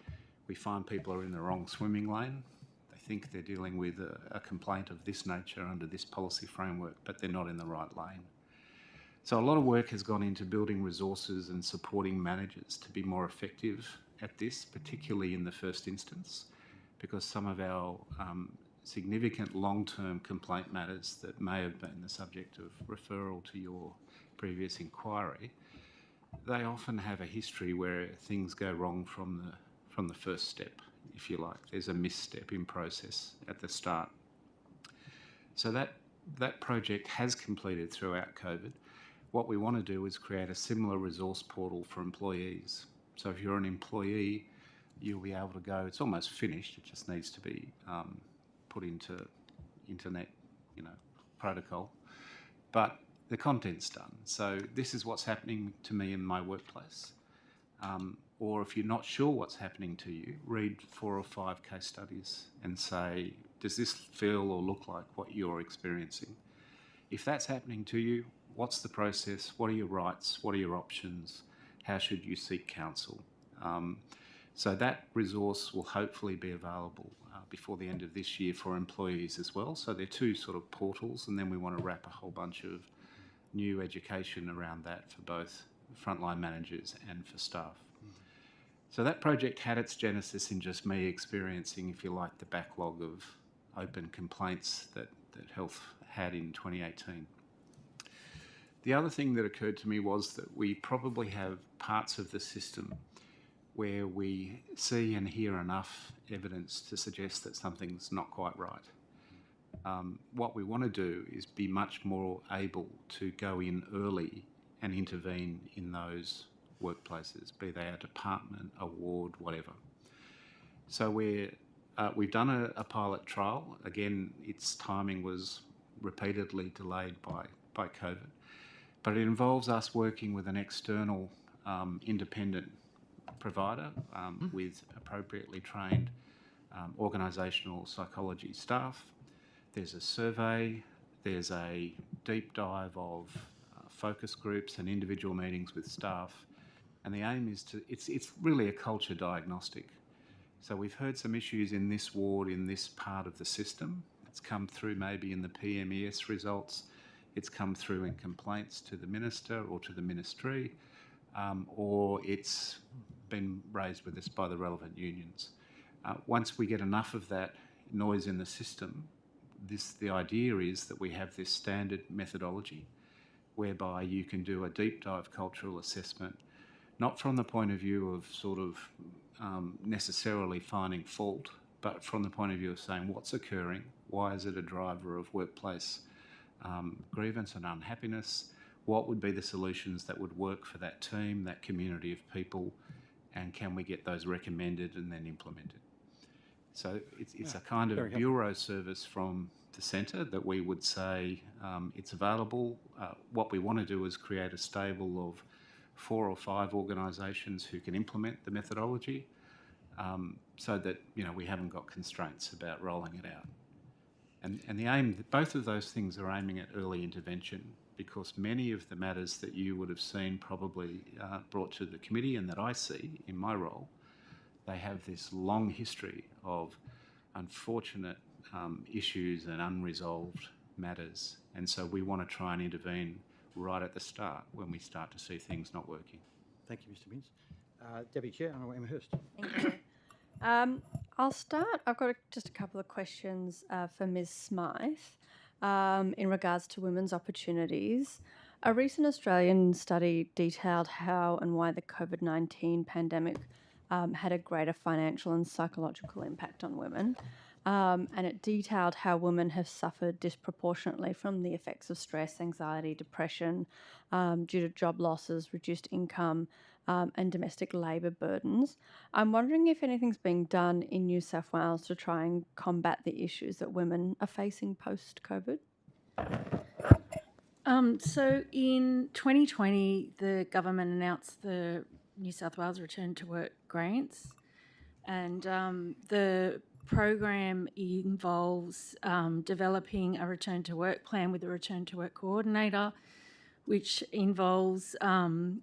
S4: find people are in the wrong swimming lane. They think they're dealing with a complaint of this nature under this policy framework, but they're not in the right lane. So a lot of work has gone into building resources and supporting managers to be more effective at this, particularly in the first instance, because some of our significant long-term complaint matters that may have been the subject of referral to your previous inquiry, they often have a history where things go wrong from the first step, if you like. There's a misstep in process at the start. So that project has completed throughout COVID. What we want to do is create a similar resource portal for employees. So if you're an employee, you'll be able to go, it's almost finished, it just needs to be put into internet, protocol. But the content's done. So this is what's happening to me in my workplace. Or if you're not sure what's happening to you, read 4 or 5 case studies and say, does this feel or look like what you're experiencing? If that's happening to you, what's the process? What are your rights? What are your options? How should you seek counsel? So that resource will hopefully be available before the end of this year for employees as well. So they're 2 sort of portals, and then we want to wrap a whole bunch of new education around that for both frontline managers and for staff. So that project had its genesis in just me experiencing, if you like, the backlog of open complaints that Health had in 2018. The other thing that occurred to me was that we probably have parts of the system where we see and hear enough evidence to suggest that something's not quite right. What we want to do is be much more able to go in early and intervene in those workplaces, be they a department, a ward, whatever. So we've done a pilot trial. Again, its timing was repeatedly delayed by COVID, but it involves us working with an external independent provider with appropriately trained organisational psychology staff. There's a survey, there's a deep dive of focus groups and individual meetings with staff, and the aim is it's really a culture diagnostic. So we've heard some issues in this ward, in this part of the system. It's come through maybe in the PMES results, it's come through in complaints to the minister or to the ministry, or it's been raised with us by the relevant unions. Once we get enough of that noise in the system, the idea is that we have this standard methodology whereby you can do a deep dive cultural assessment, not from the point of view of sort of necessarily finding fault, but from the point of view of saying what's occurring, why is it a driver of workplace grievance and unhappiness, what would be the solutions that would work for that team, that community of people, and can we get those recommended and then implemented? So it's a kind of bureau service from the centre that we would say it's available. What we want to do is create a stable of 4 or 5 organisations who can implement the methodology so that we haven't got constraints about rolling it out. And the aim, both of those things are aiming at early intervention, because many of the matters that you would have seen probably brought to the committee and that I see in my role, they have this long history of unfortunate issues and unresolved matters. And so we want to try and intervene right at the start when we start to see things not working.
S1: Thank you, Mr. Binns. Deputy Chair, Emma Hurst.
S12: Thank you. I'll start. I've got just a couple of questions for Ms. Smythe in regards to women's opportunities. A recent Australian study detailed how and why the COVID-19 pandemic had a greater financial and psychological impact on women. And it detailed how women have suffered disproportionately from the effects of stress, anxiety, depression, due to job losses, reduced income, and domestic labour burdens. I'm wondering if anything's being done in New South Wales to try and combat the issues that women are facing post-COVID?
S3: So in 2020, the government announced the New South Wales Return to Work grants, and the program involves developing a return to work plan with a return to work coordinator, which involves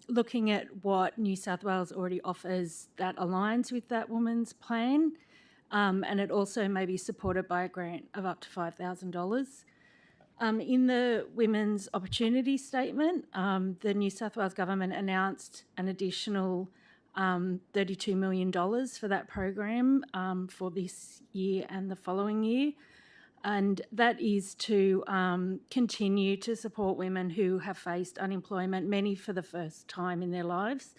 S3: looking at what New South Wales already offers that aligns with that woman's plan, and it also may be supported by a grant of up to $5,000. In the Women's Opportunity Statement, the New South Wales Government announced an additional $32 million for that program for this year and the following year. And that is to continue to support women who have faced unemployment, many for the first time in their lives,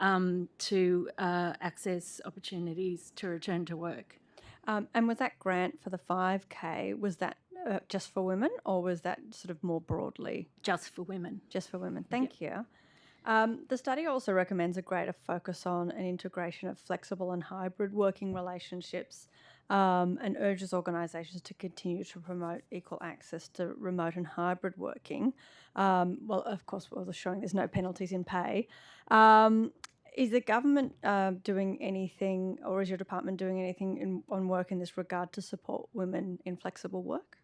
S3: to access opportunities to return to work.
S12: And was that grant for the 5K, was that just for women, or was that sort of more broadly?
S3: Just for women.
S12: Just for women. Thank you. The study also recommends a greater focus on an integration of flexible and hybrid working relationships, and urges organisations to continue to promote equal access to remote and hybrid working. Well, of course, we're showing there's no penalties in pay. Is the government doing anything, or is your department doing anything on work in this regard to support women in flexible work?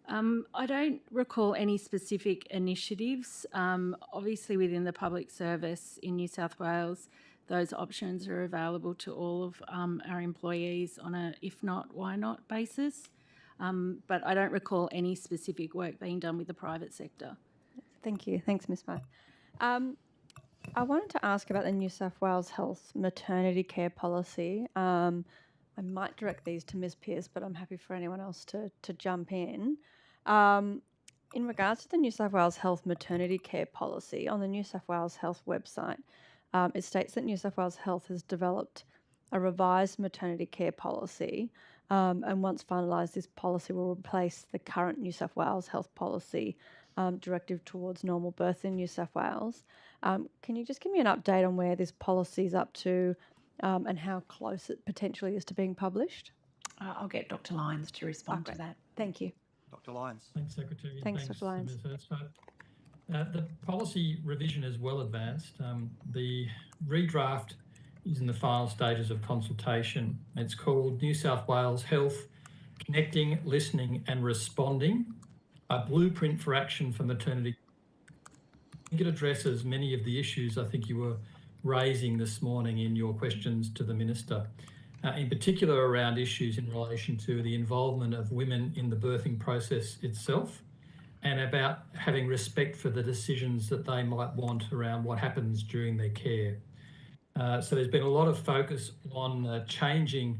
S3: I don't recall any specific initiatives. Obviously, within the public service in New South Wales, those options are available to all of our employees on a if not, why not basis. But I don't recall any specific work being done with the private sector.
S12: Thank you. Thanks, Ms. Smith. I wanted to ask about the New South Wales Health maternity care policy. I might direct these to Ms. Pearce, but I'm happy for anyone else to jump in. In regards to the New South Wales Health maternity care policy, on the New South Wales Health website, it states that New South Wales Health has developed a revised maternity care policy, and once finalised, this policy will replace the current New South Wales Health policy directive towards normal birth in New South Wales. Can you just give me an update on where this policy is up to, and how close it potentially is to being published?
S5: I'll get Dr. Lyons to respond to that.
S12: Thank you.
S1: Dr. Lyons.
S8: Thanks, Secretary.
S12: Thanks, Dr. Lyons.
S8: Ms. Hurst. The policy revision is well advanced. The redraft is in the final stages of consultation. It's called New South Wales Health Connecting, Listening and Responding, a Blueprint for Action for Maternity. I think it addresses many of the issues I think you were raising this morning in your questions to the Minister, in particular around issues in relation to the involvement of women in the birthing process itself, and about having respect for the decisions that they might want around what happens during their care. So there's been a lot of focus on changing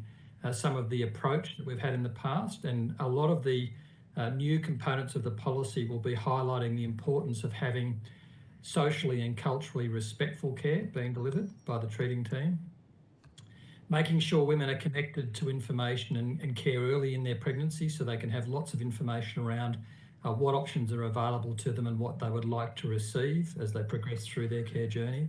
S8: some of the approach that we've had in the past, and a lot of the new components of the policy will be highlighting the importance of having socially and culturally respectful care being delivered by the treating team, making sure women are connected to information and care early in their pregnancy so they can have lots of information around what options are available to them and what they would like to receive as they progress through their care journey.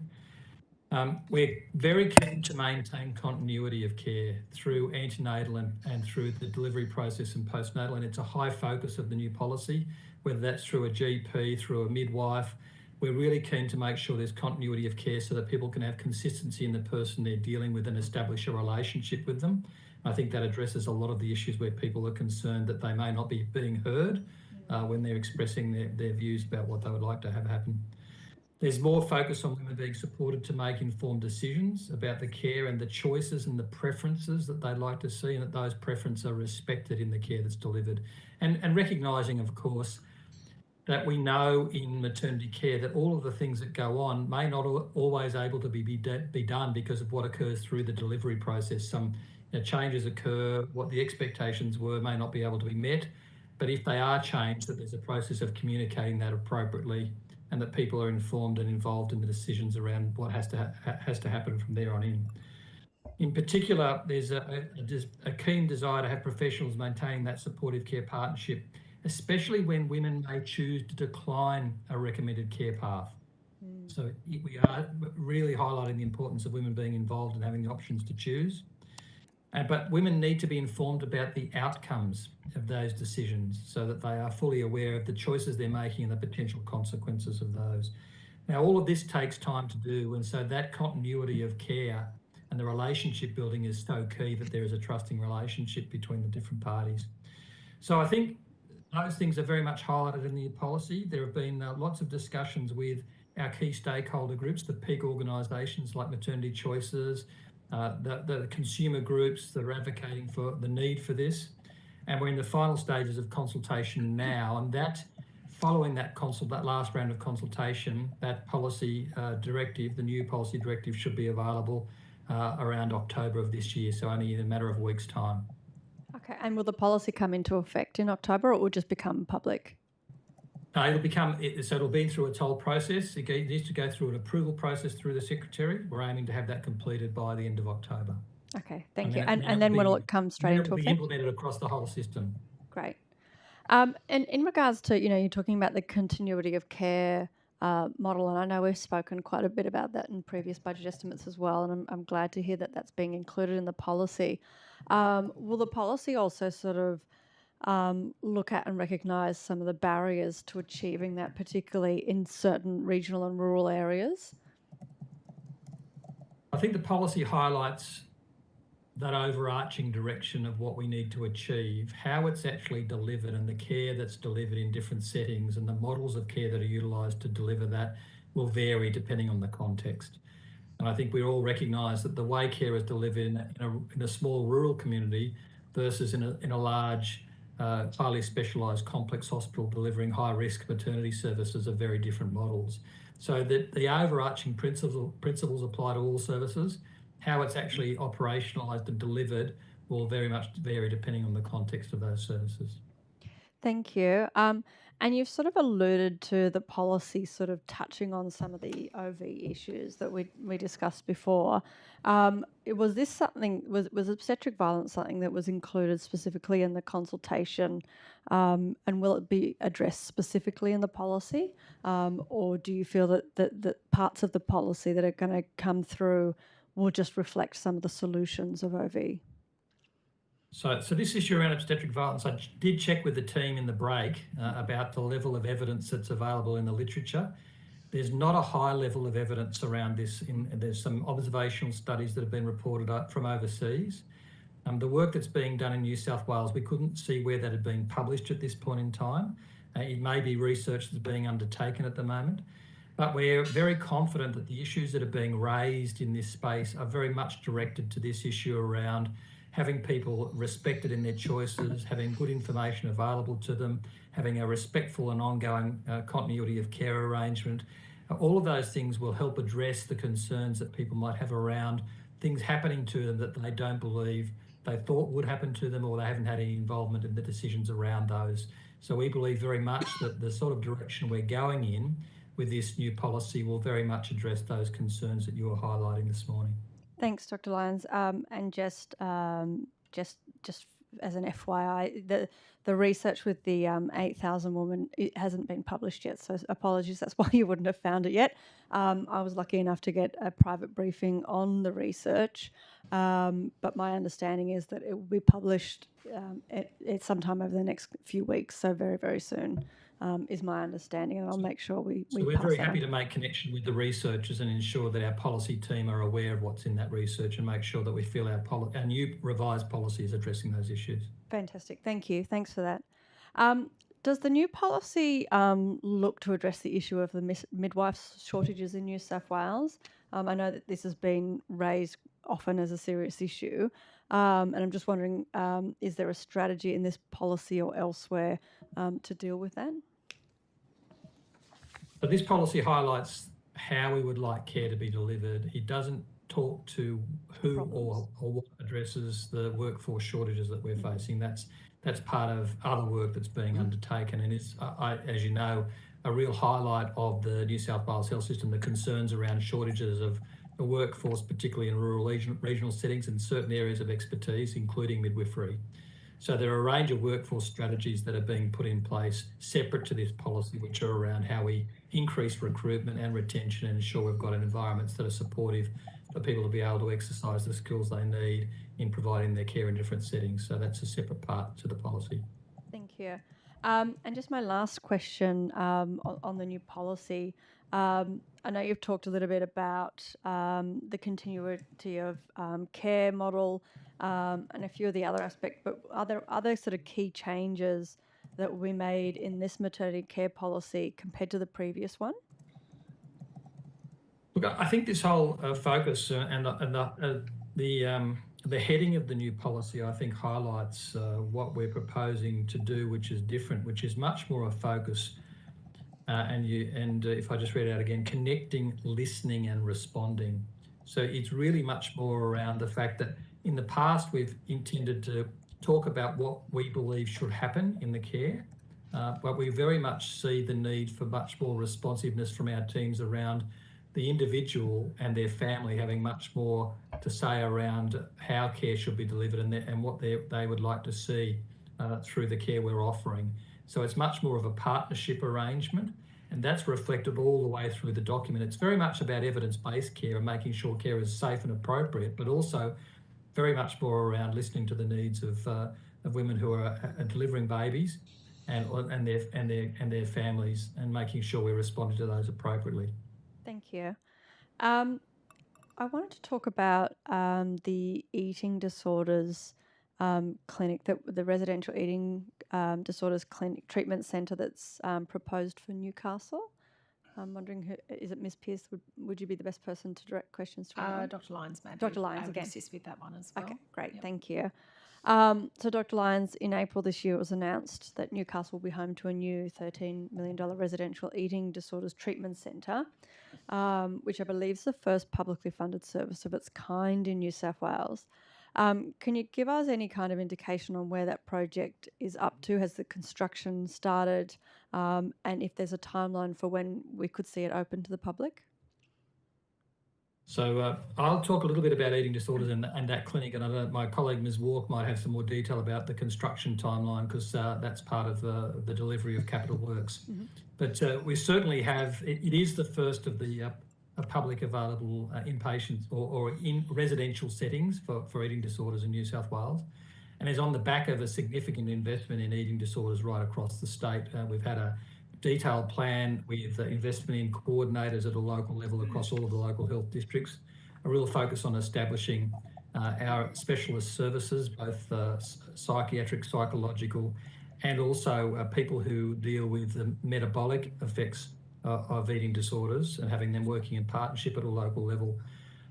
S8: We're very keen to maintain continuity of care through antenatal and through the delivery process and postnatal, and it's a high focus of the new policy, whether that's through a GP, through a midwife. We're really keen to make sure there's continuity of care so that people can have consistency in the person they're dealing with and establish a relationship with them. I think that addresses a lot of the issues where people are concerned that they may not be being heard when they're expressing their views about what they would like to have happen. There's more focus on women being supported to make informed decisions about the care and the choices and the preferences that they'd like to see, and that those preferences are respected in the care that's delivered. And recognising, of course, that we know in maternity care that all of the things that go on may not always able to be done because of what occurs through the delivery process. Some changes occur, what the expectations were may not be able to be met, but if they are changed, that there's a process of communicating that appropriately, and that people are informed and involved in the decisions around what has to happen from there on in. In particular, there's a keen desire to have professionals maintaining that supportive care partnership, especially when women may choose to decline a recommended care path. So we are really highlighting the importance of women being involved and having the options to choose. But women need to be informed about the outcomes of those decisions so that they are fully aware of the choices they're making and the potential consequences of those. Now, all of this takes time to do, and so that continuity of care and the relationship building is so key, that there is a trusting relationship between the different parties. So I think those things are very much highlighted in the policy. There have been lots of discussions with our key stakeholder groups, the peak organisations like Maternity Choices, the consumer groups that are advocating for the need for this. and we're in the final stages of consultation now. And that, following that last round of consultation, that policy directive, the new policy directive, should be available around October of this year, so only in a matter of a week's time.
S12: Okay, and will the policy come into effect in October, or it will just become public?
S8: It'll be through its whole process. It needs to go through an approval process through the Secretary. We're aiming to have that completed by the end of October.
S12: Okay, thank you. And then will it come straight into effect?
S8: It'll be implemented across the whole system.
S12: Great. And in regards to, you're talking about the continuity of care model, and I know we've spoken quite a bit about that in previous budget estimates as well, and I'm glad to hear that that's being included in the policy. Will the policy also sort of look at and recognise some of the barriers to achieving that, particularly in certain regional and rural areas?
S8: I think the policy highlights that overarching direction of what we need to achieve, how it's actually delivered and the care that's delivered in different settings, and the models of care that are utilised to deliver that will vary depending on the context. And I think we all recognise that the way care is delivered in a small rural community versus in a large, highly specialised complex hospital delivering high-risk maternity services are very different models. So the overarching principles apply to all services. How it's actually operationalised and delivered will very much vary depending on the context of those services.
S12: Thank you. And you've sort of alluded to the policy sort of touching on some of the OV issues that we discussed before. Was obstetric violence something that was included specifically in the consultation, and will it be addressed specifically in the policy? Or do you feel that parts of the policy that are going to come through will just reflect some of the solutions of OV?
S8: So this issue around obstetric violence, I did check with the team in the break about the level of evidence that's available in the literature. There's not a high level of evidence around this. There's some observational studies that have been reported up from overseas. The work that's being done in New South Wales, we couldn't see where that had been published at this point in time. It may be research that's being undertaken at the moment. But we're very confident that the issues that are being raised in this space are very much directed to this issue around having people respected in their choices, having good information available to them, having a respectful and ongoing continuity of care arrangement. All of those things will help address the concerns that people might have around things happening to them that they don't believe they thought would happen to them, or they haven't had any involvement in the decisions around those. So we believe very much that the sort of direction we're going in with this new policy will very much address those concerns that you were highlighting this morning.
S12: Thanks, Dr. Lyons. And just as an FYI, the research with the 8,000 women, it hasn't been published yet, so apologies, that's why you wouldn't have found it yet. I was lucky enough to get a private briefing on the research, but my understanding is that it will be published at sometime over the next few weeks, so very, very soon. Is my understanding, and I'll make sure we
S8: So we're very happy to make connection with the researchers and ensure that our policy team are aware of what's in that research and make sure that we feel our new revised policy is addressing those issues.
S12: Fantastic. Thank you. Thanks for that. Does the new policy look to address the issue of the midwife shortages in New South Wales? I know that this has been raised often as a serious issue, and I'm just wondering, is there a strategy in this policy or elsewhere to deal with that?
S8: But this policy highlights how we would like care to be delivered. It doesn't talk to who or what addresses the workforce shortages that we're facing. That's part of other work that's being undertaken, and it's, as you know, a real highlight of the New South Wales health system, the concerns around shortages of the workforce, particularly in rural regional settings and certain areas of expertise, including midwifery. So there are a range of workforce strategies that are being put in place separate to this policy, which are around how we increase recruitment and retention and ensure we've got environments that are supportive for people to be able to exercise the skills they need in providing their care in different settings. So that's a separate part to the policy.
S12: Thank you. And just my last question on the new policy. I know you've talked a little bit about the continuity of care model and a few of the other aspects, but are there other sort of key changes that will be made in this maternity care policy compared to the previous one?
S8: Look, I think this whole focus and the the heading of the new policy, I think, highlights what we're proposing to do, which is different, which is much more a focus. If I just read it out again, connecting, listening and responding. So it's really much more around the fact that in the past we've intended to talk about what we believe should happen in the care, but we very much see the need for much more responsiveness from our teams around the individual and their family having much more to say around how care should be delivered and what they would like to see through the care we're offering. So it's much more of a partnership arrangement, and that's reflected all the way through the document. It's very much about evidence-based care and making sure care is safe and appropriate, but also very much more around listening to the needs of women who are delivering babies and their families, and making sure we're responding to those appropriately.
S12: Thank you. I wanted to talk about the eating disorders clinic, the residential eating disorders clinic treatment centre that's proposed for Newcastle. I'm wondering, is it Ms Pearce? Would you be the best person to direct questions to?
S5: Dr. Lyons, maybe.
S12: Dr. Lyons,
S5: I would
S12: again.
S5: assist with that one as well.
S12: Okay, great,
S5: Yep.
S12: thank you. So Dr. Lyons, in April this year, it was announced that Newcastle will be home to a new $13 million residential eating disorders treatment centre, which I believe is the first publicly funded service of its kind in New South Wales. Can you give us any kind of indication on where that project is up to? Has the construction started? And if there's a timeline for when we could see it open to the public?
S8: So I'll talk a little bit about eating disorders and that clinic, and I know my colleague Ms Walk might have some more detail about the construction timeline, because that's part of the delivery of capital works. Mm-hmm. But we certainly have, it is the first of the public available inpatient or in residential settings for eating disorders in New South Wales, and is on the back of a significant investment in eating disorders right across the state. We've had a detailed plan with investment in coordinators at a local level across all of the local health districts, a real focus on establishing our specialist services, both psychiatric, psychological, and also people who deal with the metabolic effects of eating disorders, and having them working in partnership at a local level.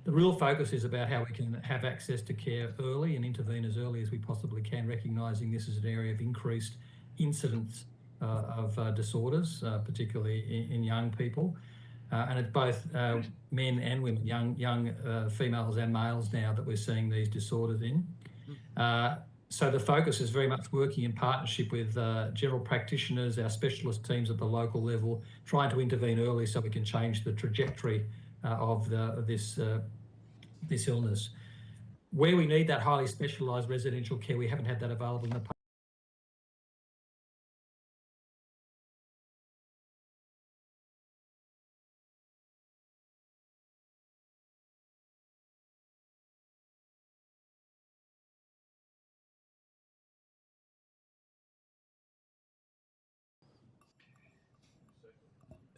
S8: The real focus is about how we can have access to care early and intervene as early as we possibly can, recognising this is an area of increased incidence of disorders, particularly in young people. And it's both men and women, young females and males now that we're seeing these disorders in. So the focus is very much working in partnership with general practitioners, our specialist teams at the local level, trying to intervene early so we can change the trajectory of this illness. Where we need that highly specialised residential care, we haven't had that available in the past.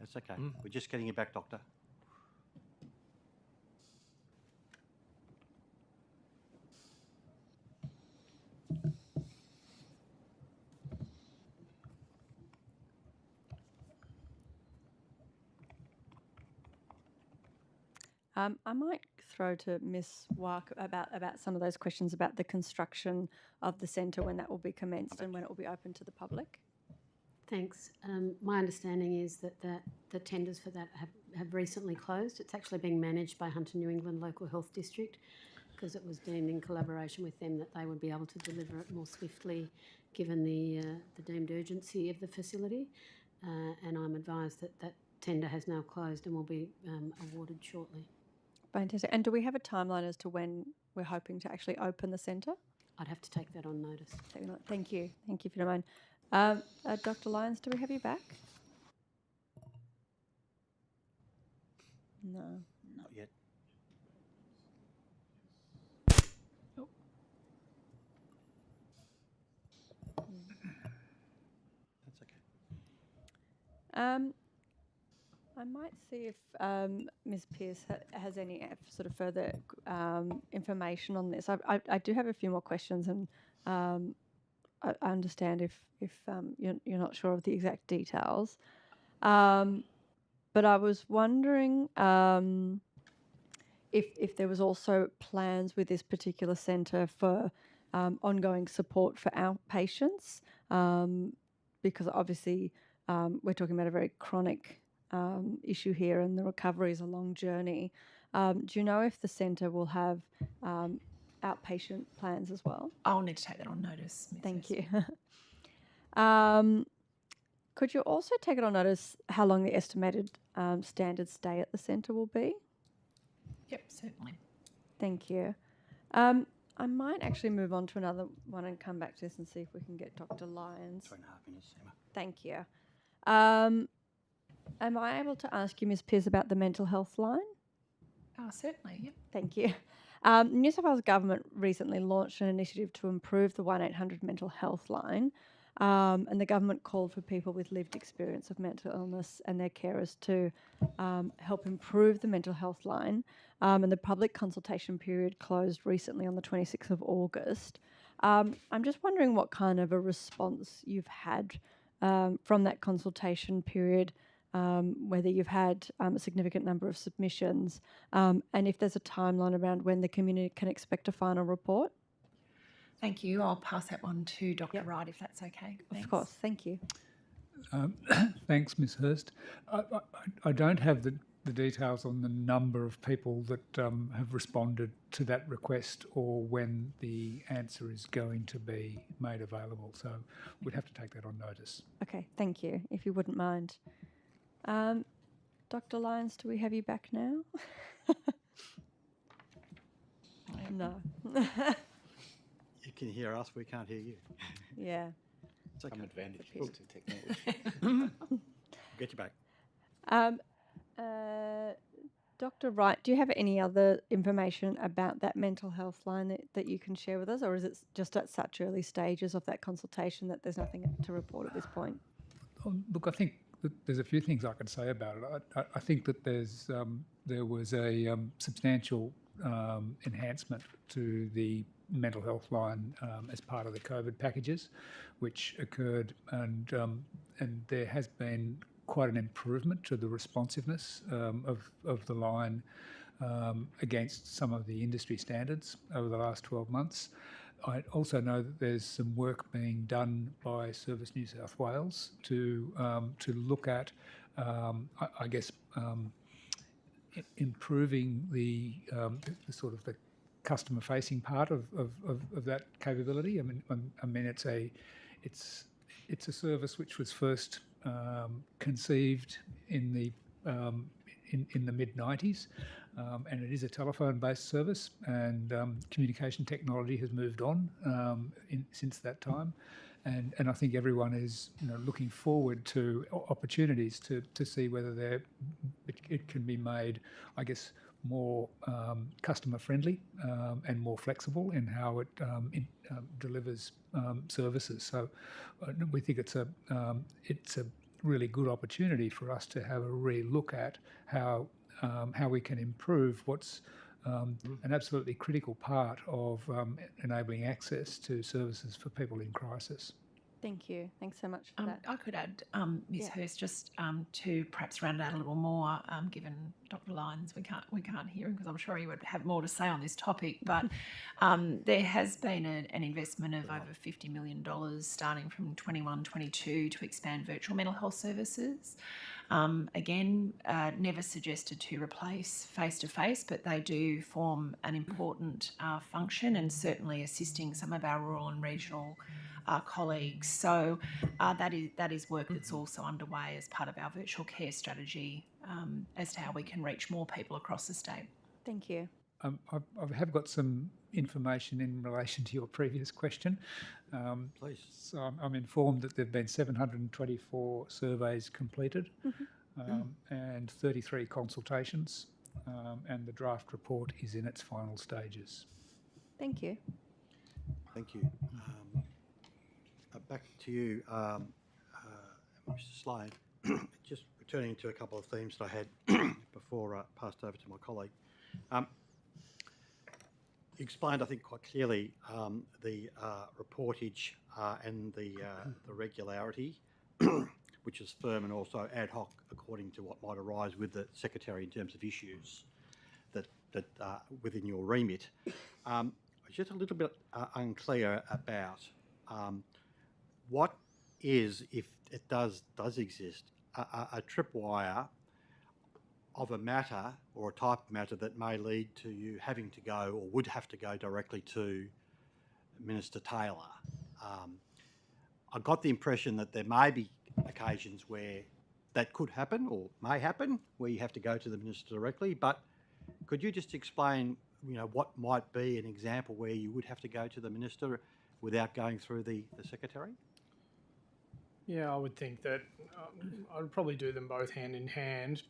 S1: That's okay. We're just getting you back, Doctor.
S12: I might throw to Ms Wark about some of those questions about the construction of the centre, when that will be commenced and when it will be open to the public.
S7: Thanks. My understanding is that the tenders for that have recently closed. It's actually being managed by Hunter New England Local Health District, because it was deemed in collaboration with them that they would be able to deliver it more swiftly given the deemed urgency of the facility. And I'm advised that tender has now closed and will be awarded shortly.
S12: Fantastic. And do we have a timeline as to when we're hoping to actually open the centre?
S7: I'd have to take that on notice.
S12: Thank you. Thank you, if you don't mind. Dr. Lyons, do we have you back? No.
S1: Not yet.
S12: Oh.
S1: That's okay.
S12: I might see if Ms Pearce has any sort of further information on this. I do have a few more questions, and I understand if you're not sure of the exact details. But I was wondering if there was also plans with this particular centre for ongoing support for outpatients, because obviously we're talking about a very chronic issue here, and the recovery is a long journey. Do you know if the centre will have outpatient plans as well?
S5: I'll need to take that on notice. Ms.
S12: Thank
S5: Hurst.
S12: you. Could you also take it on notice how long the estimated standard stay at the centre will be?
S5: Yep, certainly.
S12: Thank you. I might actually move on to another one and come back to this and see if we can get Dr. Lyons.
S1: 2.5 minutes, Emma.
S12: Thank you. Am I able to ask you, Ms. Pearce, about the mental health line?
S5: Certainly, yep.
S12: Thank you. New South Wales Government recently launched an initiative to improve the 1800 mental health line, and the government called for people with lived experience of mental illness and their carers to help improve the mental health line. And the public consultation period closed recently on the 26th of August. I'm just wondering what kind of a response you've had from that consultation period, whether you've had a significant number of submissions, and if there's a timeline around when the community can expect a final report.
S5: Thank you. I'll pass that one to Dr. Wright, if that's okay. Thanks.
S12: Of course, thank you.
S2: Thanks, Ms. Hurst. I don't have the details on the number of people that have responded to that request or when the answer is going to be made available, so we'd have to take that on notice.
S12: Okay, thank you, if you wouldn't mind. Dr. Lyons, do we have you back now? No.
S1: You can hear us, we can't hear you.
S12: Yeah.
S1: It's okay.
S4: Some advantages to technology.
S1: Get you back.
S12: Dr. Wright, do you have any other information about that mental health line that you can share with us, or is it just at such early stages of that consultation that there's nothing to report at this point?
S2: Look, I think that there's a few things I can say about it. I think that there was a substantial enhancement to the mental health line as part of the COVID packages, which occurred, and there has been quite an improvement to the responsiveness of the line against some of the industry standards over the last 12 months. I also know that there's some work being done by Service New South Wales to look at, improving the sort of the customer-facing part of that capability. I mean, it's a service which was first conceived in the mid-90s, and it is a telephone-based service, and communication technology has moved on since that time, and I think everyone is looking forward to opportunities to see whether it can be made, I guess, more customer-friendly and more flexible in how it delivers services. So we think it's a really good opportunity for us to have a re-look at how we can improve what's an absolutely critical part of enabling access to services for people in crisis.
S12: Thank you. Thanks so much for that.
S5: I could add, Ms. Hurst, just to perhaps round out a little more, given Dr. Lyons, we can't hear him because I'm sure he would have more to say on this topic, but there has been an investment of over $50 million starting from 21-22 to expand virtual mental health services. Again, never suggested to replace face-to-face, but they do form an important function and certainly assisting some of our rural and regional colleagues. So that is work that's also underway as part of our virtual care strategy as to how we can reach more people across the state.
S12: Thank you.
S2: I have got some information in relation to your previous question.
S1: Please.
S2: So I'm informed that there have been 724 surveys completed and 33 consultations, and the draft report is in its final stages.
S12: Thank you.
S1: Thank you. Back to you, Mr. Slade. Just returning to a couple of themes that I had before I passed over to my colleague. You explained, I think, quite clearly the reportage and the regularity, which is firm and also ad hoc according to what might arise with the Secretary in terms of issues that that within your remit. I'm just a little bit unclear about what is, if it does exist, a tripwire of a matter or a type of matter that may lead to you having to go or would have to go directly to Minister Taylor. I got the impression that there may be occasions where that could happen or may happen, where you have to go to the Minister directly, but could you just explain, what might be an example where you would have to go to the Minister without going through the Secretary?
S6: Yeah, I would think that I'd probably do them both hand in hand,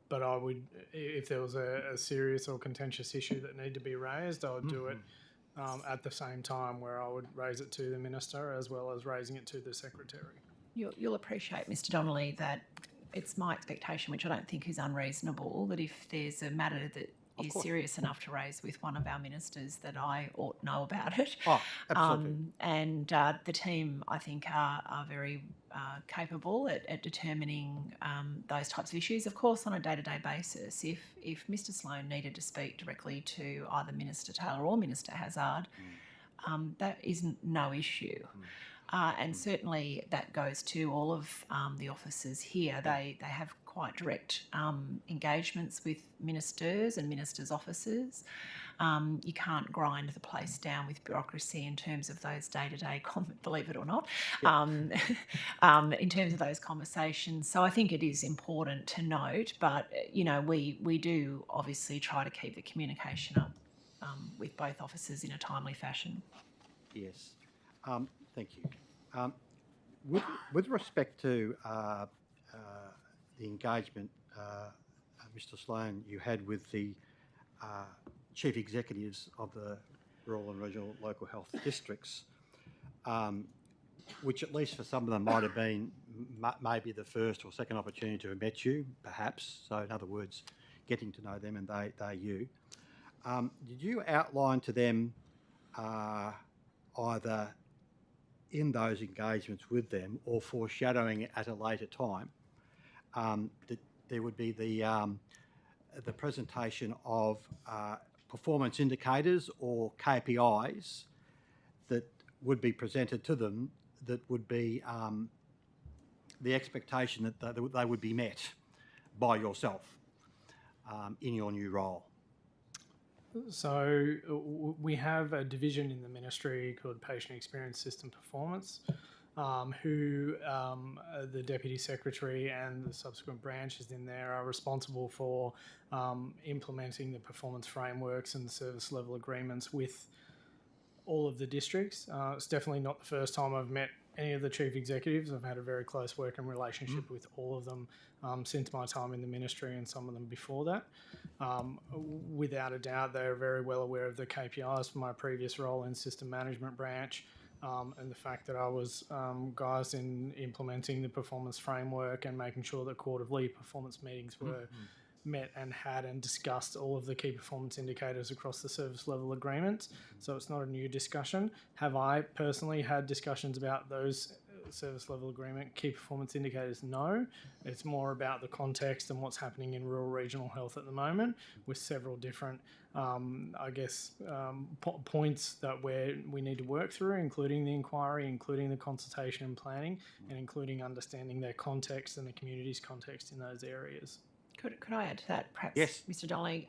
S6: but I would, if there was a serious or contentious issue that needed to be raised, I would do it at the same time, where I would raise it to the Minister as well as raising it to the Secretary.
S5: You'll appreciate, Mr Donnelly, that it's my expectation, which I don't think is unreasonable, that if there's a matter that is serious enough to raise with one of our ministers, that I ought to know about it.
S1: Oh, absolutely.
S5: And the team, I think, are very capable at determining those types of issues. Of course, on a day-to-day basis, if Mr Sloan needed to speak directly to either Minister Taylor or Minister Hazzard, that is no issue. And certainly that goes to all of the officers here. They have quite direct engagements with ministers and ministers' officers. You can't grind the place down with bureaucracy in terms of those day-to-day, believe it or not, in terms of those conversations. So I think it is important to note, but, we do obviously try to keep the communication up with both officers in a timely fashion.
S1: Yes. Thank you. With respect to the engagement, Mr Sloan, you had with the chief executives of the rural and regional local health districts, which at least for some of them might have been maybe the first or second opportunity to have met you, perhaps. So in other words, getting to know them and they you. Did you outline to them either in those engagements with them or foreshadowing at a later time that there would be the presentation of performance indicators or KPIs that would be presented to them that would be the expectation that they would be met by yourself in your new role?
S6: So we have a division in the ministry called Patient Experience System Performance, who the Deputy Secretary and the subsequent branches in there are responsible for implementing the performance frameworks and the service level agreements with all of the districts. It's definitely not the first time I've met any of the chief executives. I've had a very close working relationship with all of them since my time in the ministry and some of them before that. Without a doubt, they're very well aware of the KPIs from my previous role in system management branch and the fact that I was guised in implementing the performance framework and making sure that quarterly performance meetings were met and had and discussed all of the key performance indicators across the service level agreements. So it's not a new discussion. Have I personally had discussions about those service level agreement key performance indicators? No. It's more about the context and what's happening in rural regional health at the moment, with several different points that we need to work through, including the inquiry, including the consultation and planning, and including understanding their context and the community's context in those areas.
S5: Could I add to that, perhaps,
S1: yes,
S5: Mr Donnelly?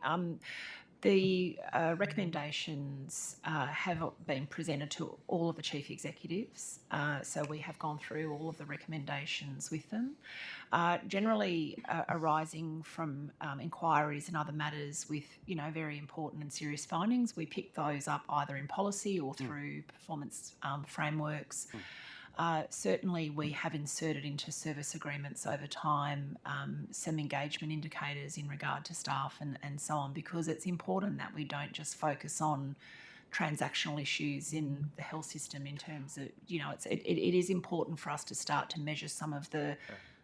S5: The recommendations have been presented to all of the chief executives, so we have gone through all of the recommendations with them, generally arising from inquiries and other matters with, very important and serious findings. We pick those up either in policy or through performance frameworks. Certainly we have inserted into service agreements over time some engagement indicators in regard to staff and so on, because it's important that we don't just focus on transactional issues in the health system in terms of, it is important for us to start to measure some of the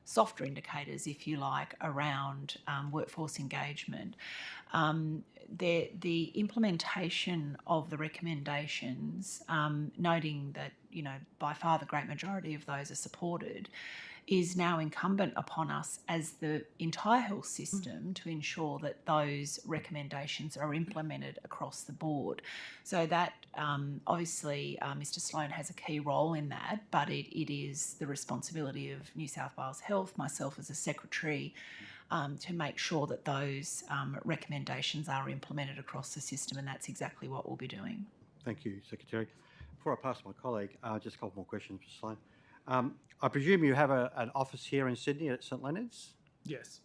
S5: softer indicators, if you like, around workforce engagement. The implementation of the recommendations, noting that, by far the great majority of those are supported, is now incumbent upon us as the entire health system to ensure that those recommendations are implemented across the board. So that obviously Mr. Sloan has a key role in that, but it is the responsibility of New South Wales Health, myself as a secretary, to make sure that those recommendations are implemented across the system, and that's exactly what we'll be doing.
S1: Thank you, Secretary. Before I pass to my colleague, just a couple more questions, Mr. Sloan. I presume you have an office here in Sydney at St Leonard's?
S6: Yes.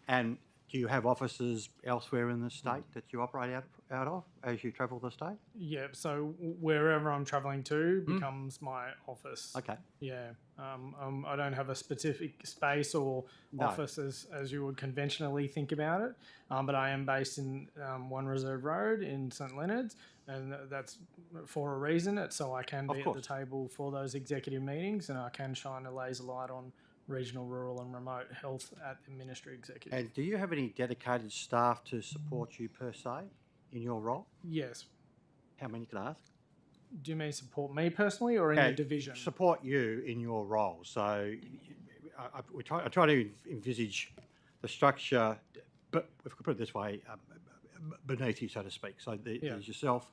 S1: And do you have offices elsewhere in the state that you operate out of as you travel the state?
S6: Yeah, so wherever I'm travelling to becomes my office.
S1: Okay.
S6: Yeah. I don't have a specific space or office as you would conventionally think about it, but I am based in One Reserve Road in St Leonard's, and that's for a reason. It's so I can be at the table for those executive meetings, and I can shine a laser light on regional, rural and remote health at the Ministry Executive.
S1: And do you have any dedicated staff to support you per se in your role?
S6: Yes.
S1: How many can I ask?
S6: Do you mean support me personally or in the division?
S1: Support you in your role. So I try to envisage the structure, but if we could put it this way, beneath you, so to speak. So there's yourself,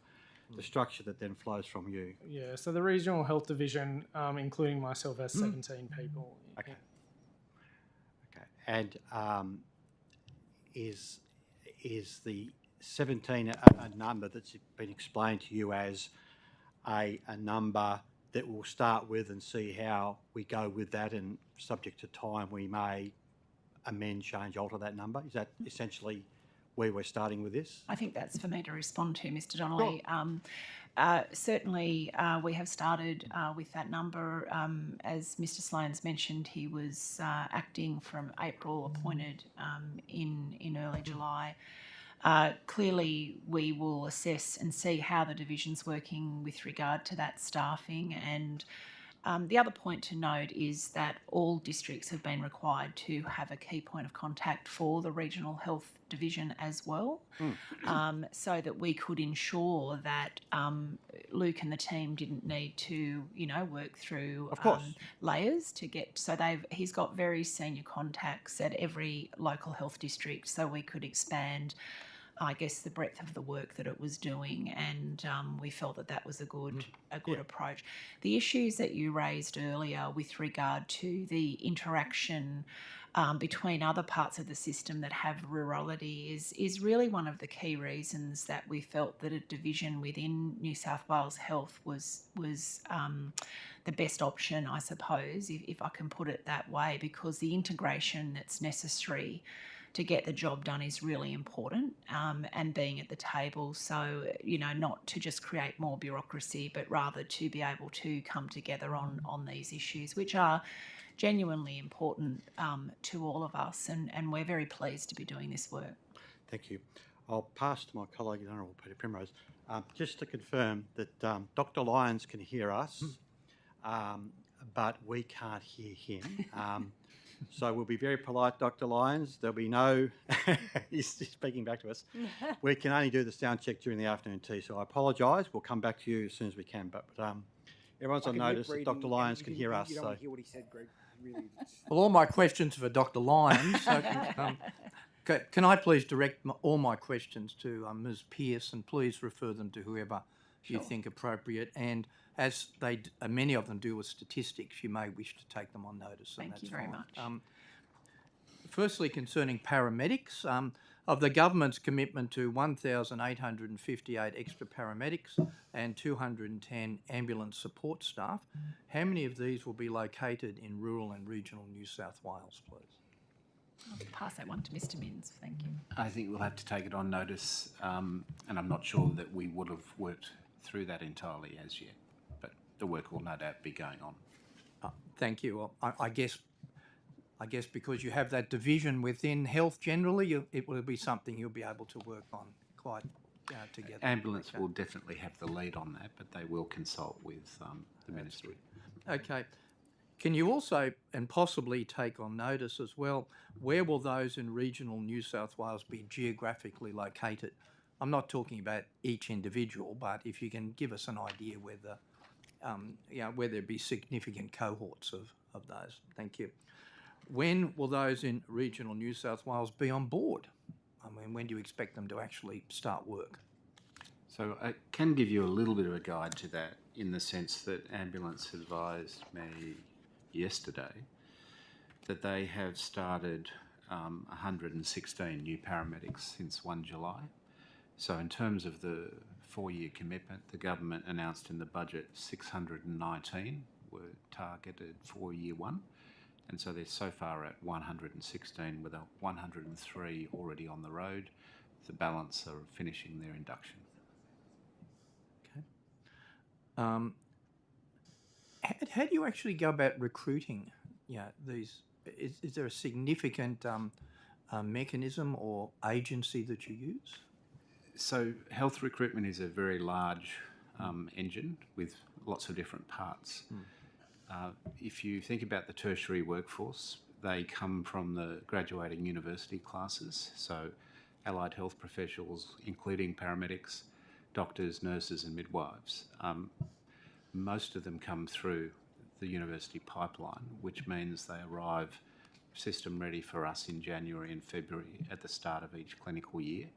S1: the structure that then flows from you.
S6: Yeah, so the Regional Health Division, including myself, has 17 people.
S1: Okay. Okay. And is the 17 a number that's been explained to you as a number that we'll start with and see how we go with that, and subject to time we may amend, change, alter that number? Is that essentially where we're starting with this?
S5: I think that's for me to respond to, Mr. Donnelly.
S1: Sure.
S5: Certainly, we have started with that number. As Mr. Sloan's mentioned, he was acting from April, appointed in early July. Clearly, we will assess and see how the division's working with regard to that staffing. And the other point to note is that all districts have been required to have a key point of contact for the Regional Health Division as well, so that we could ensure that Luke and the team didn't need to, work through layers to get. So he's got very senior contacts at every local health district, so we could expand, I guess, the breadth of the work that it was doing, and we felt that that was a good approach. The issues that you raised earlier with regard to the interaction between other parts of the system that have rurality is really one of the key reasons that we felt that a division within New South Wales Health was the best option, I suppose, if I can put it that way, because the integration that's necessary to get the job done is really important, and being at the table. So, not to just create more bureaucracy, but rather to be able to come together on these issues, which are genuinely important to all of us. And we're very pleased to be doing this work.
S1: Thank you. I'll pass to my colleague, the Honourable Peter Primrose, just to confirm that Dr. Lyons can hear us, but we can't hear him. So we'll be very polite, Dr. Lyons. There'll be no... he's speaking back to us. We can only do the sound check during the afternoon tea, so I apologise. We'll come back to you as soon as we can. But everyone's on notice that Dr. Lyons can hear us.
S11: You don't
S1: so.
S11: want to hear what he said, Greg. Really.
S15: Well, all my questions are for Dr. Lyons. So, can I please direct all my questions to Ms. Pearce, and please refer them to whoever you think appropriate. And as many of them do with statistics, you may wish to take them on notice.
S5: Thank you very much.
S15: Firstly, concerning paramedics, of the government's commitment to 1,858 extra paramedics and 210 ambulance support staff, how many of these will be located in rural and regional New South Wales, please?
S5: I'll pass that one to Mr. Minns. Thank you.
S4: I think we'll have to take it on notice, and I'm not sure that we would have worked through that entirely as yet, but the work will no doubt be going on.
S15: Thank you. Well, I guess because you have that division within health generally, it will be something you'll be able to work on quite together.
S4: Ambulance will definitely have the lead on that, but they will consult with the Ministry.
S15: Okay. Can you also, and possibly take on notice as well, where will those in regional New South Wales be geographically located? I'm not talking about each individual, but if you can give us an idea where where there be significant cohorts of those. Thank you. When will those in regional New South Wales be on board? I mean, when do you expect them to actually start work?
S4: So I can give you a little bit of a guide to that in the sense that Ambulance advised me yesterday that they have started 116 new paramedics since 1 July. So in terms of the 4-year commitment, the government announced in the budget 619 were targeted for year one. And so they're so far at 116 with 103 already on the road. The balance are finishing their induction.
S15: Okay. How do you actually go about recruiting these? Is there a significant mechanism or agency that you use?
S4: So health recruitment is a very large engine with lots of different parts. If you think about the tertiary workforce, they come from the graduating university classes, so allied health professionals, including paramedics, doctors, nurses and midwives. Most of them come through the university pipeline, which means they arrive system ready for us in January and February at the start of each clinical year.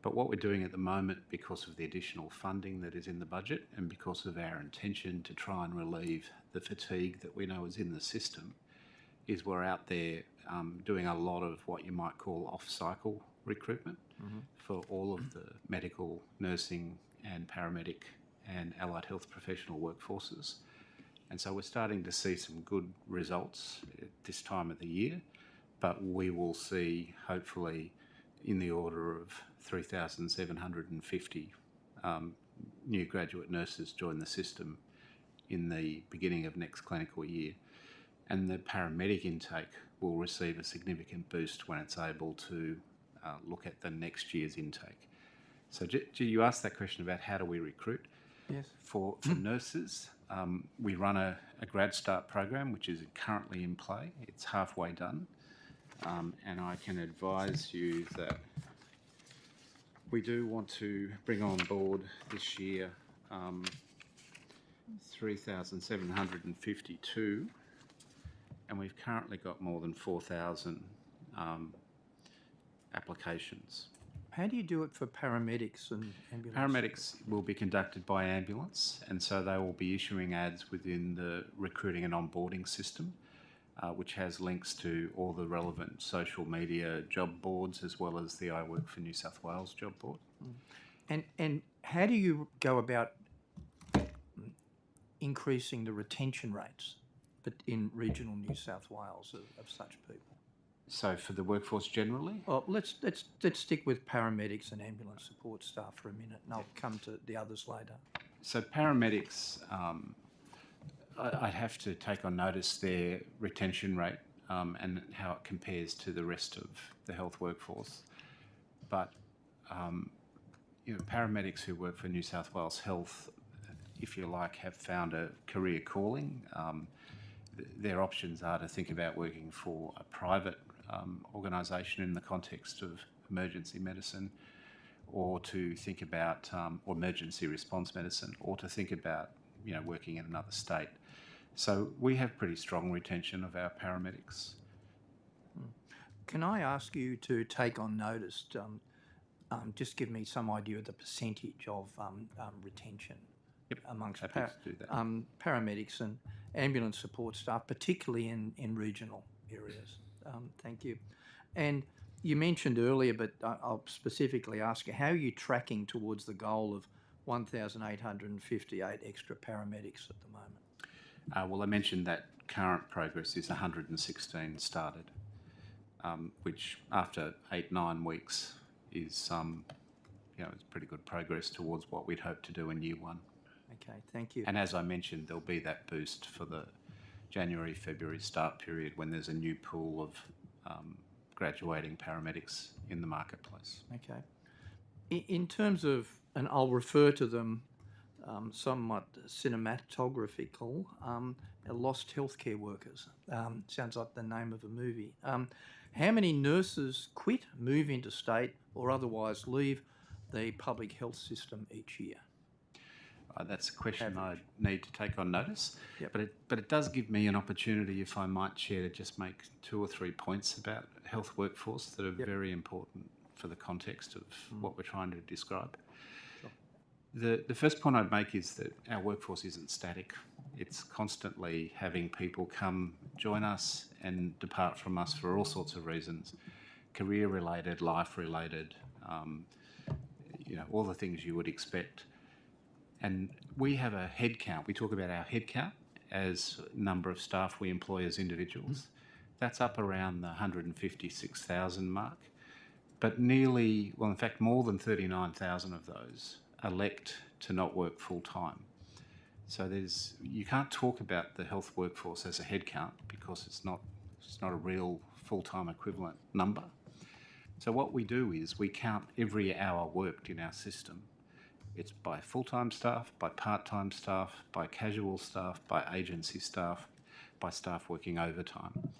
S4: But what we're doing at the moment, because of the additional funding that is in the budget and because of our intention to try and relieve the fatigue that we know is in the system, is we're out there doing a lot of what you might call off-cycle recruitment for all of the medical, nursing and paramedic and allied health professional workforces. And so we're starting to see some good results at this time of the year, but we will see hopefully in the order of 3,750 new graduate nurses join the system in the beginning of next clinical year. And the paramedic intake will receive a significant boost when it's able to look at the next year's intake. So you asked that question about how do we recruit?
S15: Yes.
S4: For nurses, we run a grad start program, which is currently in play. It's halfway done. And I can advise you that we do want to bring on board this year 3,752, and we've currently got more than 4,000 applications.
S15: How do you do it for paramedics and ambulance?
S4: Paramedics will be conducted by Ambulance, and so they will be issuing ads within the recruiting and onboarding system, which has links to all the relevant social media job boards as well as the I Work for New South Wales job board.
S15: And how do you go about increasing the retention rates in regional New South Wales of such people?
S4: So for the workforce generally?
S15: Well, let's stick with paramedics and ambulance support staff for a minute, and I'll come to the others later.
S4: So paramedics, I'd have to take on notice their retention rate and how it compares to the rest of the health workforce. But paramedics who work for New South Wales Health, if you like, have found a career calling. Their options are to think about working for a private organisation in the context of emergency medicine, or to think about or emergency response medicine, or to think about working in another state. So we have pretty strong retention of our paramedics.
S15: Can I ask you to take on notice, just give me some idea of the percentage of retention amongst paramedics and ambulance support staff, particularly in regional areas? Thank you. And you mentioned earlier, but I'll specifically ask you, how are you tracking towards the goal of 1,858 extra paramedics at the moment?
S4: Well, I mentioned that current progress is 116 started, which after 8-9 weeks is it's pretty good progress towards what we'd hoped to do in year one.
S15: Okay, thank you.
S4: And as I mentioned, there'll be that boost for the January, February start period when there's a new pool of graduating paramedics in the marketplace.
S15: Okay. In terms of, and I'll refer to them somewhat cinematographical, lost healthcare workers. Sounds like the name of a movie. How many nurses quit, move interstate, or otherwise leave the public health system each year?
S4: That's a question I need to take on notice.
S15: Yep.
S4: But it does give me an opportunity, if I might, Chair, to just make 2 or 3 points about health workforce that are very important for the context of what we're trying to describe. Sure. The first point I'd make is that our workforce isn't static. It's constantly having people come join us and depart from us for all sorts of reasons, career-related, life-related, all the things you would expect. And we have a head count. We talk about our head count as number of staff we employ as individuals. That's up around the 156,000 mark. But in fact, more than 39,000 of those elect to not work full-time. So you can't talk about the health workforce as a head count because it's not a real full-time equivalent number. So what we do is we count every hour worked in our system. It's by full-time staff, by part-time staff, by casual staff, by agency staff, by staff working overtime.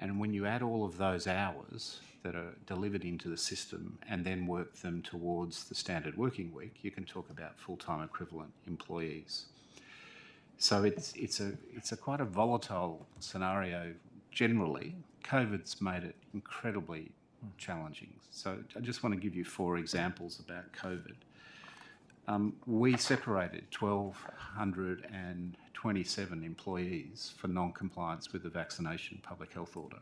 S4: And when you add all of those hours that are delivered into the system and then work them towards the standard working week, you can talk about full-time equivalent employees. So it's a quite a volatile scenario generally. COVID's made it incredibly challenging. So I just want to give you 4 examples about COVID. We separated 1,227 employees for non-compliance with the vaccination public health order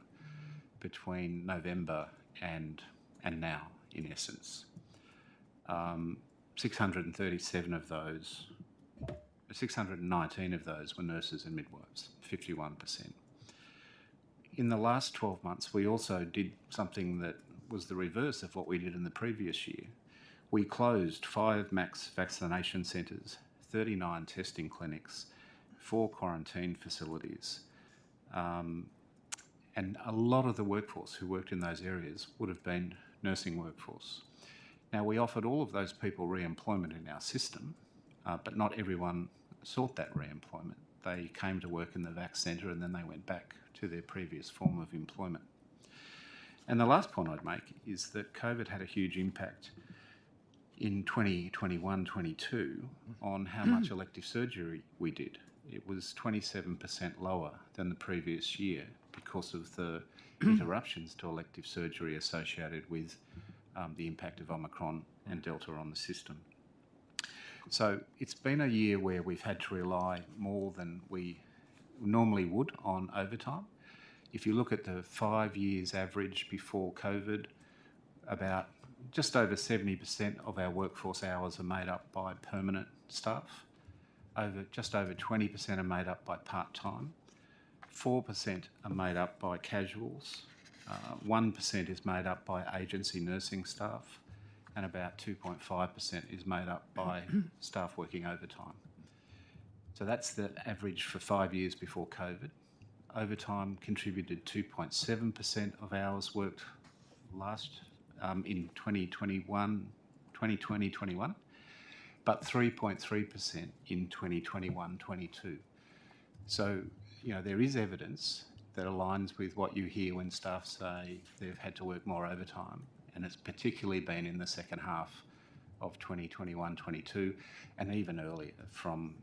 S4: between November and now, in essence. 619 of those were nurses and midwives, 51%. In the last 12 months, we also did something that was the reverse of what we did in the previous year. We closed 5 max vaccination centres, 39 testing clinics, 4 quarantine facilities, and a lot of the workforce who worked in those areas would have been nursing workforce. Now, we offered all of those people re-employment in our system, but not everyone sought that re-employment. They came to work in the vac centre and then they went back to their previous form of employment. And the last point I'd make is that COVID had a huge impact in 2021-22 on how much elective surgery we did. It was 27% lower than the previous year because of the interruptions to elective surgery associated with the impact of Omicron and Delta on the system. So it's been a year where we've had to rely more than we normally would on overtime. If you look at the 5 years average before COVID, about just over 70% of our workforce hours are made up by permanent staff. Just over 20% are made up by part-time. 4% are made up by casuals. 1% is made up by agency nursing staff. And about 2.5% is made up by staff working overtime. So that's the average for 5 years before COVID. Overtime contributed 2.7% of hours worked in 2020-21, but 3.3% in 2021-22. So, there is evidence that aligns with what you hear when staff say they've had to work more overtime, and it's particularly been in the second half of 2021-22 and even earlier from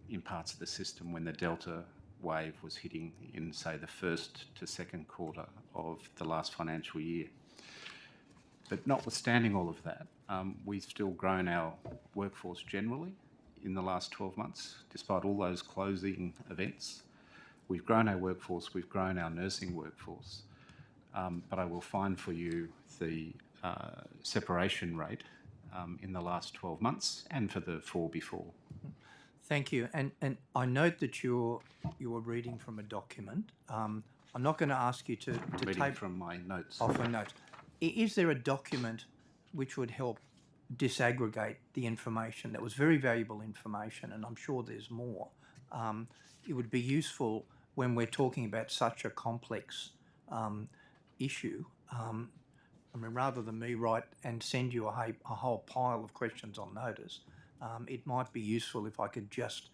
S4: in parts of the system when the Delta wave was hitting in, say, the first to second quarter of the last financial year. But notwithstanding all of that, we've still grown our workforce generally in the last 12 months, despite all those closing events. We've grown our workforce, we've grown our nursing workforce, but I will find for you the separation rate in the last 12 months and for the 4 before.
S15: Thank you. And I note that you were reading from a document. I'm not going to ask you to take
S4: from my notes.
S15: Off my notes. Is there a document which would help disaggregate the information? That was very valuable information, and I'm sure there's more. It would be useful when we're talking about such a complex issue. Rather than me write and send you a whole pile of questions on notice, it might be useful if I could just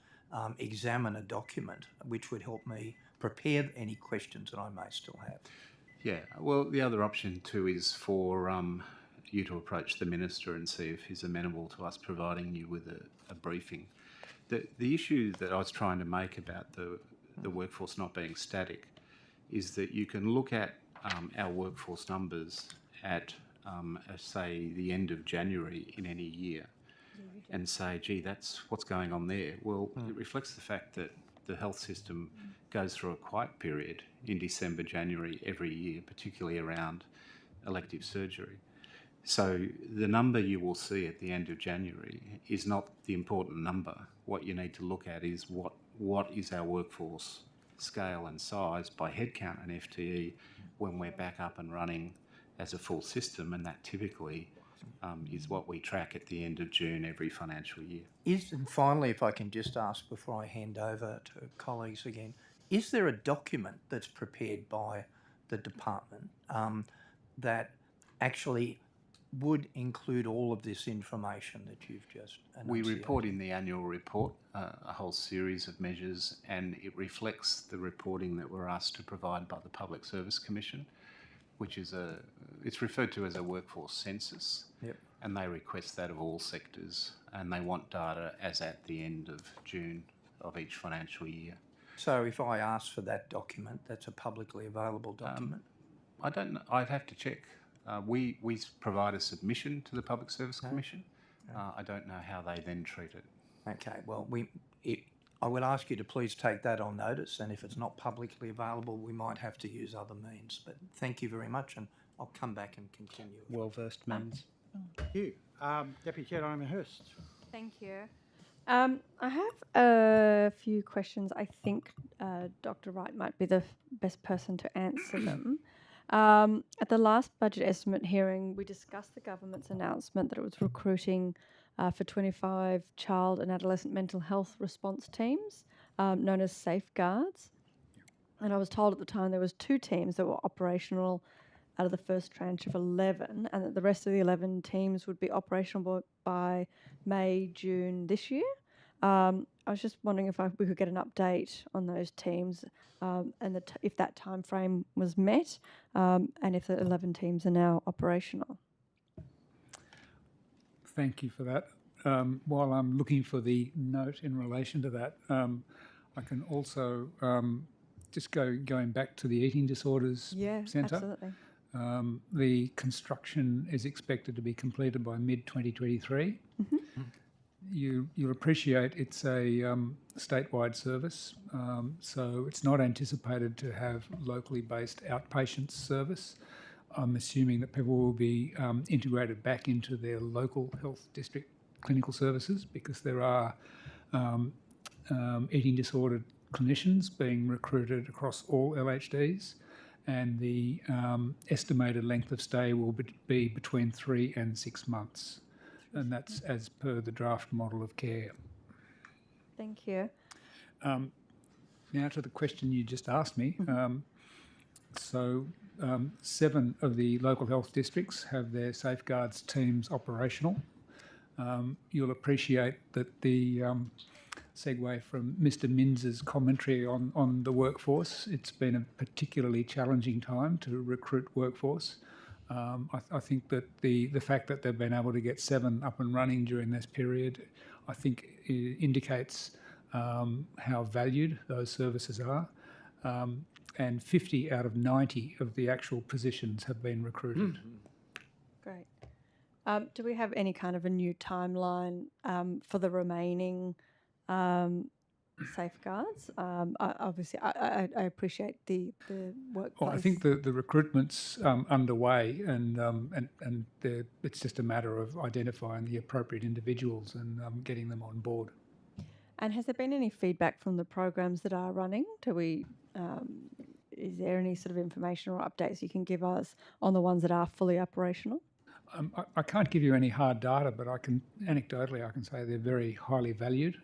S15: examine a document which would help me prepare any questions that I may still have.
S4: Yeah, well, the other option too is for you to approach the Minister and see if he's amenable to us providing you with a briefing. The issue that I was trying to make about the workforce not being static is that you can look at our workforce numbers at, say, the end of January in any year and say, gee, that's what's going on there. Well, it reflects the fact that the health system goes through a quiet period in December, January every year, particularly around elective surgery. So the number you will see at the end of January is not the important number. What you need to look at is what is our workforce scale and size by headcount and FTE when we're back up and running as a full system, and that typically is what we track at the end of June every financial year.
S15: And finally, if I can just ask before I hand over to colleagues again, is there a document that's prepared by the department that actually would include all of this information that you've just
S4: We
S15: enunciated?
S4: report in the annual report a whole series of measures, and it reflects the reporting that we're asked to provide by the Public Service Commission, which is it's referred to as a workforce census.
S15: Yep.
S4: And they request that of all sectors, and they want data as at the end of June of each financial year.
S15: So if I ask for that document, that's a publicly available document?
S4: I don't know. I'd have to check. We provide a submission to the Public Service Commission. I don't know how they then treat it.
S15: Okay, well, I would ask you to please take that on notice, and if it's not publicly available, we might have to use other means. But thank you very much, and I'll come back and continue.
S1: Well-versed means. Thank you. Deputy Chair Diana Hurst.
S12: Thank you. I have a few questions. I think Dr. Wright might be the best person to answer them. At the last budget estimate hearing, we discussed the government's announcement that it was recruiting for 25 child and adolescent mental health response teams, known as safeguards. And I was told at the time there was 2 teams that were operational out of the first tranche of 11, and that the rest of the 11 teams would be operational by May, June this year. I was just wondering if we could get an update on those teams and if that time frame was met, and if the 11 teams are now operational.
S2: Thank you for that. While I'm looking for the note in relation to that, I can also just going back to the Eating Disorders Centre.
S12: Absolutely.
S2: The construction is expected to be completed by mid-2023. You'll appreciate it's a statewide service, so it's not anticipated to have locally based outpatient service. I'm assuming that people will be integrated back into their local health district clinical services, because there are eating disordered clinicians being recruited across all LHDs, and the estimated length of stay will be between 3 and 6 months. And that's as per the draft model of care.
S12: Thank you.
S2: Now to the question you just asked me. 7 of the local health districts have their safeguards teams operational. You'll appreciate that the segue from Mr. Minns's commentary on the workforce, it's been a particularly challenging time to recruit workforce. I think that the fact that they've been able to get 7 up and running during this period, I think indicates how valued those services are. And 50 out of 90 of the actual positions have been recruited.
S12: Great. Do we have any kind of a new timeline for the remaining safeguards? Obviously, I appreciate the workplace.
S2: Well, I think the recruitment's underway, and it's just a matter of identifying the appropriate individuals and getting them on board.
S12: And has there been any feedback from the programs that are running? Is there any sort of information or updates you can give us on the ones that are fully operational?
S2: I can't give you any hard data, but anecdotally I can say they're very highly valued,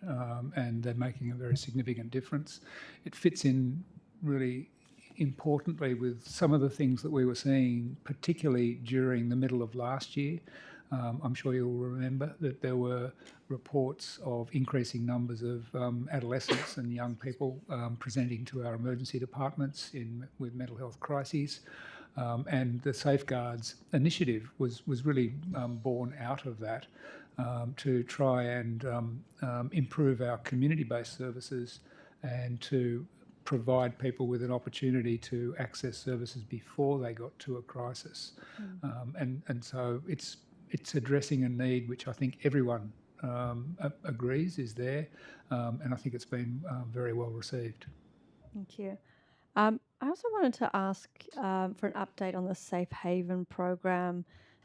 S2: and they're making a very significant difference. It fits in really importantly with some of the things that we were seeing, particularly during the middle of last year. I'm sure you'll remember that there were reports of increasing numbers of adolescents and young people presenting to our emergency departments with mental health crises. And the Safeguards initiative was really born out of that. to try and improve our community-based services and to provide people with an opportunity to access services before they got to a crisis. And so it's addressing a need which I think everyone agrees is there, and I think it's been very well received.
S12: Thank you. I also wanted to ask for an update on the Safe Haven program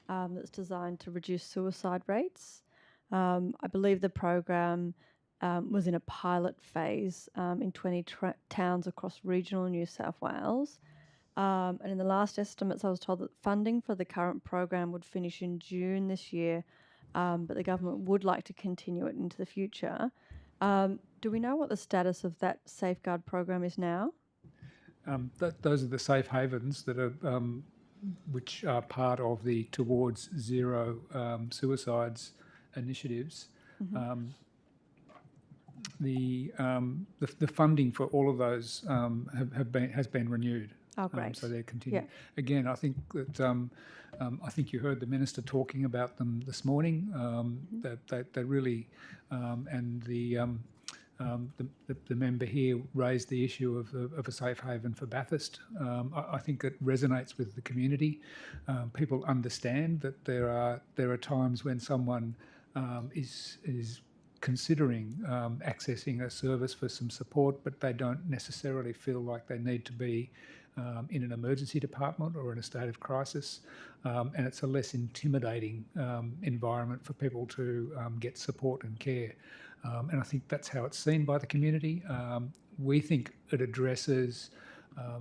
S12: that's designed to reduce suicide rates. I believe the program was in a pilot phase in 20 towns across regional New South Wales. And in the last estimates, I was told that funding for the current program would finish in June this year, but the government would like to continue it into the future. Do we know what the status of that safeguard program is now?
S2: Those are the safe havens that are, which are part of the Towards Zero Suicides initiatives. The funding for all of those has been renewed.
S12: Oh, great.
S2: So they're continuing.
S12: Yeah.
S2: Again, I think that I think you heard the minister talking about them this morning. That they really and the member here raised the issue of a safe haven for Bathurst. I think it resonates with the community. People understand that there are times when someone is considering accessing a service for some support, but they don't necessarily feel like they need to be in an emergency department or in a state of crisis, and it's a less intimidating environment for people to get support and care. And I think that's how it's seen by the community. We think it addresses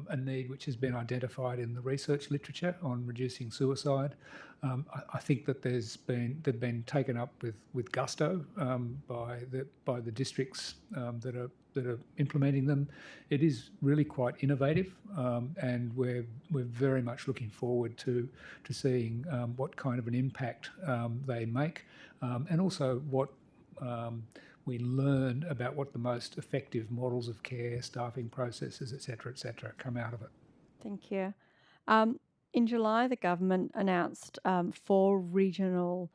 S2: a need which has been identified in the research literature on reducing suicide. I think that they've been taken up with gusto by the districts that are implementing them. It is really quite innovative, and we're very much looking forward to seeing what kind of an impact they make, and also what we learn about what the most effective models of care, staffing processes, et cetera, come out of it.
S12: Thank you. In July, the government announced 4 regional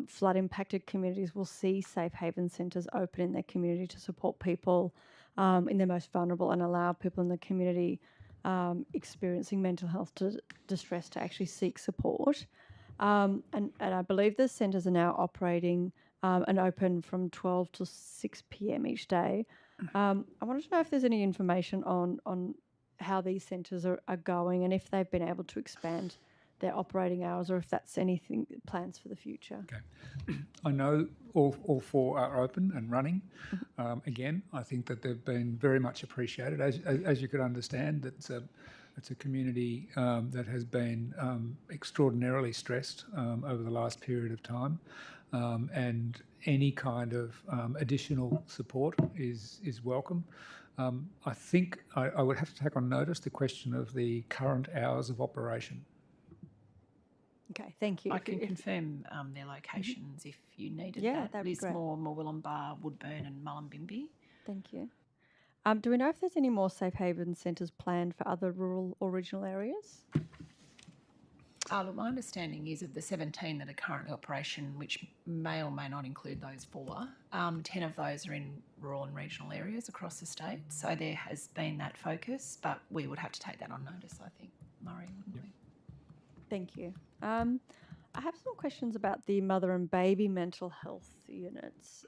S12: flood-impacted communities will see safe haven centres open in their community to support people in their most vulnerable and allow people in the community experiencing mental health distress to actually seek support. And I believe the centres are now operating and open from 12 to 6 p.m. each day. I wanted to know if there's any information on how these centres are going and if they've been able to expand their operating hours or if that's anything plans for the future.
S2: Okay. I know all 4 are open and running. Again, I think that they've been very much appreciated. As you could understand, it's a community that has been extraordinarily stressed over the last period of time. And any kind of additional support is welcome. I think I would have to take on notice the question of the current hours of operation.
S12: Okay, thank you.
S5: I can confirm their locations if you needed
S12: Yeah,
S5: that.
S12: that'd be great.
S5: Lismore, Murwillumbah, Woodburn and Mullumbimby.
S12: Thank you. Do we know if there's any more safe haven centres planned for other rural or regional areas?
S5: Look, my understanding is of the 17 that are currently in operation, which may or may not include those 4, 10 of those are in rural and regional areas across the state. So there has been that focus, but we would have to take that on notice, I think, Murray, wouldn't we?
S12: Thank you. I have some questions about the mother and baby mental health units.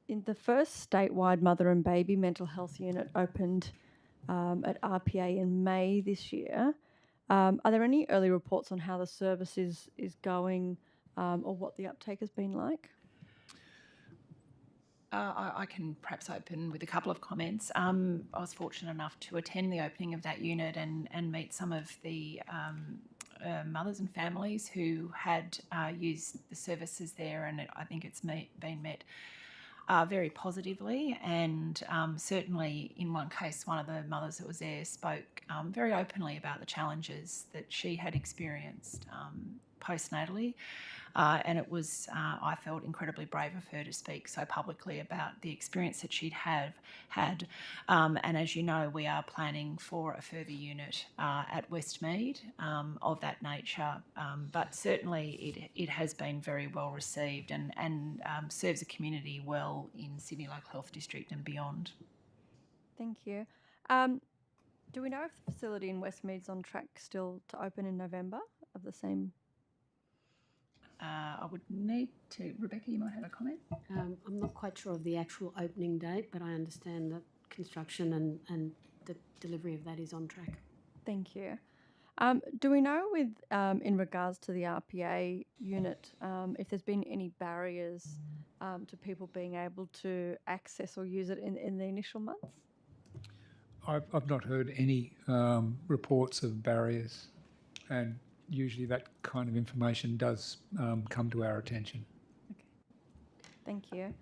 S12: In the first statewide mother and baby mental health unit opened at RPA in May this year. Are there any early reports on how the service is going or what the uptake has been like?
S5: I can perhaps open with a couple of comments. I was fortunate enough to attend the opening of that unit and meet some of the mothers and families who had used the services there, and I think it's been met very positively. And certainly in one case, one of the mothers that was there spoke very openly about the challenges that she had experienced postnatally. And it was, I felt, incredibly brave of her to speak so publicly about the experience that she'd had. And as you know, we are planning for a further unit at Westmead of that nature. But certainly it has been very well received and serves the community well in Sydney Local Health District and beyond.
S12: Thank you. Do we know if the facility in Westmead's on track still to open in November of the same?
S5: I would need to, Rebecca, you might have a comment.
S7: I'm not quite sure of the actual opening date, but I understand that construction and the delivery of that is on track.
S12: Thank you. Do we know with in regards to the RPA unit if there's been any barriers to people being able to access or use it in the initial months?
S2: I've not heard any reports of barriers, and usually that kind of information does come to our attention.
S12: Okay. Thank you.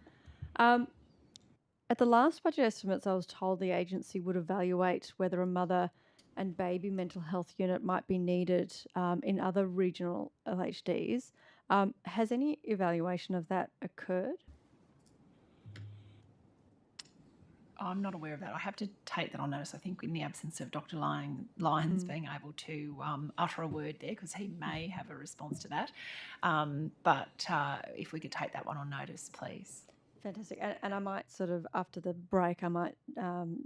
S12: At the last budget estimates, I was told the agency would evaluate whether a mother and baby mental health unit might be needed in other regional LHDs. Has any evaluation of that occurred?
S5: I'm not aware of that. I have to take that on notice. I think in the absence of Dr. Lyons being able to utter a word there, because he may have a response to that. But if we could take that one on notice, please.
S12: Fantastic. And I might sort of, after the break, I might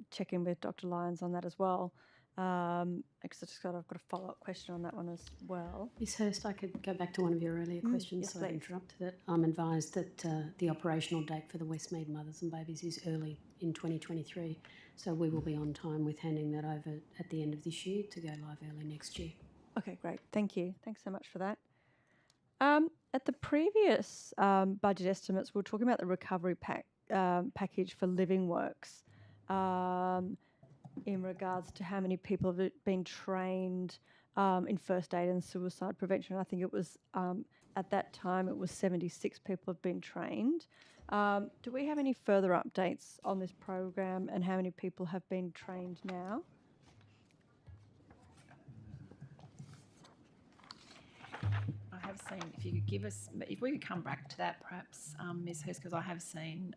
S12: check in with Dr. Lyons on that as well. Because I've got a follow-up question on that one as well.
S7: Ms Hurst, I could go back to one of your earlier questions.
S12: Yes,
S7: Sorry to
S12: please.
S7: interrupt. That I'm advised that the operational date for the Westmead Mothers and Babies is early in 2023. So we will be on time with handing that over at the end of this year to go live early next year.
S12: Okay, great. Thank you. Thanks so much for that. At the previous budget estimates, we were talking about the recovery package for Living Works in regards to how many people have been trained in first aid and suicide prevention. I think it was, at that time, it was 76 people have been trained. Do we have any further updates on this program and how many people have been trained now?
S5: I have seen, if you could give us, if we could come back to that perhaps, Ms Hurst, because I have seen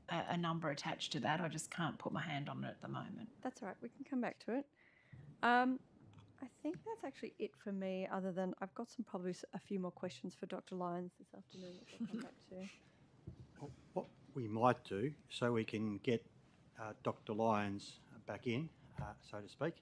S5: a number attached to that. I just can't put my hand on it at the moment.
S12: That's all right. We can come back to it. I think that's actually it for me, other than I've got probably a few more questions for Dr. Lyons this afternoon, which I'll come back to.
S1: What we might do, so we can get Dr. Lyons back in, so to speak,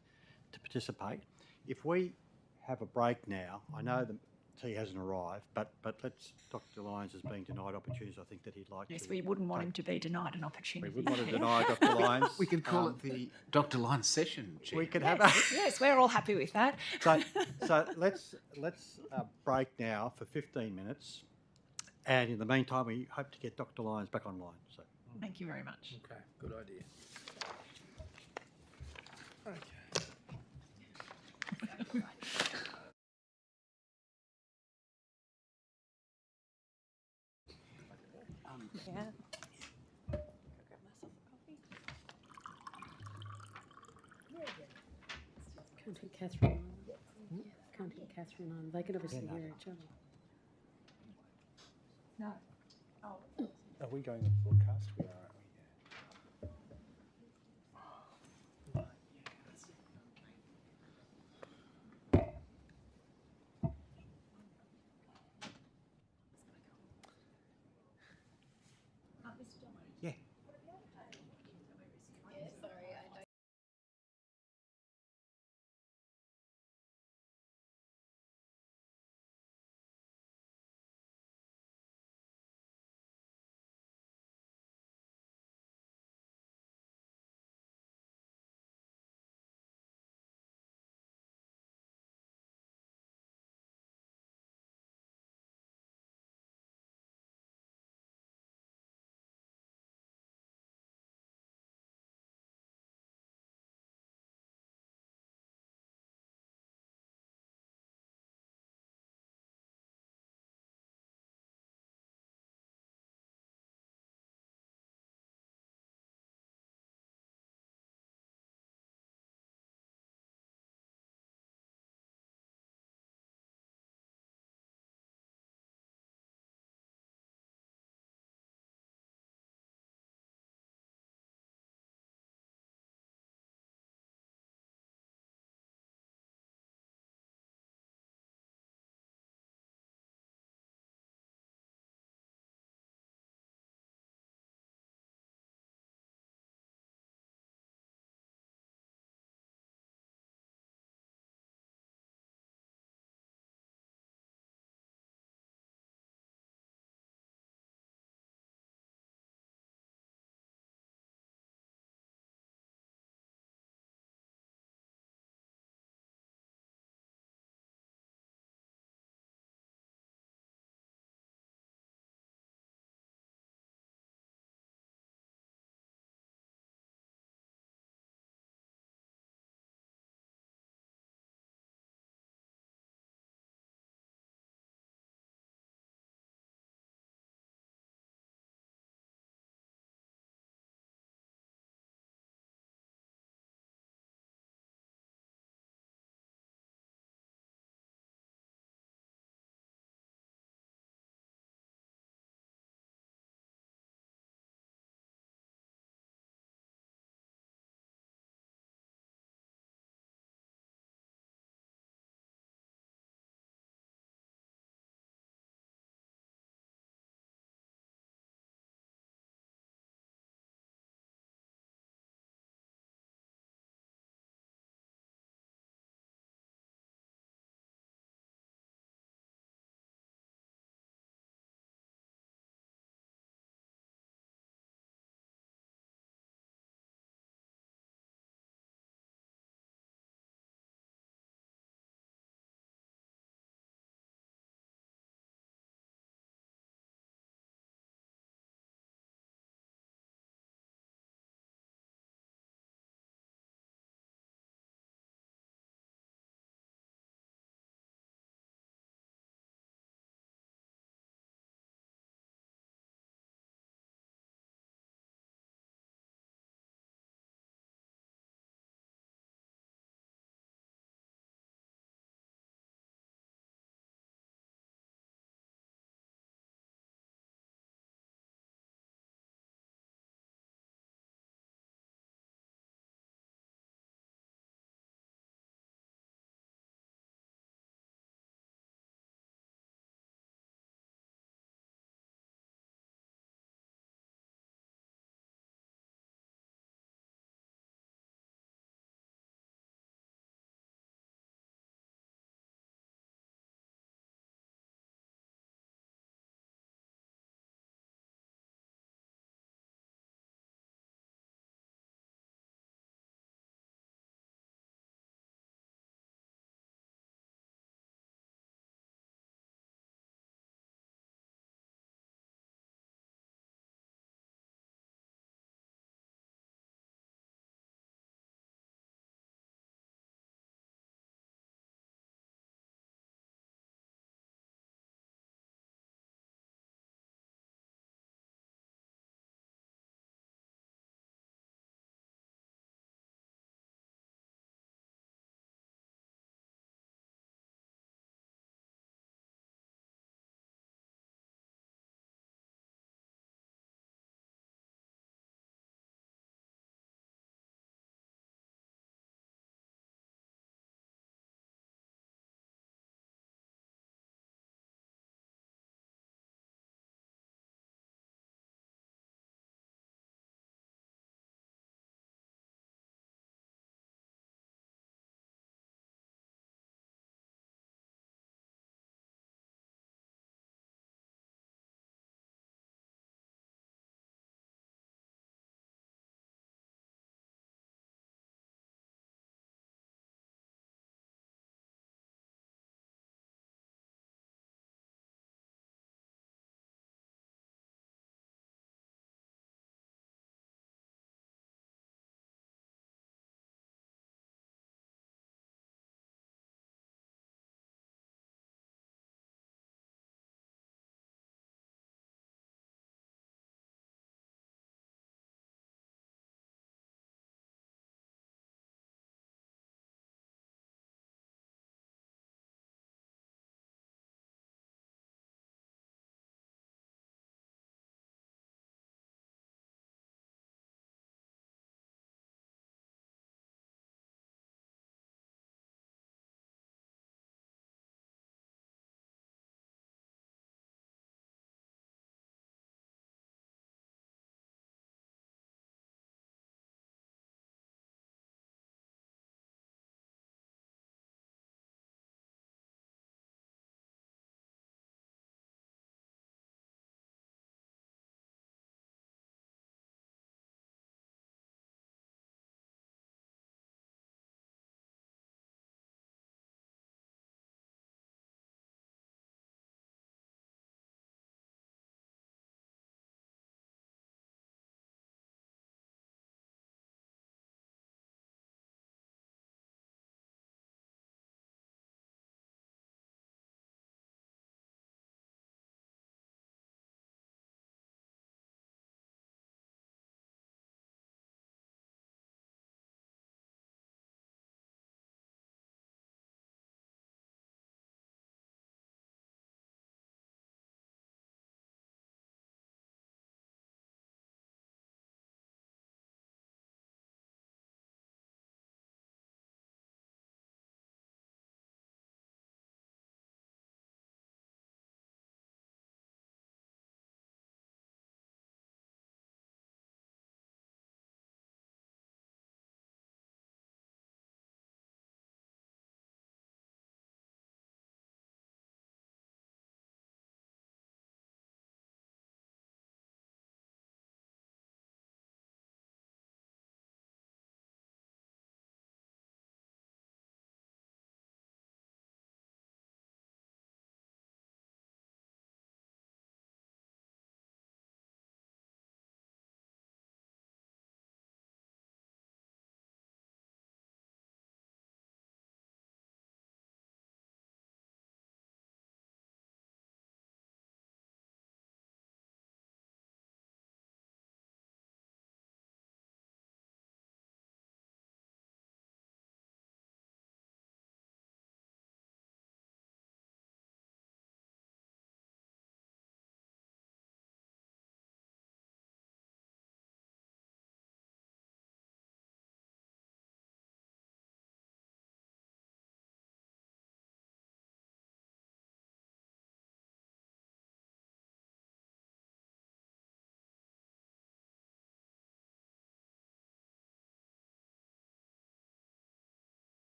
S1: to participate. If we have a break now, I know the tea hasn't arrived, but Dr. Lyons is being denied opportunities. I think that he'd like to.
S5: Yes, we wouldn't want him to be denied an opportunity.
S1: We wouldn't want to deny Dr. Lyons.
S4: We could call it the Dr. Lyons session, Chair.
S1: We could
S5: Yes,
S1: have
S5: yes, we're all happy with that.
S1: So let's break now for 15 minutes, and in the meantime, we hope to get Dr. Lyons back online. So
S5: Thank you very much.
S2: Okay, good idea.
S12: Yeah.
S7: Can't hear Catherine on. Can't hear Catherine on. They can obviously hear each other.
S5: No.
S11: Are we going to broadcast? We are.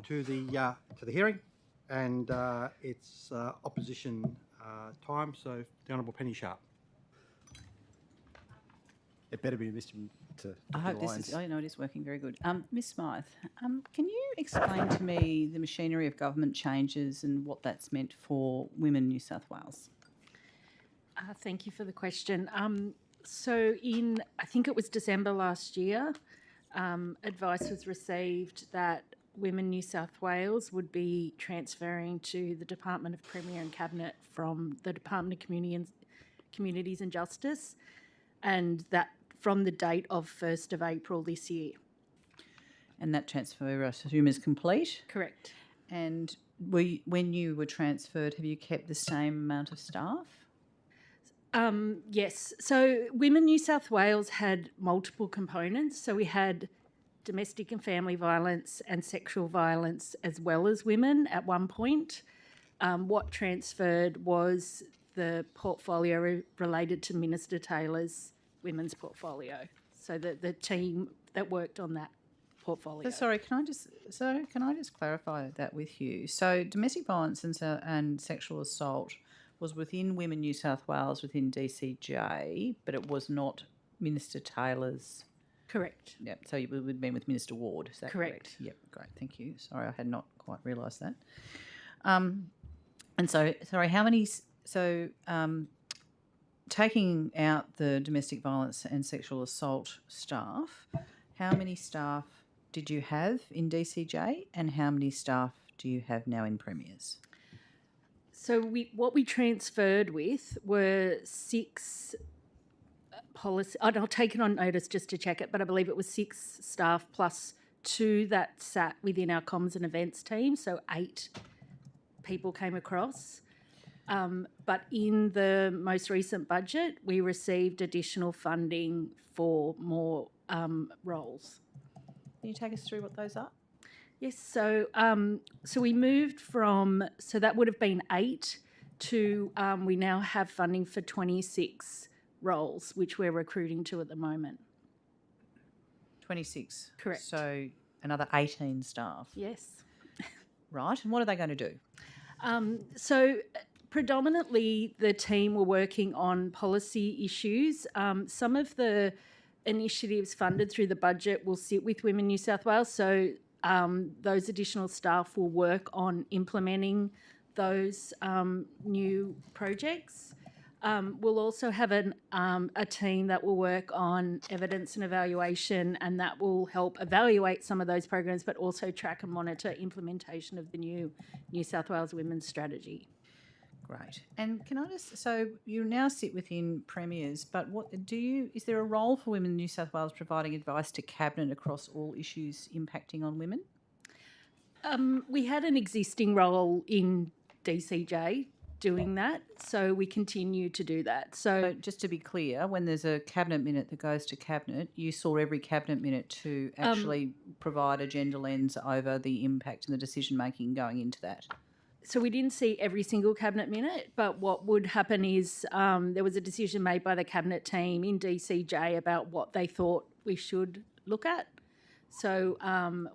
S1: to the hearing, and it's opposition time. So the Honourable Penny Sharp.
S18: It better be Mr. To
S17: I hope this is. I know it is working very good. Ms. Smythe, can you explain to me the machinery of government changes and what that's meant for women in New South Wales?
S3: Thank you for the question. So I think it was December last year, advice was received that Women New South Wales would be transferring to the Department of Premier and Cabinet from the Department of Communities and Justice, and that from the date of 1st of April this year.
S17: And that transfer, I assume, is complete?
S3: Correct.
S17: And when you were transferred, have you kept the same amount of staff?
S3: Yes. So Women New South Wales had multiple components. So we had domestic and family violence and sexual violence as well as women at one point. What transferred was the portfolio related to Minister Taylor's women's portfolio. So the team that worked on that portfolio.
S17: Sorry, can I just clarify that with you? So domestic violence and sexual assault was within Women New South Wales, within DCJ, but it was not Minister Taylor's.
S3: Correct.
S17: Yep. So it would have been with Minister Ward. Is that correct?
S3: Correct.
S17: Yep. Great. Thank you. Sorry, I had not quite realised that. And so, sorry, how many? So, taking out the domestic violence and sexual assault staff, how many staff did you have in DCJ, and how many staff do you have now in Premiers?
S3: So what we transferred with were 6 policy. I'll take it on notice just to check it, but I believe it was 6 staff plus 2 that sat within our comms and events team. So 8 people came across. But in the most recent budget, we received additional funding for more roles.
S17: Can you take us through what those are?
S3: Yes, so we moved from, so that would have been 8 to we now have funding for 26 roles, which we're recruiting to at the moment.
S17: 26?
S3: Correct.
S17: So another 18 staff?
S3: Yes.
S17: Right, and what are they going to do?
S3: So predominantly the team were working on policy issues. Some of the initiatives funded through the budget will sit with Women New South Wales, so those additional staff will work on implementing those new projects. We'll also have a team that will work on evidence and evaluation, and that will help evaluate some of those programs, but also track and monitor implementation of the new New South Wales Women's Strategy.
S17: Great. And can I just, so you now sit within Premiers, but is there a role for Women in New South Wales providing advice to Cabinet across all issues impacting on women?
S3: We had an existing role in DCJ doing that, so we continue to do that.
S17: So just to be clear, when there's a Cabinet minute that goes to Cabinet, you saw every Cabinet minute to actually provide a gender lens over the impact and the decision-making going into that?
S3: So we didn't see every single Cabinet minute, but what would happen is there was a decision made by the Cabinet team in DCJ about what they thought we should look at. So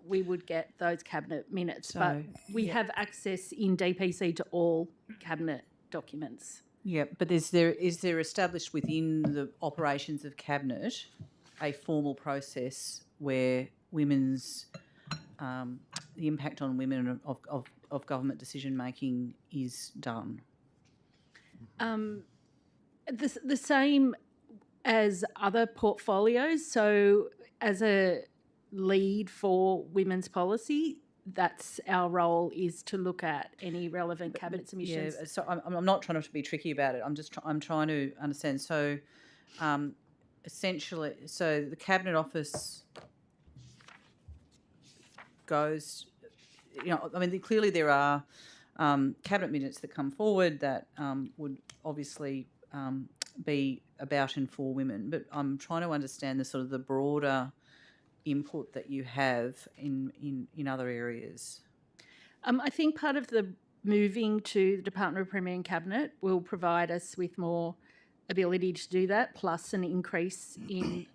S3: we would get those Cabinet minutes, but we have access in DPC to all Cabinet documents.
S17: Yeah, but is there established within the operations of Cabinet a formal process where women's the impact on women of government decision making is done?
S3: The same as other portfolios. So as a lead for women's policy, that's our role, is to look at any relevant cabinet submissions.
S17: Yeah, so I'm not trying to be tricky about it. I'm trying to understand. So essentially, so the Cabinet Office goes, clearly there are Cabinet minutes that come forward that would obviously be about and for women, but I'm trying to understand the sort of the broader input that you have in other areas.
S3: I think part of the moving to the Department of Premier and Cabinet will provide us with more ability to do that, plus an increase in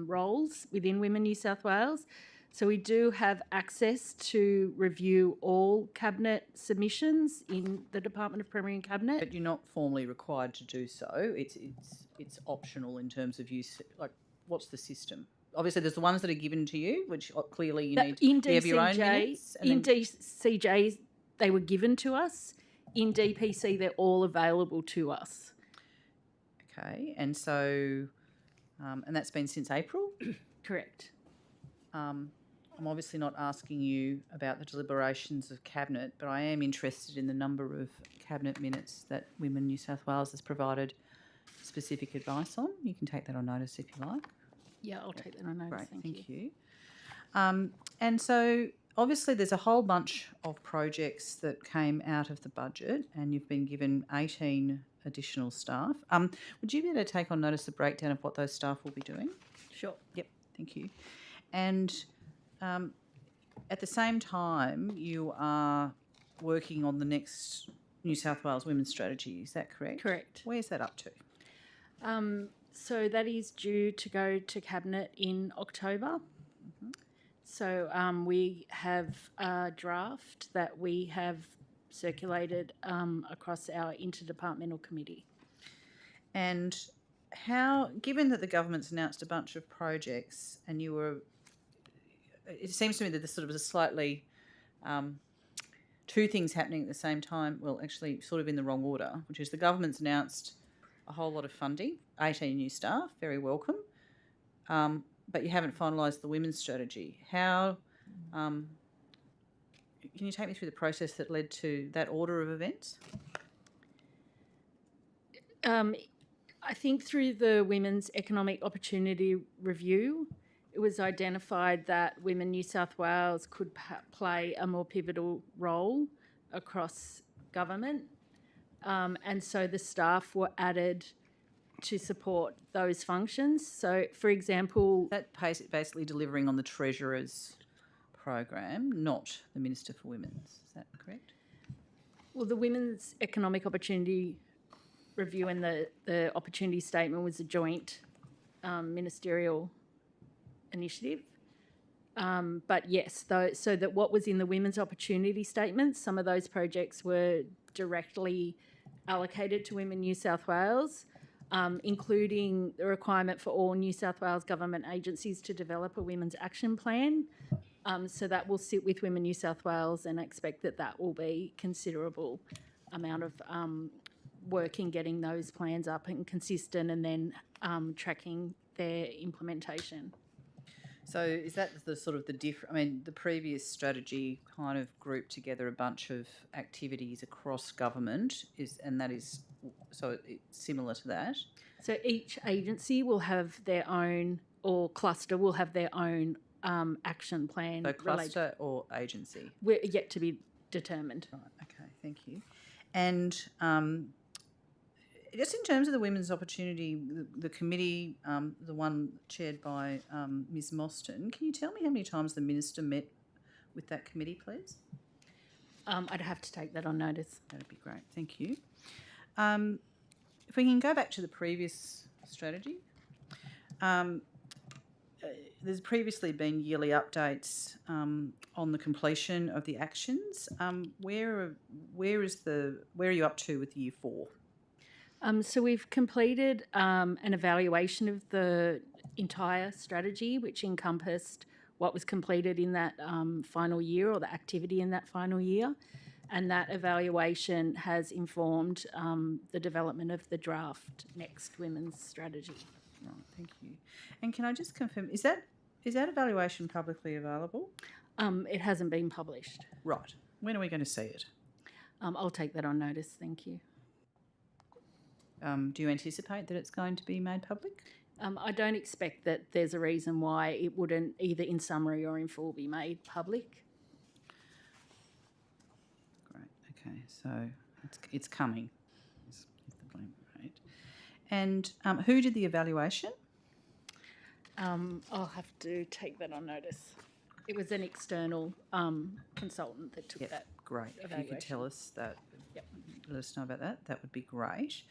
S3: roles within Women New South Wales. So we do have access to review all Cabinet submissions in the Department of Premier and Cabinet.
S17: But you're not formally required to do so. It's optional in terms of use. Like, what's the system? Obviously, there's the ones that are given to you, which clearly you need
S3: in
S17: to have your own
S3: DCJ,
S17: minutes. and
S3: in
S17: then-
S3: DCJ, they were given to us. In DPC, they're all available to us.
S17: Okay, and so, and that's been since April?
S3: Correct.
S17: I'm obviously not asking you about the deliberations of Cabinet, but I am interested in the number of Cabinet minutes that Women New South Wales has provided specific advice on. You can take that on notice if you like.
S3: Yeah, I'll take that on notice.
S17: Great,
S3: Thank you.
S17: And so obviously there's a whole bunch of projects that came out of the budget, and you've been given 18 additional staff. Would you be able to take on notice the breakdown of what those staff will be doing?
S3: Sure.
S17: Yep, thank you. And at the same time, you are working on the next New South Wales Women's Strategy, is that correct?
S3: Correct.
S17: Where's that up to?
S3: So that is due to go to Cabinet in October. So we have a draft that we have circulated across our interdepartmental committee.
S17: And how, given that the government's announced a bunch of projects and you were, it seems to me that there's sort of a slightly, two things happening at the same time, well, actually sort of in the wrong order, which is the government's announced a whole lot of funding, 18 new staff, very welcome, but you haven't finalised the women's strategy. How, can you take me through the process that led to that order of events?
S3: I think through the Women's Economic Opportunity Review, it was identified that Women New South Wales could play a more pivotal role across government. And so the staff were added to support those functions. So, for example...
S17: That basically delivering on the Treasurer's program, not the Minister for Women's. Is that correct?
S3: Well, the Women's Economic Opportunity Review and the Opportunity Statement was a joint ministerial initiative. But yes, so that what was in the Women's Opportunity Statement, some of those projects were directly allocated to Women New South Wales, including the requirement for all New South Wales government agencies to develop a Women's Action Plan. So that will sit with Women New South Wales, and I expect that that will be considerable amount of work in getting those plans up and consistent, and then tracking their implementation.
S17: So is that the sort of the previous strategy kind of grouped together a bunch of activities across government, so it's similar to that?
S3: So each agency will have their own, or cluster will have their own action plan.
S17: So cluster or agency?
S3: We're yet to be determined.
S17: Right, okay, thank you. And just in terms of the Women's Opportunity, the committee, the one chaired by Ms Mostyn, can you tell me how many times the Minister met with that committee, please?
S3: I'd have to take that on notice.
S17: That'd be great, thank you. If we can go back to the previous strategy, there's previously been yearly updates on the completion of the actions. Where are you up to with year 4?
S3: So we've completed an evaluation of the entire strategy, which encompassed what was completed in that final year, or the activity in that final year. And that evaluation has informed the development of the draft next women's strategy.
S17: Right, thank you. And can I just confirm, is that evaluation publicly available?
S3: It hasn't been published.
S17: Right. When are we going to see it?
S3: I'll take that on notice, thank you.
S17: Do you anticipate that it's going to be made public?
S3: I don't expect that there's a reason why it wouldn't, either in summary or in full, be made public.
S17: Great, okay, so it's coming, is the blame, right? And who did the evaluation?
S3: I'll have to take that on notice. It was an external consultant that took that.
S17: Great, if you could tell us that, let us know about that, that would be great.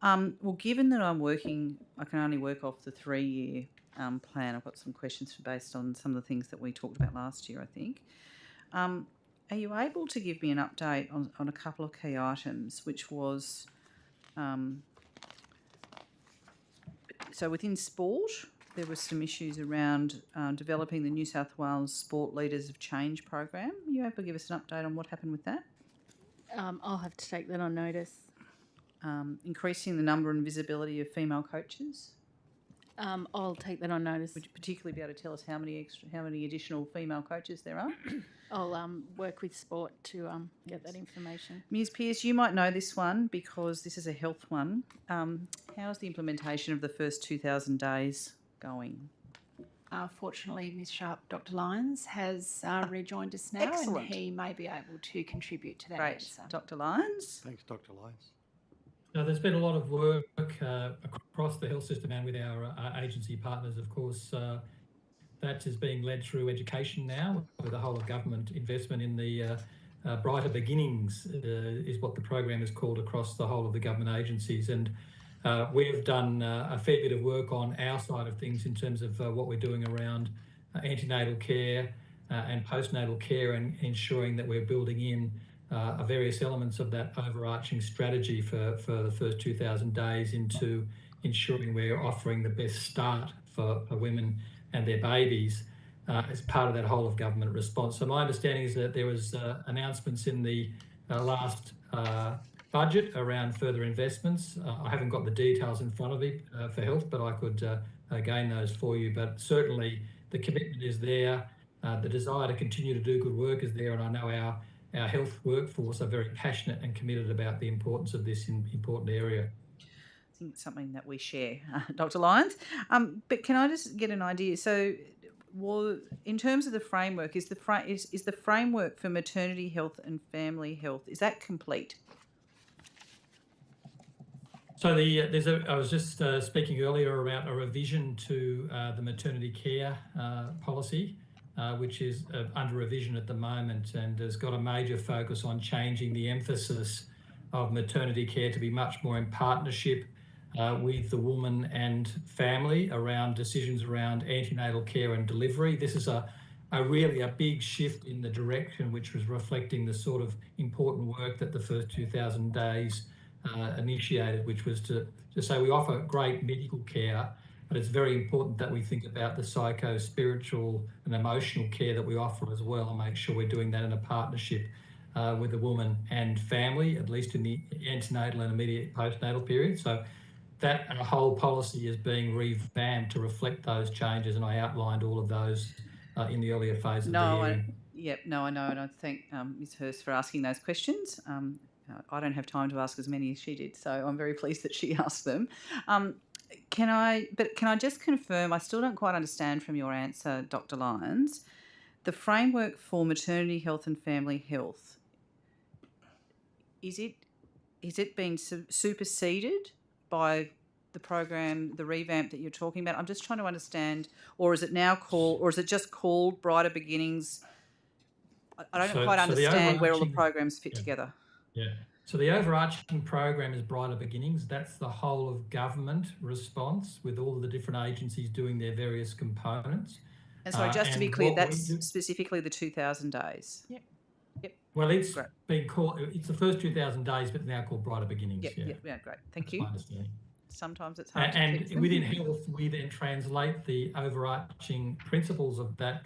S17: Well, given that I can only work off the 3-year plan. I've got some questions based on some of the things that we talked about last year, I think. Are you able to give me an update on a couple of key items, which was, so within sport, there were some issues around developing the New South Wales Sport Leaders of Change program. Are you able to give us an update on what happened with that?
S3: I'll have to take that on notice.
S17: Increasing the number and visibility of female coaches.
S3: I'll take that on notice.
S17: Would you particularly be able to tell us how many additional female coaches there are?
S3: I'll work with sport to get that information.
S17: Ms. Pearce, you might know this one because this is a health one. How's the implementation of the first 2,000 days going?
S5: Fortunately, Ms. Sharp, Dr. Lyons has rejoined us now,
S17: Excellent.
S5: and he may be able to contribute to that
S17: Great.
S5: answer.
S17: Dr. Lyons?
S1: Thanks, Dr. Lyons.
S8: Now, there's been a lot of work across the health system and with our agency partners, of course. That is being led through education now, with the whole of government investment in the Brighter Beginnings is what the program is called across the whole of the government agencies. And we've done a fair bit of work on our side of things in terms of what we're doing around antenatal care and postnatal care, and ensuring that we're building in various elements of that overarching strategy for the first 2,000 days into ensuring we're offering the best start for women and their babies as part of that whole of government response. So my understanding is that there was announcements in the last budget around further investments. I haven't got the details in front of me for health, but I could gain those for you. But certainly the commitment is there. The desire to continue to do good work is there, and I know our health workforce are very passionate and committed about the importance of this important area.
S17: I think it's something that we share, Dr. Lyons. But can I just get an idea? So, in terms of the framework, is the framework for maternity health and family health, is that complete?
S8: So I was just speaking earlier about a revision to the maternity care policy, which is under revision at the moment, and has got a major focus on changing the emphasis of maternity care to be much more in partnership with the woman and family around decisions around antenatal care and delivery. This is really a big shift in the direction which was reflecting the sort of important work that the first 2,000 days initiated, which was to say we offer great medical care, but it's very important that we think about the psycho-spiritual and emotional care that we offer as well, and make sure we're doing that in a partnership with the woman and family, at least in the antenatal and immediate postnatal period. So that whole policy is being revamped to reflect those changes, and I outlined all of those in the earlier phase of the hearing.
S17: I know, and I thank Ms. Hurst for asking those questions. I don't have time to ask as many as she did, so I'm very pleased that she asked them. Can I just confirm, I still don't quite understand from your answer, Dr. Lyons, the framework for maternity health and family health, is it being superseded by the program, the revamp that you're talking about? I'm just trying to understand, or is it just called Brighter Beginnings? I don't quite understand where all the programs fit together.
S8: Yeah. So the overarching program is Brighter Beginnings. That's the whole of government response, with all of the different agencies doing their various components.
S17: And so just to be clear, that's specifically the 2,000 days.
S5: Yep.
S8: Well, it's been called, it's the first 2,000 days, but now called Brighter Beginnings.
S17: Yeah, great. Thank you.
S8: That's my understanding.
S17: Sometimes it's hard to keep them.
S8: Within health, we then translate the overarching principles of that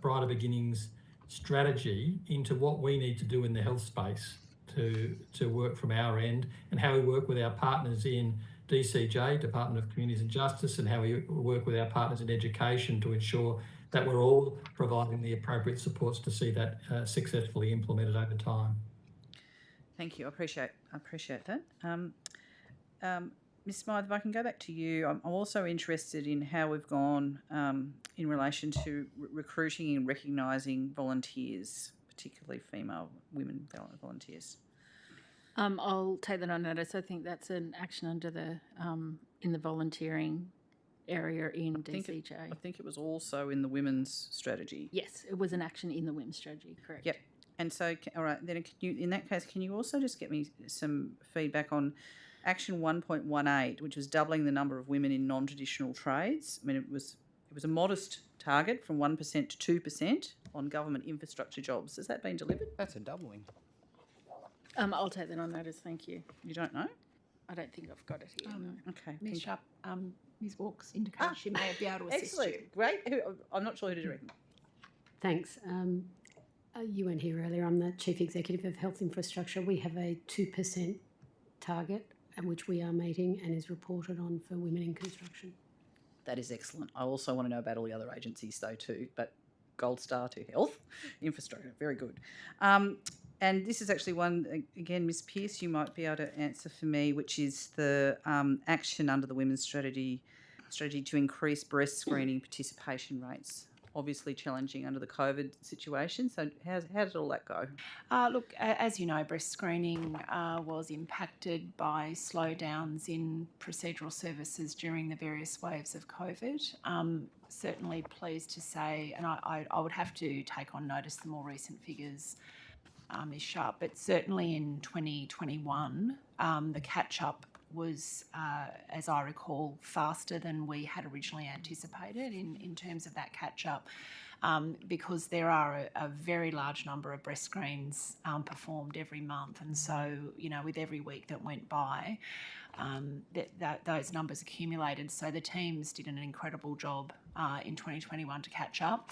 S8: Brighter Beginnings strategy into what we need to do in the health space to work from our end, and how we work with our partners in DCJ, Department of Communities and Justice, and how we work with our partners in education to ensure that we're all providing the appropriate supports to see that successfully implemented over time.
S17: Thank you. I appreciate that. Ms. Smythe, if I can go back to you, I'm also interested in how we've gone in relation to recruiting and recognising volunteers, particularly female women volunteers.
S3: I'll take that on notice. I think that's an action under the in the volunteering area in DCJ.
S17: I think it was also in the women's strategy.
S3: Yes, it was an action in the women's strategy, correct.
S17: Yep. And so, all right, then in that case, can you also just get me some feedback on Action 1.18, which was doubling the number of women in non-traditional trades. I mean, it was a modest target from 1% to 2% on government infrastructure jobs. Has that been delivered?
S11: That's a doubling.
S3: I'll take that on notice, thank you.
S17: You don't know?
S3: I don't think I've got it here. No.
S17: Okay.
S5: Ms. Sharp, Ms. Walks indicated she may be able to assist
S17: Excellent.
S5: you.
S17: Great. I'm not sure who to direct.
S7: Thanks. You weren't here earlier. I'm the Chief Executive of Health Infrastructure. We have a 2% target, which we are meeting and is reported on for women in construction.
S17: That is excellent. I also want to know about all the other agencies though too, but gold star to health infrastructure. Very good. And this is actually one, again, Ms. Pearce, you might be able to answer for me, which is the action under the Women's Strategy to increase breast screening participation rates. Obviously challenging under the COVID situation. So how did all that go?
S5: Look, as you know, breast screening was impacted by slowdowns in procedural services during the various waves of COVID. Certainly pleased to say, and I would have to take on notice the more recent figures, Ms. Sharp, but certainly in 2021, the catch-up was, as I recall, faster than we had originally anticipated in terms of that catch-up, because there are a very large number of breast screens performed every month. And so, you know, with every week that went by, those numbers accumulated. So the teams did an incredible job in 2021 to catch up.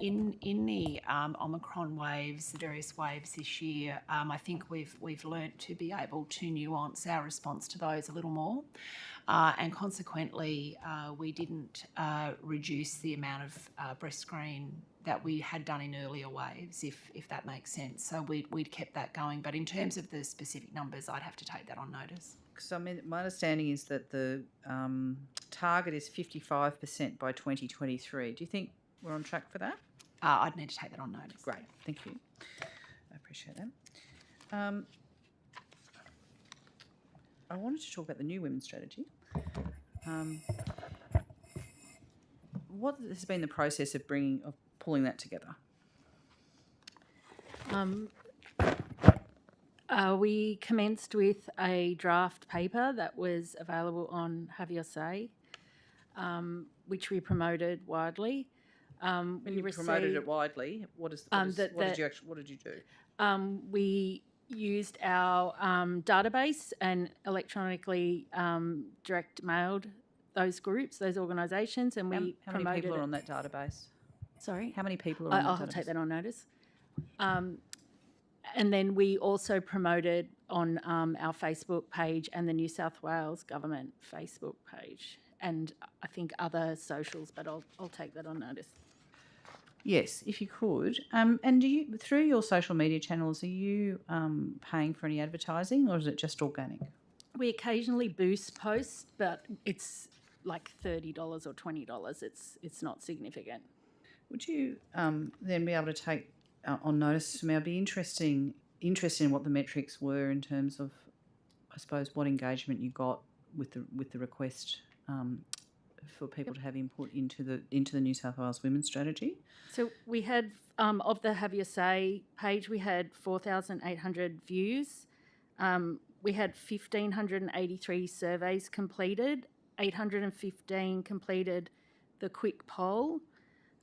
S5: In the Omicron waves, the various waves this year, I think we've learnt to be able to nuance our response to those a little more, and consequently, we didn't reduce the amount of breast screen that we had done in earlier waves, if that makes sense. So we'd kept that going, but in terms of the specific numbers, I'd have to take that on notice.
S17: So I mean, my understanding is that the target is 55% by 2023. Do you think we're on track for that?
S5: I'd need to take that on notice.
S17: Great, thank you. I appreciate that. I wanted to talk about the new women's strategy. What has been the process of pulling that together?
S3: We commenced with a draft paper that was available on Have Your Say, which we promoted widely.
S17: When you promoted it widely, what did you do?
S3: We used our database and electronically direct mailed those groups, those organisations, and we
S17: how many people are on that database?
S3: Sorry?
S17: How many people are on that database?
S3: I'll take that on notice. And then we also promoted on our Facebook page and the New South Wales Government Facebook page, and I think other socials, but I'll take that on notice.
S17: Yes, if you could. And do you, through your social media channels, are you paying for any advertising, or is it just organic?
S3: We occasionally boost posts, but it's like $30 or $20. It's not significant.
S17: Would you then be able to take on notice for me? I'd be interested in what the metrics were in terms of, I suppose, what engagement you got with the request for people to have input into the New South Wales Women's Strategy.
S3: So we had of the Have Your Say page, we had 4,800 views. We had 1,583 surveys completed. 815 completed the quick poll.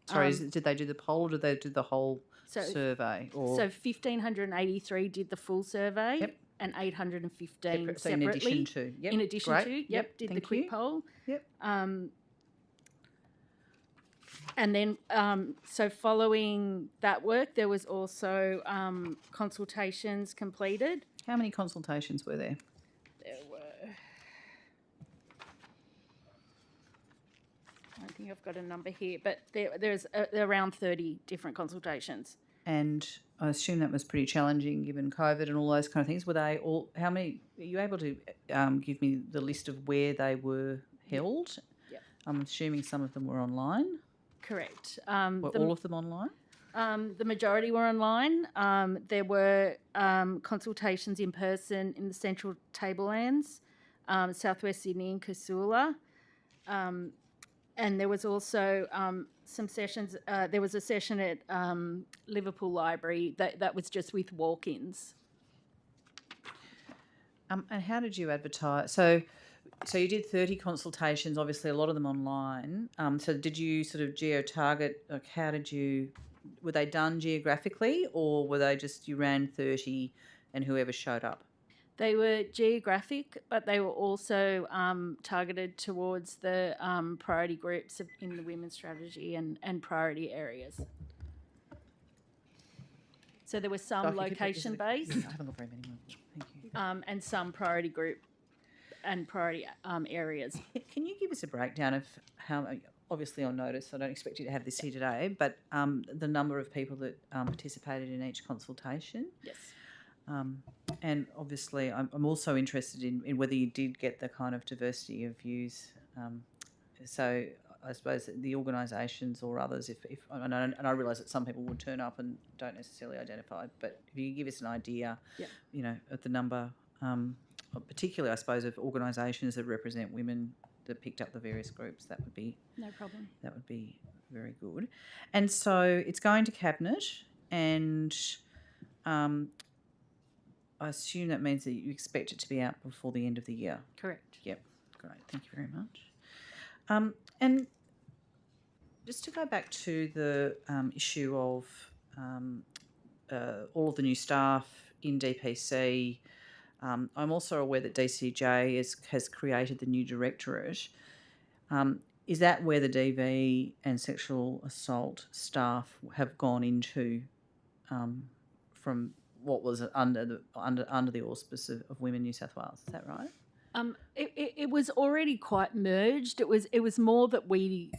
S17: Sorry, did they do the poll or did they do the whole survey? Or?
S3: So 1,583 did the full survey.
S17: Yep.
S3: And 815
S17: so
S3: separately.
S17: in addition to, yep.
S3: In addition
S17: Great.
S3: to,
S17: Yep.
S3: did
S17: Thank
S3: the quick
S17: you.
S3: poll.
S17: Yep.
S3: And then, so following that work, there was also consultations completed.
S17: How many consultations were there?
S3: There were, I don't think I've got a number here, but there's around 30 different consultations.
S17: And I assume that was pretty challenging given COVID and all those kind of things. Were they all? How many? Are you able to give me the list of where they were held?
S3: Yep.
S17: I'm assuming some of them were online.
S3: Correct.
S17: Were all of them online?
S3: The majority were online. There were consultations in person in the Central Tablelands, Southwest Sydney and Casula. And there was also some sessions. There was a session at Liverpool Library that was just with walk-ins.
S17: And how did you advertise? So you did 30 consultations, obviously a lot of them online. So did you sort of geo-target, like were they done geographically, or were they just you ran 30 and whoever showed up?
S3: They were geographic, but they were also targeted towards the priority groups in the women's strategy and priority areas. So there was some location-based
S17: I haven't got very many more. Thank you.
S3: and some priority group and priority areas.
S17: Can you give us a breakdown of how, obviously on notice, I don't expect you to have this here today, but the number of people that participated in each consultation?
S3: Yes.
S17: And obviously I'm also interested in whether you did get the kind of diversity of views. So I suppose the organisations or others, and I realise that some people would turn up and don't necessarily identify, but if you give us an idea, of the number, particularly I suppose of organisations that represent women that picked up the various groups, that would be
S3: no problem.
S17: That would be very good. And so it's going to Cabinet, and I assume that means that you expect it to be out before the end of the year.
S3: Correct.
S17: Yep. Great. Thank you very much. And just to go back to the issue of all of the new staff in DPC, I'm also aware that DCJ has created the new directorate. Is that where the DV and sexual assault staff have gone into from what was under the auspice of Women New South Wales? Is that right?
S3: It was already quite merged. It was more that we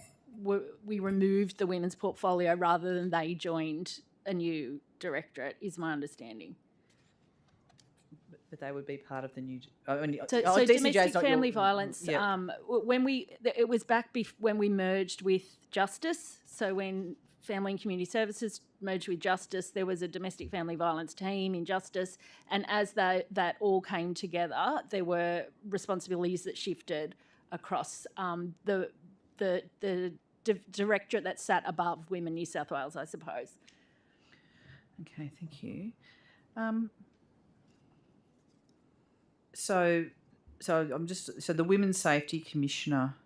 S3: removed the women's portfolio rather than they joined a new directorate, is my understanding.
S17: But they would be part of the new.
S3: So domestic family violence.
S17: Yeah.
S3: It was back when we merged with Justice. So when Family and Community Services merged with Justice, there was a domestic family violence team in Justice, and as that all came together, there were responsibilities that shifted across the directorate that sat above Women New South Wales, I suppose.
S17: Okay, thank you. So the Women's Safety Commissioner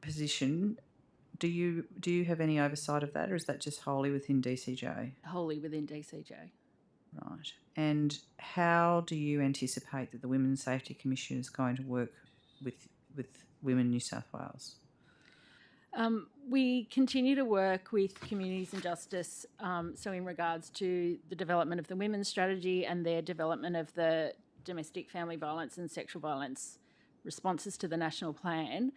S17: position. Do you have any oversight of that, or is that just wholly within DCJ?
S3: Wholly within DCJ.
S17: Right. And how do you anticipate that the Women's Safety Commission is going to work with Women New South Wales?
S3: We continue to work with Communities and Justice, so in regards to the development of the women's strategy and their development of the domestic family violence and sexual violence responses to the national plan,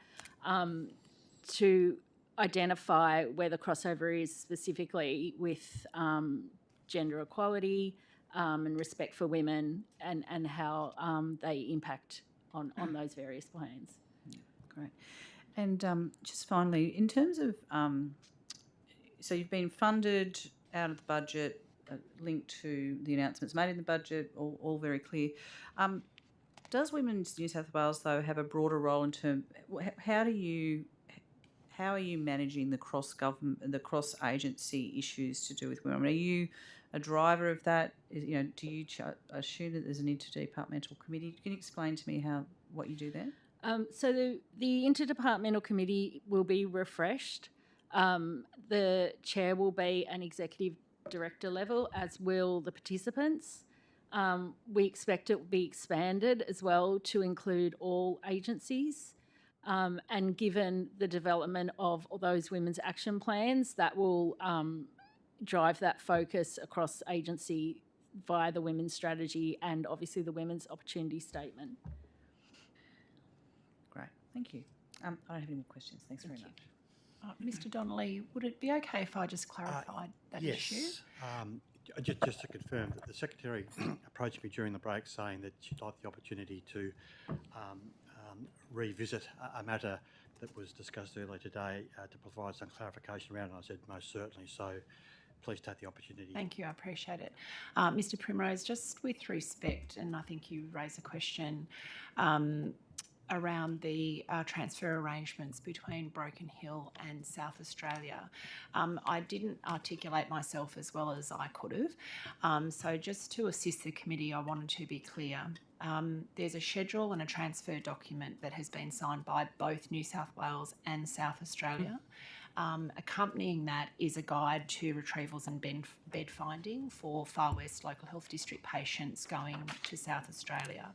S3: to identify where the crossover is specifically with gender equality and respect for women and how they impact on those various plans.
S17: Great. And just finally, in terms of, so you've been funded out of the budget, linked to the announcements made in the budget, all very clear. Does Women's New South Wales, though, have a broader role in terms, how are you managing the cross-agency issues to do with women? I mean, are you a driver of that? Do you assume that there's an interdepartmental committee? Can you explain to me what you do there?
S3: So the interdepartmental committee will be refreshed. The chair will be an executive director level, as will the participants. We expect it will be expanded as well to include all agencies. And given the development of all those women's action plans, that will drive that focus across agency via the women's strategy and obviously the women's opportunity statement.
S17: Great, thank you. I don't have any more questions. Thanks very much.
S5: Mr. Donnelly, would it be okay if I just clarified that issue?
S1: Yes. Just to confirm that the Secretary approached me during the break saying that she'd like the opportunity to revisit a matter that was discussed earlier today to provide some clarification around it. And I said most certainly, so please take the opportunity.
S5: Thank you, I appreciate it. Mr. Primrose, just with respect, and I think you raised a question, around the transfer arrangements between Broken Hill and South Australia. I didn't articulate myself as well as I could have. So just to assist the committee, I wanted to be clear. There's a schedule and a transfer document that has been signed by both New South Wales and South Australia. Accompanying that is a guide to retrievals and bed finding for Far West Local Health District patients going to South Australia.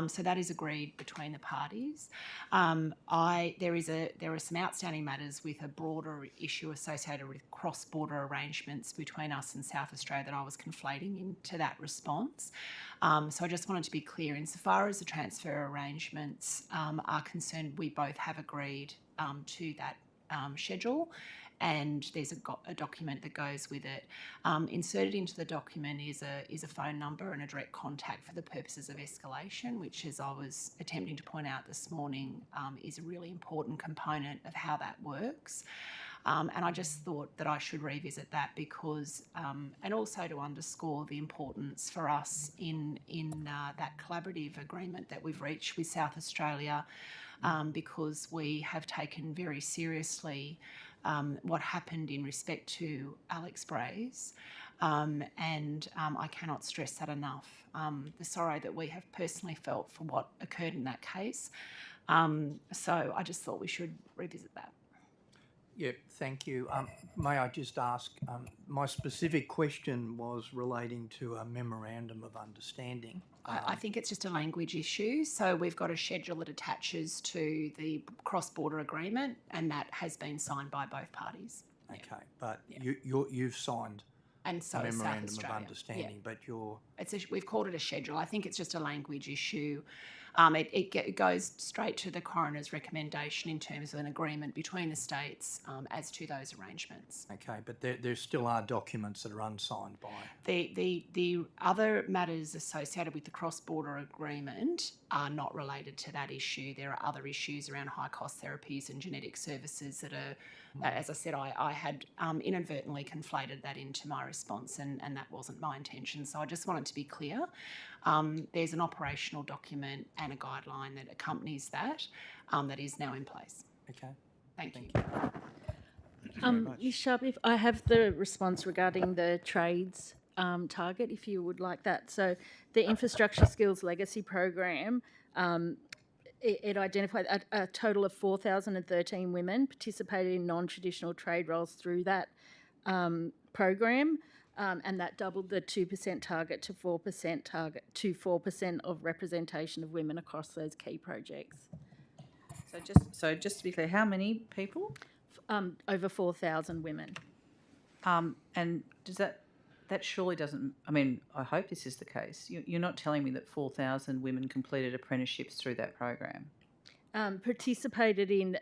S5: So that is agreed between the parties. There are some outstanding matters with a broader issue associated with cross-border arrangements between us and South Australia that I was conflating into that response. So I just wanted to be clear, insofar as the transfer arrangements are concerned, we both have agreed to that schedule, and there's a document that goes with it. Inserted into the document is a phone number and a direct contact for the purposes of escalation, which, as I was attempting to point out this morning, is a really important component of how that works. And I just thought that I should revisit that because, and also to underscore the importance for us in that collaborative agreement that we've reached with South Australia, because we have taken very seriously what happened in respect to Alex Braze, and I cannot stress that enough. The sorrow that we have personally felt for what occurred in that case. So I just thought we should revisit that.
S15: Yep, thank you. May I just ask, my specific question was relating to a memorandum of understanding.
S5: I think it's just a language issue. So we've got a schedule that attaches to the cross-border agreement, and that has been signed by both parties.
S15: Okay, but you've signed
S5: and so
S15: a memorandum
S5: South
S15: of
S5: Australia.
S15: understanding, but you're...
S5: We've called it a schedule. I think it's just a language issue. It goes straight to the coroner's recommendation in terms of an agreement between the states as to those arrangements.
S15: Okay, but there still are documents that are unsigned by...
S5: The other matters associated with the cross-border agreement are not related to that issue. There are other issues around high-cost therapies and genetic services that are, as I said, I had inadvertently conflated that into my response, and that wasn't my intention. So I just wanted to be clear. There's an operational document and a guideline that accompanies that that is now in place.
S15: Okay.
S5: Thank you.
S3: Ms. Sharp, if I have the response regarding the trades target, if you would like that. So the Infrastructure Skills Legacy Program, it identified a total of 4,013 women participated in non-traditional trade roles through that program. And that doubled the 2% target to 4% of representation of women across those key projects.
S17: So just to be clear, how many people?
S3: Over 4,000 women.
S17: And does that surely doesn't? I mean, I hope this is the case. You're not telling me that 4,000 women completed apprenticeships through that program?
S3: Participated in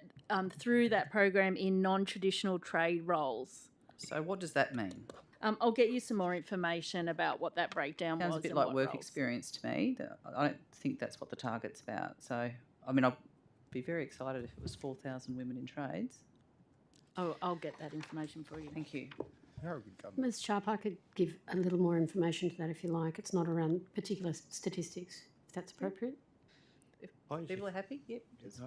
S3: through that program in non-traditional trade roles.
S17: So what does that mean?
S3: I'll get you some more information about what that breakdown was.
S17: Sounds a bit like work experience to me. I don't think that's what the target's about. So, I mean, I'd be very excited if it was 4,000 women in trades.
S3: Oh, I'll get that information for you.
S17: Thank you.
S7: Ms. Sharp, I could give a little more information to that if you like. It's not around particular statistics, if that's appropriate.
S17: If people are happy, yep.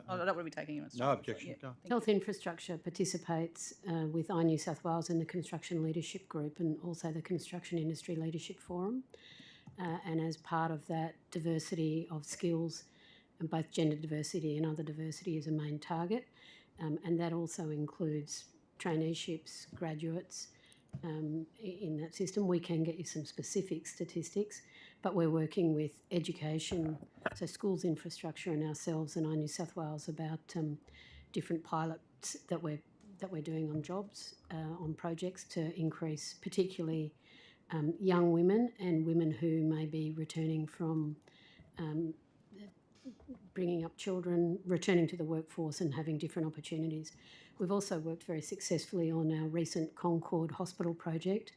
S17: I don't want to be taking it.
S1: No objection.
S17: Yeah.
S7: Health Infrastructure participates with New South Wales in the Construction Leadership Group and also the Construction Industry Leadership Forum. And as part of that, diversity of skills, and both gender diversity and other diversity is a main target. And that also includes traineeships, graduates in that system. We can get you some specific statistics, but we're working with education, so schools infrastructure and ourselves and New South Wales about different pilots that we're doing on jobs, on projects to increase particularly young women and women who may be returning from bringing up children, returning to the workforce and having different opportunities. We've also worked very successfully on our recent Concord Hospital project,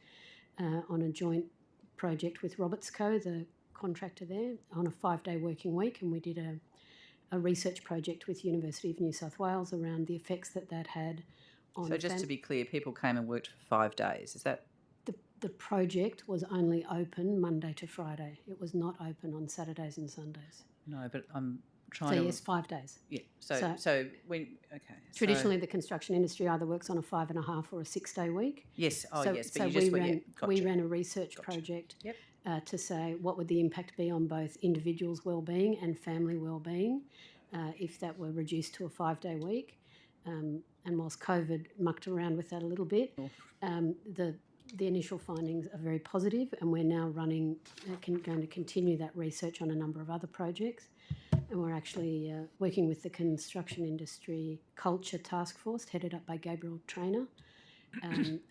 S7: on a joint project with Roberts Co, the contractor there, on a 5-day working week, and we did a research project with University of New South Wales around the effects that had on...
S17: So just to be clear, people came and worked for 5 days, is that...
S7: The project was only open Monday to Friday. It was not open on Saturdays and Sundays.
S17: No, but I'm trying
S7: So
S17: to...
S7: yes, 5 days.
S17: Yeah, so when... Okay.
S7: Traditionally, the construction industry either works on a 5.5 or a 6 day week.
S17: Yes,
S7: but
S17: you just...
S7: we ran a research project to say what would the impact be on both individuals' wellbeing and family wellbeing if that were reduced to a 5 day week. And whilst COVID mucked around with that a little bit, the initial findings are very positive, and we're now going to continue that research on a number of other projects. And we're actually working with the Construction Industry Culture Task Force, headed up by Gabriel Traynor,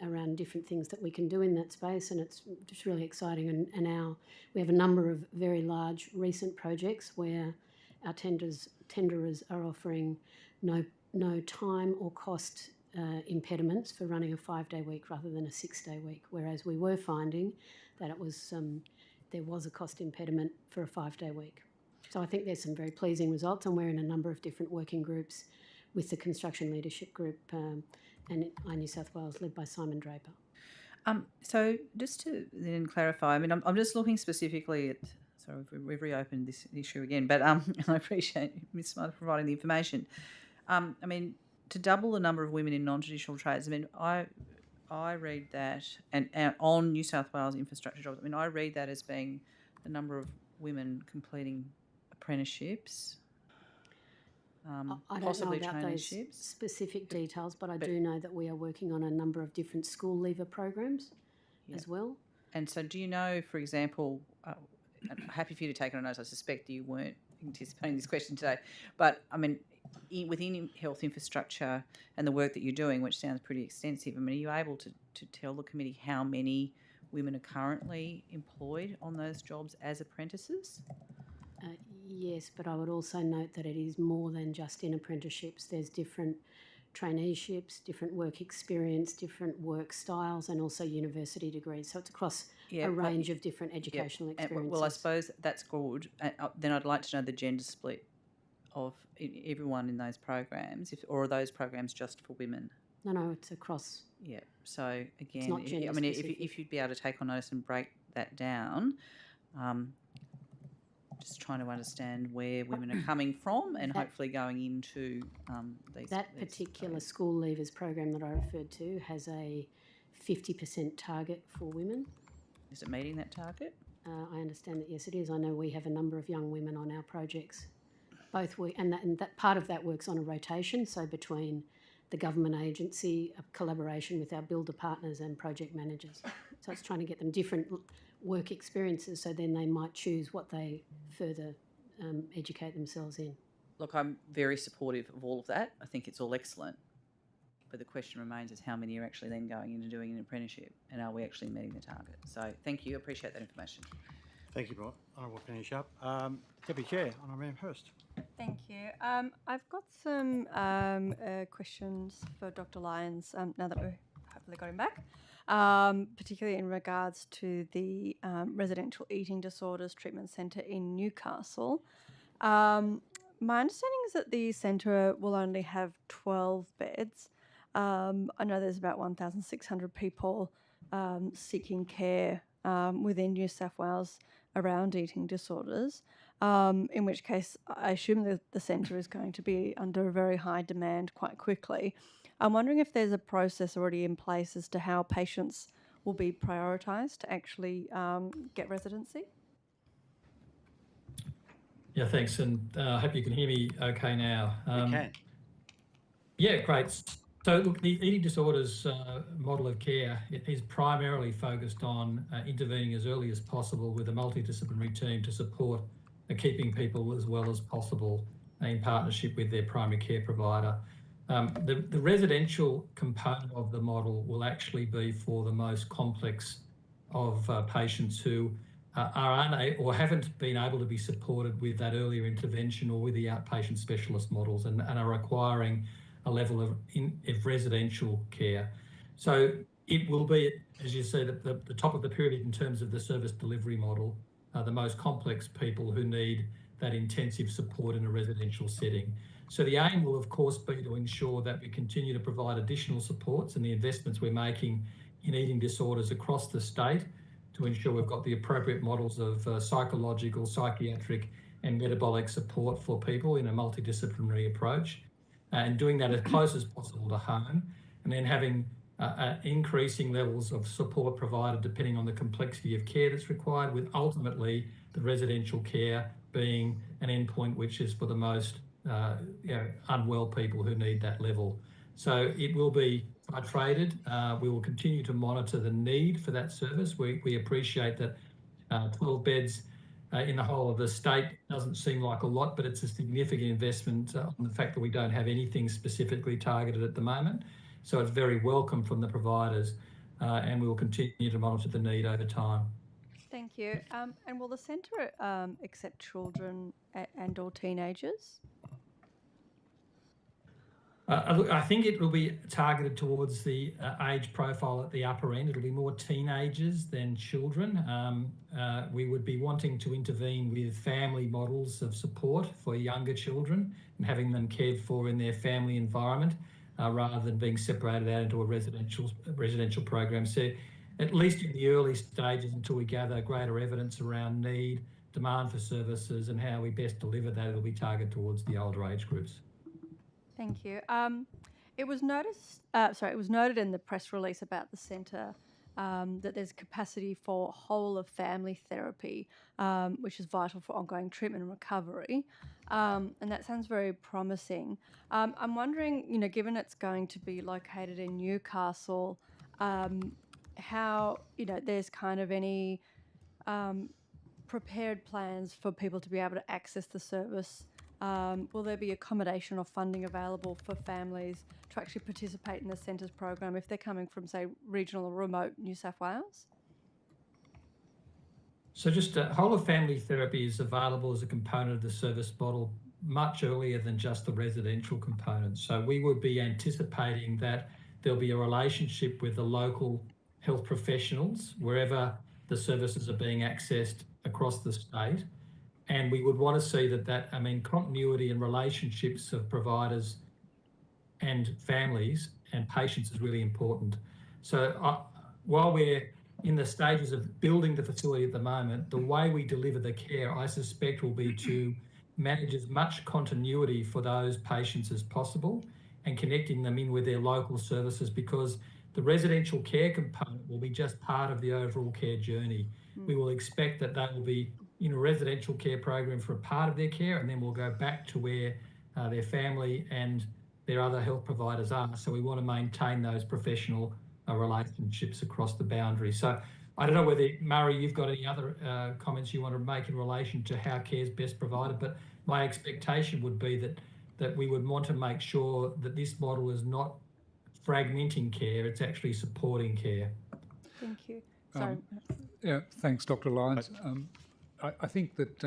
S7: around different things that we can do in that space, and it's just really exciting. And we have a number of very large recent projects where our tenderers are offering no time or cost impediments for running a 5 day week rather than a 6 day week, whereas we were finding that there was a cost impediment for a 5 day week. So I think there's some very pleasing results, and we're in a number of different working groups with the Construction Leadership Group and New South Wales, led by Simon Draper.
S17: So just to then clarify, I mean, I'm just looking specifically at... Sorry, we've reopened this issue again, but I appreciate Ms. Smythe providing the information. I mean, to double the number of women in non-traditional trades, I mean, I read that, and on New South Wales infrastructure jobs, I mean, I read that as being the number of women completing apprenticeships,
S7: I don't
S17: possibly
S7: know about those
S17: traineeships.
S7: specific details, but I do know that we are working on a number of different school leaver programs as well.
S17: And so do you know, for example, I'm happy for you to take it on notice, I suspect you weren't anticipating this question today, but I mean, within health infrastructure and the work that you're doing, which sounds pretty extensive, I mean, are you able to tell the committee how many women are currently employed on those jobs as apprentices?
S7: Yes, but I would also note that it is more than just in apprenticeships. There's different traineeships, different work experience, different work styles, and also university degrees. So it's across a range of different educational experiences.
S17: Well, I suppose that's good. Then I'd like to know the gender split of everyone in those programs, or are those programs just for women?
S7: No, it's across.
S17: Yeah. So again,
S7: it's not gender specific.
S17: if you'd be able to take on notice and break that down, just trying to understand where women are coming from and hopefully going into these.
S7: That particular school leavers program that I referred to has a 50% target for women.
S17: Is it meeting that target?
S7: I understand that, yes, it is. I know we have a number of young women on our projects. And that part of that works on a rotation, so between the government agency, a collaboration with our builder partners and project managers. So it's trying to get them different work experiences, so then they might choose what they further educate themselves in.
S17: Look, I'm very supportive of all of that. I think it's all excellent. But the question remains is how many are actually then going into doing an apprenticeship, and are we actually meeting the target? So thank you. Appreciate that information.
S1: Thank you, Bron. Honourable finish up. Deputy Chair, Honourable Hurst.
S12: Thank you. I've got some questions for Dr. Lyons now that we've hopefully got him back, particularly in regards to the Residential Eating Disorders Treatment Centre in Newcastle. My understanding is that the centre will only have 12 beds. I know there's about 1,600 people seeking care within New South Wales around eating disorders, in which case I assume that the centre is going to be under a very high demand quite quickly. I'm wondering if there's a process already in place as to how patients will be prioritised to actually get residency.
S8: Yeah, thanks, and I hope you can hear me okay now.
S1: We can.
S8: Yeah, great. So look, the eating disorders model of care is primarily focused on intervening as early as possible with a multidisciplinary team to support keeping people as well as possible in partnership with their primary care provider. The residential component of the model will actually be for the most complex of patients who are unable or haven't been able to be supported with that earlier intervention or with the outpatient specialist models and are requiring a level of residential care. So it will be, as you said, at the top of the pyramid in terms of the service delivery model, the most complex people who need that intensive support in a residential setting. So the aim will, of course, be to ensure that we continue to provide additional supports and the investments we're making in eating disorders across the state to ensure we've got the appropriate models of psychological, psychiatric and metabolic support for people in a multidisciplinary approach, and doing that as close as possible to home, and then having increasing levels of support provided depending on the complexity of care that's required, with ultimately the residential care being an endpoint which is for the most unwell people who need that level. So it will be titrated. We will continue to monitor the need for that service. We appreciate that 12 beds in the whole of the state doesn't seem like a lot, but it's a significant investment on the fact that we don't have anything specifically targeted at the moment. So it's very welcome from the providers, and we will continue to monitor the need over time.
S12: Thank you. And will the centre accept children and or teenagers?
S8: Look, I think it will be targeted towards the age profile at the upper end. It'll be more teenagers than children. We would be wanting to intervene with family models of support for younger children and having them cared for in their family environment rather than being separated out into a residential program. So at least in the early stages, until we gather greater evidence around need, demand for services and how we best deliver that, it'll be targeted towards the older age groups.
S12: Thank you. It was noted in the press release about the centre that there's capacity for whole of family therapy, which is vital for ongoing treatment and recovery. And that sounds very promising. I'm wondering, given it's going to be located in Newcastle, how, there's kind of any prepared plans for people to be able to access the service. Will there be accommodation or funding available for families to actually participate in the centre's program if they're coming from, say, regional or remote New South Wales?
S8: So just whole of family therapy is available as a component of the service model much earlier than just the residential component. So we would be anticipating that there'll be a relationship with the local health professionals wherever the services are being accessed across the state. And we would want to see that continuity and relationships of providers and families and patients is really important. So while we're in the stages of building the facility at the moment, the way we deliver the care, I suspect, will be to manage as much continuity for those patients as possible and connecting them in with their local services, because the residential care component will be just part of the overall care journey. We will expect that they will be in a residential care program for a part of their care, and then we'll go back to where their family and their other health providers are. So we want to maintain those professional relationships across the boundary. So I don't know whether, Murray, you've got any other comments you want to make in relation to how care is best provided, but my expectation would be that we would want to make sure that this model is not fragmenting care, it's actually supporting care.
S12: Thank you. Sorry.
S2: Thanks, Dr. Lyons. I think that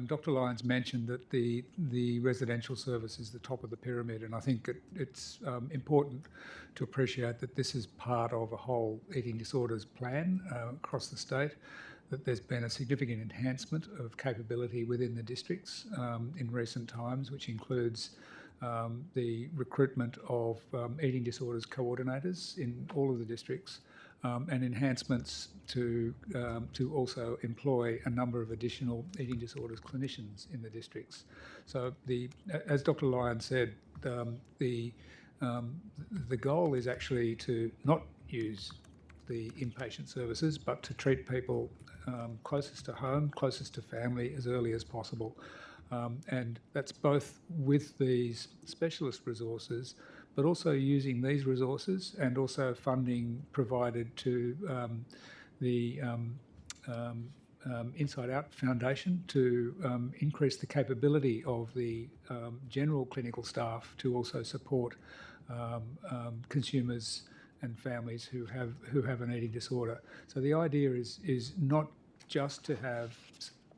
S2: Dr. Lyons mentioned that the residential service is the top of the pyramid, and I think it's important to appreciate that this is part of a whole eating disorders plan across the state, that there's been a significant enhancement of capability within the districts in recent times, which includes the recruitment of eating disorders coordinators in all of the districts, and enhancements to also employ a number of additional eating disorders clinicians in the districts. So as Dr. Lyons said, the goal is actually to not use the inpatient services, but to treat people closest to home, closest to family as early as possible. And that's both with these specialist resources, but also using these resources and also funding provided to the Inside Out Foundation to increase the capability of the general clinical staff to also support consumers and families who have an eating disorder. So the idea is not just to have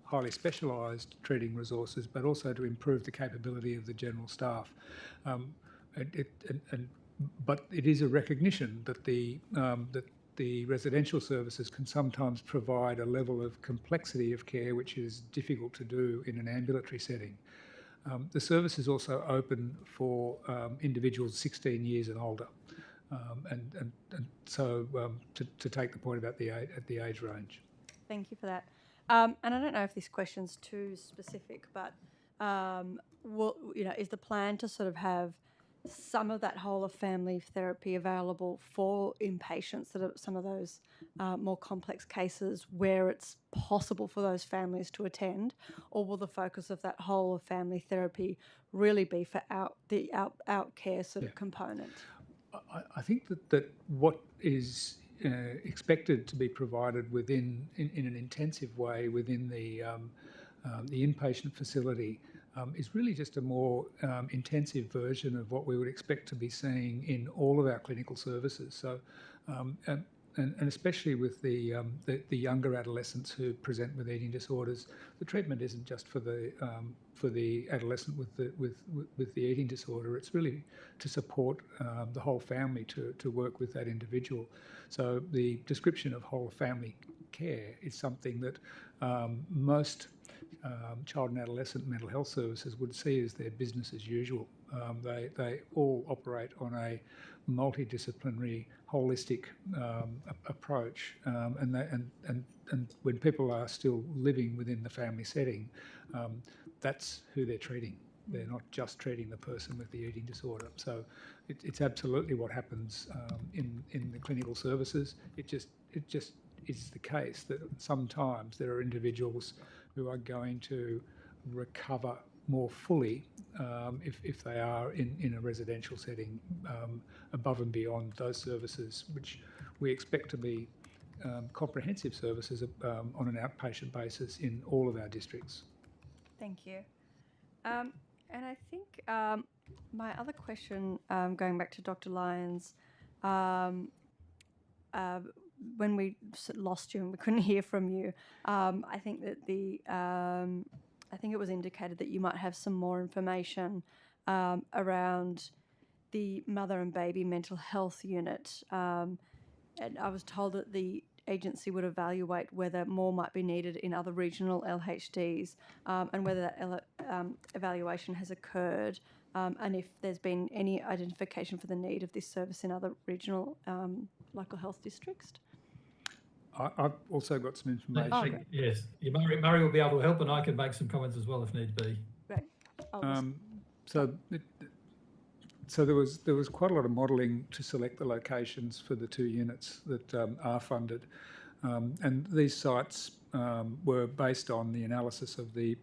S2: highly specialised treating resources, but also to improve the capability of the general staff. But it is a recognition that the residential services can sometimes provide a level of complexity of care which is difficult to do in an ambulatory setting. The service is also open for individuals 16 years and older, so to take the point about the age range.
S12: Thank you for that. And I don't know if this question's too specific, but is the plan to sort of have some of that whole of family therapy available for inpatients that are some of those more complex cases where it's possible for those families to attend, or will the focus of that whole of family therapy really be for the out care sort of component?
S2: I think that what is expected to be provided in an intensive way within the inpatient facility is really just a more intensive version of what we would expect to be seeing in all of our clinical services. So, and especially with the younger adolescents who present with eating disorders, the treatment isn't just for the adolescent with the eating disorder. It's really to support the whole family to work with that individual. So the description of whole family care is something that most child and adolescent mental health services would see as their business as usual. They all operate on a multidisciplinary, holistic approach, and when people are still living within the family setting, that's who they're treating. They're not just treating the person with the eating disorder. So it's absolutely what happens in the clinical services. It just is the case that sometimes there are individuals who are going to recover more fully if they are in a residential setting above and beyond those services, which we expect to be comprehensive services on an outpatient basis in all of our districts.
S12: Thank you. And I think my other question, going back to Dr. Lyons, when we lost you and we couldn't hear from you, I think that I think it was indicated that you might have some more information around the mother and baby mental health unit. And I was told that the agency would evaluate whether more might be needed in other regional LHDs and whether that evaluation has occurred and if there's been any identification for the need of this service in other regional local health districts.
S2: I've also got some information.
S8: Yes, Murray will be able to help, and I can make some comments as well if need be.
S12: Great.
S2: So there was quite a lot of modelling to select the locations for the 2 units that are funded, and these sites were based on the analysis of the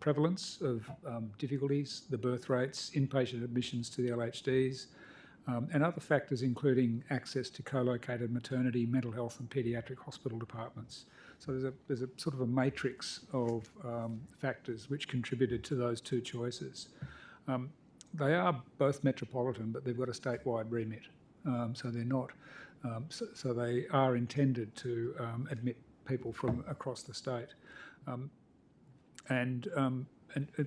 S2: prevalence of difficulties, the birth rates, inpatient admissions to the LHDs, and other factors including access to co-located maternity, mental health and paediatric hospital departments. So there's a sort of a matrix of factors which contributed to those 2 choices. They are both metropolitan, but they've got a statewide remit, so they're not. So they are intended to admit people from across the state, and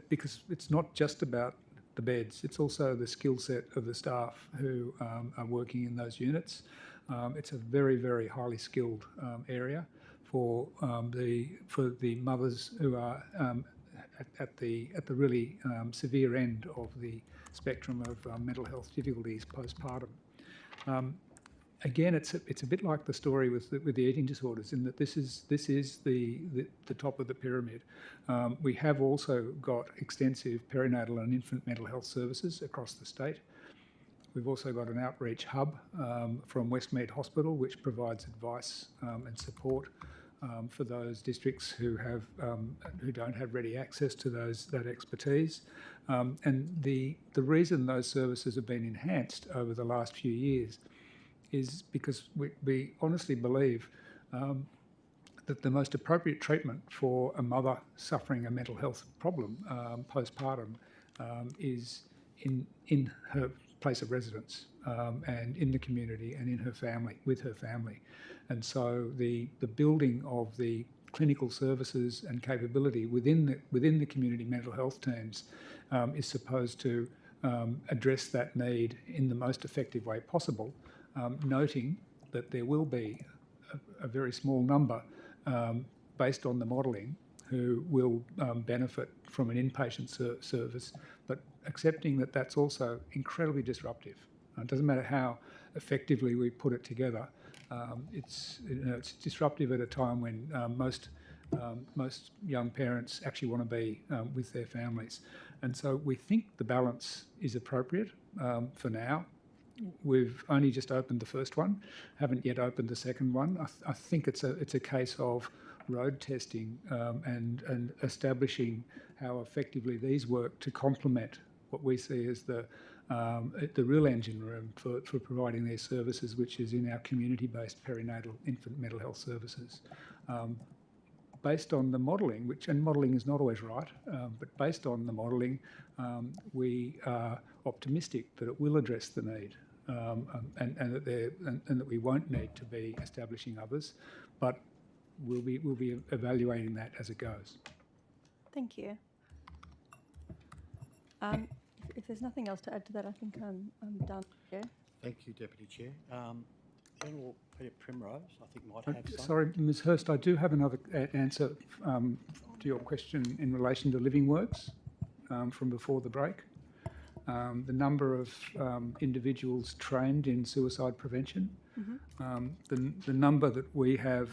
S2: because it's not just about the beds, it's also the skill set of the staff who are working in those units. It's a very, very highly skilled area for the mothers who are at the really severe end of the spectrum of mental health difficulties postpartum. Again, it's a bit like the story with the eating disorders, in that this is the top of the pyramid. We have also got extensive perinatal and infant mental health services across the state. We've also got an outreach hub from Westmead Hospital, which provides advice and support for those districts who don't have ready access to that expertise. And the reason those services have been enhanced over the last few years is because we honestly believe that the most appropriate treatment for a mother suffering a mental health problem postpartum is in her place of residence and in the community and in her family, with her family. And so the building of the clinical services and capability within the community mental health teams is supposed to address that need in the most effective way possible, noting that there will be a very small number based on the modelling who will benefit from an inpatient service, but accepting that that's also incredibly disruptive. It doesn't matter how effectively we put it together. It's disruptive at a time when most most young parents actually want to be with their families. And so we think the balance is appropriate for now. We've only just opened the first one, haven't yet opened the second one. I think it's a case of road testing and establishing how effectively these work to complement what we see as the real engine room for providing their services, which is in our community-based perinatal infant mental health services. Based on the modelling, and modelling is not always right, but based on the modelling, we are optimistic that it will address the need. And that we won't need to be establishing others, but we'll be evaluating that as it goes.
S12: Thank you. If there's nothing else to add to that, I think I'm done. Yeah.
S1: Thank you, Deputy Chair. General Peter Primrose, I think, might have some.
S2: Sorry, Ms Hurst, I do have another answer to your question in relation to Living Works from before the break. The number of individuals trained in suicide prevention. The number that we have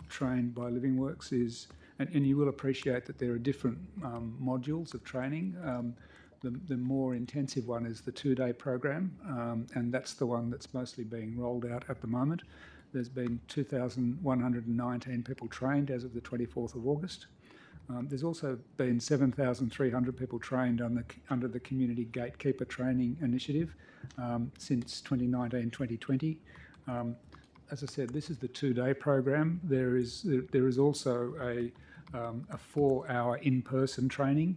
S2: trained by Living Works is, and you will appreciate that there are different modules of training. The more intensive one is the 2-day program, and that's the one that's mostly being rolled out at the moment. There's been 2,119 people trained as of the 24th of August. There's also been 7,300 people trained under the Community Gatekeeper Training Initiative since 2019-2020. As I said, this is the 2-day program. There is also a 4-hour in-person training,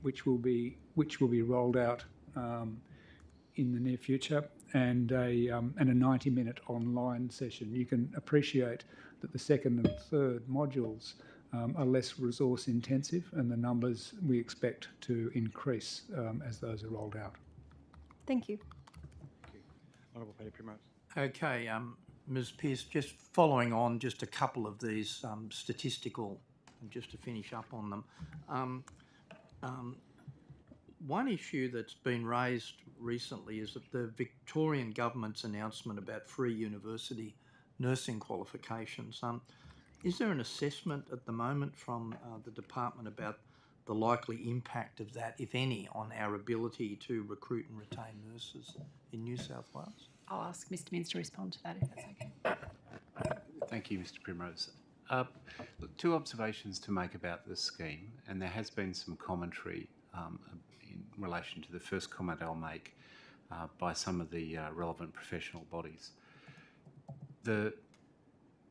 S2: which will be rolled out in the near future, and a 90-minute online session. You can appreciate that the second and third modules are less resource intensive, and the numbers we expect to increase as those are rolled out.
S12: Thank you.
S1: Thank you. Honourable Peter Primrose.
S15: Okay, Ms Pearce, just following on just a couple of these statistical, and just to finish up on them. One issue that's been raised recently is that the Victorian government's announcement about free university nursing qualifications. Is there an assessment at the moment from the department about the likely impact of that, if any, on our ability to recruit and retain nurses in New South Wales?
S5: I'll ask Mr Minns to respond to that, if that's okay.
S4: Thank you, Mr Primrose. Look, 2 observations to make about this scheme, and there has been some commentary in relation to the first comment I'll make by some of the relevant professional bodies.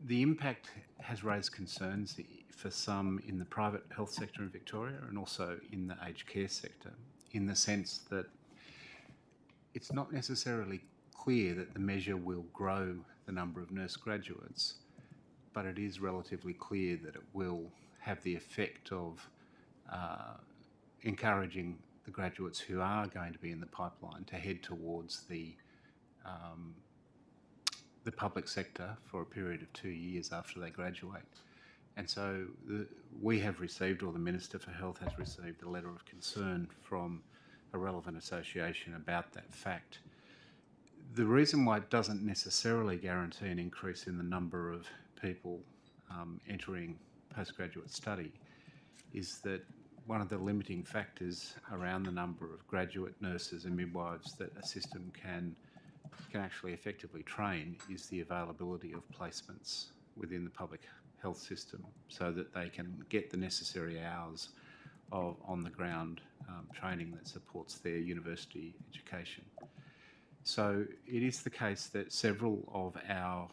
S4: The impact has raised concerns for some in the private health sector in Victoria and also in the aged care sector, in the sense that it's not necessarily clear that the measure will grow the number of nurse graduates, but it is relatively clear that it will have the effect of encouraging the graduates who are going to be in the pipeline to head towards the public sector for a period of 2 years after they graduate. And so we have received, or the Minister for Health has received, a letter of concern from a relevant association about that fact. The reason why it doesn't necessarily guarantee an increase in the number of people entering postgraduate study is that one of the limiting factors around the number of graduate nurses and midwives that a system can actually effectively train is the availability of placements within the public health system, so that they can get the necessary hours of on-the-ground training that supports their university education. So it is the case that several of our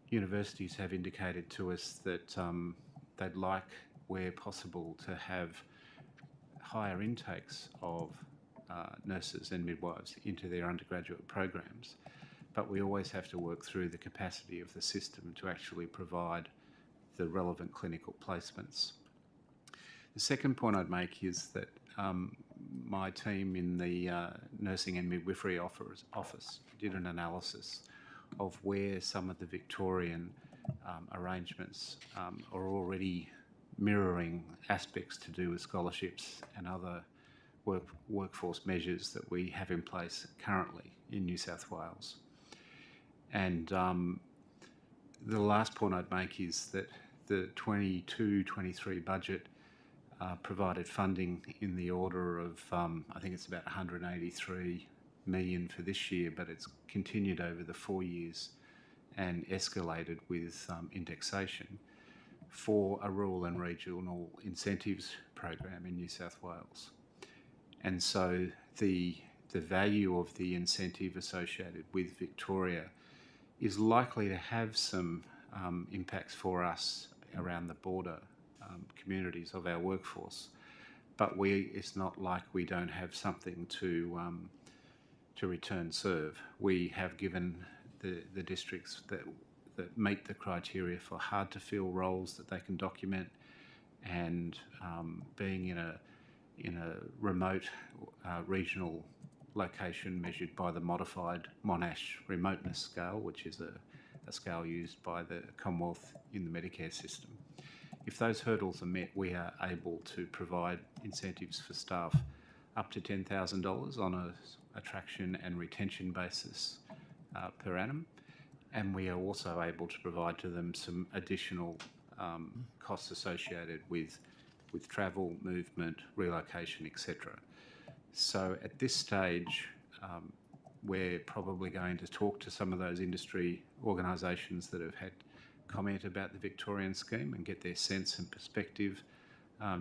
S4: universities have indicated to us that they'd like, where possible, to have higher intakes of nurses and midwives into their undergraduate programs, but we always have to work through the capacity of the system to actually provide the relevant clinical placements. The second point I'd make is that my team in the Nursing and Midwifery Office did an analysis of where some of the Victorian arrangements are already mirroring aspects to do with scholarships and other workforce measures that we have in place currently in New South Wales. And the last point I'd make is that the 22-23 budget provided funding in the order of, I think it's about 183 million for this year, but it's continued over the 4 years and escalated with indexation for a rural and regional incentives program in New South Wales. And so the value of the incentive associated with Victoria is likely to have some impacts for us around the border communities of our workforce. But it's not like we don't have something to return serve. We have given the districts that meet the criteria for hard to fill roles that they can document, and being in a remote regional location measured by the modified Monash remoteness scale, which is a scale used by the Commonwealth in the Medicare system. If those hurdles are met, we are able to provide incentives for staff up to $10,000 on a attraction and retention basis per annum, and we are also able to provide to them some additional costs associated with travel, movement, relocation, etc. So at this stage, we're probably going to talk to some of those industry organisations that have had comment about the Victorian scheme and get their sense and perspective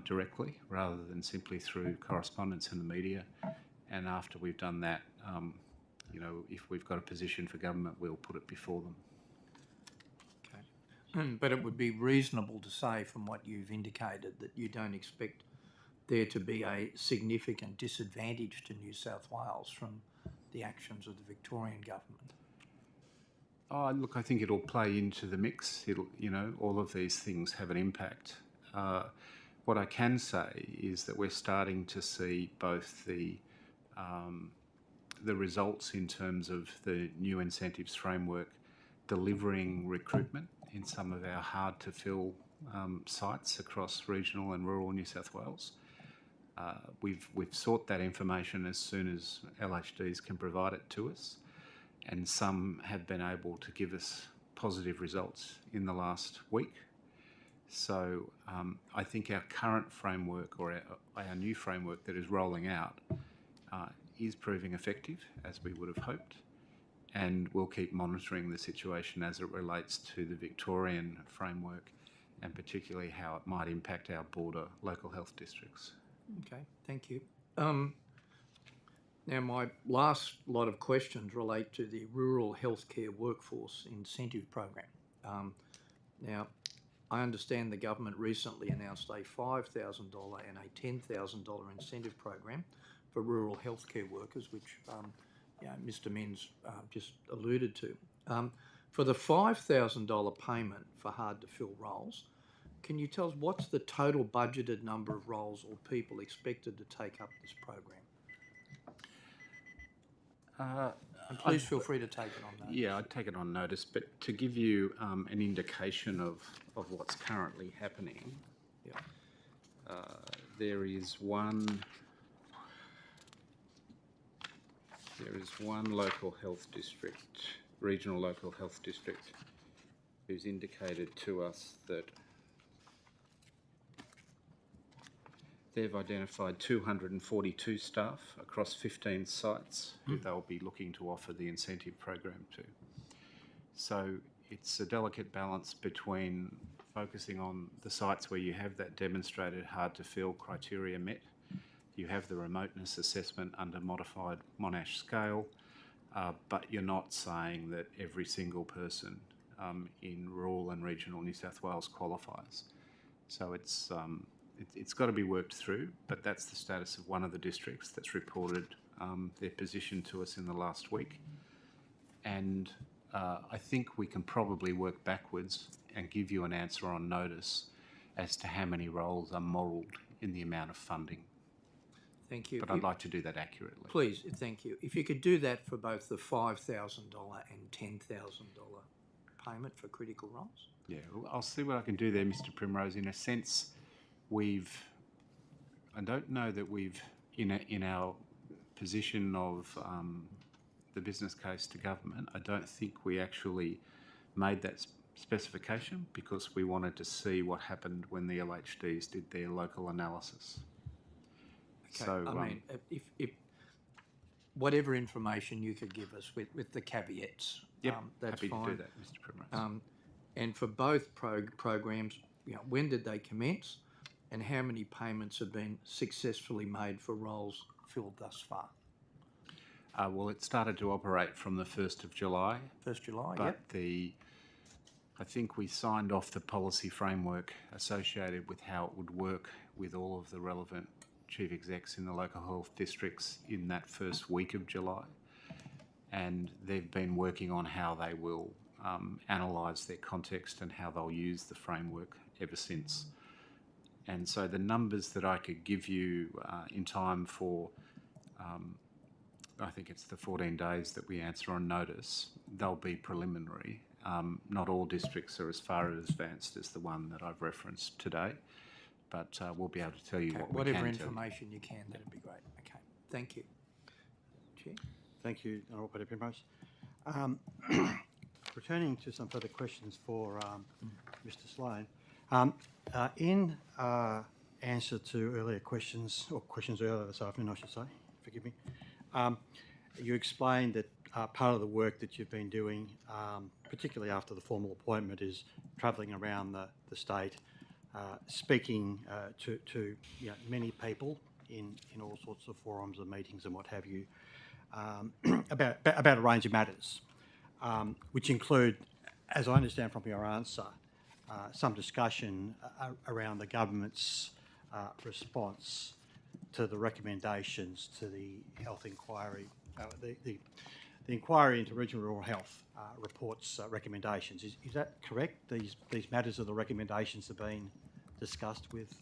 S4: directly, rather than simply through correspondence in the media. And after we've done that, if we've got a position for government, we'll put it before them.
S15: Okay. But it would be reasonable to say, from what you've indicated, that you don't expect there to be a significant disadvantage to New South Wales from the actions of the Victorian government.
S4: Oh, look, I think it'll play into the mix. All of these things have an impact. What I can say is that we're starting to see both the results in terms of the new incentives framework delivering recruitment in some of our hard-to-fill sites across regional and rural New South Wales. We've sought that information as soon as LHDs can provide it to us, and some have been able to give us positive results in the last week. So I think our current framework, or our new framework that is rolling out, is proving effective, as we would have hoped, and we'll keep monitoring the situation as it relates to the Victorian framework, and particularly how it might impact our border local health districts.
S15: Okay, thank you. Now, my last lot of questions relate to the Rural Healthcare Workforce Incentive Program. Now, I understand the government recently announced a $5,000 and a $10,000 incentive program for rural healthcare workers, which Mr. Minns just alluded to. For the $5,000 payment for hard-to-fill roles, can you tell us what's the total budgeted number of roles or people expected to take up this program? And please feel free to take it on notice.
S4: Yeah, I'd take it on notice, but to give you an indication of what's currently happening, there is one local health district, regional local health district, who's indicated to us that they've identified 242 staff across 15 sites who they'll be looking to offer the incentive program to. So it's a delicate balance between focusing on the sites where you have that demonstrated hard to fill criteria met. You have the remoteness assessment under modified Monash scale, but you're not saying that every single person in rural and regional New South Wales qualifies. So it's got to be worked through, but that's the status of one of the districts that's reported their position to us in the last week. And I think we can probably work backwards and give you an answer on notice as to how many roles are modelled in the amount of funding.
S15: Thank you.
S4: But I'd like to do that accurately.
S15: Please, thank you. If you could do that for both the $5,000 and $10,000 payment for critical roles.
S4: Yeah, well, I'll see what I can do there, Mr. Primrose. In a sense, I don't know that we've, in our position of the business case to government, I don't think we actually made that specification because we wanted to see what happened when the LHDs did their local analysis.
S15: Okay,
S4: So,
S15: I mean, if whatever information you could give us with the caveats,
S4: yep,
S15: that's
S4: happy
S15: fine.
S4: to do that, Mr. Primrose.
S15: And for both programs, when did they commence, and how many payments have been successfully made for roles filled thus far?
S4: Well, it started to operate from the 1st of July.
S15: 1st July,
S4: but
S15: yep.
S4: I think we signed off the policy framework associated with how it would work with all of the relevant chief execs in the local health districts in that first week of July. And they've been working on how they will analyse their context and how they'll use the framework ever since. And so the numbers that I could give you in time for, I think it's the 14 days that we answer on notice, they'll be preliminary. Not all districts are as far advanced as the one that I've referenced today, but we'll be able to tell you what we can.
S15: Whatever information you can, that'd be great. Okay, thank you. Chair.
S1: Thank you, Honourable Peter Primrose. Returning to some further questions for Mr. Sloan, in answer to earlier questions, or questions earlier this afternoon, I should say, forgive me, you explained that part of the work that you've been doing, particularly after the formal appointment, is travelling around the state, speaking to many people in all sorts of forums and meetings and what have you, about a range of matters, which include, as I understand from your answer, some discussion around the government's response to the recommendations to the health inquiry, the inquiry into regional rural health reports recommendations. Is that correct? These matters of the recommendations have been discussed with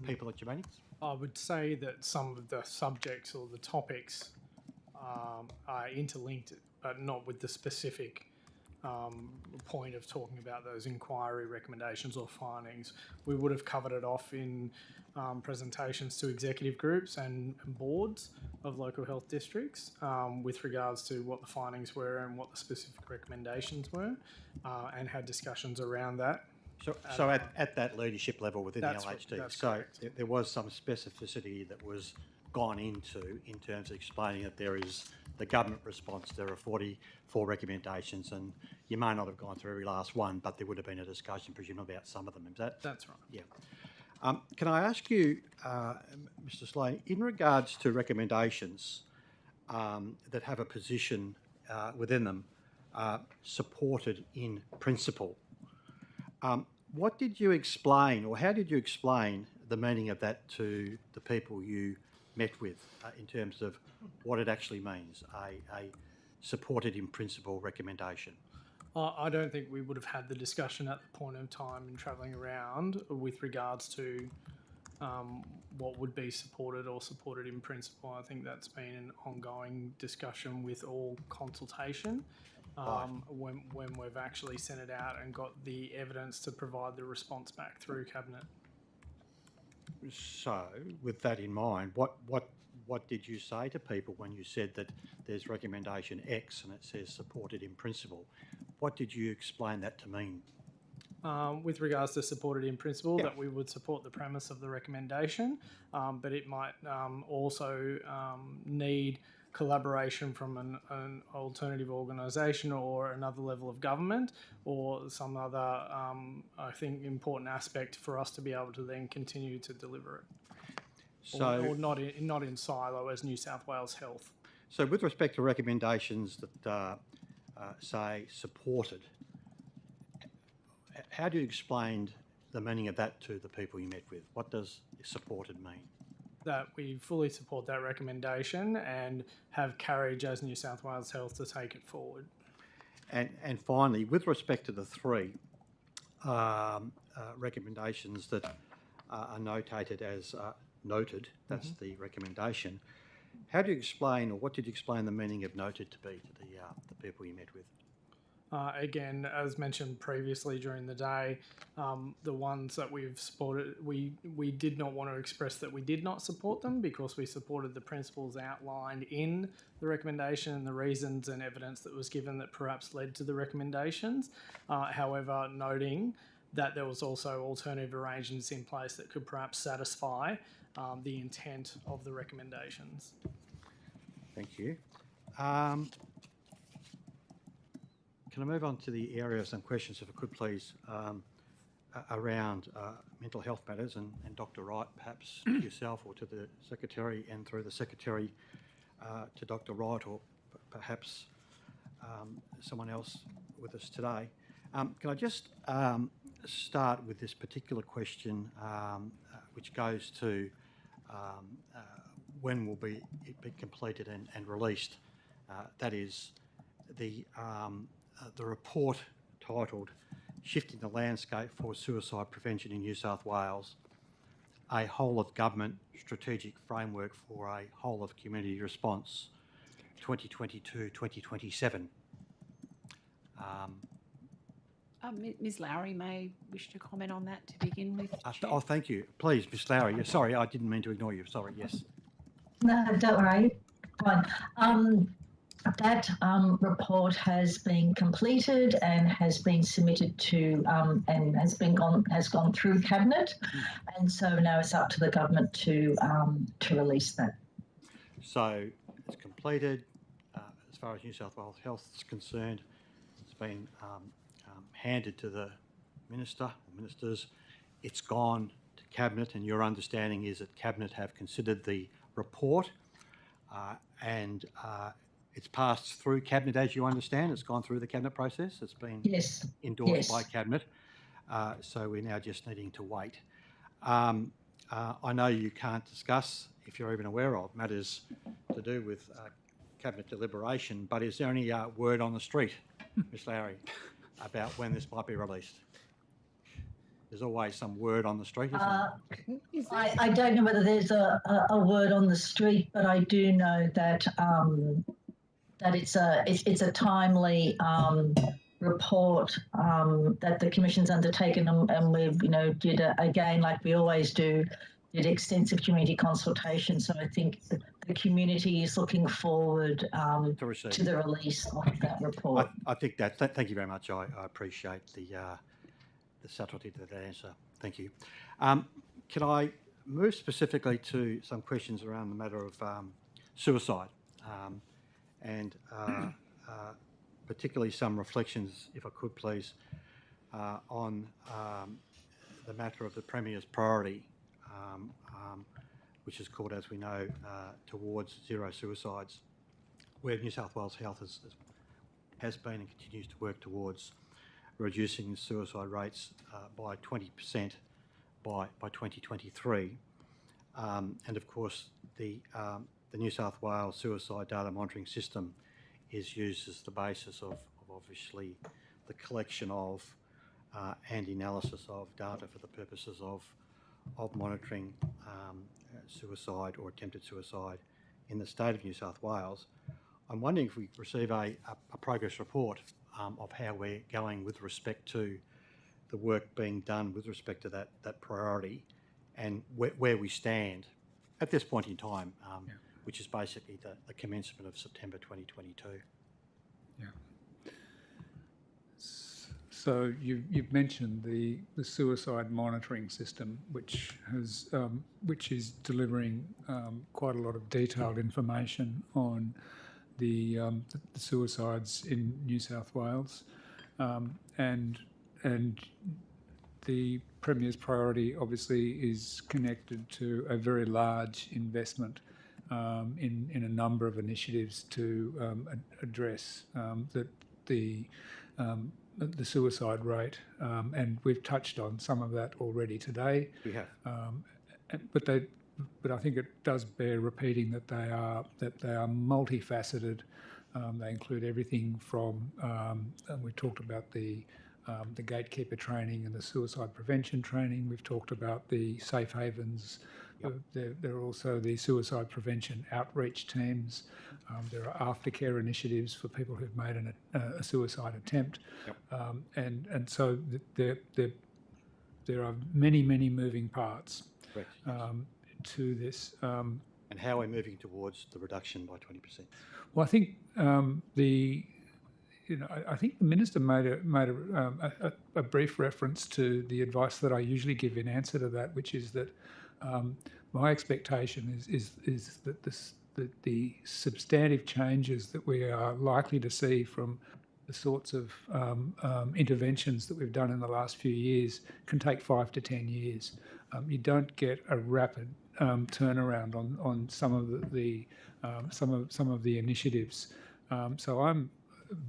S1: people at your meetings?
S6: I would say that some of the subjects or the topics are interlinked, but not with the specific point of talking about those inquiry recommendations or findings. We would have covered it off in presentations to executive groups and boards of local health districts with regards to what the findings were and what the specific recommendations were, and had discussions around that.
S1: So at that leadership level within the LHD, so
S6: correct.
S1: there was some specificity that was gone into in terms of explaining that there is the government response. There are 44 recommendations, and you may not have gone through every last one, but there would have been a discussion, presumably, about some of them. Is that?
S6: That's right.
S1: Yeah. Can I ask you, Mr. Slane, in regards to recommendations that have a position within them supported in principle, what did you explain, or how did you explain the meaning of that to the people you met with in terms of what it actually means, a supported in principle recommendation?
S6: I don't think we would have had the discussion at the point of time in travelling around with regards to what would be supported or supported in principle. I think that's been an ongoing discussion with all consultation. When we've actually sent it out and got the evidence to provide the response back through Cabinet.
S1: So, with that in mind, what did you say to people when you said that there's recommendation X and it says supported in principle? What did you explain that to mean?
S6: With regards to supported in principle, that we would support the premise of the recommendation, but it might also need collaboration from an alternative organisation or another level of government or some other, I think, important aspect for us to be able to then continue to deliver it.
S1: So,
S6: or not in silo as New South Wales Health.
S1: So with respect to recommendations that say supported, how do you explain the meaning of that to the people you met with? What does supported mean?
S6: That we fully support that recommendation and have courage as New South Wales Health to take it forward.
S1: And finally, with respect to the three recommendations that are notated as noted, that's the recommendation, how do you explain, or what did you explain the meaning of noted to be to the people you met with?
S6: Again, as mentioned previously during the day, the ones that we've supported, we did not want to express that we did not support them because we supported the principles outlined in the recommendation and the reasons and evidence that was given that perhaps led to the recommendations. However, noting that there was also alternative arrangements in place that could perhaps satisfy the intent of the recommendations.
S1: Thank you. Can I move on to the area of some questions, if I could please, around mental health matters, and Dr. Wright, perhaps to yourself or to the Secretary, and through the Secretary to Dr. Wright, or perhaps someone else with us today. Can I just start with this particular question, which goes to when will it be completed and released? That is the report titled "Shifting the Landscape for Suicide Prevention in New South Wales, a whole-of-government strategic framework for a whole-of-community response, 2022-2027.
S5: Ms Lowry may wish to comment on that to begin with.
S1: Oh, thank you. Please, Ms Lowry. Yeah, sorry, I didn't mean to ignore you. Sorry, yes.
S9: No, don't worry. Fine. That report has been completed and has been submitted to and has gone through Cabinet, and so now it's up to the government to release that.
S1: So it's completed. As far as New South Wales Health is concerned, it's been handed to the Minister or Ministers. It's gone to Cabinet, and your understanding is that Cabinet have considered the report and it's passed through Cabinet, as you understand. It's gone through the Cabinet process. It's been endorsed by Cabinet. So we're now just needing to wait. I know you can't discuss, if you're even aware of, matters to do with Cabinet deliberation, but is there any word on the street, Ms Lowry, about when this might be released? There's always some word on the street, isn't there?
S9: I don't know whether there's a word on the street, but I do know that that it's a timely report that the Commission's undertaken, and we've did again, like we always do, did extensive community consultation. So I think the community is looking forward to the release of that report.
S1: I think that. Thank you very much. I appreciate the subtlety to that answer. Thank you. Can I move specifically to some questions around the matter of suicide, and particularly some reflections, if I could please, on the matter of the Premier's priority, which is called, as we know, towards zero suicides, where New South Wales Health has been and continues to work towards reducing suicide rates by 20% by 2023. And of course, the New South Wales Suicide Data Monitoring System is used as the basis of obviously the collection of and analysis of data for the purposes of monitoring suicide or attempted suicide in the state of New South Wales. I'm wondering if we receive a progress report of how we're going with respect to the work being done with respect to that priority, and where we stand at this point in time, which is basically the commencement of September 2022.
S2: Yeah. So you've mentioned the suicide monitoring system, which is delivering quite a lot of detailed information on the suicides in New South Wales, and the Premier's priority obviously is connected to a very large investment in a number of initiatives to address the suicide rate, and we've touched on some of that already today.
S1: We have.
S2: But I think it does bear repeating that they are multifaceted. They include everything from we talked about the gatekeeper training and the suicide prevention training. We've talked about the safe havens There are also the suicide prevention outreach teams. There are aftercare initiatives for people who've made a suicide attempt. And so there are many moving parts to this.
S1: And how are we moving towards the reduction by 20%?
S2: Well, I think I think the minister made a brief reference to the advice that I usually give in answer to that, which is that my expectation is that the substantive changes that we are likely to see from the sorts of interventions that we've done in the last few years can take 5 to 10 years. You don't get a rapid turnaround on some of the initiatives. So I'm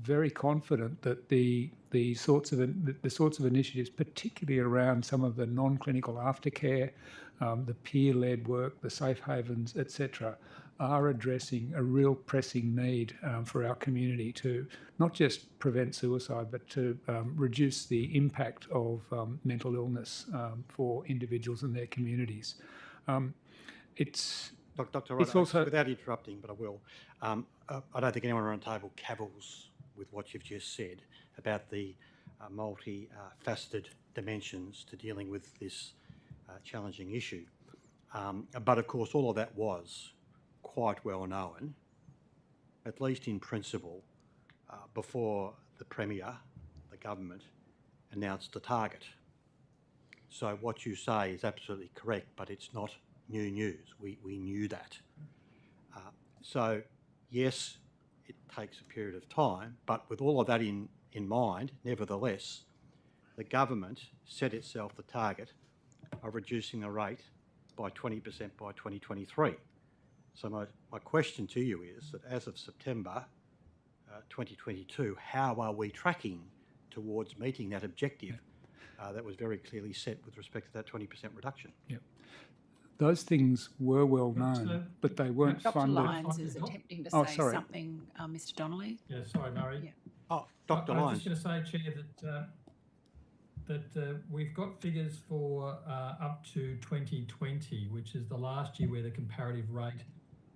S2: very confident that the sorts of initiatives, particularly around some of the non-clinical aftercare, the peer-led work, the safe havens, etc., are addressing a real pressing need for our community to not just prevent suicide, but to reduce the impact of mental illness for individuals and their communities.
S1: Dr. Wright, also, without interrupting, but I will, I don't think anyone around the table cavils with what you've just said about the multi-faceted dimensions to dealing with this challenging issue. But of course, all of that was quite well known, at least in principle, before the Premier, the government, announced the target. So what you say is absolutely correct, but it's not new news. We knew that. So yes, it takes a period of time, but with all of that in mind, nevertheless, the government set itself the target of reducing the rate by 20% by 2023. So my question to you is that as of September 2022, how are we tracking towards meeting that objective that was very clearly set with respect to that 20% reduction?
S2: Yep. Those things were well known, but they weren't funded.
S5: Dr. Lyons is attempting to say something, Mr. Donnelly.
S8: Yeah, sorry, Murray.
S5: Yeah.
S1: Oh, Dr.
S8: I was
S1: Lyons.
S8: just going to say, Chair, that we've got figures for up to 2020, which is the last year where the comparative rate,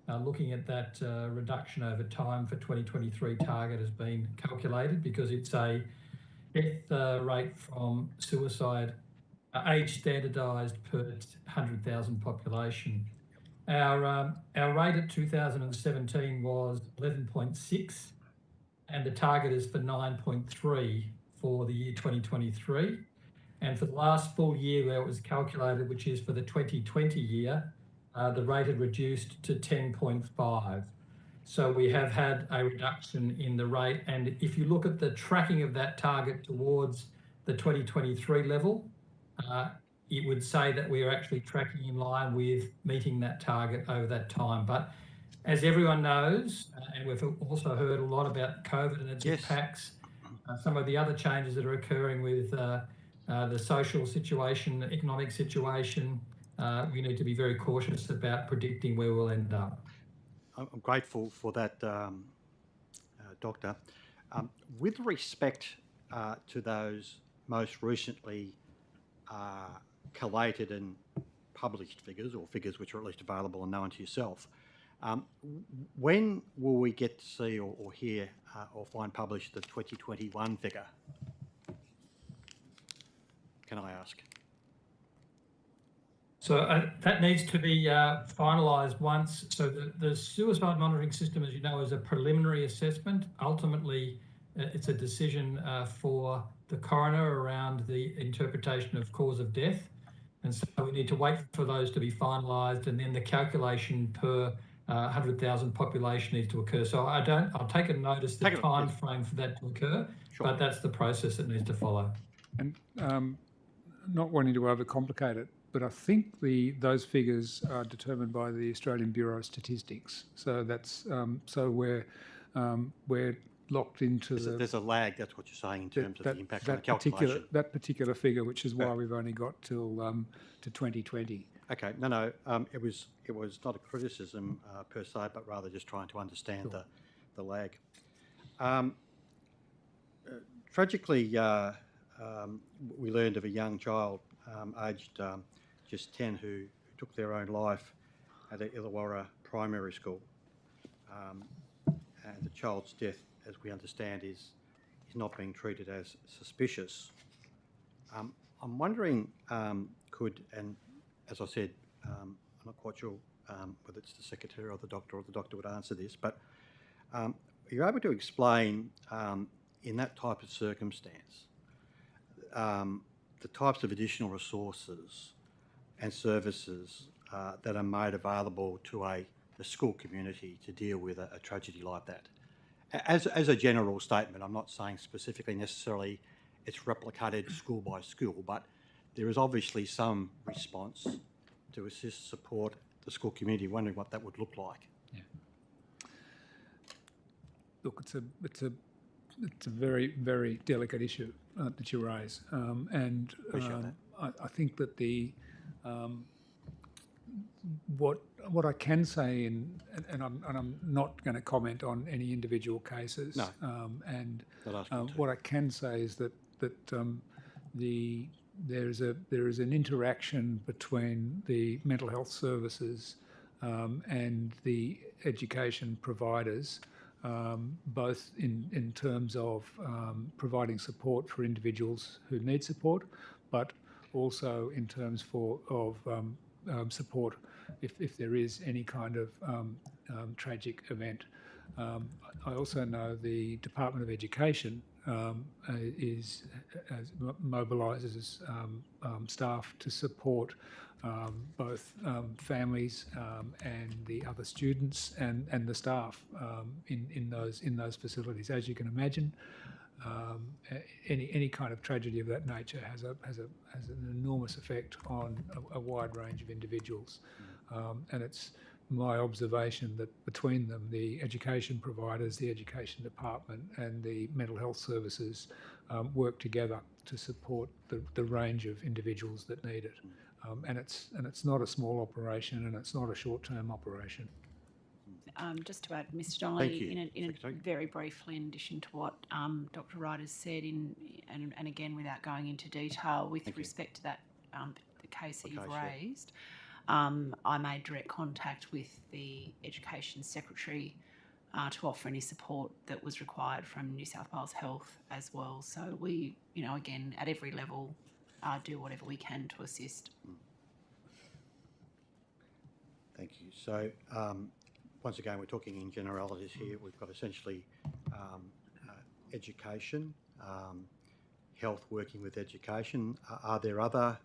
S8: looking at that reduction over time for 2023 target has been calculated, because it's a death rate from suicide, age standardised per 100,000 population. Our rate at 2017 was 11.6, and the target is for 9.3 for the year 2023. And for the last full year where it was calculated, which is for the 2020 year, the rate had reduced to 10.5. So we have had a reduction in the rate. And if you look at the tracking of that target towards the 2023 level, it would say that we are actually tracking in line with meeting that target over that time. But as everyone knows, and we've also heard a lot about COVID and its impacts, some of the other changes that are occurring with the social situation, economic situation, we need to be very cautious about predicting where we'll end up.
S1: I'm grateful for that, Doctor. With respect to those most recently collated and published figures, or figures which are at least available and known to yourself, when will we get to see or hear or find published the 2021 figure? Can I ask?
S8: So that needs to be finalised once. So the suicide monitoring system, as you know, is a preliminary assessment. Ultimately, it's a decision for the coroner around the interpretation of cause of death. And so we need to wait for those to be finalised, and then the calculation per 100,000 population needs to occur. So I'll take a notice the time frame for that to occur, but that's the process that needs to follow.
S2: And not wanting to overcomplicate it, but I think those figures are determined by the Australian Bureau of Statistics. So that's so we're locked into
S1: there's a lag. That's what you're saying in terms of the impact on the calculation.
S2: That particular figure, which is why we've only got till to 2020.
S1: Okay, no, it was not a criticism per se, but rather just trying to understand the lag. Tragically, we learned of a young child aged just 10 who took their own life at the Illawarra Primary School. And the child's death, as we understand, is not being treated as suspicious. I'm wondering, and as I said, I'm not quite sure whether it's the Secretary or the doctor would answer this, but are you able to explain, in that type of circumstance, the types of additional resources and services that are made available to the school community to deal with a tragedy like that? As a general statement, I'm not saying specifically necessarily it's replicated school by school, but there is obviously some response to assist, support the school community. Wondering what that would look like.
S2: Yeah. Look, it's a very, very delicate issue that you raise, and I think that what I can say, and I'm not going to comment on any individual cases.
S1: No.
S2: What I can say is that there is an interaction between the mental health services and the education providers, both in terms of providing support for individuals who need support, but also in terms of support if there is any kind of tragic event. I also know the Department of Education mobilises staff to support both families and the other students and the staff in those facilities. As you can imagine, any kind of tragedy of that nature has an enormous effect on a wide range of individuals, and it's my observation that between them, the education providers, the education department and the mental health services work together to support the range of individuals that need it. And it's not a small operation, and it's not a short-term operation.
S5: Just to add, Mr. Donnelly, very briefly, in addition to what Dr. Wright has said, and again without going into detail, with respect to that the case that you've raised, I made direct contact with the Education Secretary to offer any support that was required from New South Wales Health as well. So we, again, at every level, do whatever we can to assist.
S1: Thank you. So, once again, we're talking in generalities here. We've got essentially education, health working with education. Are there other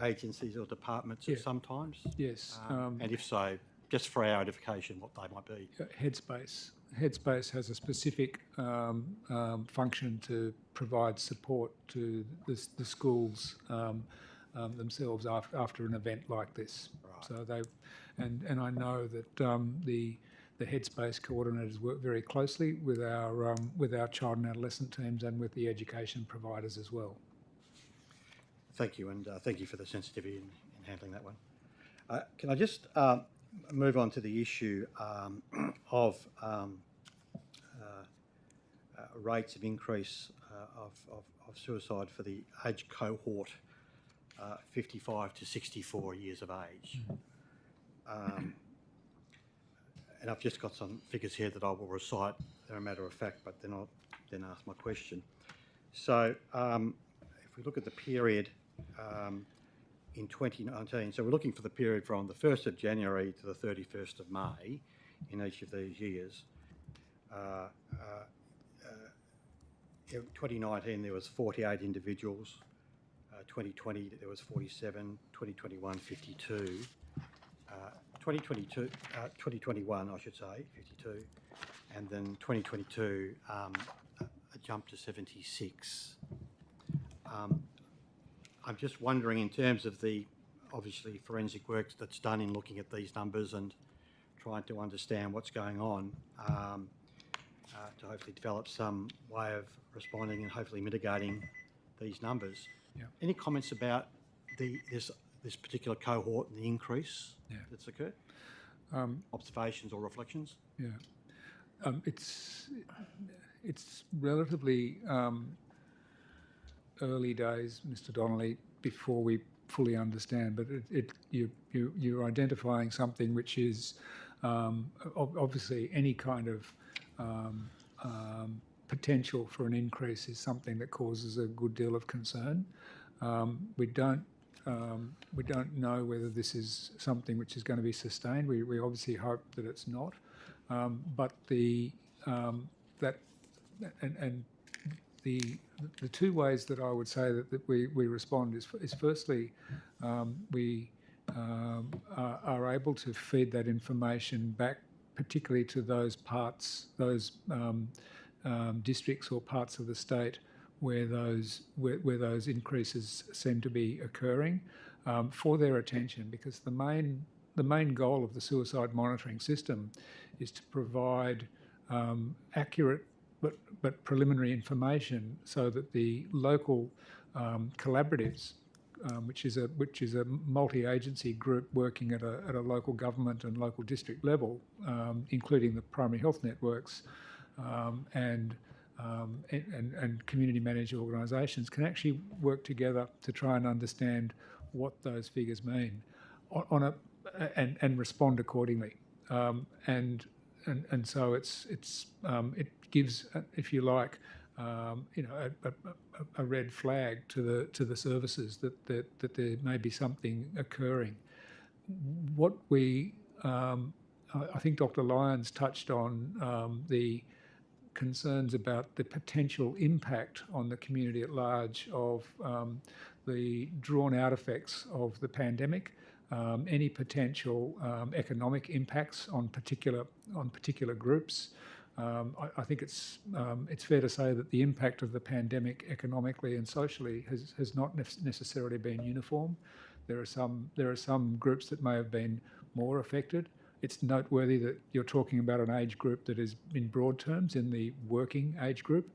S1: agencies or departments sometimes?
S2: Yes.
S1: And if so, just for our edification, what they might be?
S2: Headspace. Headspace has a specific function to provide support to the schools themselves after an event like this. Right. So and I know that the Headspace coordinators work very closely with our child and adolescent teams and with the education providers as well.
S1: Thank you, and thank you for the sensitivity in handling that one. Can I just move on to the issue of rates of increase of suicide for the age cohort 55 to 64 years of age? And I've just got some figures here that I will recite. They're a matter of fact, but then I'll ask my question. So if we look at the period in 2019, so we're looking for the period from the 1st of January to the 31st of May in each of these years. In 2019 there was 48 individuals, 2020 there was 47, 2021 52, 2021 I should say 52, and then 2022 a jump to 76. I'm just wondering, in terms of the obviously forensic work that's done in looking at these numbers and trying to understand what's going on, to hopefully develop some way of responding and hopefully mitigating these numbers.
S2: Yeah.
S1: Any comments about this particular cohort and the increase that's occurred? Observations or reflections?
S2: Yeah, it's relatively early days, Mr. Donnelly, before we fully understand. But you're identifying something which is obviously any kind of potential for an increase is something that causes a good deal of concern. We don't know whether this is something which is going to be sustained. We obviously hope that it's not. But the two ways that I would say that we respond is firstly we are able to feed that information back, particularly to those parts, those districts or parts of the state where those increases seem to be occurring, for their attention, because the main goal of the suicide monitoring system is to provide accurate but preliminary information so that the local collaboratives, which is a multi-agency group working at a local government and local district level, including the primary health networks and community managed organisations, can actually work together to try and understand what those figures mean and respond accordingly. And so it gives, if you like, a red flag to the services that there may be something occurring. What I think Dr. Lyons touched on the concerns about the potential impact on the community at large of the drawn-out effects of the pandemic, any potential economic impacts on particular groups. I think it's fair to say that the impact of the pandemic economically and socially has not necessarily been uniform. There are some groups that may have been more affected. It's noteworthy that you're talking about an age group that is, in broad terms, in the working age group,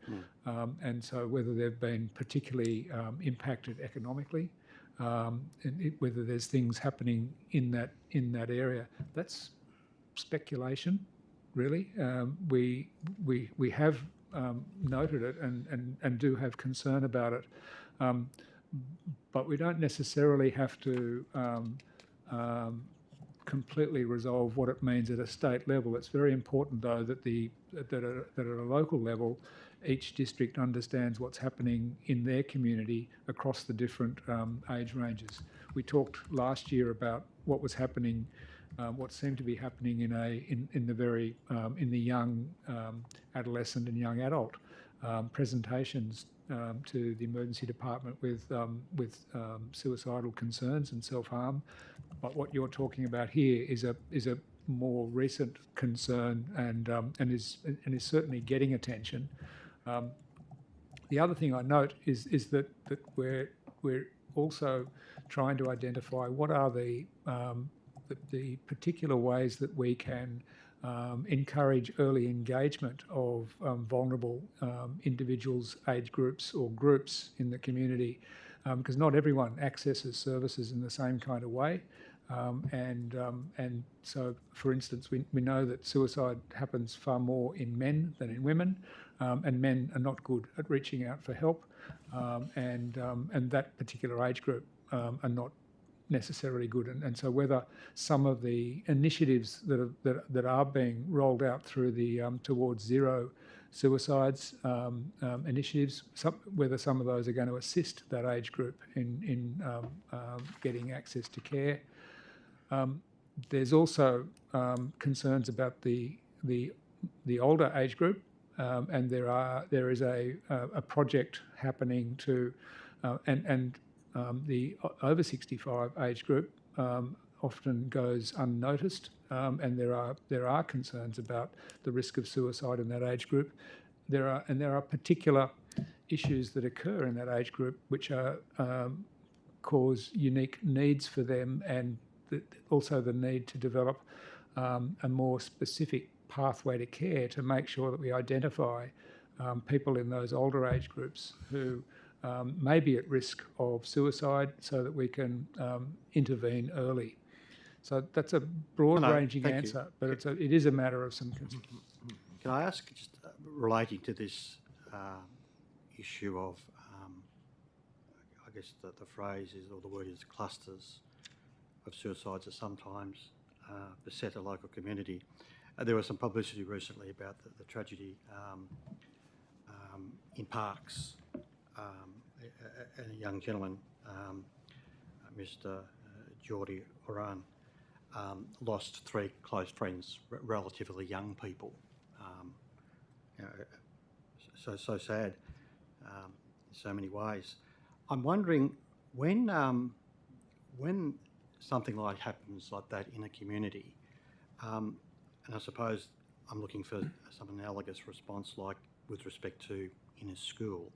S2: and so whether they've been particularly impacted economically, and whether there's things happening in that area, that's speculation, really. We have noted it and do have concern about it, but we don't necessarily have to completely resolve what it means at a state level. It's very important, though, that at a local level, each district understands what's happening in their community across the different age ranges. We talked last year about what was happening, what seemed to be happening in the young adolescent and young adult presentations to the emergency department with suicidal concerns and self-harm. But what you're talking about here is a more recent concern and is certainly getting attention. The other thing I note is that we're also trying to identify what are the particular ways that we can encourage early engagement of vulnerable individuals, age groups or groups in the community, because not everyone accesses services in the same kind of way. And so, for instance, we know that suicide happens far more in men than in women, and men are not good at reaching out for help, and that particular age group are not necessarily good. And so whether some of the initiatives that are being rolled out through the Towards Zero Suicides initiatives, whether some of those are going to assist that age group in getting access to care. There's also concerns about the older age group, and there is a project happening to and the over 65 age group often goes unnoticed, and there are concerns about the risk of suicide in that age group. There are particular issues that occur in that age group which cause unique needs for them, and also the need to develop a more specific pathway to care to make sure that we identify people in those older age groups who may be at risk of suicide, so that we can intervene early. So that's a broad-ranging answer, but it is a matter of some concern.
S1: Can I ask, just relating to this issue of, I guess the phrase is, or the word is, clusters of suicides are sometimes beset a local community. There was some publicity recently about the tragedy in Parks, and a young gentleman, Mr. Geordie Oran, lost 3 close friends, relatively young people. So sad in so many ways. I'm wondering when something like happens like that in a community, and I suppose I'm looking for some analogous response, like with respect to in a school,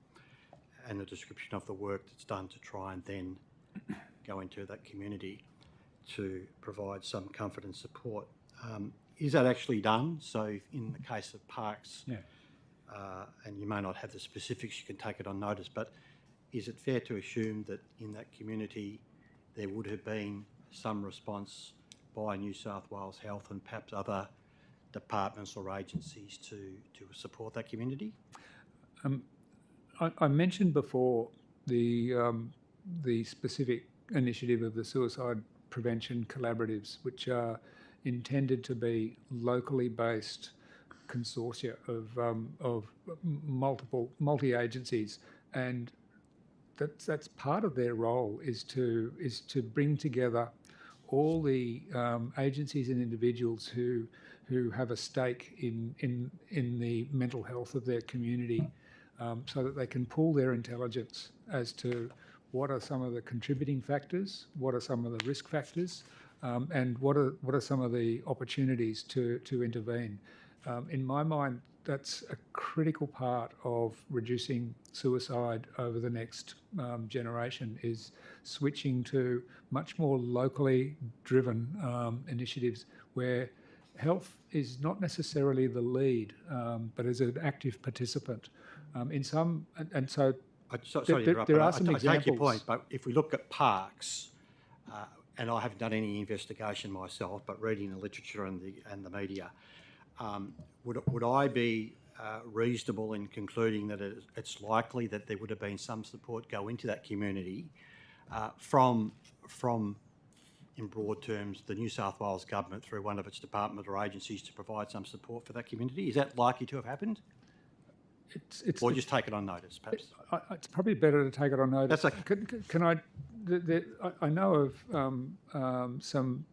S1: and the description of the work that's done to try and then go into that community to provide some comfort and support. Is that actually done? So in the case of Parks, and you may not have the specifics, you can take it on notice, but is it fair to assume that in that community there would have been some response by New South Wales Health and perhaps other departments or agencies to support that community?
S2: I mentioned before the specific initiative of the suicide prevention collaboratives, which are intended to be locally based consortia of multi-agencies, and that's part of their role is to bring together all the agencies and individuals who have a stake in the mental health of their community, so that they can pool their intelligence as to what are some of the contributing factors, what are some of the risk factors, and what are some of the opportunities to intervene. In my mind, that's a critical part of reducing suicide over the next generation, is switching to much more locally driven initiatives where health is not necessarily the lead, but is an active participant. In some, and so
S1: sorry to interrupt,
S2: there are some
S1: I
S2: examples.
S1: take your point, but if we look at Parks, and I haven't done any investigation myself, but reading the literature and the media, would I be reasonable in concluding that it's likely that there would have been some support go into that community from, in broad terms, the New South Wales government through one of its departments or agencies to provide some support for that community? Is that likely to have happened? Or just take it on notice, perhaps?
S2: It's probably better to take it on notice.
S1: That's okay.
S2: Can I? I know of some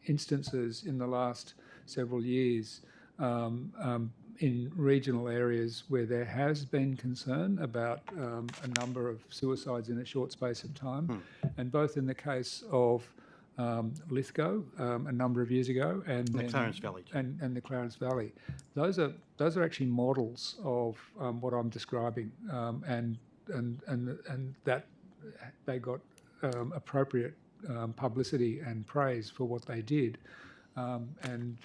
S2: instances in the last several years in regional areas where there has been concern about a number of suicides in a short space of time, and both in the case of Lithgow a number of years ago, and
S1: the Clarence Valley,
S2: and the Clarence Valley. Those are actually models of what I'm describing, and that they got appropriate publicity and praise for what they did, and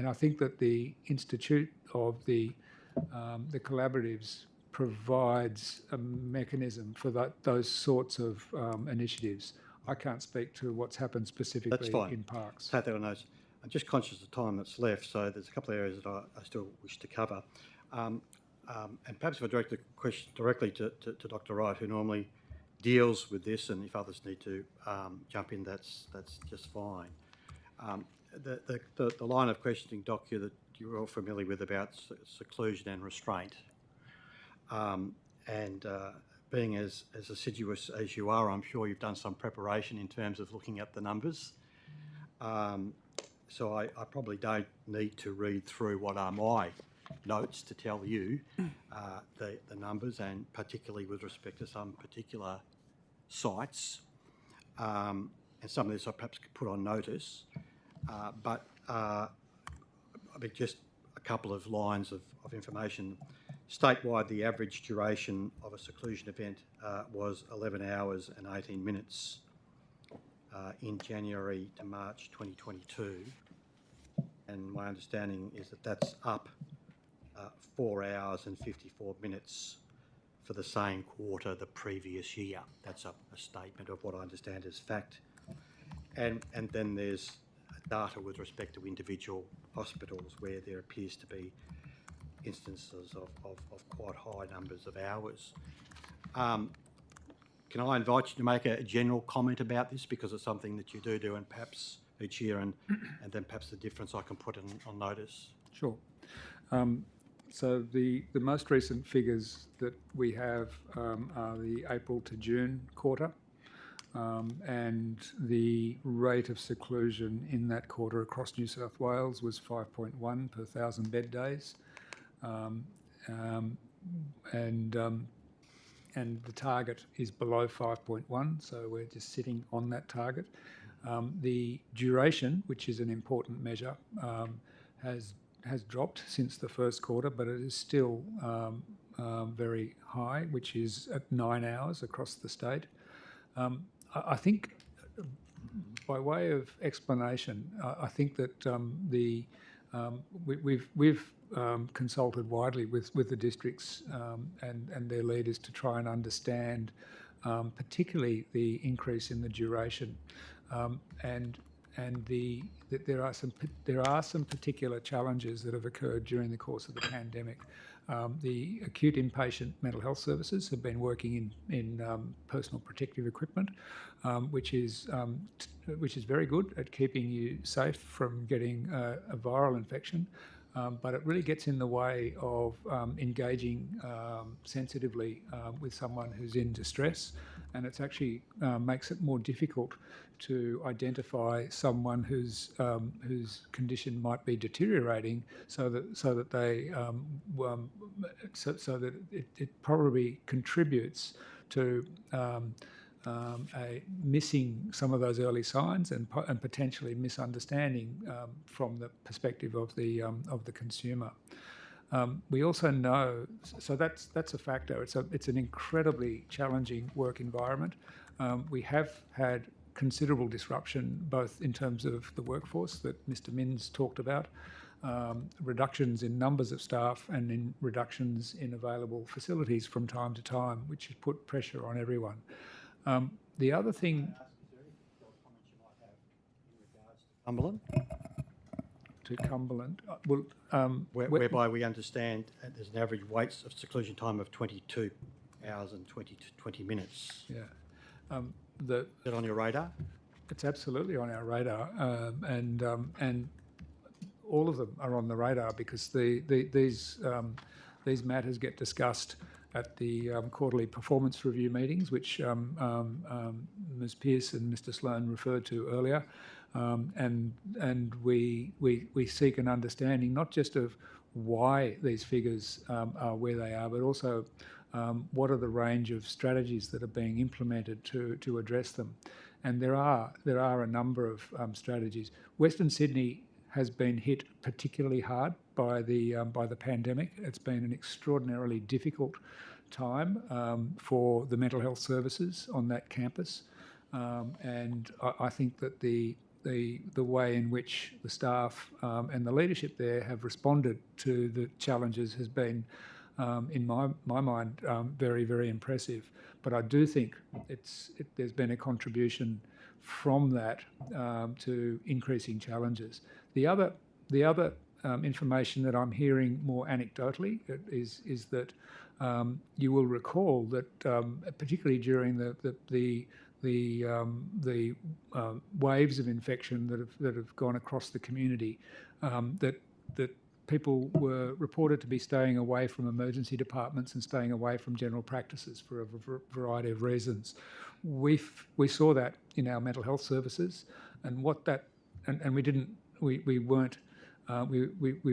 S2: I think that the Institute of the collaboratives provides a mechanism for those sorts of initiatives. I can't speak to what's happened specifically in Parks.
S1: Take that on notice. I'm just conscious of the time that's left, so there's a couple of areas that I still wish to cover. And perhaps if I direct the question directly to Dr. Wright, who normally deals with this, and if others need to jump in, that's just fine. The line of questioning, Doc, that you're all familiar with about seclusion and restraint, and being as assiduous as you are, I'm sure you've done some preparation in terms of looking at the numbers. So I probably don't need to read through what are my notes to tell you the numbers, and particularly with respect to some particular sites. And some of this I perhaps could put on notice. But I mean, just a couple of lines of information. Statewide, the average duration of a seclusion event was 11 hours and 18 minutes in January to March 2022. And my understanding is that that's up 4 hours and 54 minutes for the same quarter the previous year. That's a statement of what I understand as fact. And then there's data with respect to individual hospitals where there appears to be instances of quite high numbers of hours. can I invite you to make a general comment about this, because it's something that you do and perhaps each year, and then perhaps the difference I can put on notice.
S2: Sure. So the most recent figures that we have are the April to June quarter, and the rate of seclusion in that quarter across New South Wales was 5.1 per 1,000 bed days, and the target is below 5.1, so we're just sitting on that target. The duration, which is an important measure, has dropped since the first quarter, but it is still very high, which is at 9 hours across the state. I think, by way of explanation, I think that we've consulted widely with the districts and their leaders to try and understand, particularly the increase in the duration, and that there are some particular challenges that have occurred during the course of the pandemic. The acute inpatient mental health services have been working in personal protective equipment, which is very good at keeping you safe from getting a viral infection, but it really gets in the way of engaging sensitively with someone who's in distress, and it's actually makes it more difficult to identify someone whose condition might be deteriorating, so that it probably contributes to missing some of those early signs and potentially misunderstanding from the perspective of the consumer. We also know, so that's a factor. It's an incredibly challenging work environment. We have had considerable disruption, both in terms of the workforce that Mr. Minns talked about, reductions in numbers of staff, and in reductions in available facilities from time to time, which has put pressure on everyone. The other thing...
S1: Cumberland?
S2: To Cumberland?
S1: Whereby we understand there's an average wait of seclusion time of 22 hours and 20 minutes.
S2: Yeah.
S1: Is that on your radar?
S2: It's absolutely on our radar, and all of them are on the radar, because these matters get discussed at the quarterly performance review meetings, which Ms. Pearce and Mr. Sloan referred to earlier, and we seek an understanding not just of why these figures are where they are, but also what are the range of strategies that are being implemented to address them. And there are a number of strategies. Western Sydney has been hit particularly hard by the pandemic. It's been an extraordinarily difficult time for the mental health services on that campus, and I think that the way in which the staff and the leadership there have responded to the challenges has been, in my mind, very, very impressive. But I do think there's been a contribution from that to increasing challenges. The other information that I'm hearing more anecdotally is that you will recall that particularly during the waves of infection that have gone across the community, that people were reported to be staying away from emergency departments and staying away from general practices for a variety of reasons. We saw that in our mental health services, and we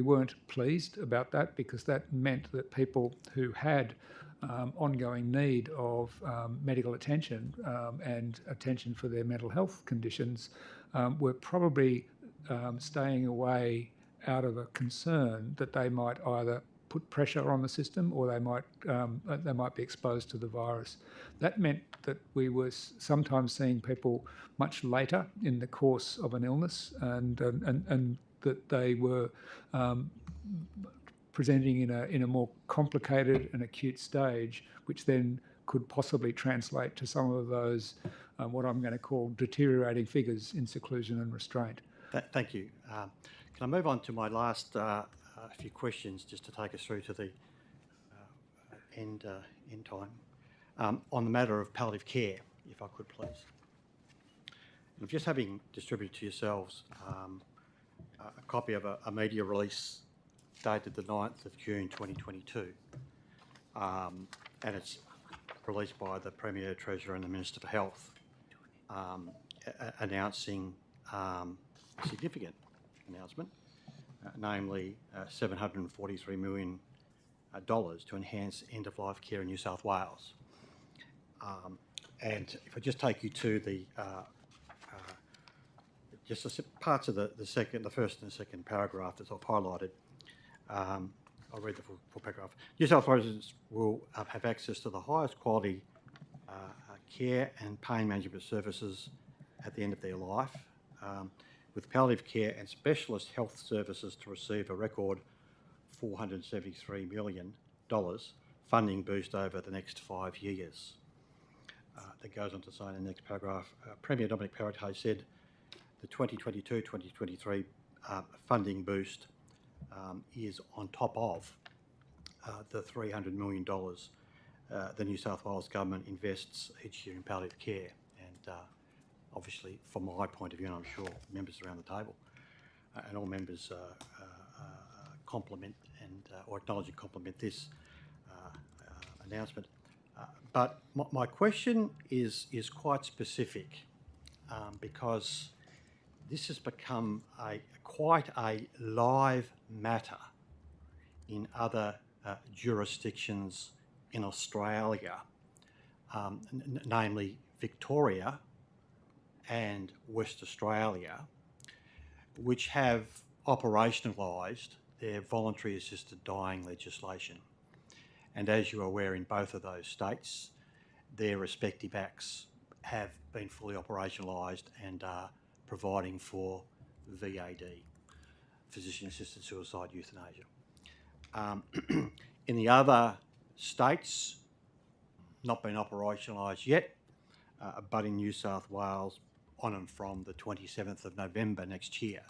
S2: weren't pleased about that, because that meant that people who had ongoing need of medical attention and attention for their mental health conditions were probably staying away out of a concern that they might either put pressure on the system or they might be exposed to the virus. That meant that we were sometimes seeing people much later in the course of an illness, and that they were presenting in a more complicated and acute stage, which then could possibly translate to some of those what I'm going to call deteriorating figures in seclusion and restraint.
S1: Thank you. Can I move on to my last few questions, just to take us through to the end time? on the matter of palliative care, if I could please. And just having distributed to yourselves a copy of a media release dated the 9th of June 2022, and it's released by the Premier, Treasurer and the Minister for Health, announcing a significant announcement, namely $743 million to enhance end-of-life care in New South Wales. And if I just take you to the just the parts of the first and the second paragraph that I've highlighted. I'll read the full paragraph. New South Wales will have access to the highest quality care and pain management services at the end of their life, with palliative care and specialist health services to receive a record $473 million funding boost over the next 5 years. That goes on to say in the next paragraph, Premier Dominic Perrottet said the 2022-2023 funding boost is on top of the $300 million the New South Wales Government invests each year in palliative care. And obviously, from my point of view, and I'm sure members around the table and all members compliment and or acknowledge and compliment this announcement. But my question is quite specific because this has become quite a live matter in other jurisdictions in Australia, namely Victoria and West Australia, which have operationalised their voluntary assisted dying legislation. And as you are aware, in both of those states, their respective acts have been fully operationalised and are providing for VAD, physician-assisted suicide euthanasia. In the other states, not been operationalised yet, but in New South Wales, on and from the 27th of November next year.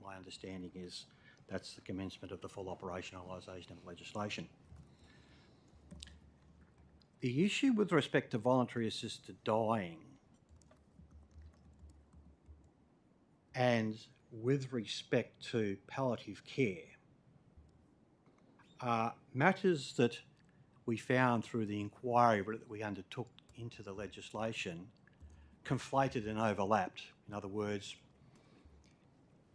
S1: My understanding is that's the commencement of the full operationalisation of the legislation. The issue with respect to voluntary assisted dying and with respect to palliative care are matters that we found through the inquiry that we undertook into the legislation conflated and overlapped. In other words,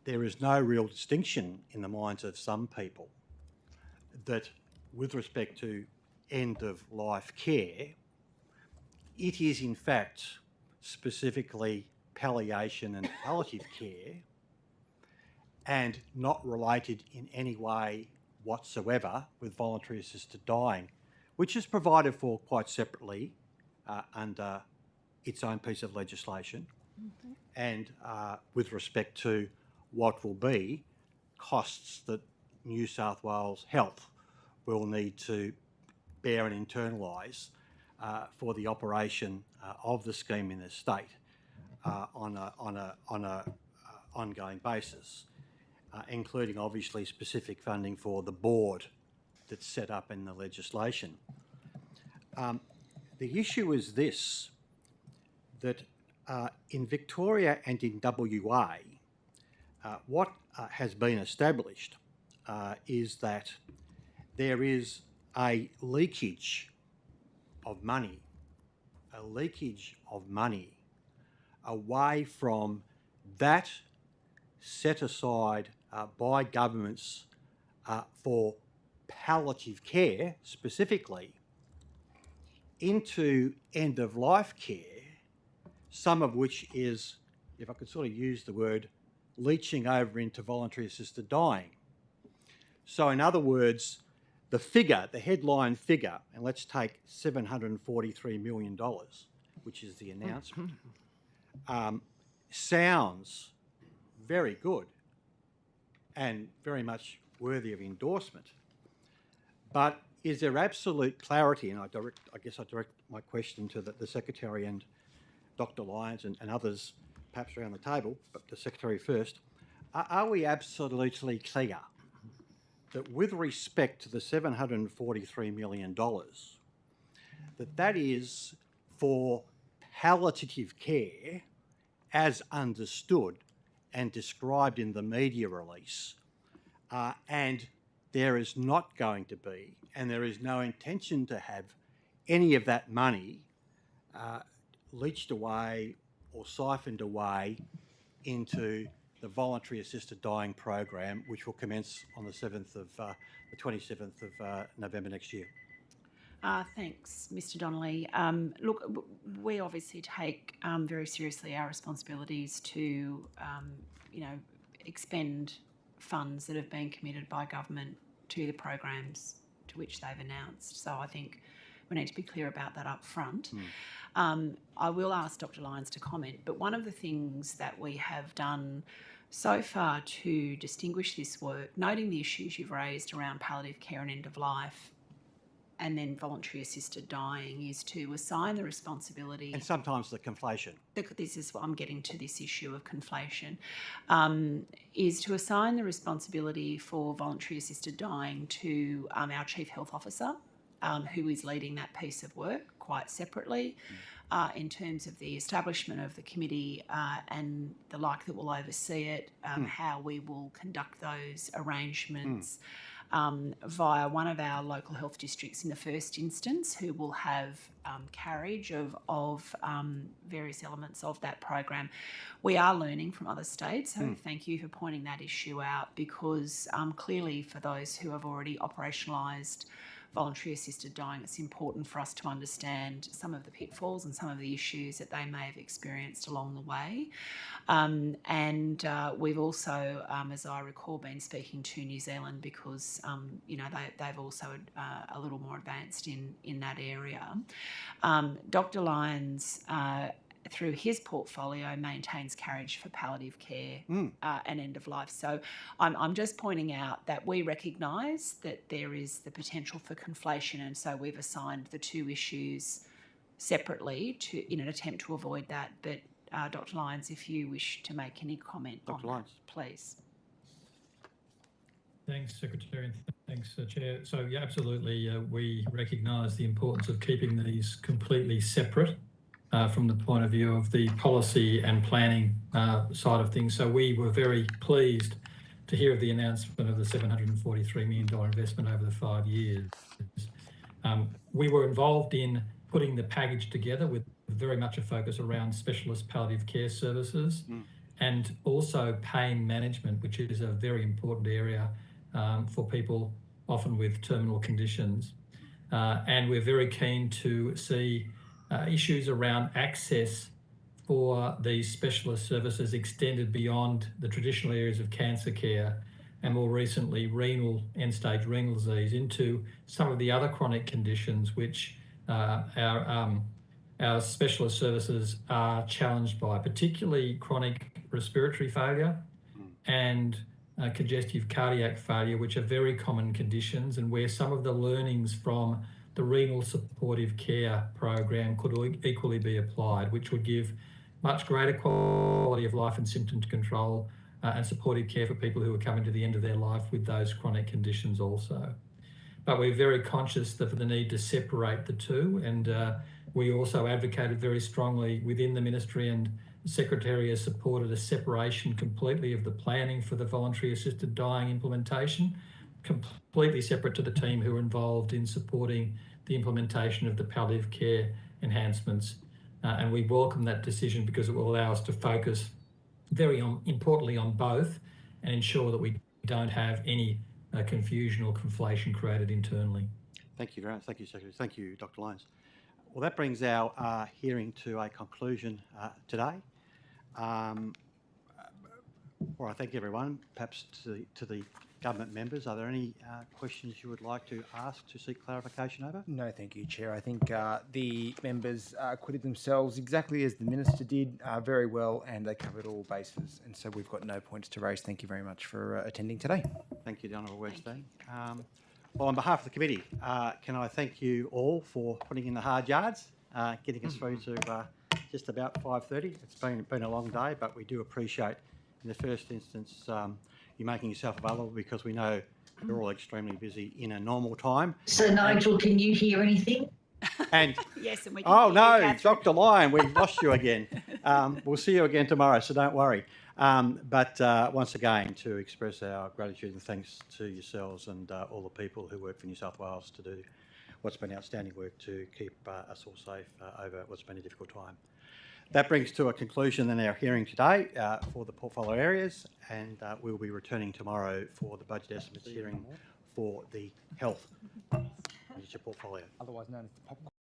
S1: there is no real distinction in the minds of some people that with respect to end-of-life care, it is in fact specifically palliation and palliative care and not related in any way whatsoever with voluntary assisted dying, which is provided for quite separately under its own piece of legislation and with respect to what will be costs that New South Wales Health will need to bear and internalise for the operation of the scheme in the state on a ongoing basis, including obviously specific funding for the board that's set up in the legislation. The issue is this, that in Victoria and in WA, what has been established is that there is a leakage of money away from that set aside by governments for palliative care specifically into end-of-life care, some of which is, if I could sort of use the word, leaching over into voluntary assisted dying. So in other words, the figure, the headline figure, and let's take $743 million, which is the announcement, sounds very good and very much worthy of endorsement. But is there absolute clarity, and I guess I direct my question to the Secretary and Dr. Lyons and others perhaps around the table, but the Secretary first, are we absolutely clear that with respect to the $743 million, that is for palliative care as understood and described in the media release, and there is not going to be, and there is no intention to have any of that money leached away or siphoned away into the voluntary assisted dying program, which will commence on the 27th of November next year.
S5: Thanks, Mr. Donnelly. Look, we obviously take very seriously our responsibilities to, expend funds that have been committed by government to the programs to which they've announced. So I think we need to be clear about that up front. I will ask Dr. Lyons to comment, but one of the things that we have done so far to distinguish this work, noting the issues you've raised around palliative care and end of life, and then voluntary assisted dying, is to assign the responsibility.
S1: And sometimes the conflation.
S5: This is what I'm getting to, this issue of conflation, is to assign the responsibility for voluntary assisted dying to our Chief Health Officer, who is leading that piece of work quite separately in terms of the establishment of the committee and the like that will oversee it, how we will conduct those arrangements via one of our local health districts in the first instance, who will have carriage of various elements of that program. We are learning from other states, so thank you for pointing that issue out, because clearly for those who have already operationalised voluntary assisted dying, it's important for us to understand some of the pitfalls and some of the issues that they may have experienced along the way. And we've also, as I recall, been speaking to New Zealand because, they've also a little more advanced in that area. Dr. Lyons, through his portfolio, maintains carriage for palliative care and end of life. So I'm just pointing out that we recognise that there is the potential for conflation, and so we've assigned the two issues separately in an attempt to avoid that. But Dr. Lyons, if you wish to make any comment on that, please.
S8: Thanks, Secretary, and thanks, Chair. So, yeah, absolutely, we recognise the importance of keeping these completely separate from the point of view of the policy and planning side of things. So we were very pleased to hear of the announcement of the $743 million investment over the 5 years. We were involved in putting the package together with very much a focus around specialist palliative care services and also pain management, which is a very important area for people often with terminal conditions. And we're very keen to see issues around access for these specialist services extended beyond the traditional areas of cancer care and more recently end-stage renal disease into some of the other chronic conditions which our specialist services are challenged by, particularly chronic respiratory failure and congestive cardiac failure, which are very common conditions and where some of the learnings from the renal supportive care program could equally be applied, which would give much greater quality of life and symptom control and supportive care for people who are coming to the end of their life with those chronic conditions also. But we're very conscious of the need to separate the two, and we also advocated very strongly within the ministry, and the Secretary has supported a separation completely of the planning for the voluntary assisted dying implementation, completely separate to the team who are involved in supporting the implementation of the palliative care enhancements. And we welcome that decision because it will allow us to focus very importantly on both and ensure that we don't have any confusion or conflation created internally.
S1: Thank you very much. Thank you, Secretary. Thank you, Dr. Lyons. Well, that brings our hearing to a conclusion today. Well, I thank everyone. Perhaps to the government members, are there any questions you would like to ask to seek clarification over?
S11: No, thank you, Chair. I think the members acquitted themselves exactly as the Minister did very well, and they covered all bases. And so we've got no points to raise. Thank you very much for attending today.
S1: Thank you, the Honourable Weston. Well, on behalf of the committee, can I thank you all for putting in the hard yards, getting us through to just about 5:30. It's been a long day, but we do appreciate, in the first instance, you making yourself available, because we know you're all extremely busy in a normal time.
S9: So, Nigel, can you hear anything?
S1: And
S5: Yes, and we can
S1: oh
S5: hear
S1: no,
S5: you, Catherine.
S1: Dr. Lyon, we've lost you again. We'll see you again tomorrow, so don't worry. But once again, to express our gratitude and thanks to yourselves and all the people who work for New South Wales to do what's been outstanding work to keep us all safe over what's been a difficult time. That brings to a conclusion then our hearing today for the portfolio areas, and we'll be returning tomorrow for the budget estimates hearing for the health portfolio.
S11: Otherwise known as the popcorn.